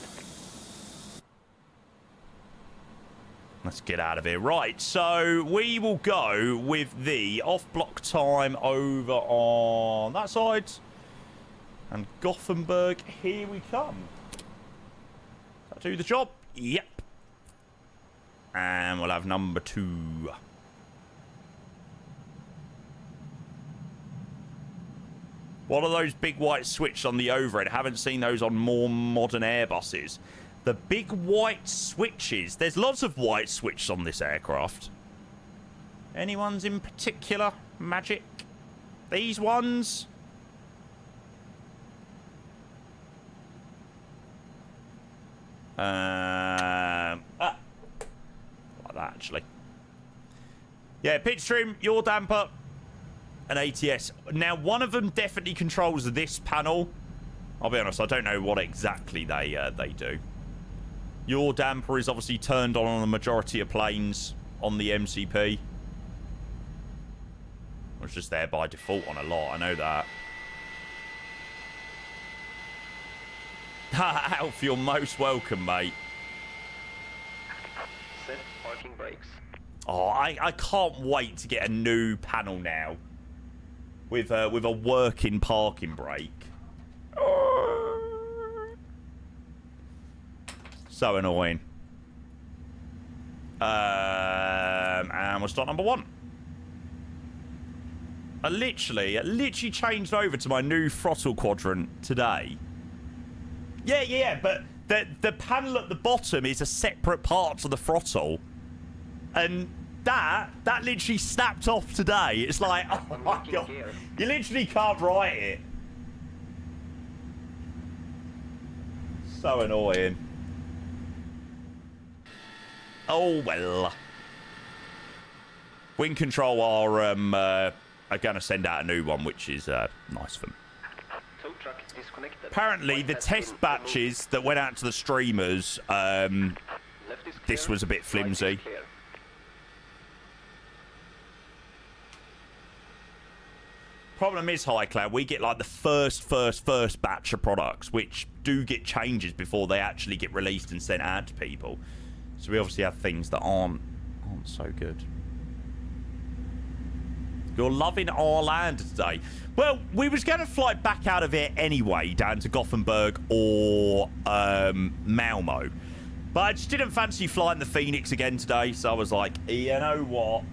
Let's get out of here. Right, so we will go with the off-block time over on that side. And Gothenburg, here we come. That do the job? Yep. And we'll have number 2. What are those big white switches on the overhead? I haven't seen those on more modern Airbuses. The big white switches. There's lots of white switches on this aircraft. Anyone's in particular? Magic? These ones? Like that, actually. Yeah, pitch trim, yaw damper, and ATS. Now, one of them definitely controls this panel. I'll be honest, I don't know what exactly they do. Yaw damper is obviously turned on the majority of planes on the MCP. It's just there by default on a lot, I know that. Alf, you're most welcome, mate.
Set parking brakes.
Oh, I can't wait to get a new panel now with a working parking brake. So annoying. And we'll start number 1. I literally changed over to my new throttle quadrant today. Yeah, but The panel at the bottom is a separate part to the throttle. And that literally snapped off today. It's like, oh my God. You literally can't write it. So annoying. Oh, well. Wind Control are going to send out a new one, which is nice of them. Apparently, the test batches that went out to the streamers, this was a bit flimsy. Problem is, High Cloud, we get like the first batch of products, which do get changes before they actually get released and sent out to people. So we obviously have things that aren't so good. You're loving Arlanda today. Well, we was going to fly back out of here anyway, down to Gothenburg or Malmo. But I just didn't fancy flying the Fenix again today, so I was like, you know what?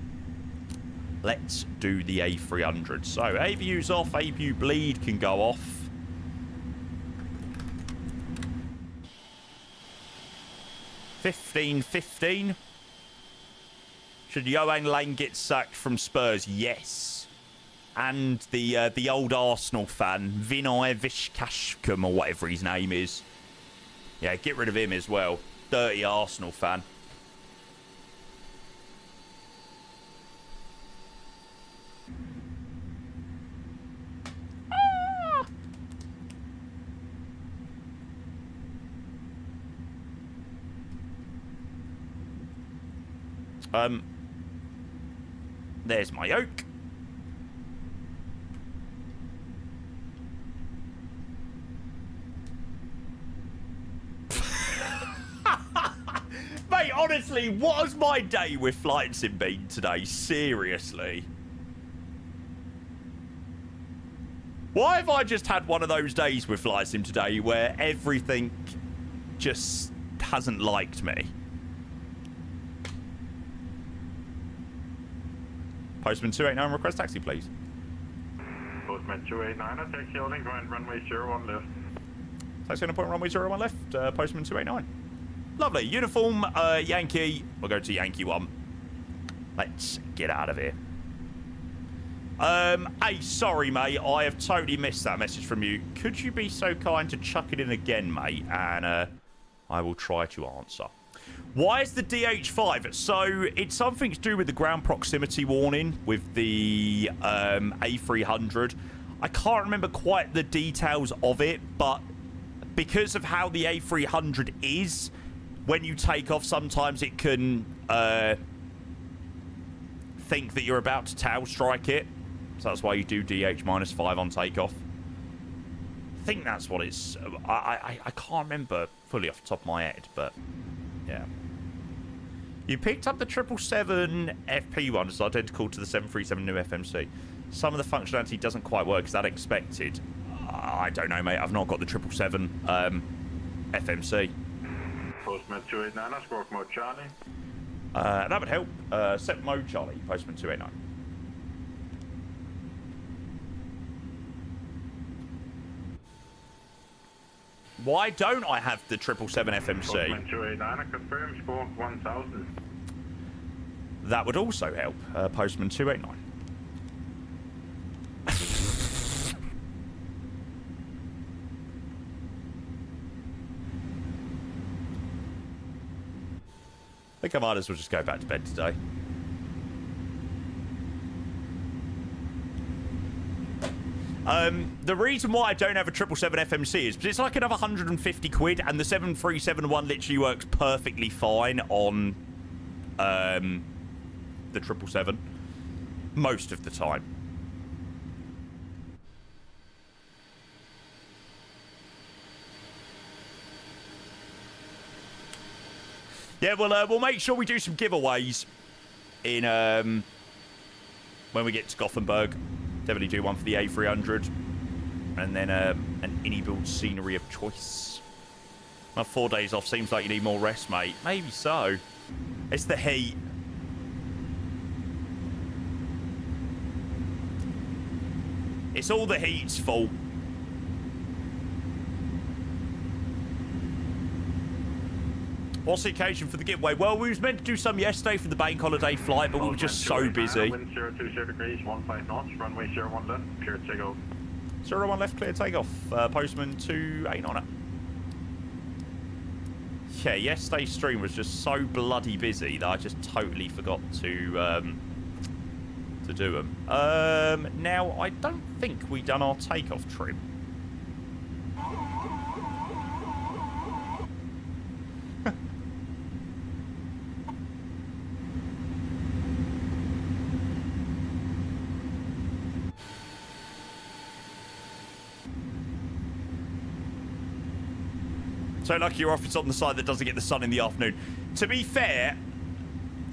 Let's do the A300. So, AVU's off, AVU bleed can go off. $15.15. Should Johan Lane get sacked from Spurs? Yes. And the old Arsenal fan, Vinay Vishkashkum, or whatever his name is. Yeah, get rid of him as well. Dirty Arsenal fan. There's my yoke. Mate, honestly, what has my day with flight sim been today? Seriously. Why have I just had one of those days with flight sim today where everything just hasn't liked me? Postman 289, request taxi, please.
Postman 289, taxi holding ground, runway 01 left.
Taxi on point, runway 01 left, Postman 289. Lovely. Uniform, Yankee. We'll go to Yankee 1. Let's get out of here. Hey, sorry, mate. I have totally missed that message from you. Could you be so kind to chuck it in again, mate? And I will try to answer. Why is the DH5? So, it's something to do with the ground proximity warning with the A300. I can't remember quite the details of it, but because of how the A300 is, when you take off, sometimes it can think that you're about to tail strike it. So that's why you do DH-5 on takeoff. I think that's what it's... I can't remember fully off the top of my head, but yeah. You picked up the 777 FP one. It's identical to the 737 new FMC. Some of the functionality doesn't quite work. Is that expected? I don't know, mate. I've not got the 777 FMC.
Postman 289, squawk mode Charlie.
That would help. Set mode Charlie, Postman 289. Why don't I have the 777 FMC?
Postman 289, confirm squawk 1000.
That would also help. Postman 289. I think I might as well just go back to bed today. The reason why I don't have a 777 FMC is because it's like another 150 quid, and the 737 one literally works perfectly fine on the 777 most of the time. Yeah, we'll make sure we do some giveaways in when we get to Gothenburg. Definitely do one for the A300, and then an any-build scenery of choice. Well, 4 days off seems like you need more rest, mate. Maybe so. It's the heat. It's all the heat's fault. What's the occasion for the giveaway? Well, we was meant to do some yesterday for the bank holiday flight, but we were just so busy.
Wind 020 degrees, 15 knots, runway 01 left, clear takeoff.
01 left, clear takeoff. Postman 289. Yeah, yesterday's stream was just so bloody busy that I just totally forgot to do them. Now, I don't think we done our takeoff trim. So lucky your office on the side that doesn't get the sun in the afternoon. To be fair,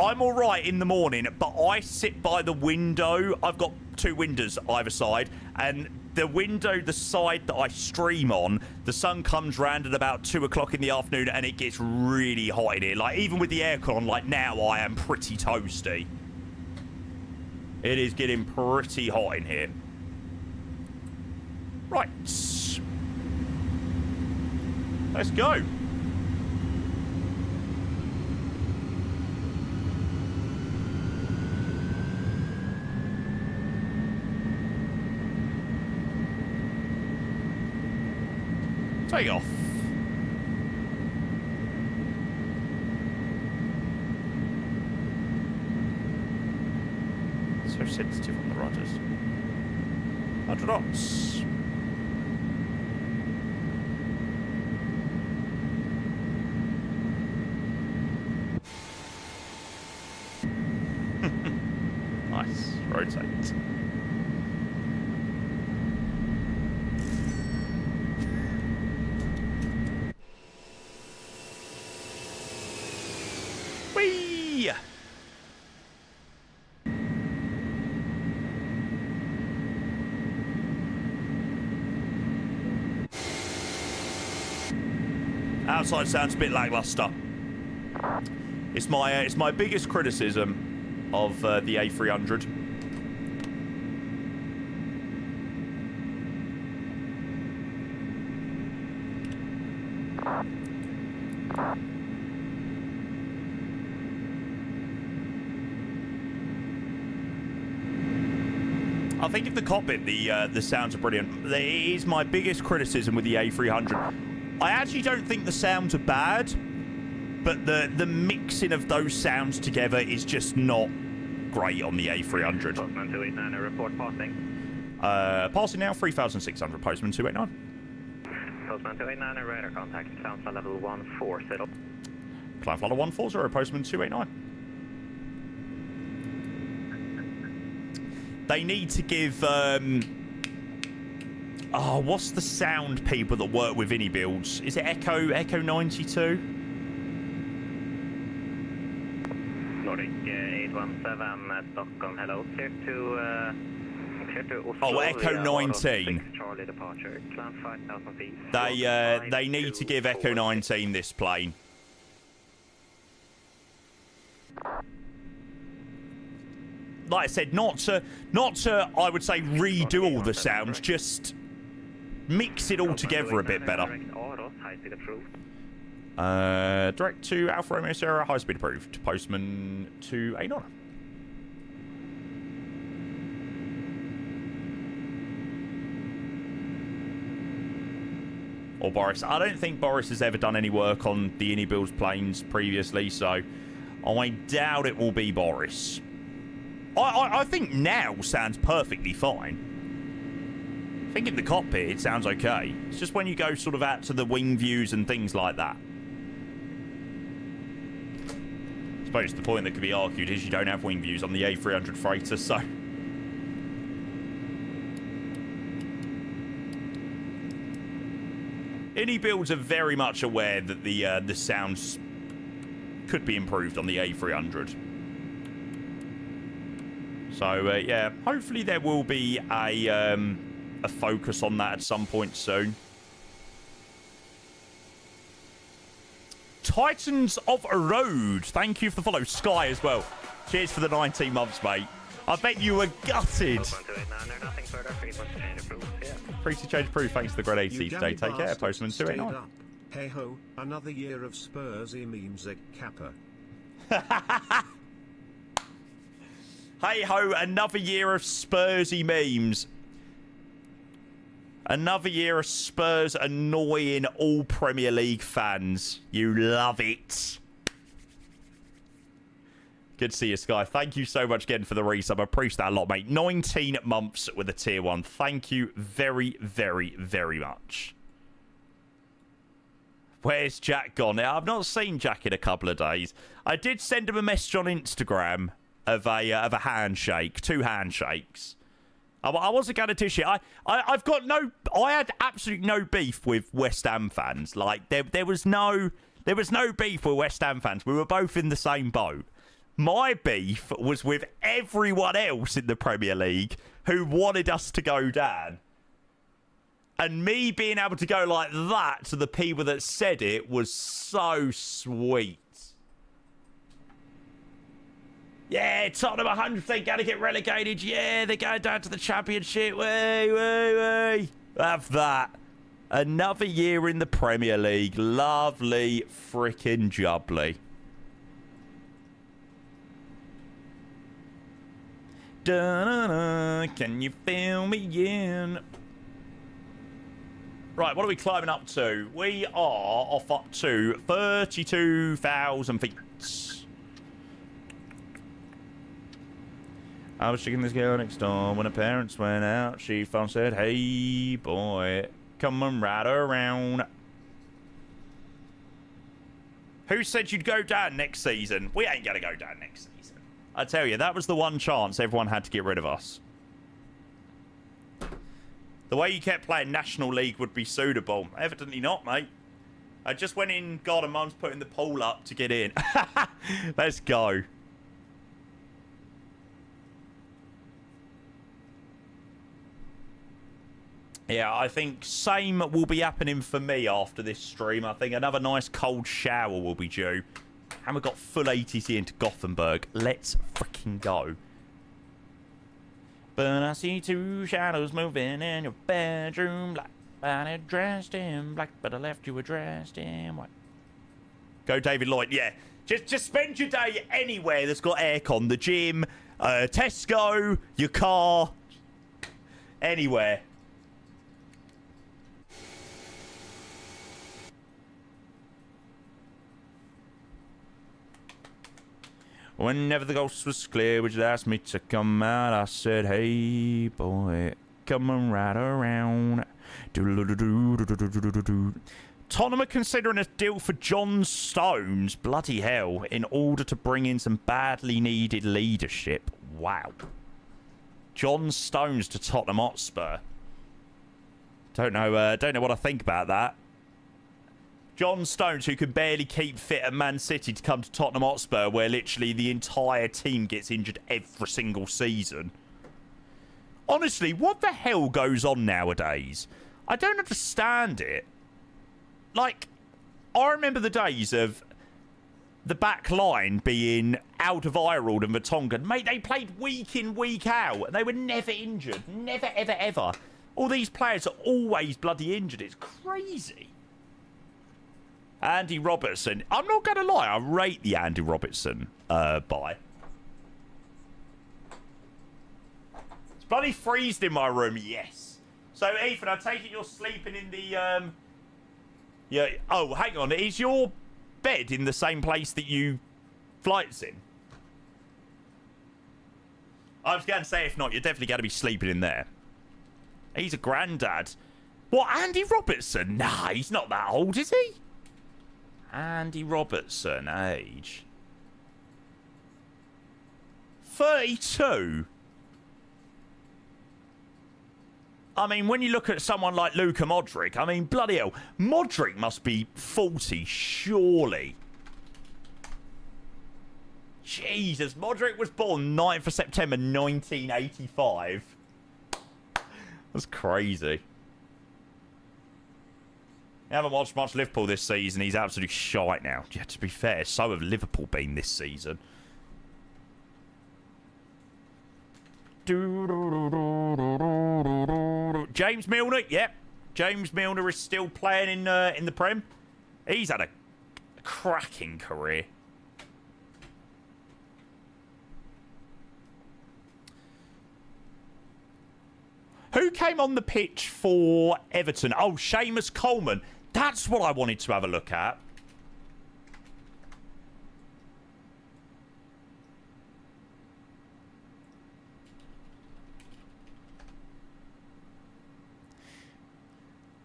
I'm all right in the morning, but I sit by the window. I've got 2 windows either side, and the window, the side that I stream on, the sun comes round at about 2 o'clock in the afternoon, and it gets really hot in here. Like, even with the aircon on, like now, I am pretty toasty. It is getting pretty hot in here. Right. Let's go. Take off. So sensitive on the rudders. 100 knots. Nice. Rotate. Whee! Outside sounds a bit lackluster. It's my biggest criticism of the A300. I think in the cockpit the sounds are brilliant. It is my biggest criticism with the A300. I actually don't think the sounds are bad, but the mixing of those sounds together is just not great on the A300.
Postman 289, report passing.
Passing now, 3,600, Postman 289.
Postman 289, radar contact, cloud flight level 140.
Cloud flight 140, Postman 289. They need to give, what's the sound people that work with Innie builds? Is it Echo 92?
Nordic 817 Stockholm, hello. Clear to Oslo.
Oh, Echo 19.
Charlie departure, climb 5,000 feet.
They need to give Echo 19 this plane. Like I said, not to I would say redo all the sounds, just mix it all together a bit better. Direct to Alfa Romeo Sierra, high speed approved. Postman 289. Or Boris. I don't think Boris has ever done any work on the Innie builds planes previously, so I doubt it will be Boris. I think now sounds perfectly fine. I think in the cockpit it sounds okay. It's just when you go sort of out to the wing views and things like that. I suppose the point that could be argued is you don't have wing views on the A300 freighter, so... Innie builds are very much aware that the sounds could be improved on the A300. So, yeah, hopefully there will be a focus on that at some point soon. Titans of a Road. Thank you for the follow. Sky as well. Cheers for the 19 months, mate. I bet you were gutted. Free to change approved. Thanks to the great AC today. Take care, Postman 289.
Hey ho, another year of Spursy memes at Kappa.
Hey ho, another year of Spursy memes. Another year of Spurs annoying all Premier League fans. You love it. Good to see you, Sky. Thank you so much again for the resub. I appreciate that a lot, mate. 19 months with a tier 1. Thank you very, very, very much. Where's Jack gone? Now, I've not seen Jack in a couple of days. I did send him a message on Instagram of a handshake. 2 handshakes. I wasn't going to dish it. I've got no... I had absolutely no beef with West Ham fans. Like, there was no beef with West Ham fans. We were both in the same boat. My beef was with everyone else in the Premier League who wanted us to go down. And me being able to go like that to the people that said it was so sweet. Yeah, Tottenham 100% going to get relegated. Yeah, they're going down to the Championship. Way. Have that. Another year in the Premier League. Lovely freaking jubbly. Da-na-na, can you feel me in? Right, what are we climbing up to? We are off up to 32,000 feet. I was checking this girl next door when her parents went out. She phone said, hey, boy, come and ride around. Who said you'd go down next season? We ain't going to go down next season. I tell you, that was the one chance everyone had to get rid of us. The way you kept playing National League would be suitable. Evidently not, mate. I just went in, God, and Mum's putting the pool up to get in. Let's go. Yeah, I think same will be happening for me after this stream. I think another nice cold shower will be due. And we've got full ATC into Gothenburg. Let's freaking go. But I see 2 shadows moving in your bedroom. Like, I dressed in black, but I left you dressed in white. Go David Lloyd, yeah. Just spend your day anywhere that's got aircon. The gym, Tesco, your car, anywhere. Whenever the ghost was clear, would you ask me to come out? I said, hey, boy, come and ride around. Tottenham are considering a deal for John Stones, bloody hell, in order to bring in some badly needed leadership. Wow. John Stones to Tottenham Hotspur. Don't know what I think about that. John Stones, who can barely keep fit at Man City, to come to Tottenham Hotspur, where literally the entire team gets injured every single season. Honestly, what the hell goes on nowadays? I don't understand it. Like, I remember the days of the back line being Alderweireld and Vertonghen. Mate, they played week in, week out, and they were never injured. Never, ever, ever. All these players are always bloody injured. It's crazy. Andy Robertson. I'm not going to lie. I rate the Andy Robertson buy. It's bloody freezed in my room. Yes. So, Ethan, I take it you're sleeping in the... Yeah. Oh, hang on. Is your bed in the same place that you flights in? I was going to say, if not, you're definitely going to be sleeping in there. He's a granddad. What, Andy Robertson? Nah, he's not that old, is he? Andy Robertson, age 32. I mean, when you look at someone like Luka Modric, I mean, bloody hell, Modric must be 40, surely. Jesus, Modric was born 9th of September 1985. That's crazy. I haven't watched much Liverpool this season. He's absolutely shite now. Yeah, to be fair, so have Liverpool been this season. James Milner, yep. James Milner is still playing in the Prem. He's had a cracking career. Who came on the pitch for Everton? Oh, Seamus Coleman. That's what I wanted to have a look at.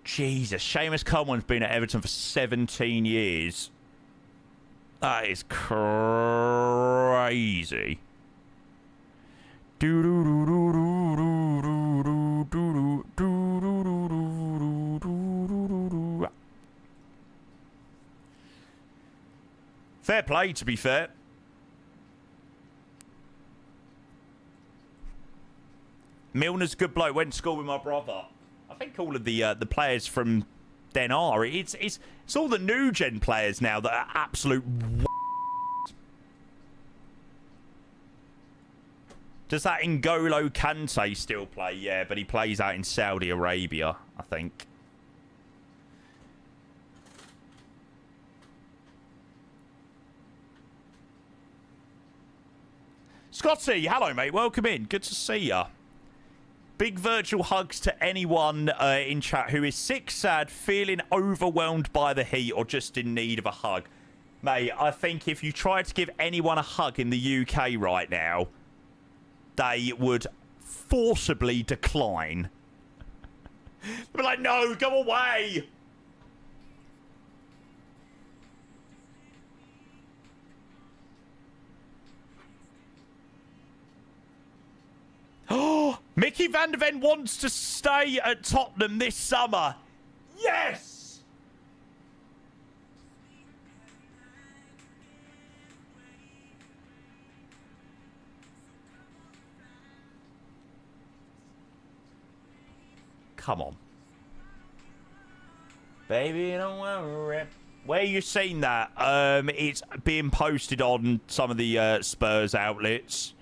Jesus, Seamus Coleman's been at Everton for 17 years. That is crazy. Fair play, to be fair. Milner's a good bloke. Went to school with my brother. I think all of the players from then are. It's all the new gen players now that are absolute. Does that N'Golo Kante still play? Yeah, but he plays out in Saudi Arabia, I think. Scotty, hello, mate. Welcome in. Good to see ya. Big virtual hugs to anyone in chat who is sick, sad, feeling overwhelmed by the heat, or just in need of a hug. Mate, I think if you tried to give anyone a hug in the UK right now, they would forcibly decline. They'd be like, no, go away. Oh, Mickey van der Ven wants to stay at Tottenham this summer. Yes! Come on. Baby, don't worry. Where you seen that? It's being posted on some of the Spurs outlets.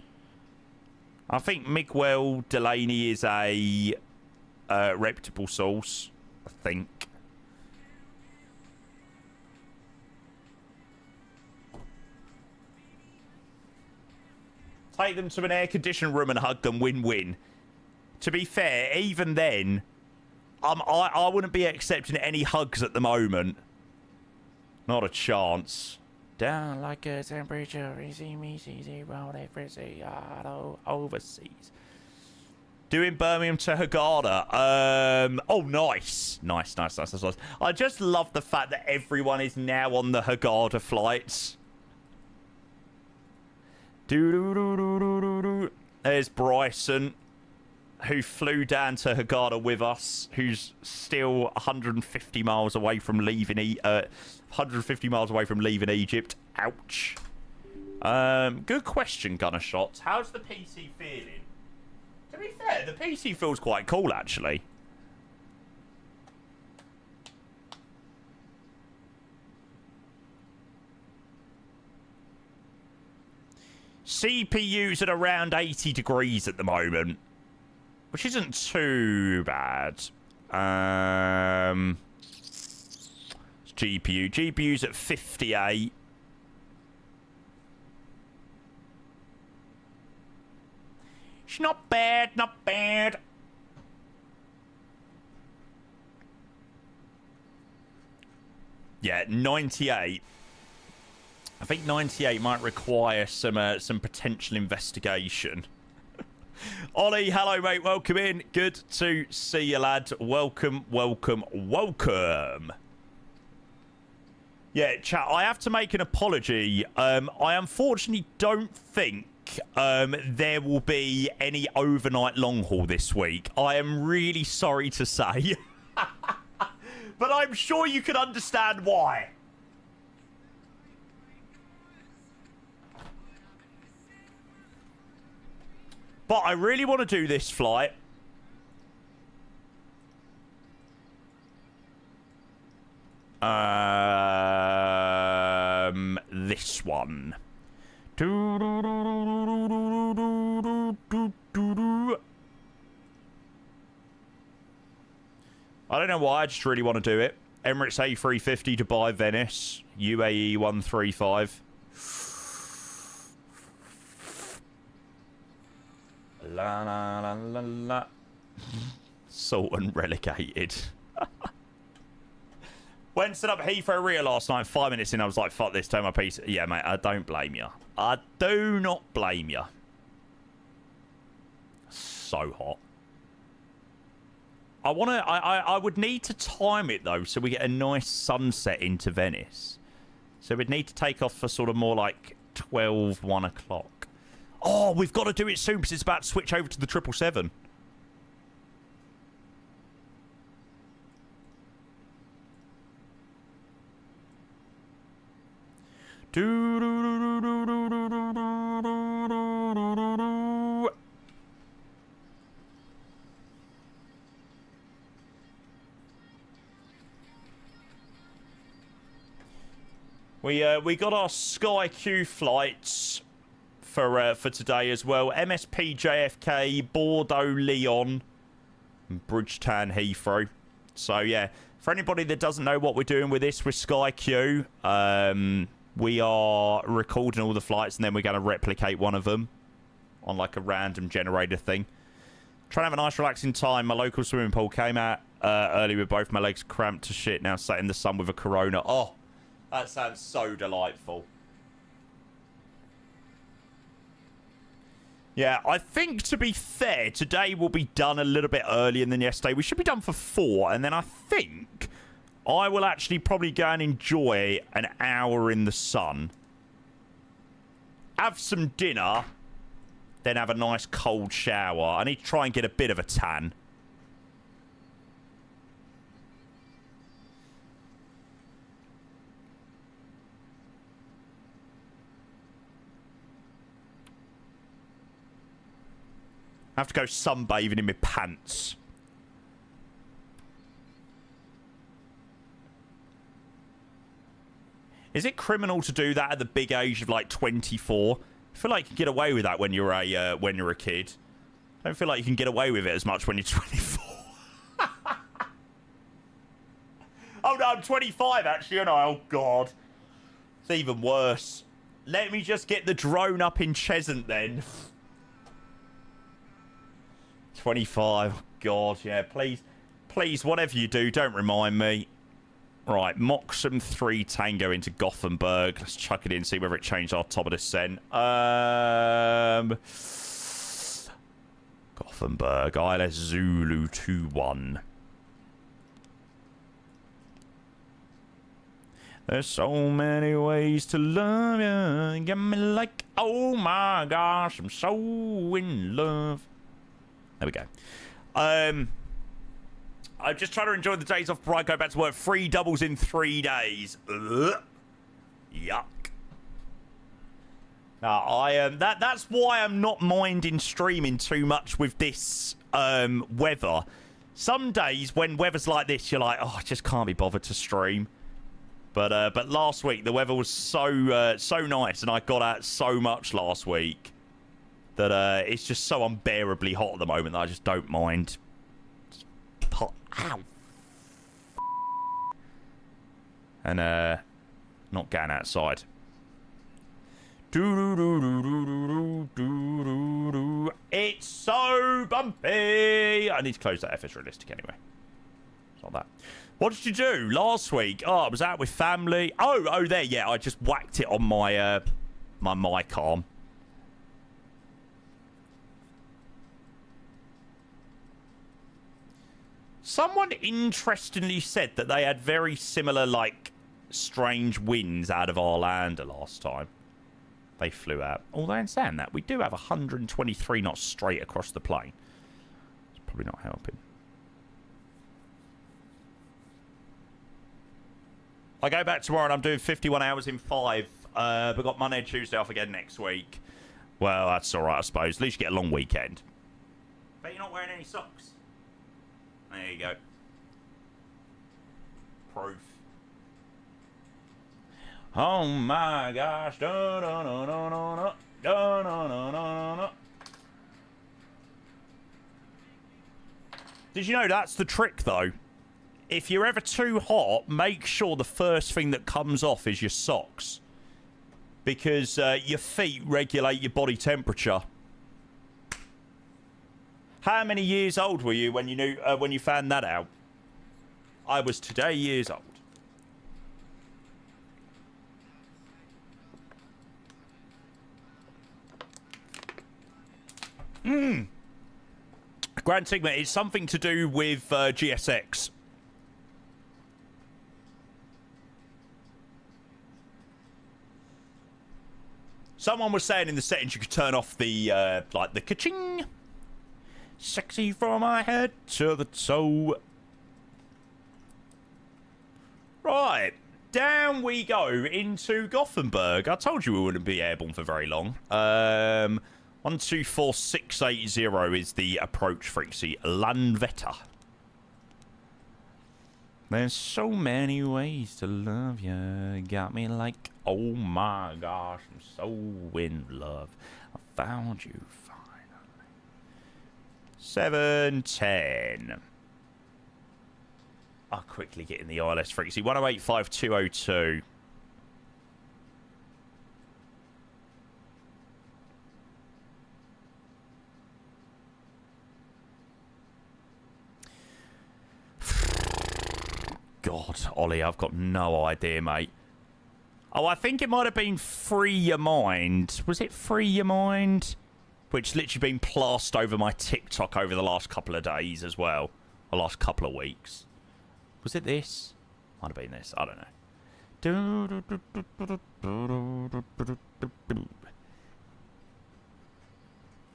I think Miguel Delaney is a reputable source, I think. Take them to an air-conditioned room and hug them, win-win. To be fair, even then, I wouldn't be accepting any hugs at the moment. Not a chance. Down like a temperature, easy me, easy round every sea, overseas. Doing Birmingham to Hurghada. Oh, nice. Nice. I just love the fact that everyone is now on the Hurghada flights. There's Bryson, who flew down to Hurghada with us, who's still 150 miles away from leaving Egypt. Ouch. Good question, Gunner Shots. How's the PC feeling? To be fair, the PC feels quite cool, actually. CPU's at around 80 degrees at the moment, which isn't too bad. GPU's at 58. It's not bad, not bad. Yeah, 98. I think 98 might require some potential investigation. Ollie, hello, mate. Welcome in. Good to see you, lad. Welcome. Yeah, chat, I have to make an apology. I unfortunately don't think there will be any overnight long haul this week. I am really sorry to say. But I'm sure you can understand why. But I really want to do this flight. This one. I don't know why, I just really want to do it. Emirates A350 Dubai Venice, UAE 135. La la la la la. Sultan relegated. Went set up Heathrow Rio last night. 5 minutes in, I was like, fuck this, turn my piece. Yeah, mate, I don't blame you. I do not blame you. So hot. I would need to time it, though, so we get a nice sunset into Venice. So we'd need to take off for sort of more like 12, 1 o'clock. Oh, we've got to do it soon because it's about to switch over to the 777. We got our Sky Q flights for today as well. MSP JFK, Bordeaux Lyon, and Bridgetown Heathrow. So yeah, for anybody that doesn't know what we're doing with this with Sky Q, we are recording all the flights and then we're going to replicate one of them on like a random generator thing. Trying to have a nice relaxing time. My local swimming pool came out early with both my legs cramped to shit. Now sat in the sun with a Corona. Oh, that sounds so delightful. Yeah, I think, to be fair, today will be done a little bit earlier than yesterday. We should be done for 4, and then I think I will actually probably go and enjoy an hour in the sun. Have some dinner, then have a nice cold shower. I need to try and get a bit of a tan. I have to go sunbathing in my pants. Is it criminal to do that at the big age of like 24? I feel like you can get away with that when you're a kid. I don't feel like you can get away with it as much when you're 24. Oh no, I'm 25 actually, aren't I? Oh god, it's even worse. Let me just get the drone up in Cheshunt then. 25. God, yeah. Please, whatever you do, don't remind me. Right, Moxham 3 Tango into Gothenburg. Let's chuck it in, see whether it changed our top of descent. Gothenburg, ILS Zulu 21. There's so many ways to love you. Get me like, oh my gosh, I'm so in love. There we go. I'm just trying to enjoy the days off before I go back to work. 3 doubles in 3 days. Ugh. Yuck. Now, that's why I'm not minding streaming too much with this weather. Some days when weather's like this, you're like, oh, I just can't be bothered to stream. But last week the weather was so nice, and I got out so much last week that it's just so unbearably hot at the moment that I just don't mind. Ow. And not going outside. It's so bumpy. I need to close that FS Realistic anyway. It's not that. What did you do last week? Oh, I was out with family. Oh, there, yeah. I just whacked it on my my mic arm. Someone interestingly said that they had very similar, like, strange winds out of Arlanda last time they flew out. Although in saying that, we do have 123 knots straight across the plane. It's probably not helping. I go back tomorrow and I'm doing 51 hours in 5. But got Monday and Tuesday off again next week. Well, that's alright, I suppose. At least you get a long weekend. Bet you're not wearing any socks. There you go. Proof. Oh my gosh. Da, da, da, da, da, da, da, da, da, da. Did you know that's the trick, though? if you're ever too hot, make sure the first thing that comes off is your socks. Because your feet regulate your body temperature. How many years old were you when you found that out? I was today years old. Grand Sigma, it's something to do with GSX. Someone was saying in the settings you could turn off the, like, the ka-ching. Sexy from my head to the toe. Right. Down we go into Gothenburg. I told you we wouldn't be airborne for very long. 124680 is the approach frequency. Landvetter. There's so many ways to love you. Got me like, oh my gosh, I'm so in love. I found you finally. 710. I'll quickly get in the ILS frequency. 1085-202. God, Ollie, I've got no idea, mate. Oh, I think it might have been Free Your Mind. Was it Free Your Mind? Which literally been plastered over my TikTok over the last couple of days as well. The last couple of weeks. Was it this? Might have been this. I don't know.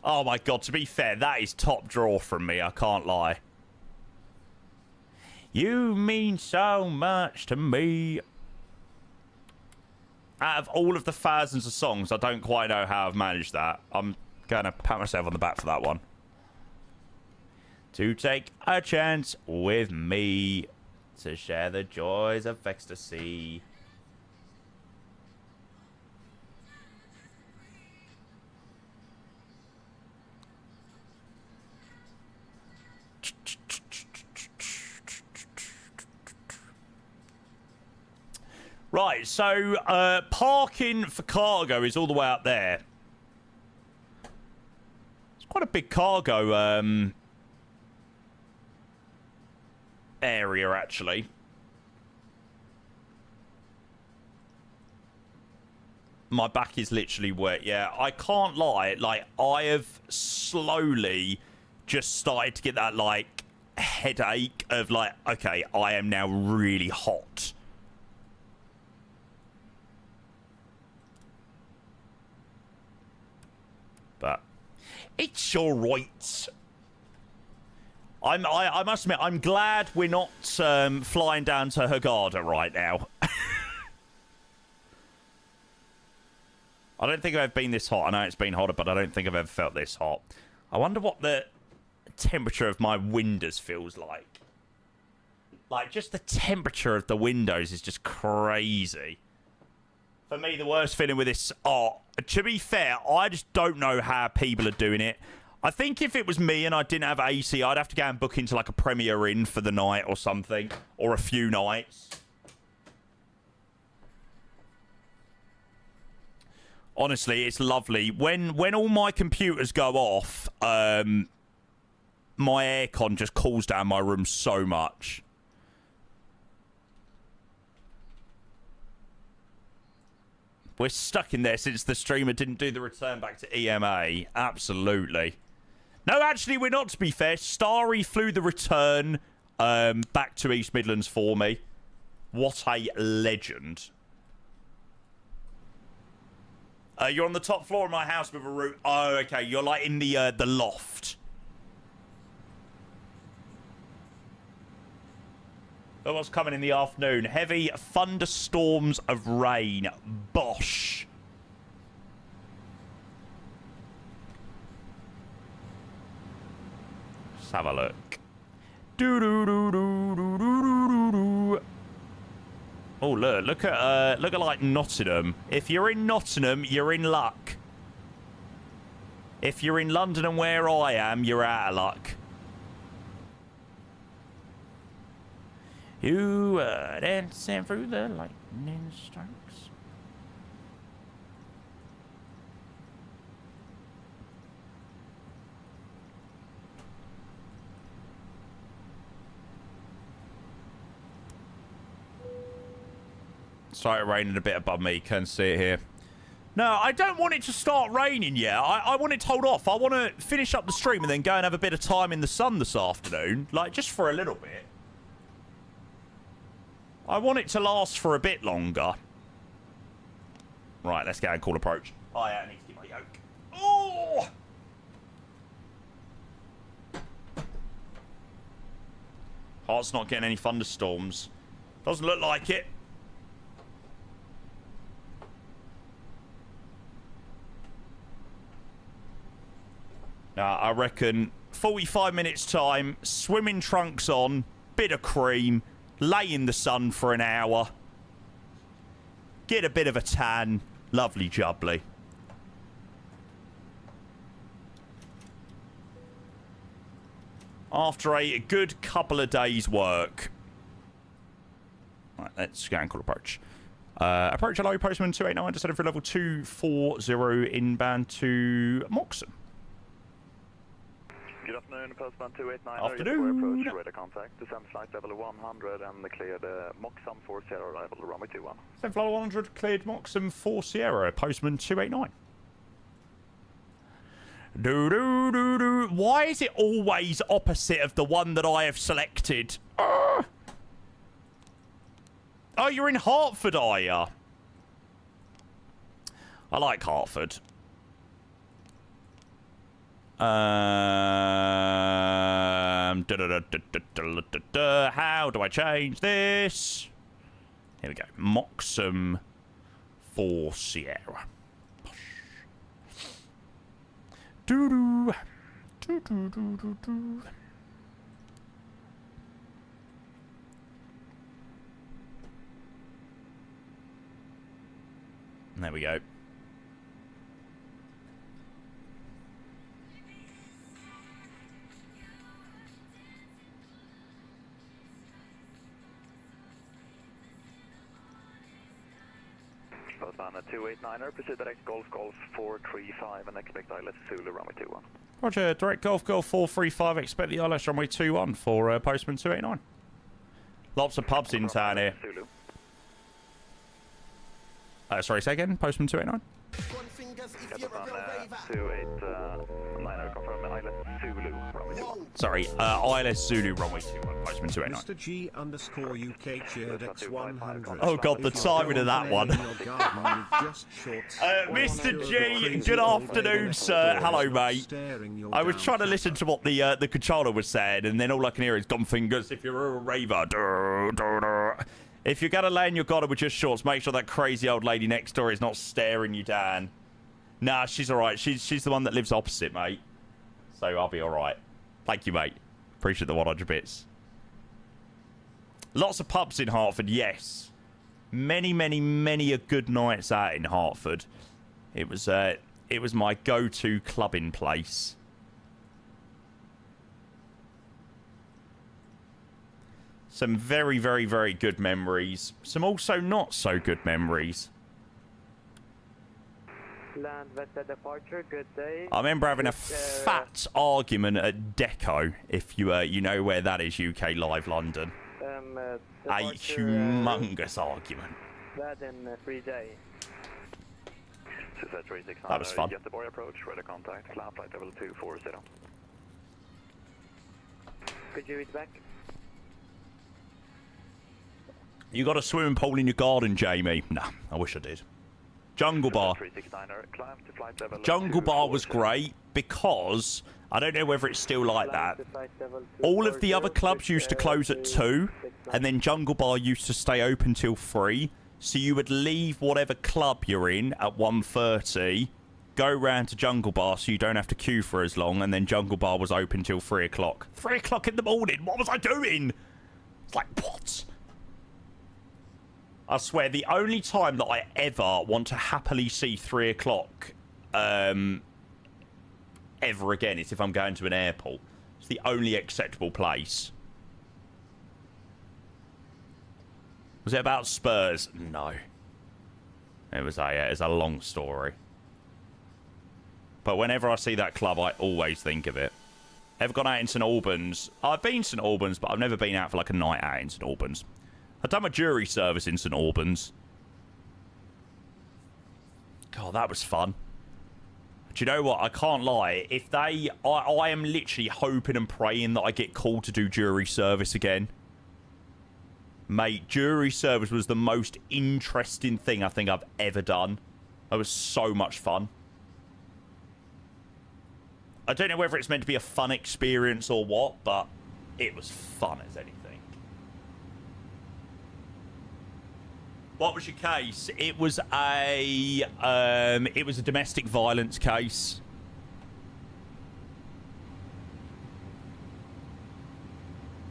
Oh my God, to be fair, that is top draw from me. I can't lie. You mean so much to me. Out of all of the thousands of songs, I don't quite know how I've managed that. I'm going to pat myself on the back for that one. To take a chance with me, to share the joys of ecstasy. Right, so parking for cargo is all the way up there. It's quite a big cargo area, actually. My back is literally wet. Yeah, I can't lie. Like, I have slowly just started to get that, like, headache of, like, okay, I am now really hot. But it's all right. I must admit, I'm glad we're not flying down to Hurghada right now. I don't think I've ever been this hot. I know it's been hotter, but I don't think I've ever felt this hot. I wonder what the temperature of my windows feels like. Like, just the temperature of the windows is just crazy. For me, the worst feeling with this... Oh, to be fair, I just don't know how people are doing it. I think if it was me and I didn't have AC, I'd have to go and book into, like, a Premier Inn for the night or something. Or a few nights. Honestly, it's lovely. When all my computers go off, my aircon just cools down my room so much. We're stuck in there since the streamer didn't do the return back to EMA. Absolutely. No, actually, we're not, to be fair. Starry flew the return back to East Midlands for me. What a legend. You're on the top floor of my house with a roof. Oh, okay. You're like in the loft. Oh, what's coming in the afternoon? Heavy thunderstorms of rain. Bosh. Let's have a look. Oh, look at like Nottingham. If you're in Nottingham, you're in luck. If you're in London and where I am, you're out of luck. You were dancing through the lightning strikes. Started raining a bit above me. Can't see it here. No, I don't want it to start raining yet. I want it to hold off. I want to finish up the stream and then go and have a bit of time in the sun this afternoon. Like, just for a little bit. I want it to last for a bit longer. Right, let's go and call approach. Oh, yeah, I need to keep my yoke. Oh! Heart's not getting any thunderstorms. Doesn't look like it. I reckon 45 minutes time, swimming trunks on, bit of cream, lay in the sun for an hour, get a bit of a tan, lovely jubbly. After a good couple of days work. Right, let's go and call approach. Approach hello, postman 289, descending for level 240 inbound to Moxham.
Good afternoon, Postman 289.
Afternoon.
Approach, radar contact. Descend flight level 100 and clear the Moxham 4 Sierra arrival, runway 21.
Descend flight 100, cleared Moxham 4 Sierra, postman 289. Do. Why is it always opposite of the one that I have selected? Oh, you're in Hartford, are you? I like Hartford. How do I change this? Here we go. Moxham 4 Sierra. Do. There we go.
Postman 289er, proceed direct Golf 435 and expect ILS Zulu runway 21.
Roger, direct Golf 435, expect the ILS runway 21 for postman 289. Lots of pubs in town here. Sorry, say again, postman 289. Sorry, ILS Zulu runway 21, postman 289.
Mr. G underscore UK cheered X100.
Oh god, the timing of that one. Mr. G, good afternoon, sir. Hello, mate. I was trying to listen to what the controller was saying, and then all I can hear is gun fingers. If you're a raver, if you're gonna lay in your garden with just shorts, make sure that crazy old lady next door is not staring you down. Nah, she's alright. She's the one that lives opposite, mate. So I'll be alright. Thank you, mate. Appreciate the 100 bits. Lots of pubs in Hartford, yes. Many a good nights out in Hartford. It was my go-to clubbing place. Some very good memories. Some also not so good memories.
Land Vesta departure, good day.
I remember having a fat argument at Deco, if you know where that is, UK Live London. A humongous argument.
That in 3 days.
That was fun.
Get the boy approach, radar contact, flight level 240.
Could you read back?
You got a swimming pool in your garden, Jamie? Nah, I wish I did. Jungle Bar. Jungle Bar was great because, I don't know whether it's still like that, all of the other clubs used to close at 2, and then Jungle Bar used to stay open till 3, so you would leave whatever club you're in at 1:30, go round to Jungle Bar so you don't have to queue for as long, and then Jungle Bar was open till 3 o'clock. 3 o'clock in the morning? What was I doing? It's like, what? I swear, the only time that I ever want to happily see 3 o'clock ever again is if I'm going to an airport. It's the only acceptable place. Was it about Spurs? No. It was a long story. But whenever I see that club, I always think of it. Ever gone out in St Albans? I've been to St Albans, but I've never been out for like a night out in St Albans. I've done my jury service in St Albans. God, that was fun. Do you know what? I can't lie. If they... I am literally hoping and praying that I get called to do jury service again. Mate, jury service was the most interesting thing I think I've ever done. It was so much fun. I don't know whether it's meant to be a fun experience or what, but it was fun as anything. What was your case? It was a domestic violence case.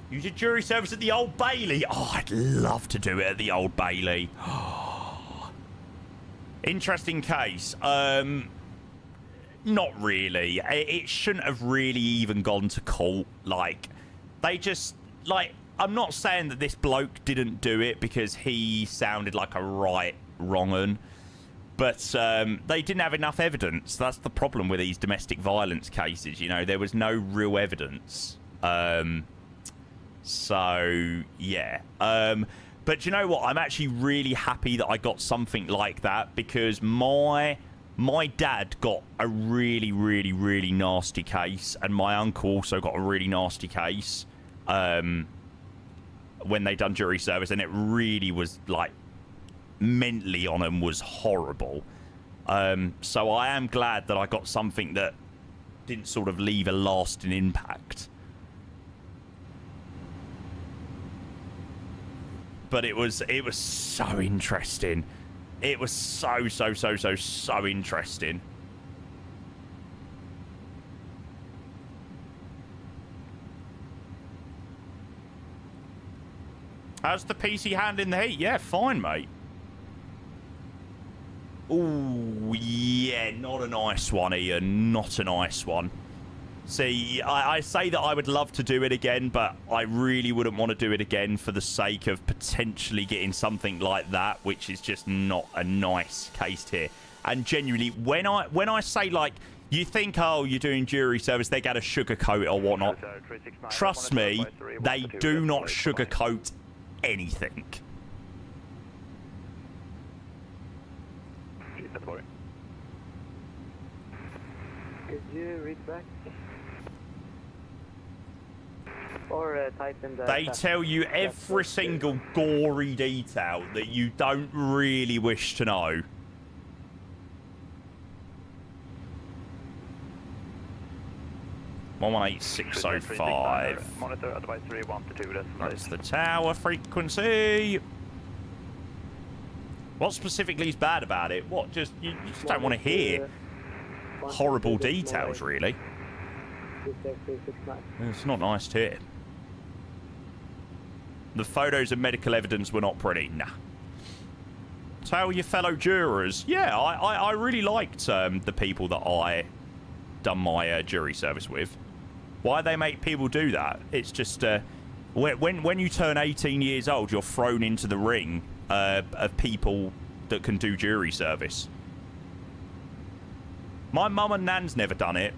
You did jury service at the Old Bailey. Oh, I'd love to do it at the Old Bailey. Interesting case. Not really. It shouldn't have really even gone to court. Like, they just, like, I'm not saying that this bloke didn't do it because he sounded like a right wrong-un. But they didn't have enough evidence. That's the problem with these domestic violence cases. You know, there was no real evidence. So, yeah. But you know what? I'm actually really happy that I got something like that because my dad got a really, really, really nasty case, and my uncle also got a really nasty case when they done jury service, and it really was, like, mentally on them was horrible. So I am glad that I got something that didn't sort of leave a lasting impact. But it was so interesting. It was so interesting. How's the PC handling the heat? Yeah, fine, mate. Ooh, yeah, not a nice one, Ian. Not a nice one. See, I say that I would love to do it again, but I really wouldn't want to do it again for the sake of potentially getting something like that, which is just not a nice case here. And genuinely, when I say, like, you think, oh, you're doing jury service, they got to sugarcoat it or whatnot. Trust me, they do not sugarcoat anything.
Could you read back? Or type in the...
They tell you every single gory detail that you don't really wish to know. (118,605).
Monitor advisory 1 to 2.
That's the tower frequency. What specifically is bad about it? What? Just you just don't want to hear horrible details, really. It's not nice to hear. The photos and medical evidence were not pretty. Nah. Tell your fellow jurors. Yeah, I really liked the people that I done my jury service with. Why they make people do that? It's just when you turn 18 years old, you're thrown into the ring of people that can do jury service. My mum and nan's never done it,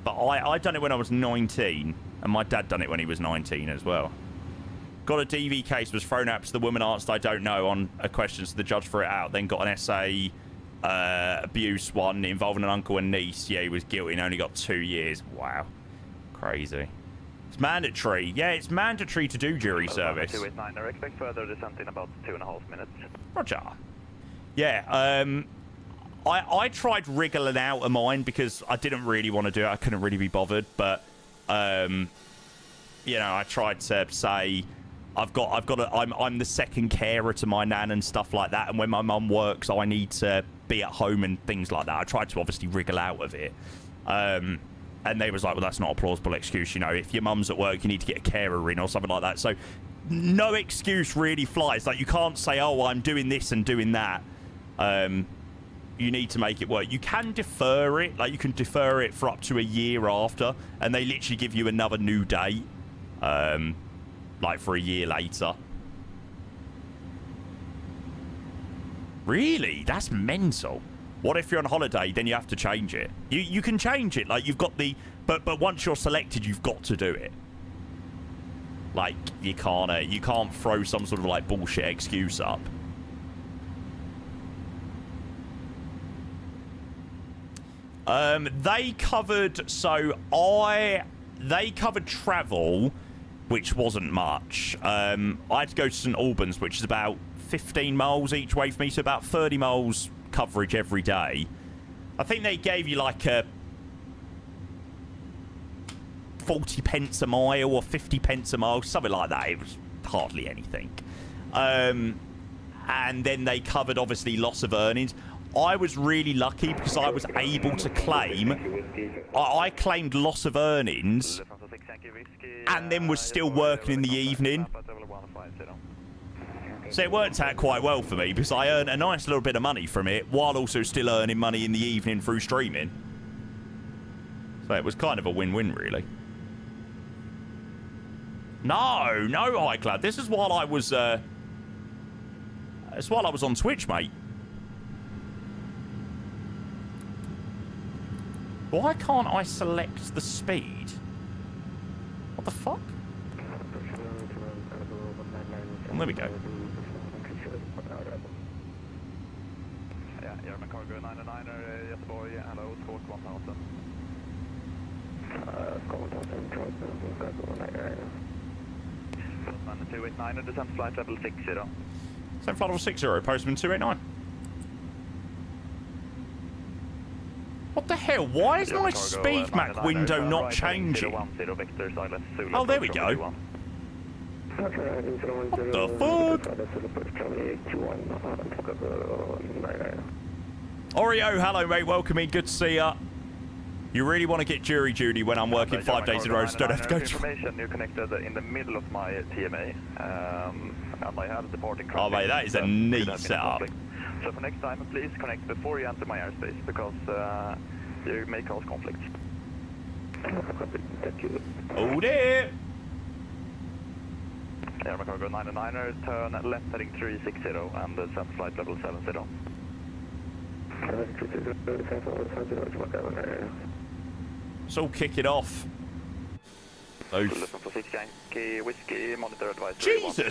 but I done it when I was 19, and my dad done it when he was 19 as well. Got a DV case, was thrown out to the woman answered I don't know on a question, so the judge threw it out. Then got an SA abuse one involving an uncle and niece. Yeah, he was guilty and only got 2 years. Wow. Crazy. It's mandatory. Yeah, it's mandatory to do jury service.
289, I expect further descent in about 2.5 minutes.
Roger. Yeah, I tried wriggling out of mine because I didn't really want to do it. I couldn't really be bothered, but you know, I tried to say I'm the second carer to my nan and stuff like that, and when my mum works, I need to be at home and things like that. I tried to obviously wriggle out of it, and they was like, well, that's not a plausible excuse. You know, if your mum's at work, you need to get a carer in or something like that. So no excuse really flies. Like, you can't say, oh, I'm doing this and doing that. You need to make it work. You can defer it. Like, you can defer it for up to a year after, and they literally give you another new date, like for a year later. Really? That's mental. What if you're on holiday, then you have to change it? You can change it. Like, you've got the... But once you're selected, you've got to do it. Like, you can't throw some sort of, like, bullshit excuse up. They covered... So, they covered travel, which wasn't much. I had to go to St Albans, which is about 15 miles each way for me, so about 30 miles coverage every day. I think they gave you, like, a 40 pence a mile or 50 pence a mile, something like that. It was hardly anything. And then they covered, obviously, loss of earnings. I was really lucky because I was able to claim... I claimed loss of earnings and then was still working in the evening. So it worked out quite well for me because I earned a nice little bit of money from it while also still earning money in the evening through streaming. So it was kind of a win-win, really. No iCloud. This is while I was... it's while I was on Twitch, mate. Why can't I select the speed? What the fuck? Well, there we go.
Yeah, German Cargo 99er, Göteborg, hello, Squawk 1000. Squawk 1000, Postman 289, descent flight level 60.
Descent flight level 60, Postman 289. What the hell? Why is my speed map window not changing? Oh, there we go. What the fuck? Oreo, hello mate, welcome in, good to see ya. You really want to get jury duty when I'm working 5 days in a row, so don't have to go to...
Information, you're connected in the middle of my TMA. And I have departing...
Oh mate, that is a neat setup.
So for next time, please connect before you enter my airspace, because you may cause conflict.
Oh dear!
Air Cargo 99er, turn left heading 360 and descent flight level 70.
So kick it off. Jesus,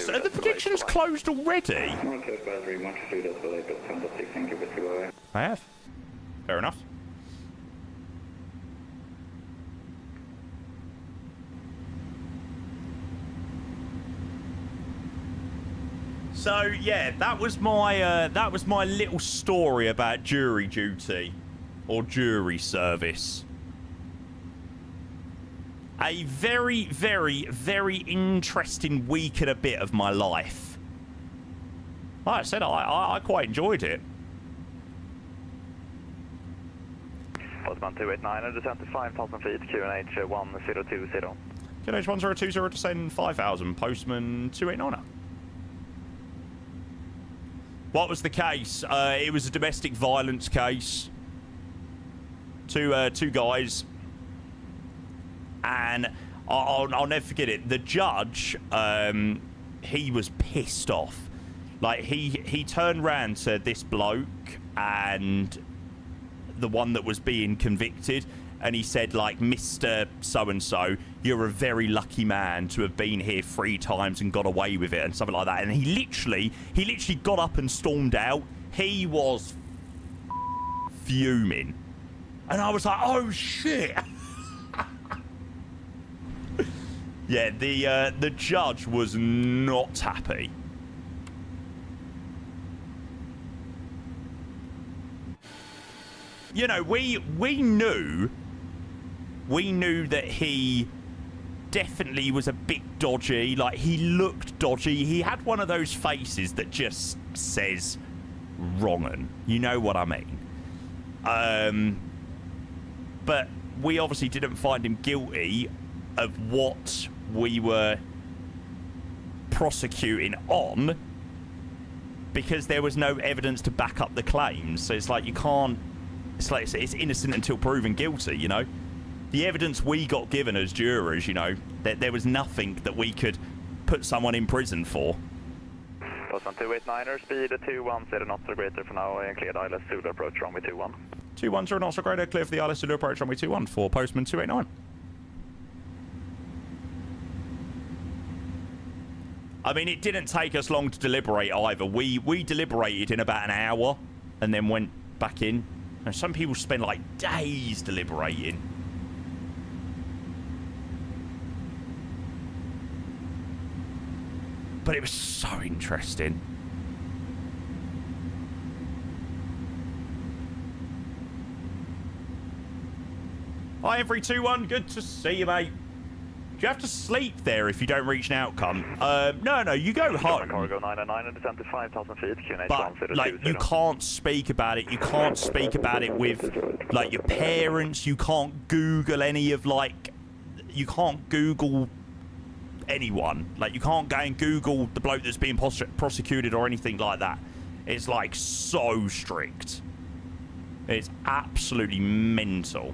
are the predictions closed already? I have. Fair enough. So yeah, that was my little story about jury duty or jury service. A very, very, very interesting week and a bit of my life. Like I said, I quite enjoyed it.
Postman 289, descent to 5,000 feet, QNH 1020.
QNH 1020, descend 5,000, Postman 289. What was the case? It was a domestic violence case. Two guys. And I'll never forget it. The judge, he was pissed off. Like, he turned round to this bloke and the one that was being convicted, and he said, like, Mr. So-and-so, you're a very lucky man to have been here 3 times and got away with it and something like that. And he literally got up and stormed out. He was fuming. And I was like, oh, shit. Yeah, the judge was not happy. You know, we knew that he definitely was a bit dodgy. Like, he looked dodgy. He had one of those faces that just says wrong'un. You know what I mean? But we obviously didn't find him guilty of what we were prosecuting on because there was no evidence to back up the claims. So it's like you can't... It's like it's innocent until proven guilty, you know? The evidence we got given as jurors, you know, that there was nothing that we could put someone in prison for.
Postman 289er, speed 210 knots or greater for now, and cleared ILS Zulu approach runway 21.
210 knots or greater, clear for the ILS Zulu approach runway 21 for Postman 289. I mean, it didn't take us long to deliberate either. We deliberated in about an hour and then went back in. And some people spend like days deliberating. But it was so interesting. Hi, every 2-1. Good to see you, mate. Do you have to sleep there if you don't reach an outcome? No, you go home.
Cargo 909 and descend to 5,000 feet, QNH
But,
1020.
like, you can't speak about it. You can't speak about it with, like, your parents. You can't Google any of, like... You can't Google anyone. Like, you can't go and Google the bloke that's being prosecuted or anything like that. It's, like, so strict. It's absolutely mental.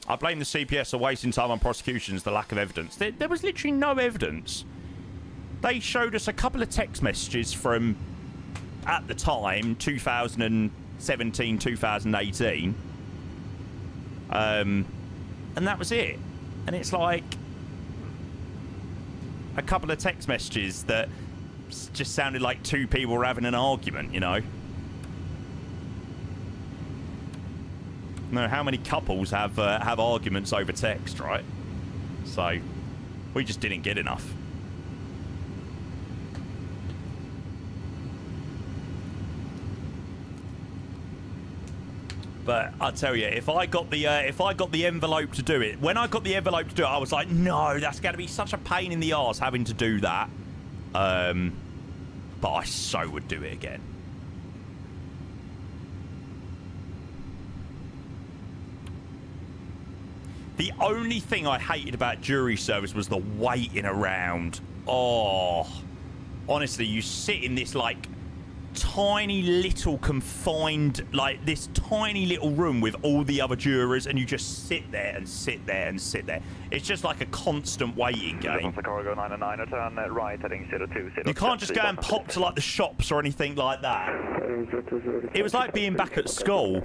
I blame the CPS for wasting time on prosecutions, the lack of evidence. There was literally no evidence. They showed us a couple of text messages from, at the time, 2017, 2018. And that was it. And it's like a couple of text messages that just sounded like two people were having an argument, you know? No, how many couples have arguments over text, right? So, we just didn't get enough. But I tell you, if I got the envelope to do it, when I got the envelope to do it, I was like, no, that's going to be such a pain in the arse having to do that. But I so would do it again. The only thing I hated about jury service was the waiting around. Oh, honestly, you sit in this, like, tiny little confined, like, this tiny little room with all the other jurors, and you just sit there and sit there and sit there. It's just like a constant waiting game.
Cargo 909, turn right, heading 02.
You can't just go and pop to, like, the shops or anything like that. It was like being back at school.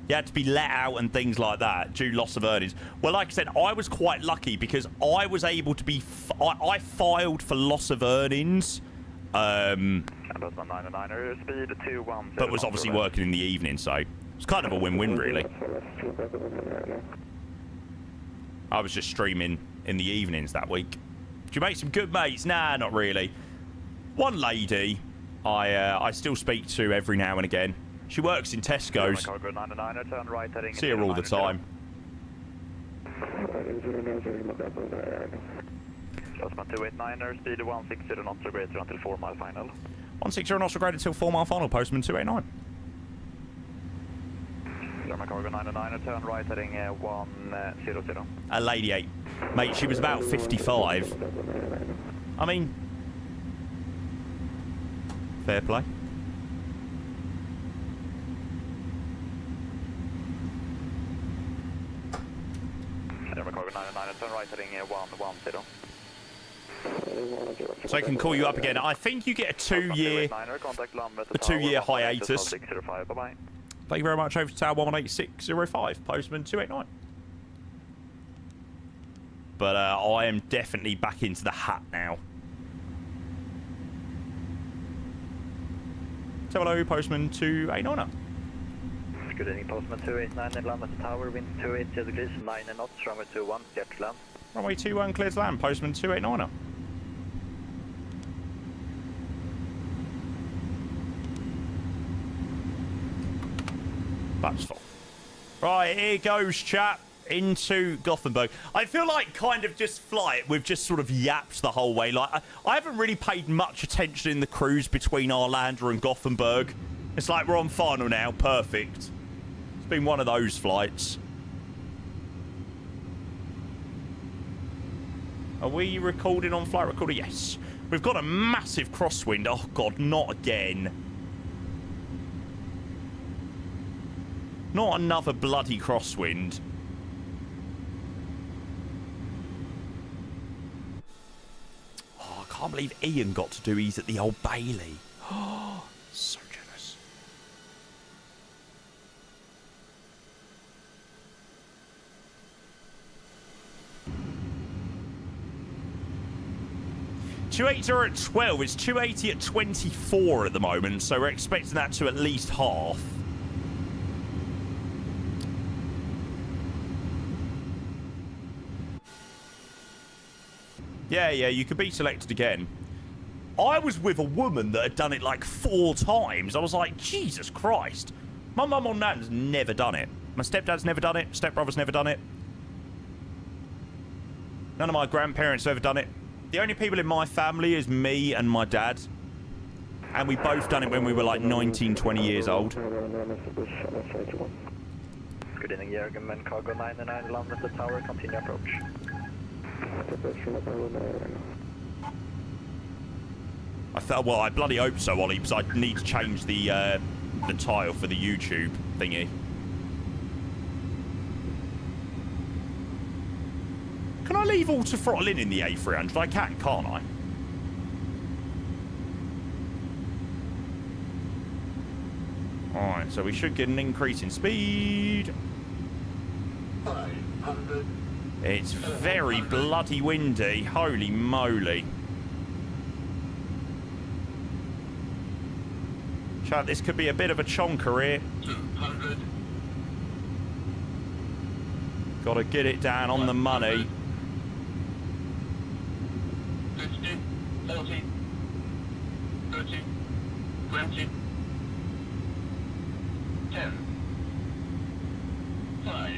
You had to be let out and things like that due to loss of earnings. Well, like I said, I was quite lucky because I was able to be... I filed for loss of earnings. But was obviously working in the evening, so it's kind of a win-win, really. I was just streaming in the evenings that week. Did you make some good mates? Nah, not really. One lady I still speak to every now and again. She works in Tesco's. See her all the time.
Postman 289er, speed 160 knots or greater until 4 mile final.
160 knots or greater until 4 mile final, Postman 289.
German Cargo 909er, turn right heading 100.
A lady 8. Mate, she was about 55. I mean, fair play.
German Cargo 909er, turn right heading 110.
So I can call you up again. I think you get a 2-year hiatus. Thank you very much. Over to Tower 18605, Postman 289. But I am definitely back into the hat now. So hello, Postman 289.
Good evening, Postman 289 in land at the tower, wind 28 degrees, 9 knots, runway 21, clear to land.
Runway 21, clear to land, Postman 289. That's full. Right, here goes, chap, into Gothenburg. I feel like kind of just flight, we've just sort of yapped the whole way. Like, I haven't really paid much attention in the cruise between Arlanda and Gothenburg. It's like we're on final now, perfect. It's been one of those flights. Are we recording on flight recorder? Yes. We've got a massive crosswind. Oh, God, not again. Not another bloody crosswind. can't believe Ian got to do his at the Old Bailey. Oh, so jealous. $280 are at 12. It's $280 at 24 at the moment, so we're expecting that to at least half. Yeah, you could be selected again. I was with a woman that had done it like 4 times. I was like, Jesus Christ. My mum or nan's never done it. My stepdad's never done it. Stepbrother's never done it. None of my grandparents have ever done it. The only people in my family is me and my dad. And we both done it when we were like 19, 20 years old.
Good evening, Jürgen, Cargo 99, land at the tower, continue approach.
Well, I bloody hope so, Ollie, because I need to change the tile for the YouTube thingy. Can I leave auto throttle in the A300? I can, can't I? Alright, so we should get an increase in speed.
500.
It's very bloody windy. Holy moly. Chat, this could be a bit of a chonker here.
200.
Gotta get it down on the money.
50, 40, 30, 20, 10, 5.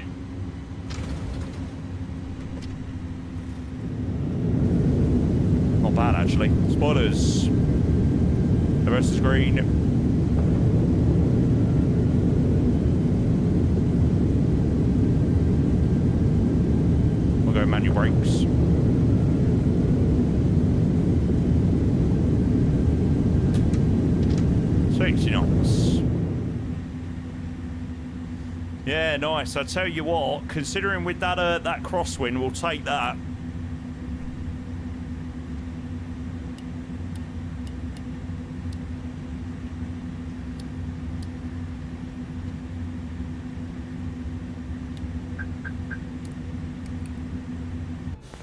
Not bad, actually. Spoilers. The rest is green. We'll go manual brakes. $60. Yeah, nice. I tell you what, considering with that that crosswind, we'll take that.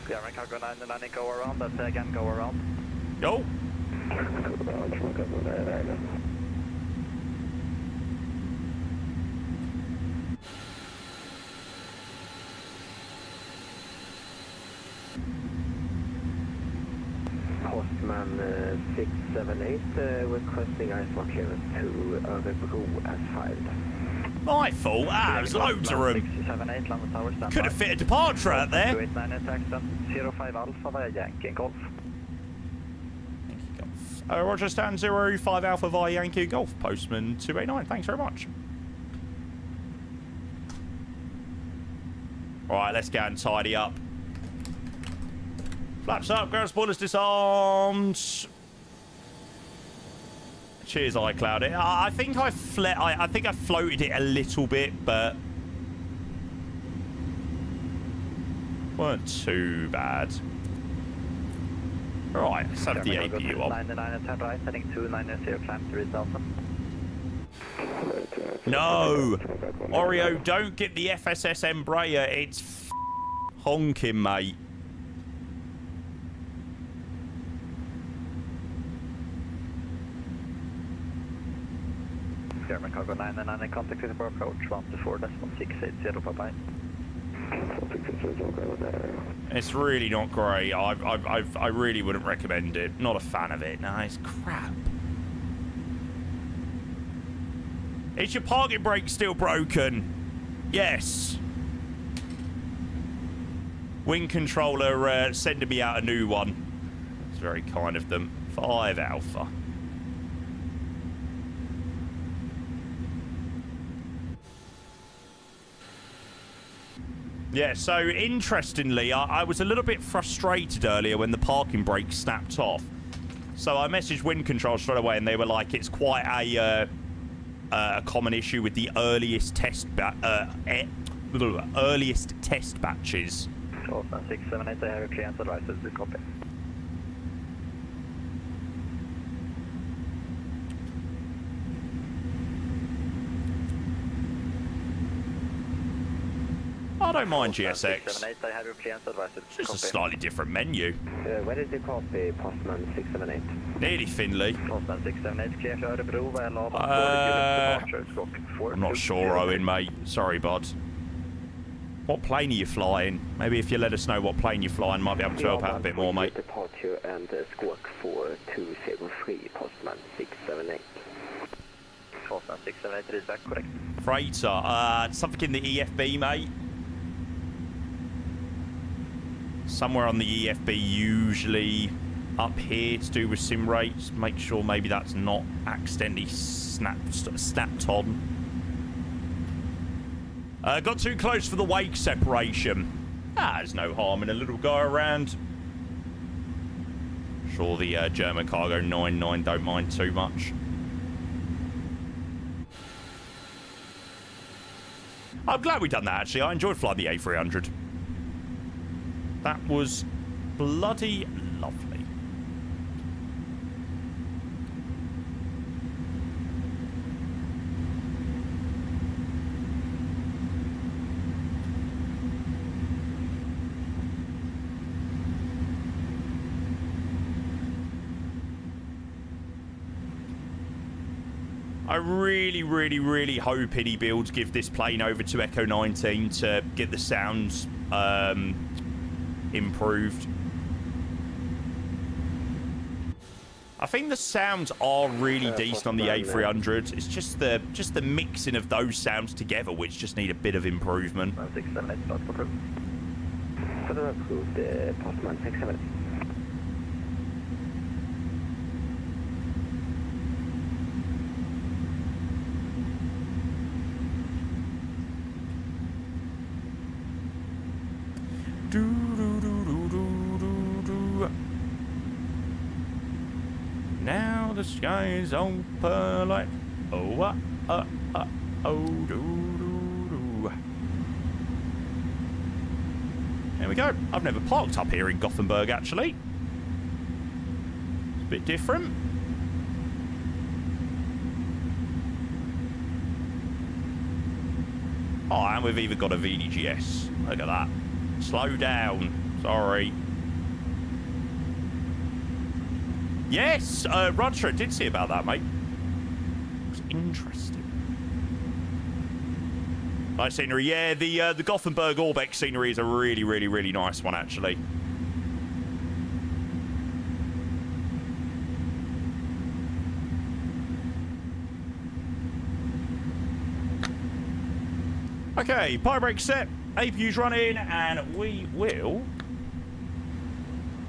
German Cargo 99, go around, let's say again, go around.
Go.
Postman 678 requesting IS1 clearance to Örebro as filed.
My fault. There's loads of room.
678, land tower, standby.
Could have fit a departure out there.
289 is accent, 05 Alpha via Yankee Golf.
Yankee Golf. Roger, stand 05 Alpha via Yankee Golf. Postman 289. Thanks very much. Alright, let's go and tidy up. Flaps up, ground spoilers disarmed. Cheers, iCloud. I think I think I floated it a little bit, but weren't too bad. Right, let's have the APU on.
99 at 10 right, heading 290, climb 3000.
No! Oreo, don't get the FSS Embraer. It's honking, mate.
German Cargo 99 in contact with the approach 124.680, bye-bye.
It's really not great. I really wouldn't recommend it. Not a fan of it. No, it's crap. Is your parking brake still broken? Yes. Wing controller sending me out a new one. It's very kind of them. 5 Alpha. Yeah, so interestingly, I was a little bit frustrated earlier when the parking brake snapped off. So I messaged Wind Control straight away, and they were like, it's quite a common issue with the earliest test batches.
So 678, I have a clearance advice, copy.
I don't mind GSX.
678, I have your plans advised.
It's just a slightly different menu.
Where did you copy, Postman 678?
Nearly Finley.
Postman 678, clear to Örebro, väl av
I'm not sure, Owen, mate. Sorry, bud. What plane are you flying? Maybe if you let us know what plane you're flying, might be able to help out a bit more, mate.
Departure and squawk 4203, Postman 678. Postman 678, read back, correct.
Freighter, something in the EFB, mate. Somewhere on the EFB, usually up here to do with sim rates. Make sure maybe that's not accidentally snapped on. Got too close for the wake separation. There's no harm in a little go around. Sure, the German Cargo 99 don't mind too much. I'm glad we done that, actually. I enjoyed flying the A300. That was bloody lovely. I really hope any builds give this plane over to Echo 19 to get the sounds improved. I think the sounds are really decent on the A300. It's just the mixing of those sounds together which just need a bit of improvement.
For the approved, Postman 678.
Now the sky is open like oh There we go. I've never parked up here in Gothenburg actually. It's a bit different. Oh, and we've even got a VDGS. Look at that. Slow down. Sorry. Yes, Roger, I did see about that, mate. It's interesting. Nice scenery. Yeah, the Gothenburg Orbeck scenery is a really nice one, actually. Okay, power brake set, APU's running, and we will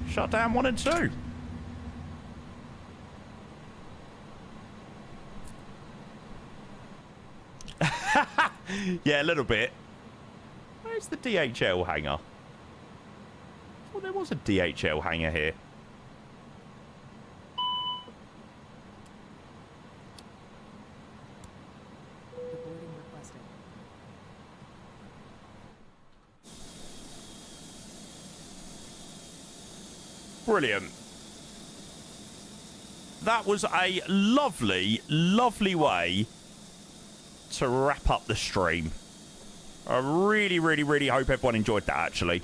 shut down 1 and 2. Yeah, a little bit. Where's the DHL hangar? Well, there was a DHL hangar here.
Deboarding requested.
Brilliant. That was a lovely way to wrap up the stream. I really hope everyone enjoyed that, actually.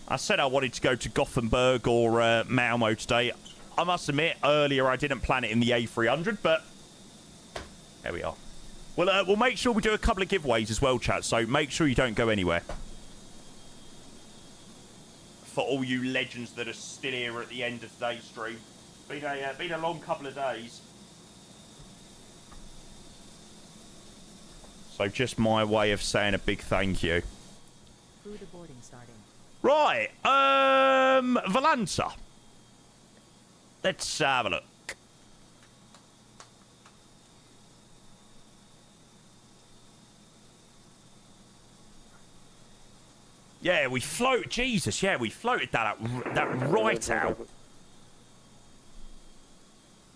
I said I wanted to go to Gothenburg or Malmo today. I must admit, earlier I didn't plan it in the A300, but there we are. We'll make sure we do a couple of giveaways as well, chat, so make sure you don't go anywhere. For all you legends that are still here at the end of today's stream. Been a long couple of days. So just my way of saying a big thank you.
Crew deboarding starting.
Right, Valanta. Let's have a look. Yeah, we float. Jesus, yeah, we floated that right out.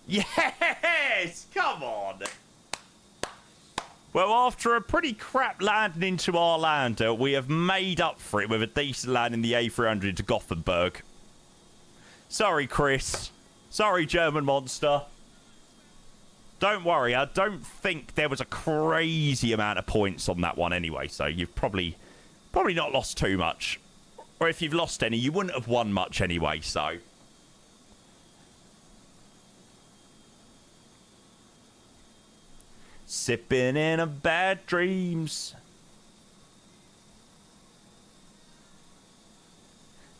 Yes, come on. Well, after a pretty crap landing into Arlanda, we have made up for it with a decent land in the A300 to Gothenburg. Sorry, Chris. Sorry, German monster. Don't worry, I don't think there was a crazy amount of points on that one anyway, so you've probably not lost too much. Or if you've lost any, you wouldn't have won much anyway, so... Sipping in a bad dreams.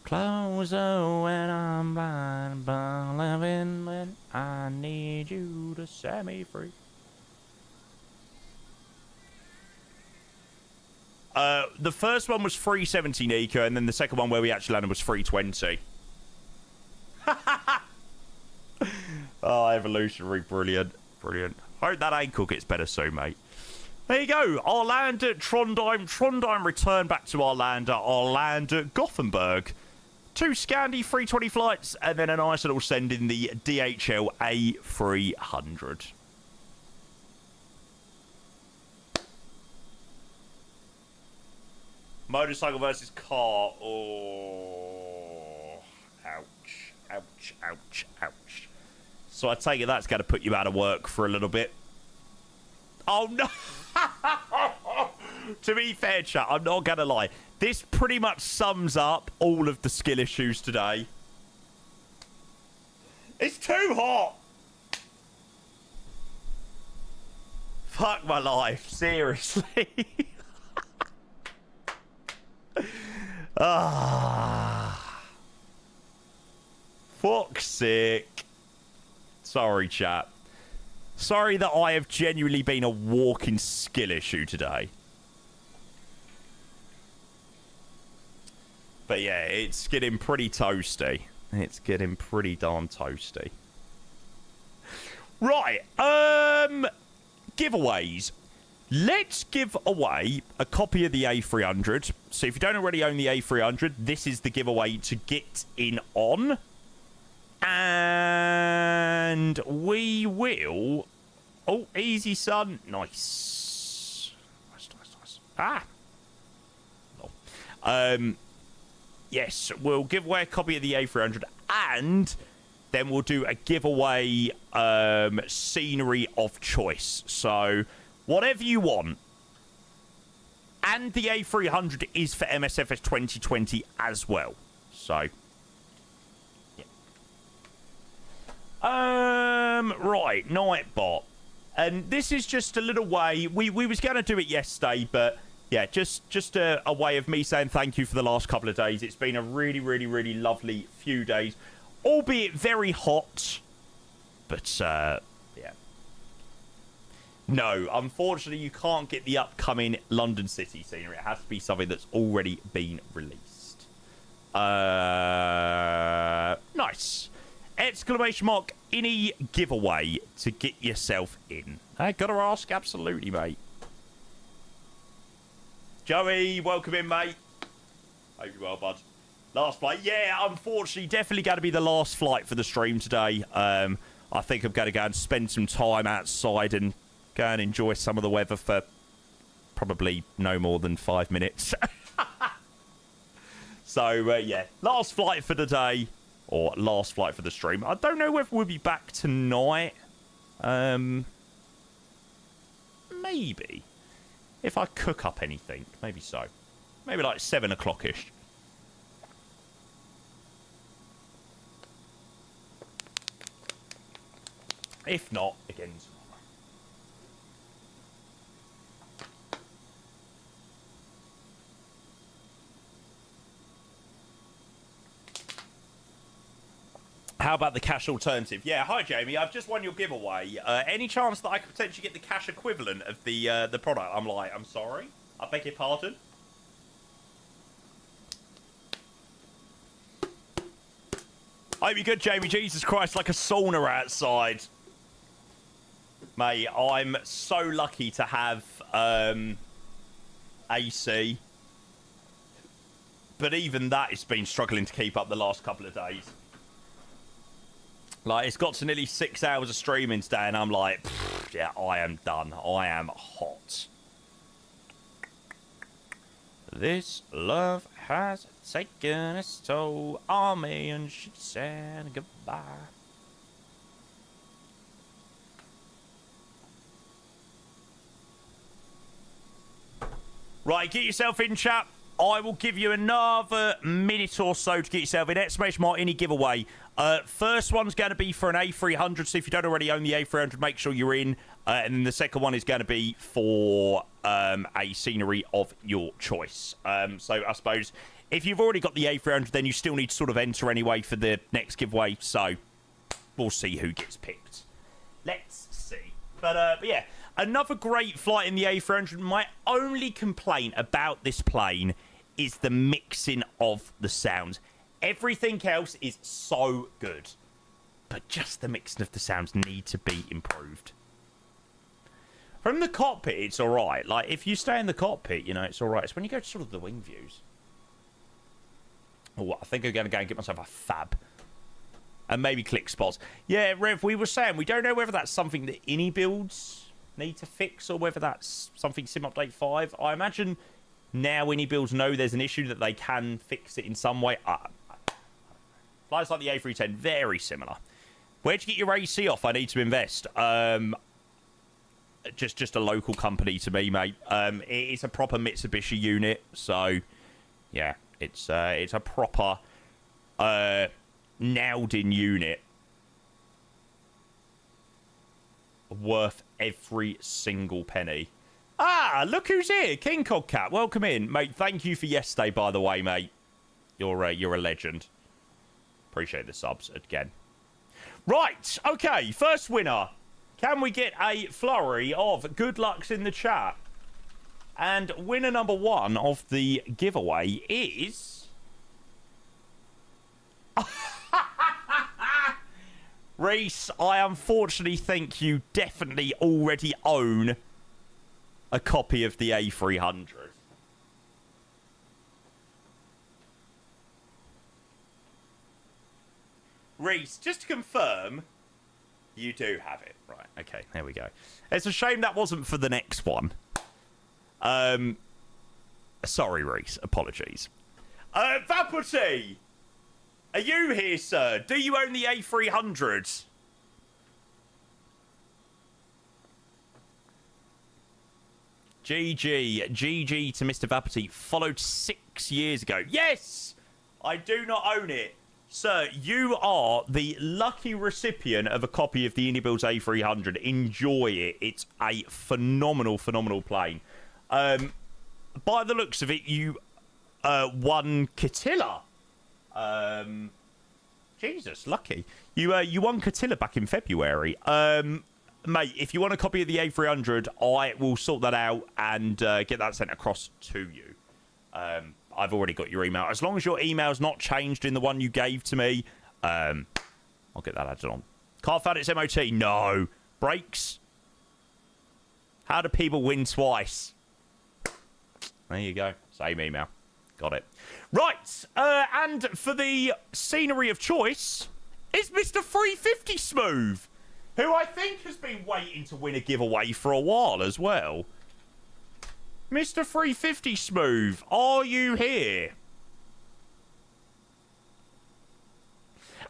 Closer when I'm blind, but living when I need you to set me free. The first one was 370 Nika, and then the second one where we actually landed was 320. Oh, evolutionary, brilliant, brilliant. Hope that ankle gets better soon, mate. There you go, Arlanda, Trondheim. Trondheim return back to Arlanda. Arlanda, Gothenburg. 2 Scandi 320 flights, and then a nice little send in the DHL A300. Motorcycle versus car. Oh, ouch, ouch, ouch, ouch. So I take it that's going to put you out of work for a little bit. Oh, no. To be fair, chat, I'm not going to lie. This pretty much sums up all of the skill issues today. It's too hot. Fuck my life. Seriously. Ah. Fuck's sake. Sorry, chat. Sorry that I have genuinely been a walking skill issue today. But yeah, it's getting pretty toasty. It's getting pretty darn toasty. Right, giveaways. Let's give away a copy of the A300. So if you don't already own the A300, this is the giveaway to get in on. And we will... Oh, easy, son. Nice. Nice, nice, nice. Ah. Oh. Yes, we'll give away a copy of the A300, and then we'll do a giveaway scenery of choice. So, whatever you want. And the A300 is for MSFS 2020 as well. So, yeah. Right, Nightbot. And this is just a little way. We was going to do it yesterday, but... yeah, just a way of me saying thank you for the last couple of days. It's been a really, really, really lovely few days. Albeit very hot. But, yeah. No, unfortunately, you can't get the upcoming London City scenery. It has to be something that's already been released. Nice. Exclamation mark, any giveaway to get yourself in. I gotta ask, absolutely, mate. Joey, welcome in, mate. Hope you're well, bud. Last flight. Yeah, unfortunately, definitely going to be the last flight for the stream today. I think I'm going to go and spend some time outside and go and enjoy some of the weather for probably no more than 5 minutes. So, yeah, last flight for the day, or last flight for the stream. I don't know whether we'll be back tonight. Maybe. If I cook up anything, maybe so. Maybe like 7 o'clock-ish. If not, again tomorrow. How about the cash alternative? Yeah, hi Jamie. I've just won your giveaway. Any chance that I could potentially get the cash equivalent of the product? I'm like, I'm sorry. I beg your pardon. I hope you're good, Jamie. Jesus Christ, like a sauna outside. Mate, I'm so lucky to have AC. But even that has been struggling to keep up the last couple of days. Like, it's got to nearly 6 hours of streaming today, and I'm like, yeah, I am done. I am hot. This love has taken its toll on me, and she said goodbye. Right, get yourself in, chap. I will give you another minute or so to get yourself in. Exclamation mark, any giveaway. First one's going to be for an A300, so if you don't already own the A300, make sure you're in. And then the second one is going to be for a scenery of your choice. So I suppose if you've already got the A300, then you still need to sort of enter anyway for the next giveaway. So we'll see who gets picked. Let's see. But yeah, another great flight in the A300. My only complaint about this plane is the mixing of the sounds. Everything else is so good, but just the mixing of the sounds need to be improved. From the cockpit, it's all right. Like, if you stay in the cockpit, you know, it's all right. It's when you go to sort of the wing views. Oh, I think I'm going to go and get myself a fab. And maybe click spots. Yeah, Rev, we were saying, we don't know whether that's something that INI builds need to fix or whether that's something Sim Update 5. I imagine now INI builds know there's an issue that they can fix it in some way. Flights like the A310, very similar. Where'd you get your AC off? I need to invest. Just a local company to me, mate. It's a proper Mitsubishi unit, so yeah, it's a proper nailed-in unit, worth every single penny. Ah, look who's here, King Codcat. Welcome in, mate. Thank you for yesterday, by the way, mate. You're a legend. Appreciate the subs again. Right, okay, first winner. Can we get a flurry of good lucks in the chat? And winner number one of the giveaway is... Reese, I unfortunately think you definitely already own a copy of the A300. Reese, just to confirm, you do have it. Right, okay, there we go. It's a shame that wasn't for the next one. Sorry, Reese, apologies. Vapoti! Are you here, sir? Do you own the A300? GG to Mr. Vapoti. Followed 6 years ago. Yes! I do not own it. Sir, you are the lucky recipient of a copy of the IndyBuilds A300. Enjoy it. It's a phenomenal, phenomenal plane. By the looks of it, you won Catilla. Jesus, lucky. You won Catilla back in February. Mate, if you want a copy of the A300, I will sort that out and get that sent across to you. I've already got your email. As long as your email's not changed in the one you gave to me, I'll get that added on. Can't find its MOT. No. Brakes. How do people win twice? There you go. Same email. Got it. Right. And for the scenery of choice, it's Mr. 350 Smooth, who I think has been waiting to win a giveaway for a while as well. Mr. 350 Smooth, are you here?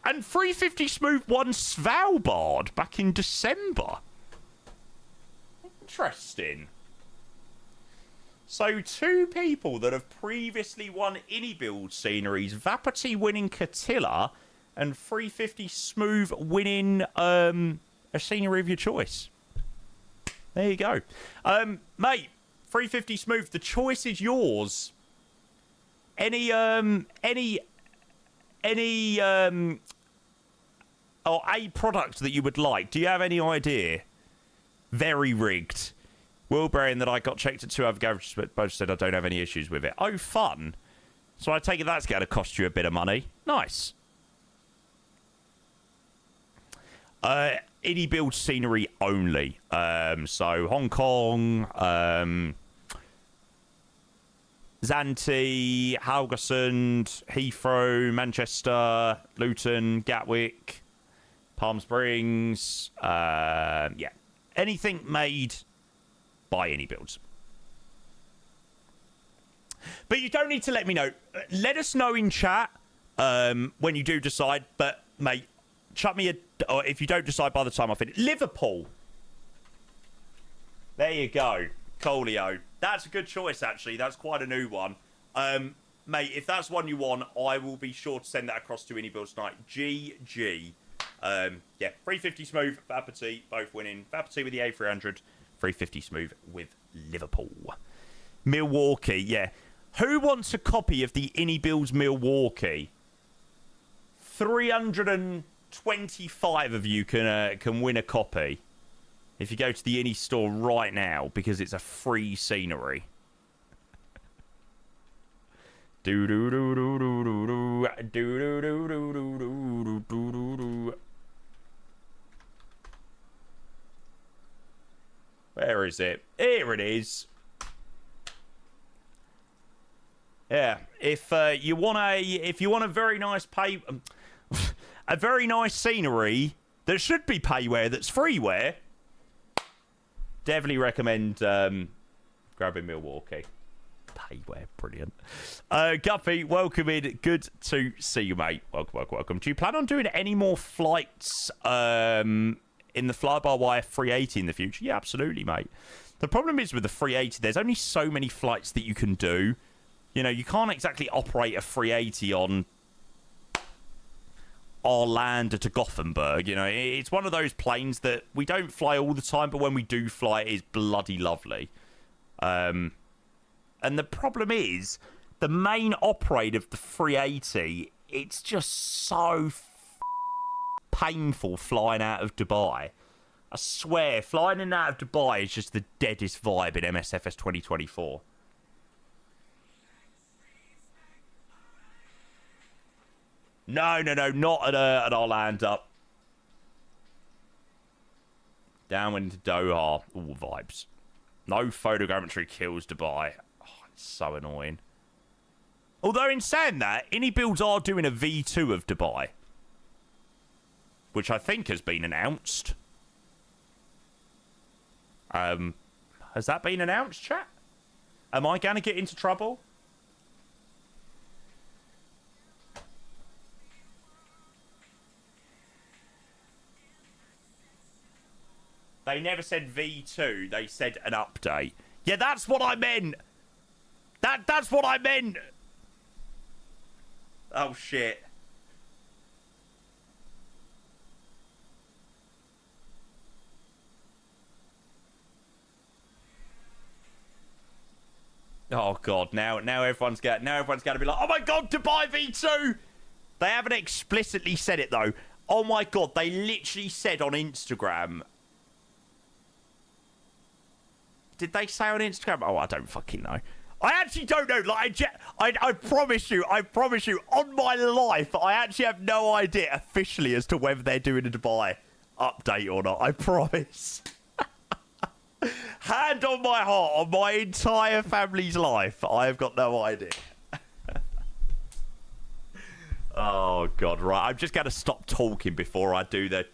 And 350 Smooth won Svalbard back in December. Interesting. So, two people that have previously won IndyBuild sceneries, Vapoti winning Catilla and 350 Smooth winning a scenery of your choice. There you go. Mate, 350 Smooth, the choice is yours. Any or a product that you would like. Do you have any idea? Very rigged. Wilbury that I got checked at 2 other garages, but both said I don't have any issues with it. Oh, fun. So I take it that's going to cost you a bit of money. Nice. IndyBuild scenery only. So Hong Kong, Zante, Haugesund, Heathrow, Manchester, Luton, Gatwick, Palm Springs. Yeah. Anything made by IndyBuilds. But you don't need to let me know. Let us know in chat when you do decide. But, mate, chuck me or if you don't decide by the time I finish. Liverpool. There you go. Coolio. That's a good choice, actually. That's quite a new one. Mate, if that's one you want, I will be sure to send that across to Builds tonight. GG. Yeah, 350 Smooth, Vapati, both winning. Vapati with the A300, 350 Smooth with Liverpool. Milwaukee, yeah. Who wants a copy of the Builds Milwaukee? 325 of you can win a copy if you go to the store right now, because it's a free scenery. Do do do do do do do do do do do do do do do. Where is it? Here it is. Yeah, if you want a very nice a very nice scenery that should be payware, that's freeware, definitely recommend grabbing Milwaukee. Payware, brilliant. Guppy, welcome in. Good to see you, mate. Welcome. Do you plan on doing any more flights in the fly-by-wire 380 in the future? Yeah, absolutely, mate. The problem is with the 380, there's only so many flights that you can do. You know, you can't exactly operate a 380 on Arlanda to Gothenburg. You know, it's one of those planes that we don't fly all the time, but when we do fly, it is bloody lovely. And the problem is, the main operator of the 380, it's just so painful flying out of Dubai. I swear, flying in and out of Dubai is just the deadest vibe in MSFS 2024. No, not at Arlanda. Down into Doha. All vibes. No photogrammetry kills Dubai. Oh, it's so annoying. Although, in saying that, Builds are doing a V2 of Dubai, which I think has been announced. Has that been announced, chat? Am I going to get into trouble? They never said V2. They said an update. Yeah, that's what I meant. That's what I meant. Oh, shit. Oh, God. Now everyone's got to be like, oh, my God, Dubai V2. They haven't explicitly said it, though. Oh, my God. They literally said on Instagram... Did they say on Instagram? Oh, I don't fucking know. I actually don't know. Like, I promise you, on my life, I actually have no idea officially as to whether they're doing a Dubai update or not. I promise. Hand on my heart, on my entire family's life, I have got no idea. Oh, God, right. I'm just going to stop talking before I do the...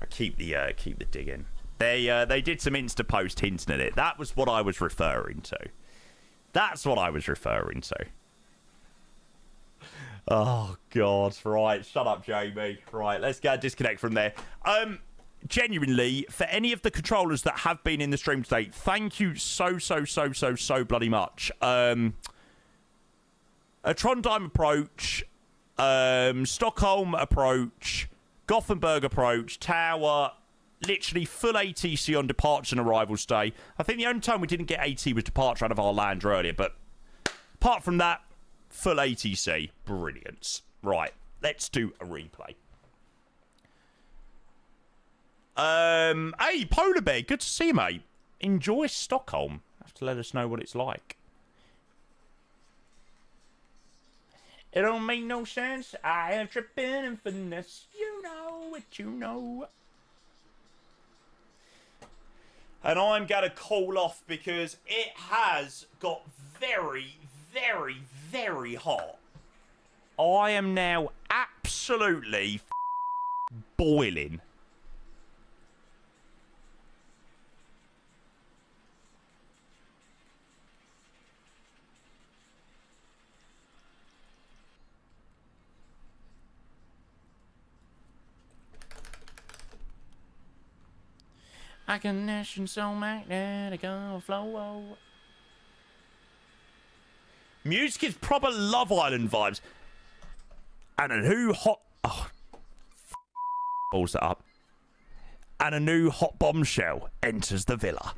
Keep the digging. They did some Insta post hinting at it. That was what I was referring to. That's what I was referring to. Oh, God. Right, shut up, Jamie. Right, let's get a disconnect from there. Genuinely, for any of the controllers that have been in the stream today, thank you so bloody much. A Trondheim approach, Stockholm approach, Gothenburg approach, Tower, literally full ATC on departure and arrival stay. I think the only time we didn't get AT was departure out of Arlanda earlier, but apart from that, full ATC. Brilliant. Right, let's do a replay. Hey, Polar Bear, good to see you, mate. Enjoy Stockholm. Have to let us know what it's like. It don't make no sense. I am tripping and finesse. You know what you know. And I'm going to call off because it has got very, very, very hot. I am now absolutely boiling. I can nation so magnetic flow. Music is proper Love Island vibes. And a new hot... Oh, balls that up. And a new hot bombshell enters the villa.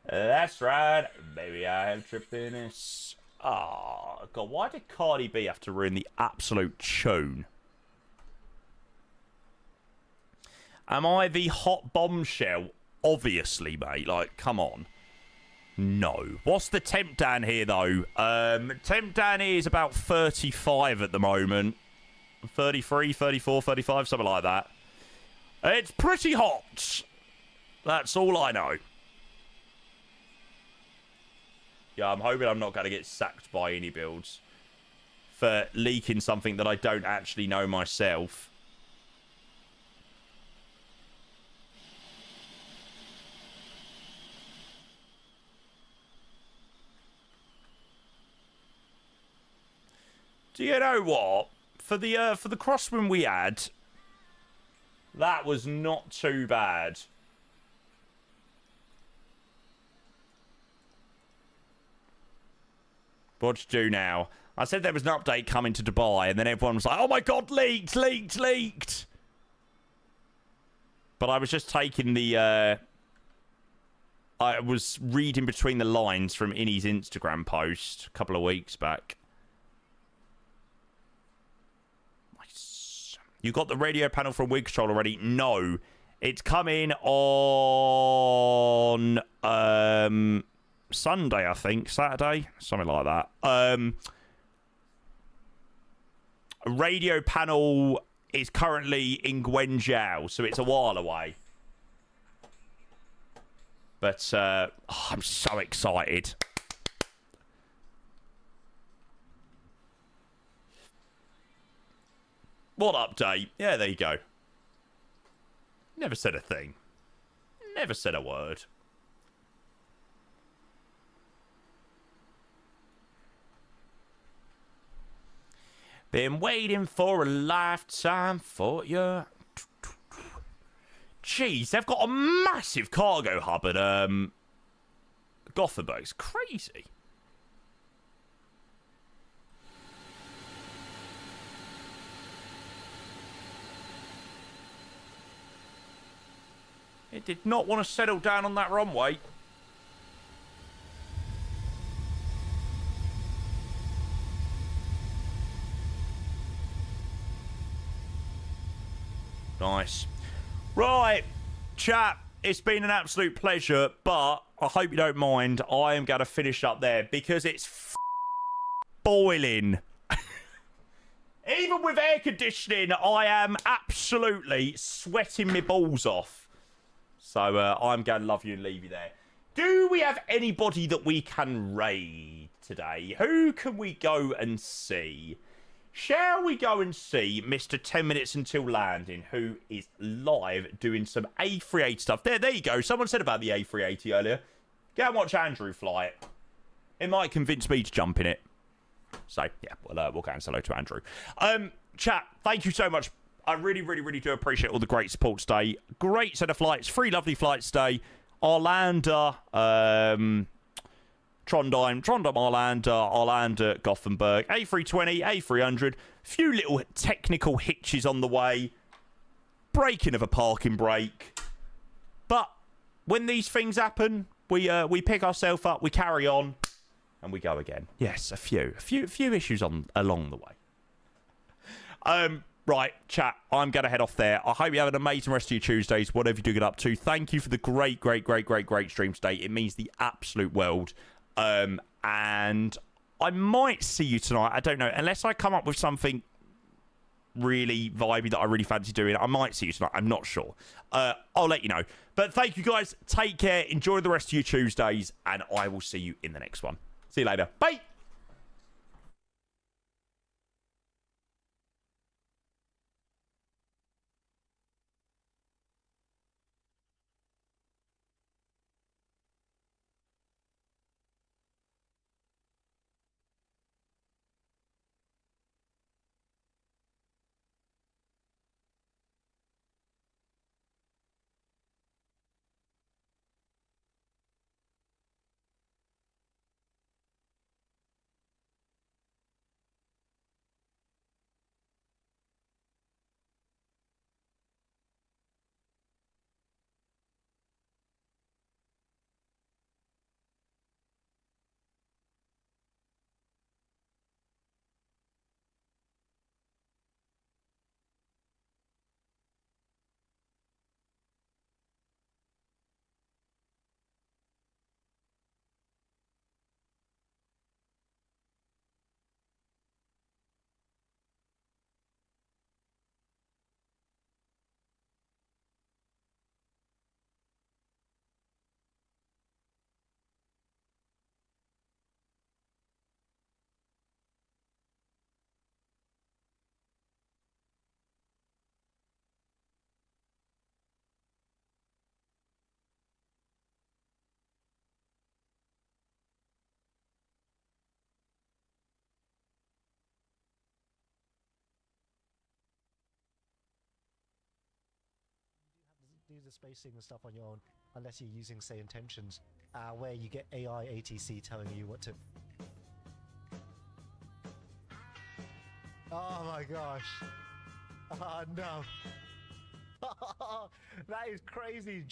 That's right. Baby, I have trippiness. Oh, God. Why did Cardi B have to ruin the absolute tune? Am I the hot bombshell? Obviously, mate. Like, come on. No. What's the temp down here, though? Temp down here is about 35 at the moment. 33, 34, 35, something like that. It's pretty hot. That's all I know. Yeah, I'm hoping I'm not going to get sacked by any builds for leaking something that I don't actually know myself. Do you know what? For the crosswind we had, that was not too bad. What to do now? I said there was an update coming to Dubai, and then everyone was like, "Oh my God, leaked!" But I was just taking the. I was reading between the lines from Innie's Instagram post a couple of weeks back. You got the radio panel from WinControl already? No. It's coming on Sunday, I think. Saturday? Something like that. Radio panel is currently in Guangzhou, so it's a while away. But I'm so excited. What update? Yeah, there you go. Never said a thing. Never said a word. Been waiting for a lifetime for you. Jeez, they've got a massive cargo hub at Gothenburg. It's crazy. It did not want to settle down on that runway. Nice. Right, chat, it's been an absolute pleasure, but I hope you don't mind. I am going to finish up there because it's boiling. Even with air conditioning, I am absolutely sweating my balls off. So I'm going to love you and leave you there. Do we have anybody that we can raid today? Who can we go and see? Shall we go and see Mr. 10 Minutes Until Landing, who is live doing some A380 stuff? There you go. Someone said about the A380 earlier. Go and watch Andrew fly it. It might convince me to jump in it. So, yeah, we'll go and say hello to Andrew. Chat, thank you so much. I really, really, really do appreciate all the great support today. Great set of flights. 3 lovely flights today. Arlanda, Trondheim, Arlanda, Gothenburg, A320, A300. Few little technical hitches on the way. Breaking of a parking brake. But when these things happen, we pick ourselves up, we carry on, and we go again. Yes, a few issues along the way. Right, chat, I'm going to head off there. I hope you have an amazing rest of your Tuesdays, whatever you do get up to. Thank you for the great stream today. It means the absolute world. And I might see you tonight. I don't know. Unless I come up with something really vibey that I really fancy doing, I might see you tonight. I'm not sure. I'll let you know. But thank you, guys. Take care. Enjoy the rest of your Tuesdays. And I will see you in the next one. See you later. Bye.
do the spacing and stuff on your own unless you're using, say, intentions, where you get AI ATC telling you what to... Oh my gosh. Oh no. That is crazy.